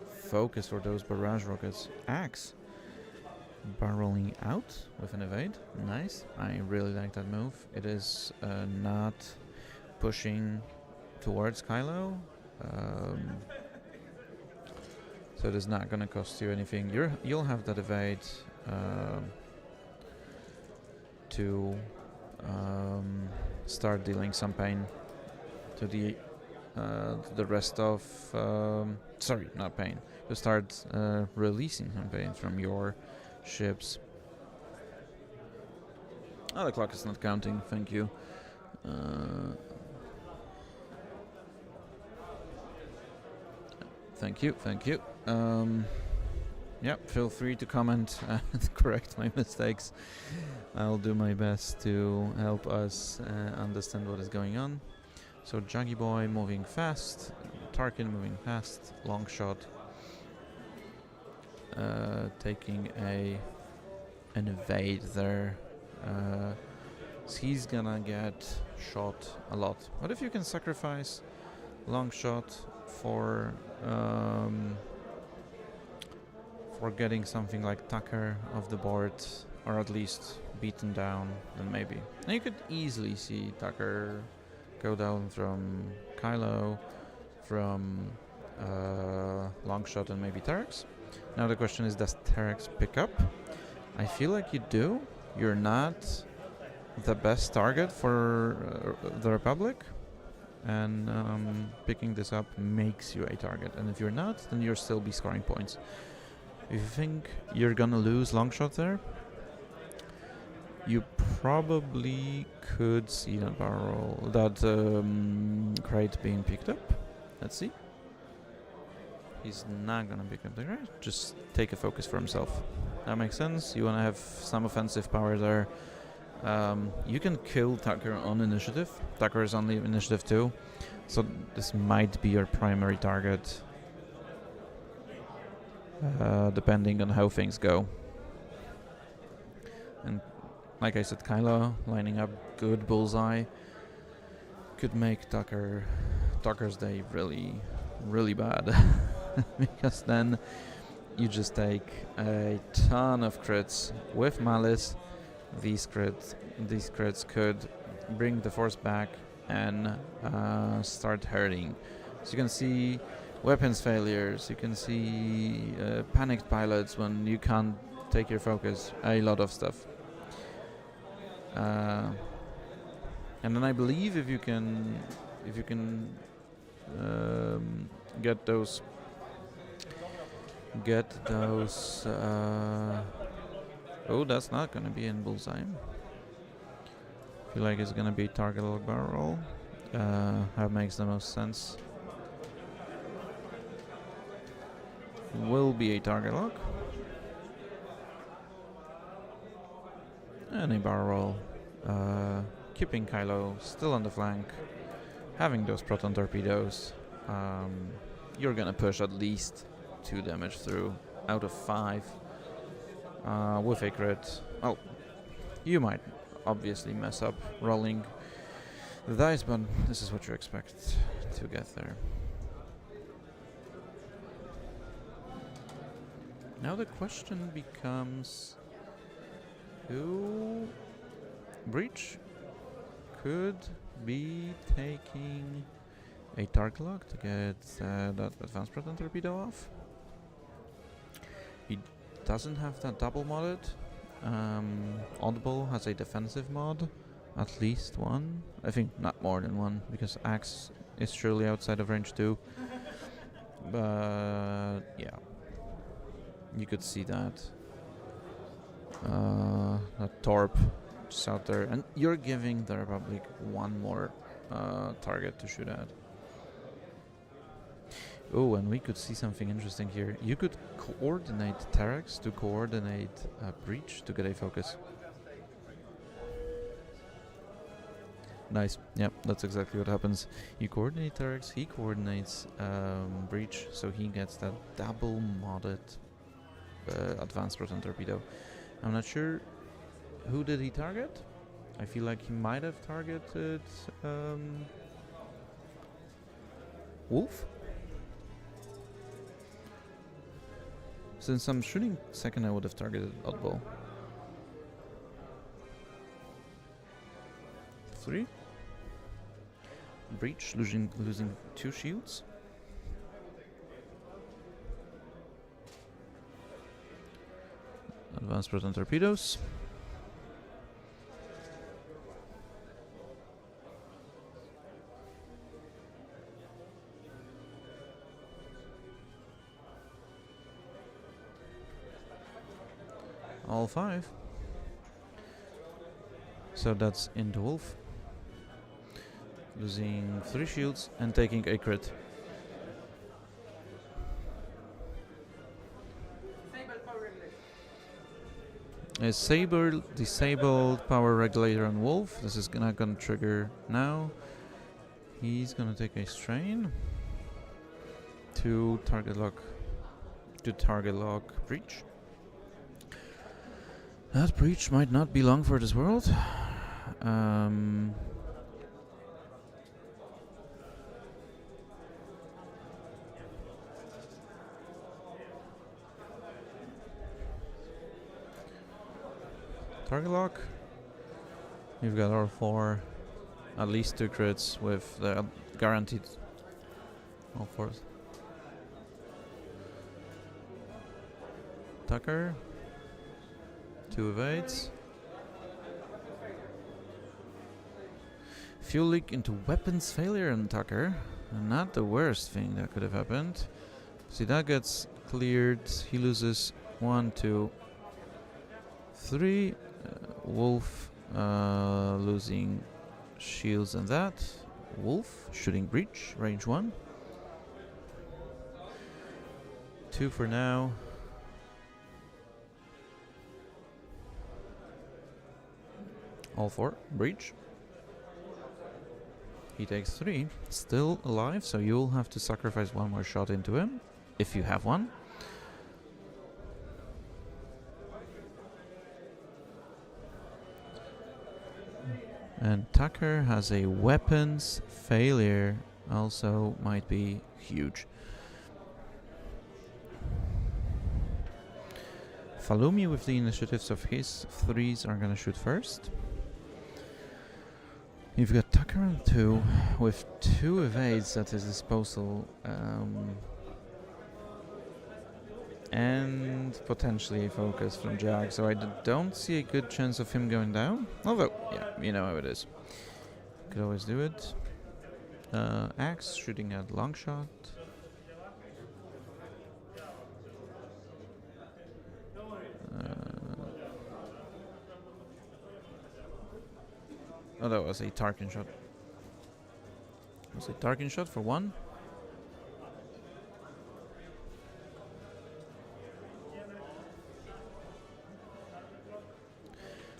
focus for those barrage rockets. Axe barreling out with an evade. Nice. I really like that move. It is not pushing towards Kylo, so it is not going to cost you anything. You'll have that evade to start dealing some pain to the rest of sorry, not pain, to start releasing some pain from your ships. Oh, the clock is not counting, thank you. Thank you. Yeah, feel free to comment and correct my mistakes. I'll do my best to help us understand what is going on. So Jaggy Boy moving fast, Tarkin moving fast, long shot, taking an evade there. So he's gonna get shot a lot. What if you can sacrifice long shot for getting something like Tucker off the board, or at least beaten down, then maybe. Now you could easily see Tucker go down from Kylo, from Longshot and maybe Terex. Now the question is, does Terex pick up? I feel like you do. You're not the best target for the Republic, and picking this up makes you a target. And if you're not, then you'll still be scoring points. If you think you're gonna lose Longshot there, you probably could see that barrel, that crate being picked up. Let's see. He's not gonna pick up the crate. Just take a focus for himself. That makes sense. You wanna have some offensive power there. You can kill Tucker on initiative. Tucker is on the initiative too, so this might be your primary target, depending on how things go. And like I said, Kylo lining up good bullseye could make Tucker's day really, really bad. Because then you just take a ton of crits with Malice. These crits could bring the force back and start hurting. So you can see weapons failures, you can see panicked pilots when you can't take your focus, a lot of stuff. And then I believe if you can get those oh, that's not gonna be in bullseye. Feel like it's gonna be target lock barrel. That makes the most sense. Will be a target lock. And a barrel roll. Keeping Kylo still on the flank. Having those proton torpedoes. You're gonna push at least 2 damage through out of 5. with a crit. Well, you might obviously mess up rolling the dice, but this is what you expect to get there. Now the question becomes, who Breach could be taking a target lock to get that advanced proton torpedo off. He doesn't have that double modded. Audible has a defensive mod, at least one. I think not more than one, because Axe is surely outside of range too. But yeah, you could see that. That Torp just out there, and you're giving the Republic one more target to shoot at. Oh, and we could see something interesting here. You could coordinate Terex to coordinate Breach to get a focus. Nice. Yep, that's exactly what happens. You coordinate Terex, he coordinates Breach, so he gets that double modded advanced proton torpedo. I'm not sure who did he target. I feel like he might have targeted Wolf. Since I'm shooting second, I would have targeted Oddball. 3. Breach losing 2 shields. Advanced proton torpedoes. All 5. So that's into Wolf. Losing 3 shields and taking a crit. A Saber disabled power regulator on Wolf. This is not gonna trigger now. He's gonna take a strain to target lock Breach. That Breach might not be long for this world. Target lock. You've got all 4, at least 2 crits with the guaranteed all 4s. Tucker. 2 evades. Fuel leak into weapons failure on Tucker. Not the worst thing that could have happened. See, that gets cleared. He loses 1, 2, 3. Wolf losing shields and that. Wolf shooting Breach, range 1. 2 for now. All 4, Breach. He takes 3, still alive, so you'll have to sacrifice 1 more shot into him, if you have one. And Tucker has a weapons failure, also might be huge. Falumi with the initiatives of his 3s are gonna shoot first. You've got Tucker on 2 with 2 evades at his disposal, and potentially a focus from Jag, so I don't see a good chance of him going down. Although, yeah, you know how it is. Could always do it. Axe shooting at long shot. Oh, that was a Tarkin shot. It was a Tarkin shot for 1.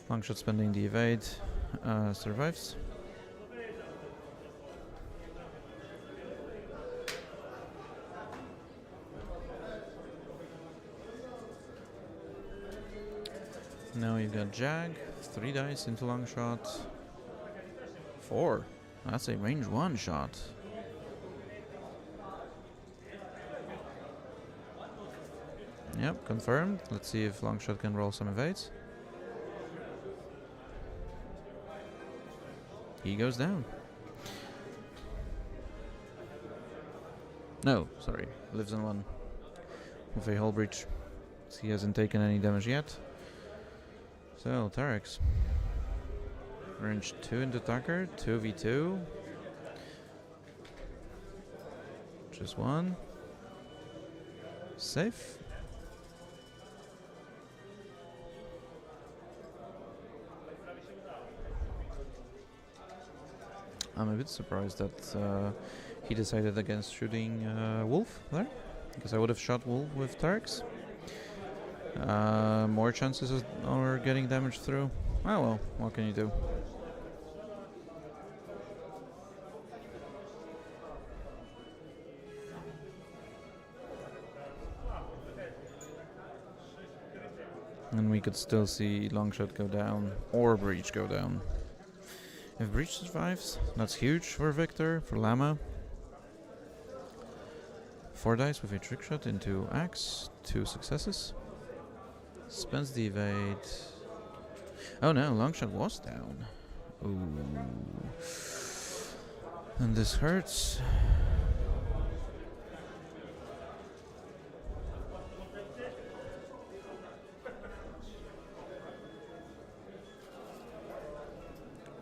Long shot spending the evade. Survives. Now you've got Jag, 3 dice into long shot. 4. That's a range 1 shot. Yep, confirmed. Let's see if long shot can roll some evades. He goes down. No, sorry, lives on 1 with a hull breach. So he hasn't taken any damage yet. So, Tarex. Range 2 into Tucker, 2v2. Just 1. Safe. I'm a bit surprised that he decided against shooting Wolf there, because I would have shot Wolf with Tarex. More chances of getting damage through. Oh well, what can you do? And we could still see Longshot go down, or Breach go down. If Breach survives, that's huge for Victor, for Lama. 4 dice with a trick shot into Axe, 2 successes. Spends the evade. Oh no, Longshot was down. Ooh. And this hurts.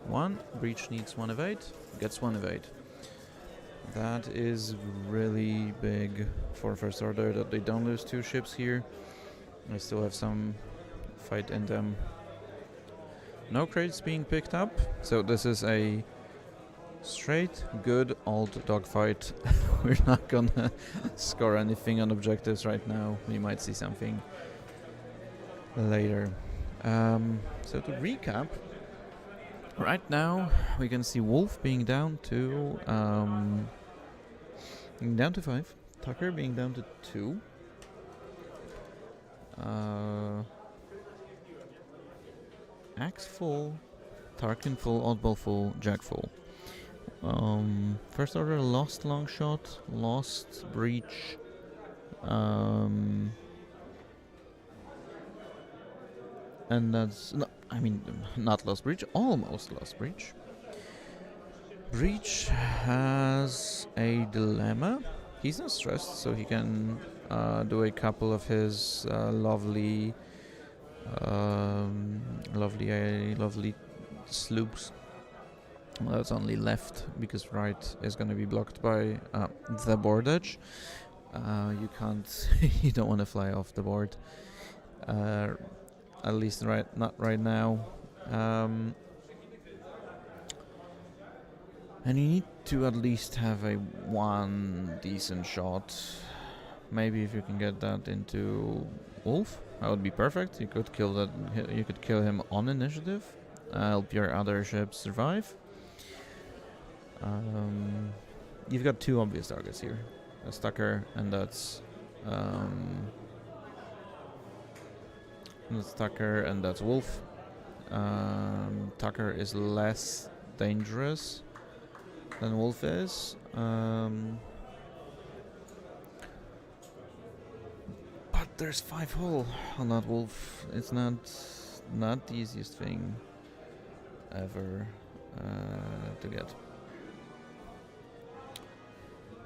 One, Breach needs 1 evade, gets 1 evade. That is really big for First Order, that they don't lose 2 ships here. They still have some fight in them. No crates being picked up, so this is a straight, good old dogfight. We're not gonna score anything on objectives right now. We might see something later. So to recap, right now we can see Wolf being down to 5, Tucker being down to 2. Axe full, Tarkin full, Oddball full, Jag full. First Order lost Longshot, lost Breach, and that's not lost Breach, almost lost Breach. Breach has a dilemma. He's not stressed, so he can do a couple of his lovely sloops. Well, that's only left because right is going to be blocked by the board edge. You can't, you don't want to fly off the board. At least not right now. And you need to at least have a 1 decent shot. Maybe if you can get that into Wolf, that would be perfect. You could kill that. You could kill him on initiative. Help your other ships survive. You've got 2 obvious targets here. That's Tucker, and that's Tucker, and that's Wolf. Tucker is less dangerous than Wolf is. But there's 5 hull on that Wolf. It's not the easiest thing ever to get.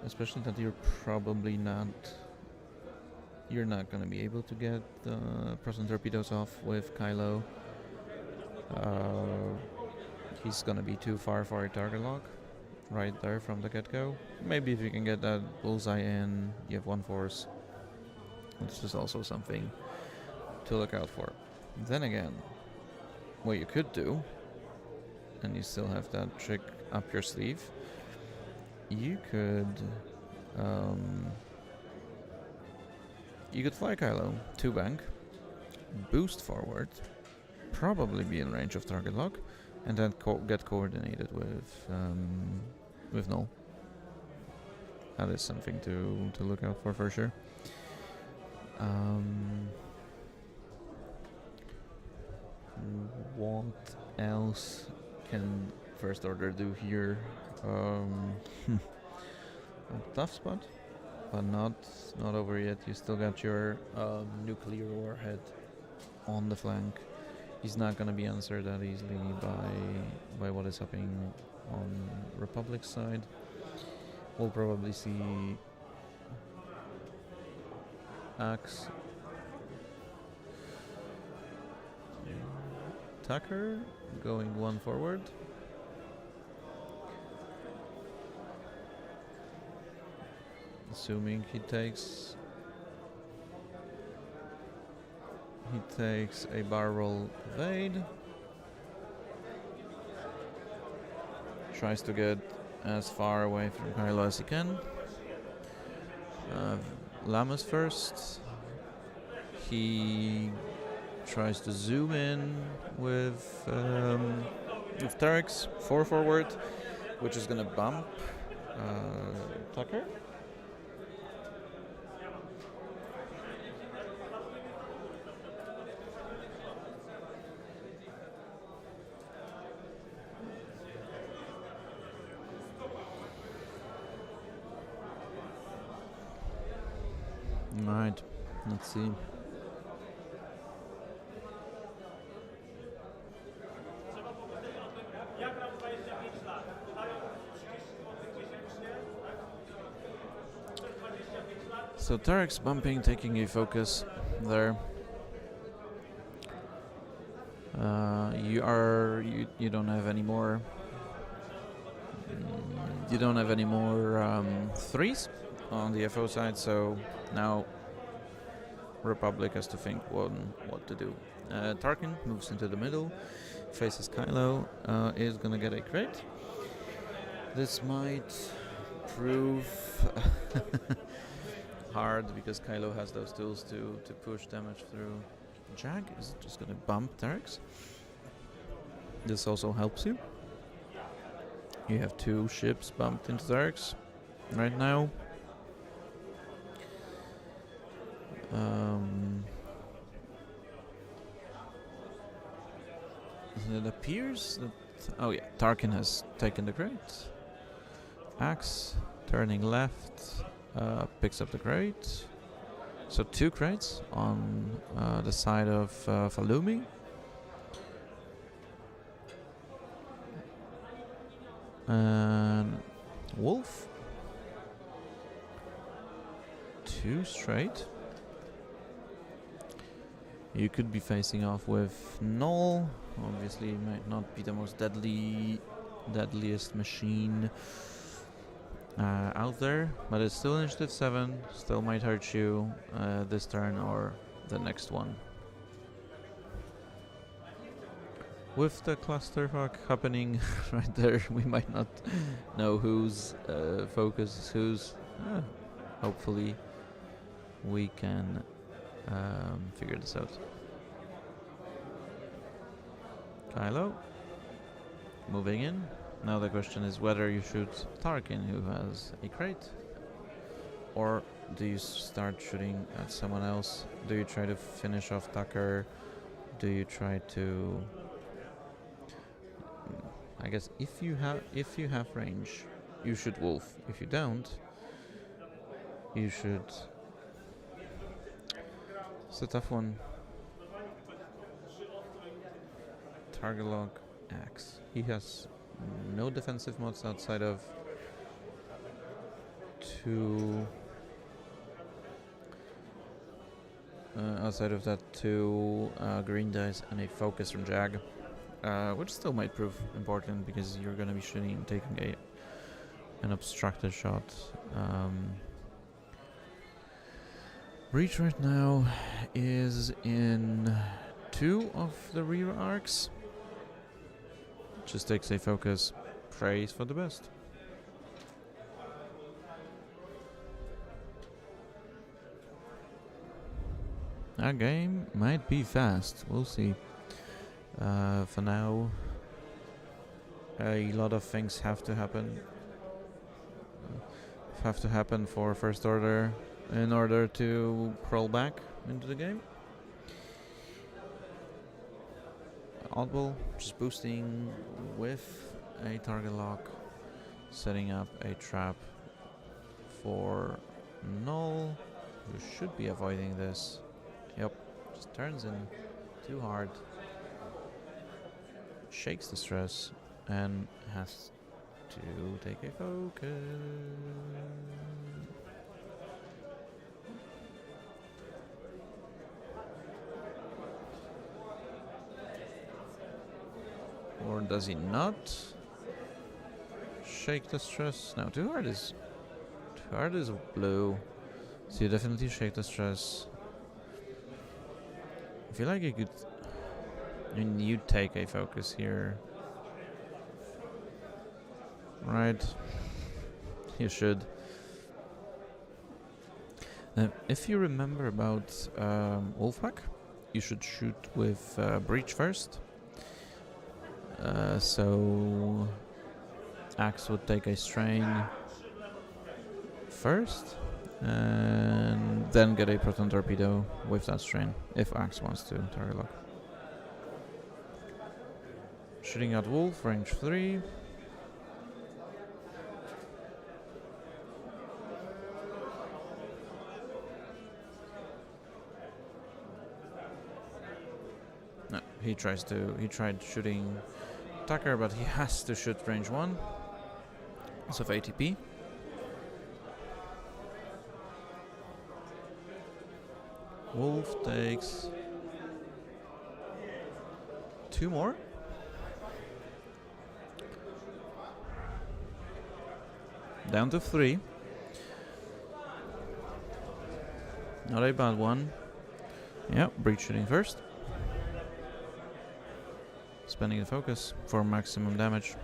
Especially that you're not gonna be able to get the Proton torpedoes off with Kylo. He's gonna be too far for a target lock right there from the get-go. Maybe if you can get that bullseye in, you have 1 force. This is also something to look out for. Then again, what you could do, and you still have that trick up your sleeve, you could fly Kylo to bank, boost forward, probably be in range of target lock, and then get coordinated with Null. That is something to look out for sure. What else can First Order do here? A tough spot, but not over yet. You still got your nuclear warhead on the flank. He's not gonna be answered that easily by what is happening on Republic's side. We'll probably see Axe Tucker going one forward. Assuming he takes a bar roll evade. Tries to get as far away from Kylo as he can. Lamas first. He tries to zoom in with Terex 4 forward, which is gonna bump Tucker. Alright, let's see. So Tarek's bumping, taking a focus there. You don't have any more. You don't have any more threes on the FO side, so now Republic has to think what to do. Tarkin moves into the middle, faces Kylo, is gonna get a crit. This might prove hard because Kylo has those tools to push damage through. Jag is just gonna bump Terex. This also helps you. You have 2 ships bumped into Terex right now. It appears that Tarkin has taken the crate. Axe turning left, picks up the crate. So 2 crates on the side of Falumi. And Wolf 2 straight. You could be facing off with Null. Obviously, it might not be the most deadliest machine out there, but it's still initiative 7. Still might hurt you this turn or the next one. With the clusterfuck happening right there, we might not know whose focus is whose. Hopefully, we can figure this out. Kylo moving in. Now the question is whether you shoot Tarkin, who has a crate, or do you start shooting at someone else? Do you try to finish off Tucker? Do you try to? I guess if you have range, you should Wolf. If you don't, you should. It's a tough one. Target lock Axe. He has no defensive mods outside of 2. Outside of that, 2 green dice and a focus from Jag, which still might prove important because you're gonna be taking an obstructed shot. Breach right now is in 2 of the rear arcs. Just takes a focus, prays for the best. That game might be fast, we'll see. For now, a lot of things have to happen. For First Order in order to crawl back into the game. oddball, just boosting with a target lock, setting up a trap for null, who should be avoiding this. Yep, just turns in too hard, shakes the stress, and has to take a focus. Or does he not shake the stress? No, too hard is blue. So you definitely shake the stress. I feel like you could. I mean, you take a focus here, right? You should. If you remember about Wolfpack, you should shoot with breach first. So Axe would take a strain first, and then get a proton torpedo with that strain if Axe wants to target lock. Shooting at Wolf, range 3. No, he tried shooting D'Qar, but he has to shoot range 1. So of ATP. Wolf takes 2 more. Down to 3. Not a bad one. Yeah, breach shooting first. Spending the focus for maximum damage.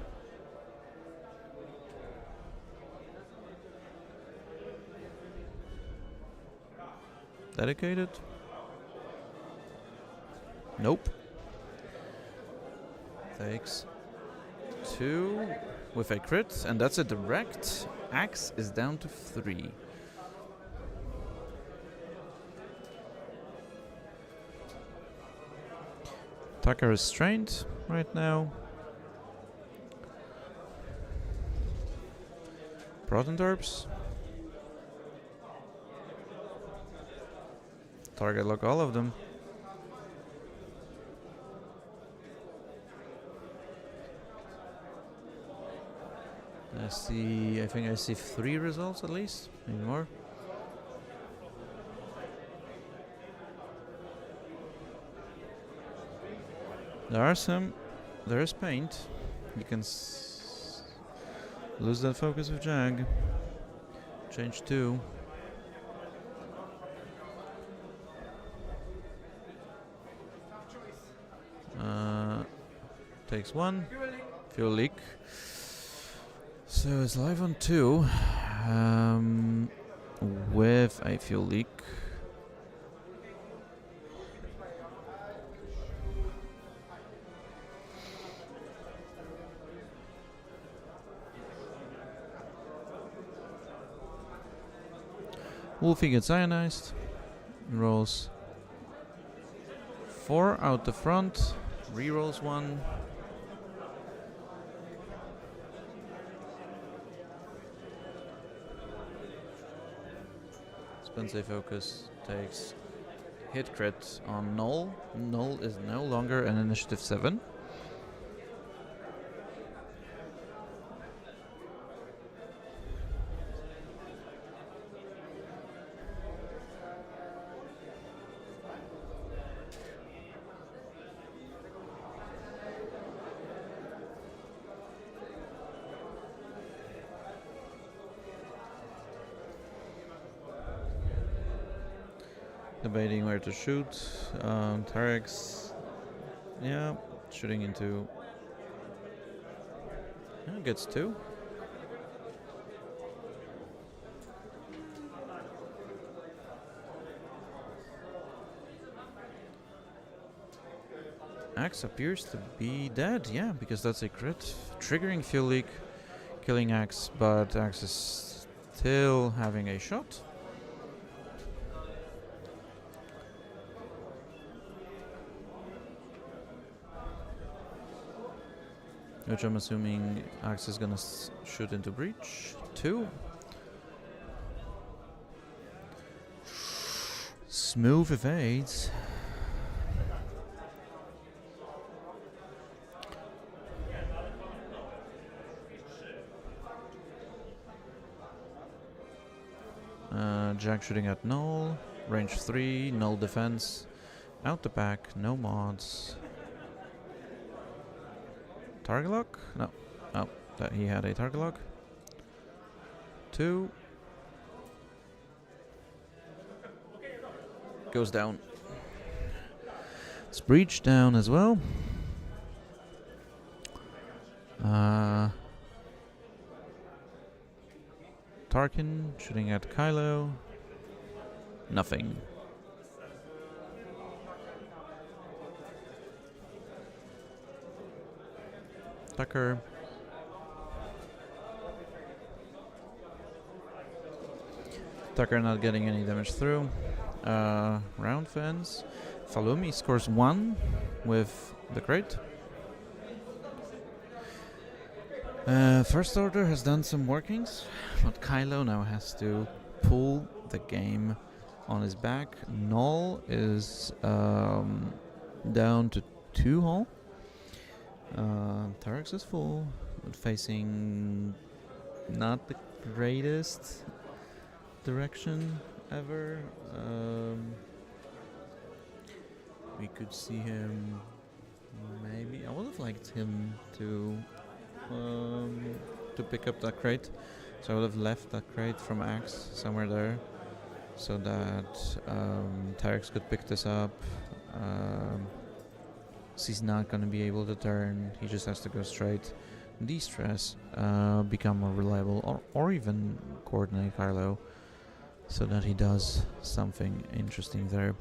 Dedicated? Nope. Takes 2 with a crit, and that's a direct. Axe is down to 3. D'Qar is strained right now. Proton Torps. Target lock all of them. I think I see 3 results at least, maybe more. There is paint. You can lose that focus with Jag. Change 2. Takes 1. Fuel leak. So it's live on 2. With a fuel leak. Wolfie gets ionized, rolls 4 out the front, rerolls 1. Spends a focus, takes hit crit on Null. Null is no longer an initiative 7. Debating where to shoot. Tarek's, yeah, shooting into. Yeah, gets 2. Axe appears to be dead, yeah, because that's a crit. Triggering fuel leak, killing Axe, but Axe is still having a shot. which I'm assuming Axe is gonna shoot into breach. 2. Smooth evades. Jack shooting at null. Range 3, null defense. Out the back, no mods. Target lock? No. Oh, that he had a target lock. 2. Goes down. It's breach down as well. Tarkin shooting at Kylo. Nothing. Tucker. Tucker not getting any damage through. Round fence. Falumi scores 1 with the crate. First Order has done some workings, but Kylo now has to pull the game on his back. Null is down to 2 hull. Terex is full, but facing not the greatest direction ever. We could see him, maybe. I would have liked him to pick up that crate, so I would have left that crate from Axe somewhere there, so that Terex could pick this up. He's not going to be able to turn, he just has to go straight, de-stress, become more reliable, or even coordinate Kylo, so that he does something interesting there.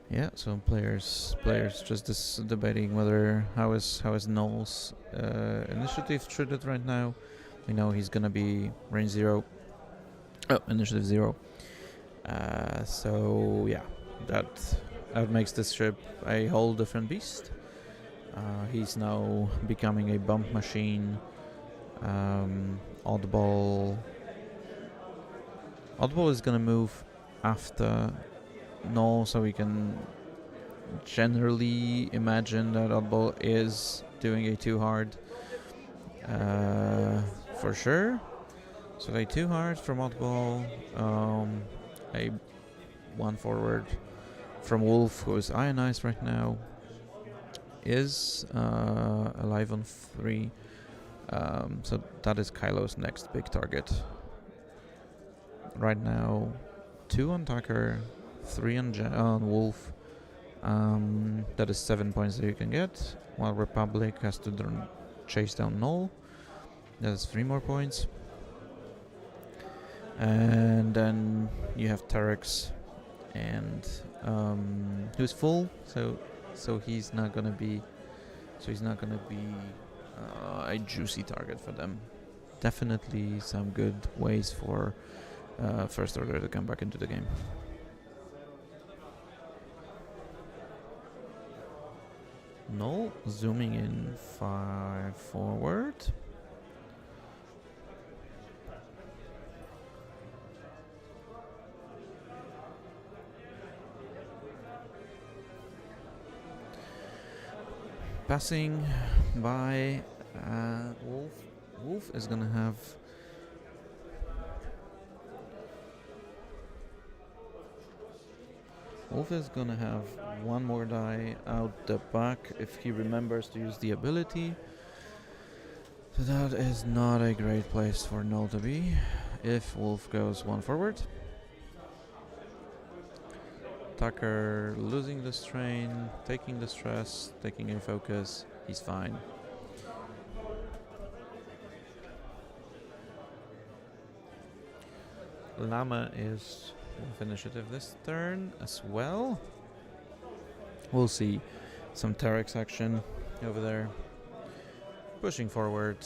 Yeah, so players just debating whether how is Null's initiative treated right now. We know he's gonna be range 0. Oh, initiative 0. So yeah, that makes this ship a whole different beast. He's now becoming a bump machine. Oddball is gonna move after Null, so we can generally imagine that Oddball is doing a 2 hard for sure. So a 2 hard from Oddball, a 1 forward from Wolf, who is ionized right now, is alive on 3. So that is Kylo's next big target. Right now, 2 on Tucker, 3 on Wolf. That is 7 points that you can get, while Republic has to chase down Null. That is 3 more points. And then you have Terex, and who's full, so he's not gonna be a juicy target for them. Definitely some good ways for First Order to come back into the game. Null zooming in 5 forward. Passing by Wolf. Wolf is gonna have one more die out the back if he remembers to use the ability. So that is not a great place for Null to be if Wolf goes 1 forward. Tucker losing the strain, taking the stress, taking a focus, he's fine. Llama is with initiative this turn as well. We'll see some Terex action over there. Pushing forward.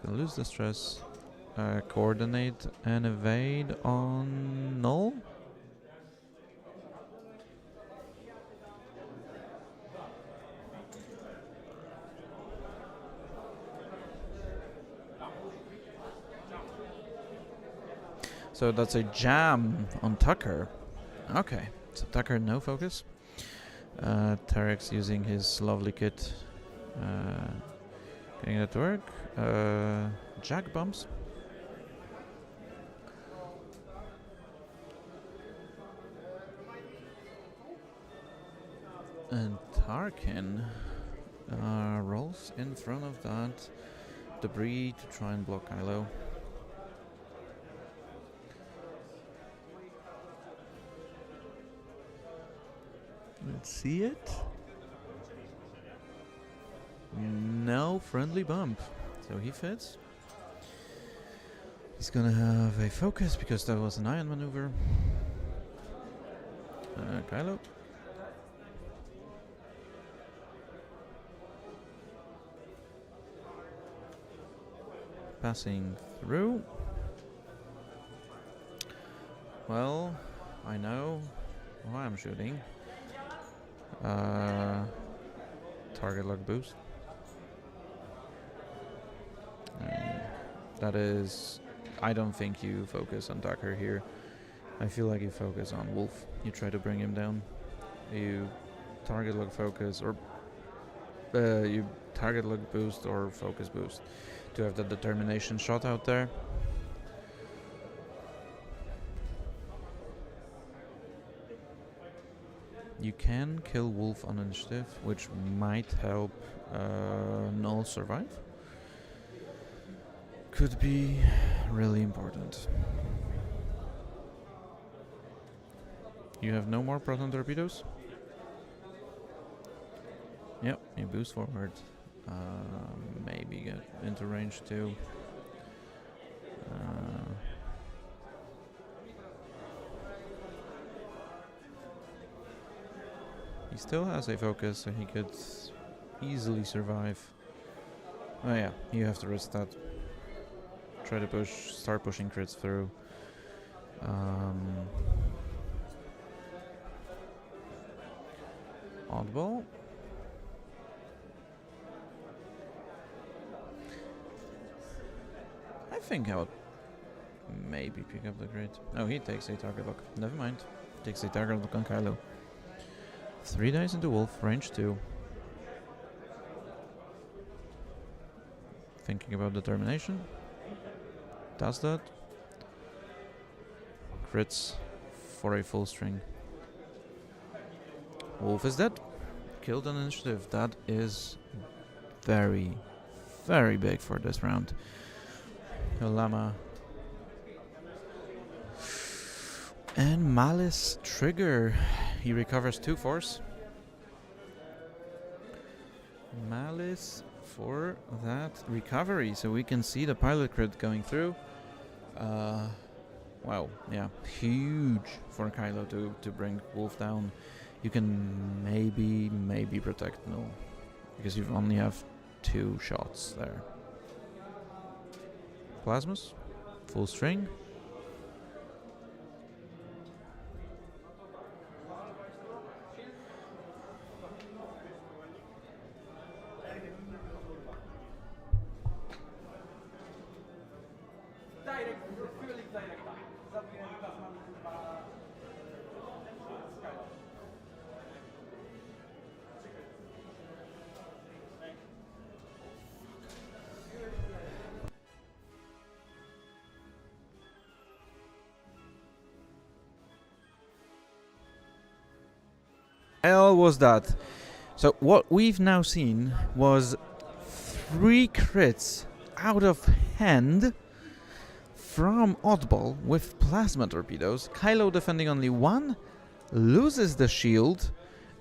Gonna lose the stress. Coordinate and evade on null. So that's a jam on Tucker. Okay, so Tucker no focus. Tarek's using his lovely kit. Getting that to work. Jack bumps. And Tarkin rolls in front of that debris to try and block Kylo. Let's see it. No friendly bump, so he fits. He's gonna have a focus because that was an ion maneuver. Kylo. Passing through. Well, I know why I'm shooting. Target lock boost. That is, I don't think you focus on Tucker here. I feel like you focus on Wolf. You try to bring him down. You target lock focus, or you target lock boost or focus boost to have the determination shot out there. You can kill Wolf on initiative, which might help Null survive. Could be really important. You have no more proton torpedoes? Yep, you boost forward. Maybe get into range too. He still has a focus, so he could easily survive. Oh yeah, you have to risk that. Try to push, start pushing crits through. Oddball. I think I would maybe pick up the crit. Oh, he takes a target lock. Never mind. Takes a target lock on Kylo. 3 dice into Wolf, range 2. Thinking about determination. Does that. Crits for a full string. Wolf is dead. Killed on initiative. That is very, very big for this round. Lama. And Malice trigger. He recovers 2 force. Malice for that recovery, so we can see the pilot crit going through. Wow, yeah, huge for Kylo to bring Wolf down. You can maybe protect Null, because you only have 2 shots there. Plasmas, full string. Hell was that? So what we've now seen was 3 crits out of hand from Oddball with plasma torpedoes. Kylo defending only 1, loses the shield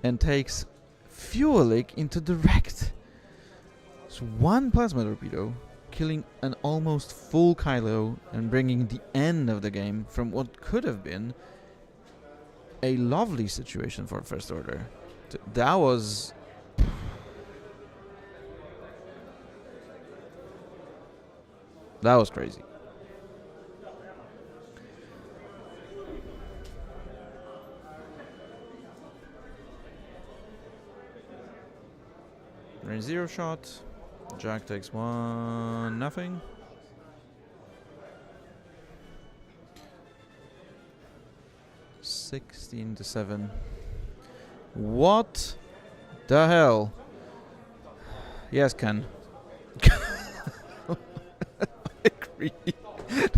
and takes fuel leak into direct. So 1 plasma torpedo killing an almost full Kylo and bringing the end of the game from what could have been a lovely situation for First Order. That was... That was crazy. Range 0 shot. Jack takes 1, nothing. $16-7. What the hell? Yes, Ken. I agree.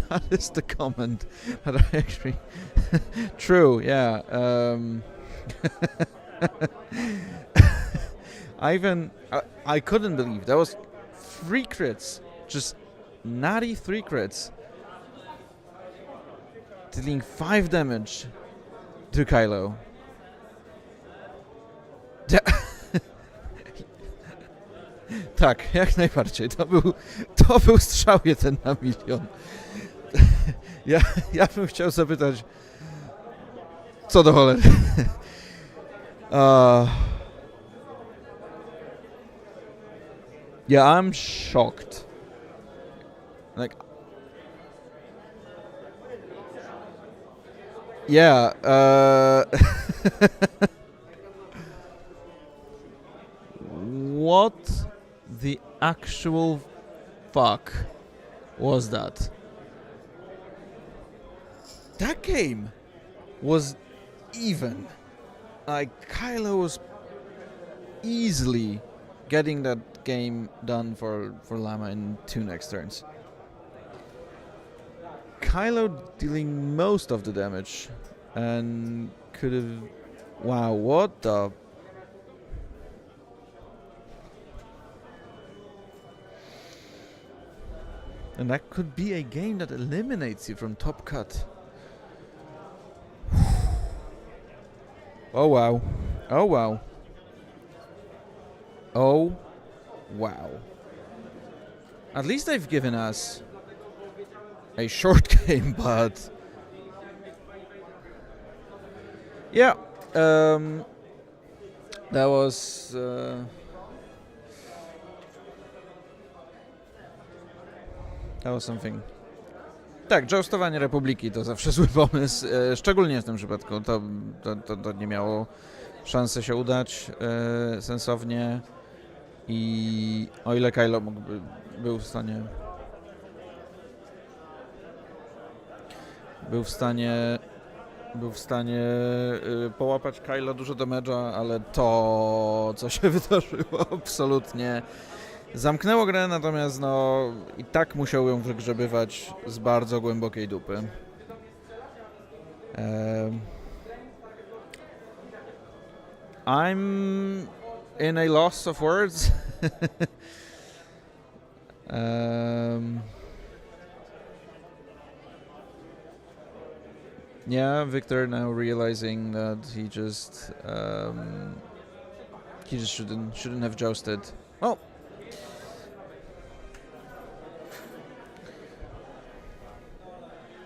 That is the comment that I actually... True, yeah. I couldn't believe that was 3 crits, just natty 3 crits, dealing 5 damage to Kylo. Tak, jak najbardziej. To był strzał 1 na milion. Ja bym chciał zapytać, co do cholery. Yeah, I'm shocked. Like, yeah, what the actual fuck was that? That game was even. Like, Kylo was easily getting that game done for Llama in 2 next turns. Kylo dealing most of the damage and could have... Wow, what the... And that could be a game that eliminates you from top cut. Oh wow. Oh wow. Oh wow. At least they've given us a short game, but yeah, that was something. Tak, jostowanie Republiki to zawsze zły pomysł, szczególnie w tym przypadku. To nie miało szansy się udać sensownie i o ile Kylo był w stanie połapać Kylo dużo damage'a, ale to, co się wydarzyło, absolutnie zamknęło grę, natomiast no i tak musiał ją wygrzebywać z bardzo głębokiej dupy. I'm in a loss of words. Yeah, Victor now realizing that he just shouldn't have jousted. Well,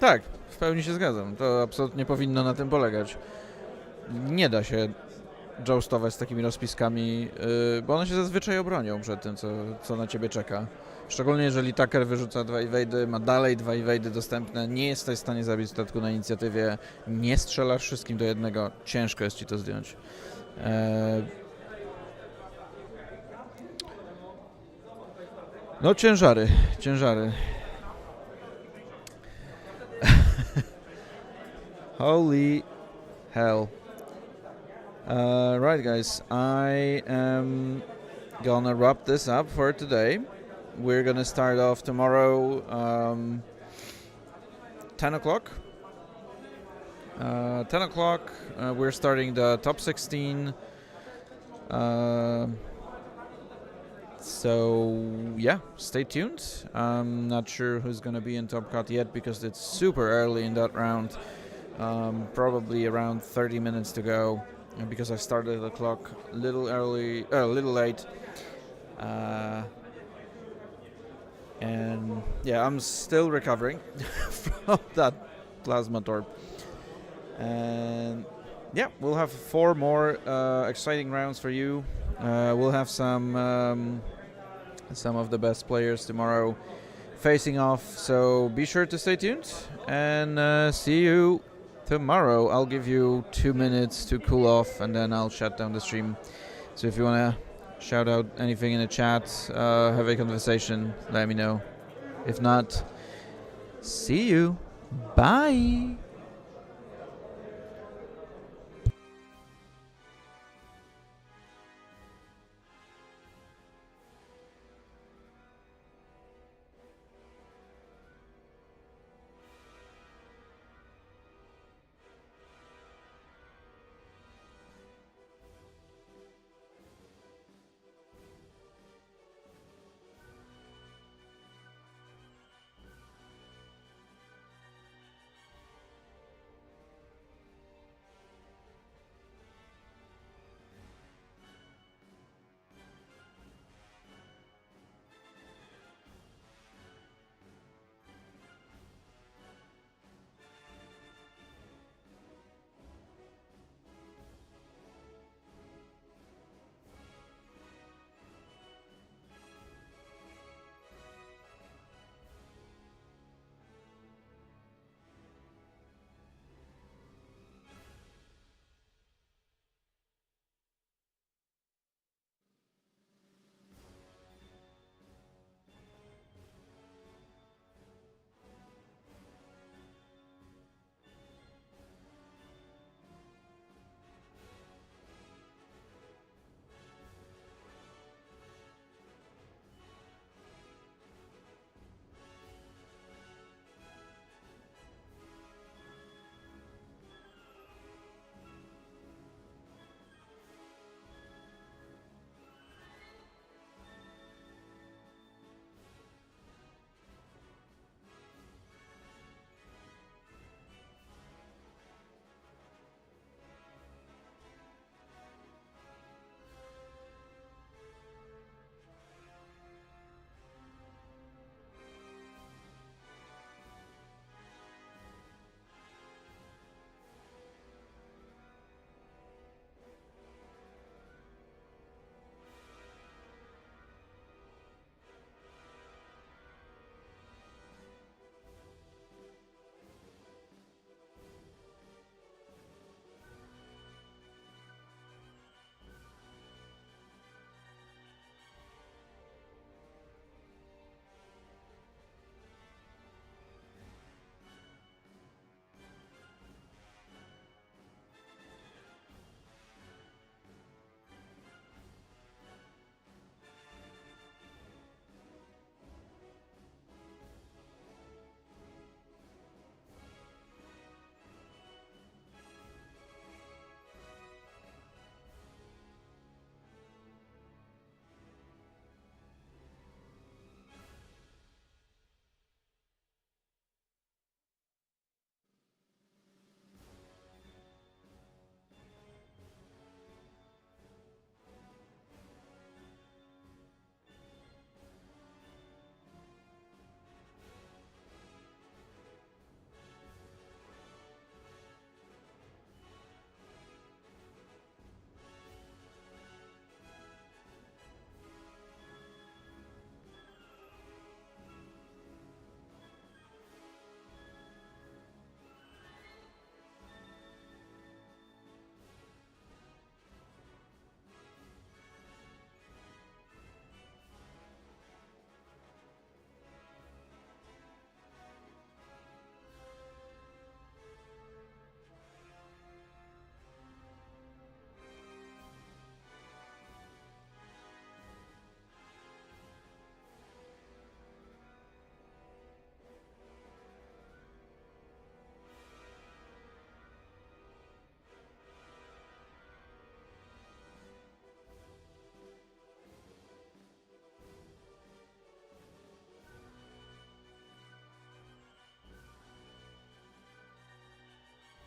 tak, w pełni się zgadzam. To absolutnie powinno na tym polegać. Nie da się joustować z takimi rozpiskami, bo one się zazwyczaj obronią przed tym, co na ciebie czeka. Szczególnie jeżeli Tucker wyrzuca 2 evady, ma dalej 2 evady dostępne, nie jesteś w stanie zabić statku na inicjatywie, nie strzelasz wszystkim do jednego, ciężko jest ci to zdjąć. No ciężary. Holy hell. Right guys, I am gonna wrap this up for today. We're gonna start off tomorrow 10 o'clock. 10 o'clock, we're starting the top 16. So yeah, stay tuned. I'm not sure who's gonna be in top cut yet because it's super early in that round. Probably around 30 minutes to go because I started the clock a little early, a little late. And yeah, I'm still recovering from that plasma torp. And yeah, we'll have 4 more exciting rounds for you. We'll have some of the best players tomorrow facing off. So be sure to stay tuned and see you tomorrow. I'll give you 2 minutes to cool off and then I'll shut down the stream. So if you want to shout out anything in the chat, have a conversation, let me know. If not, see you. Bye.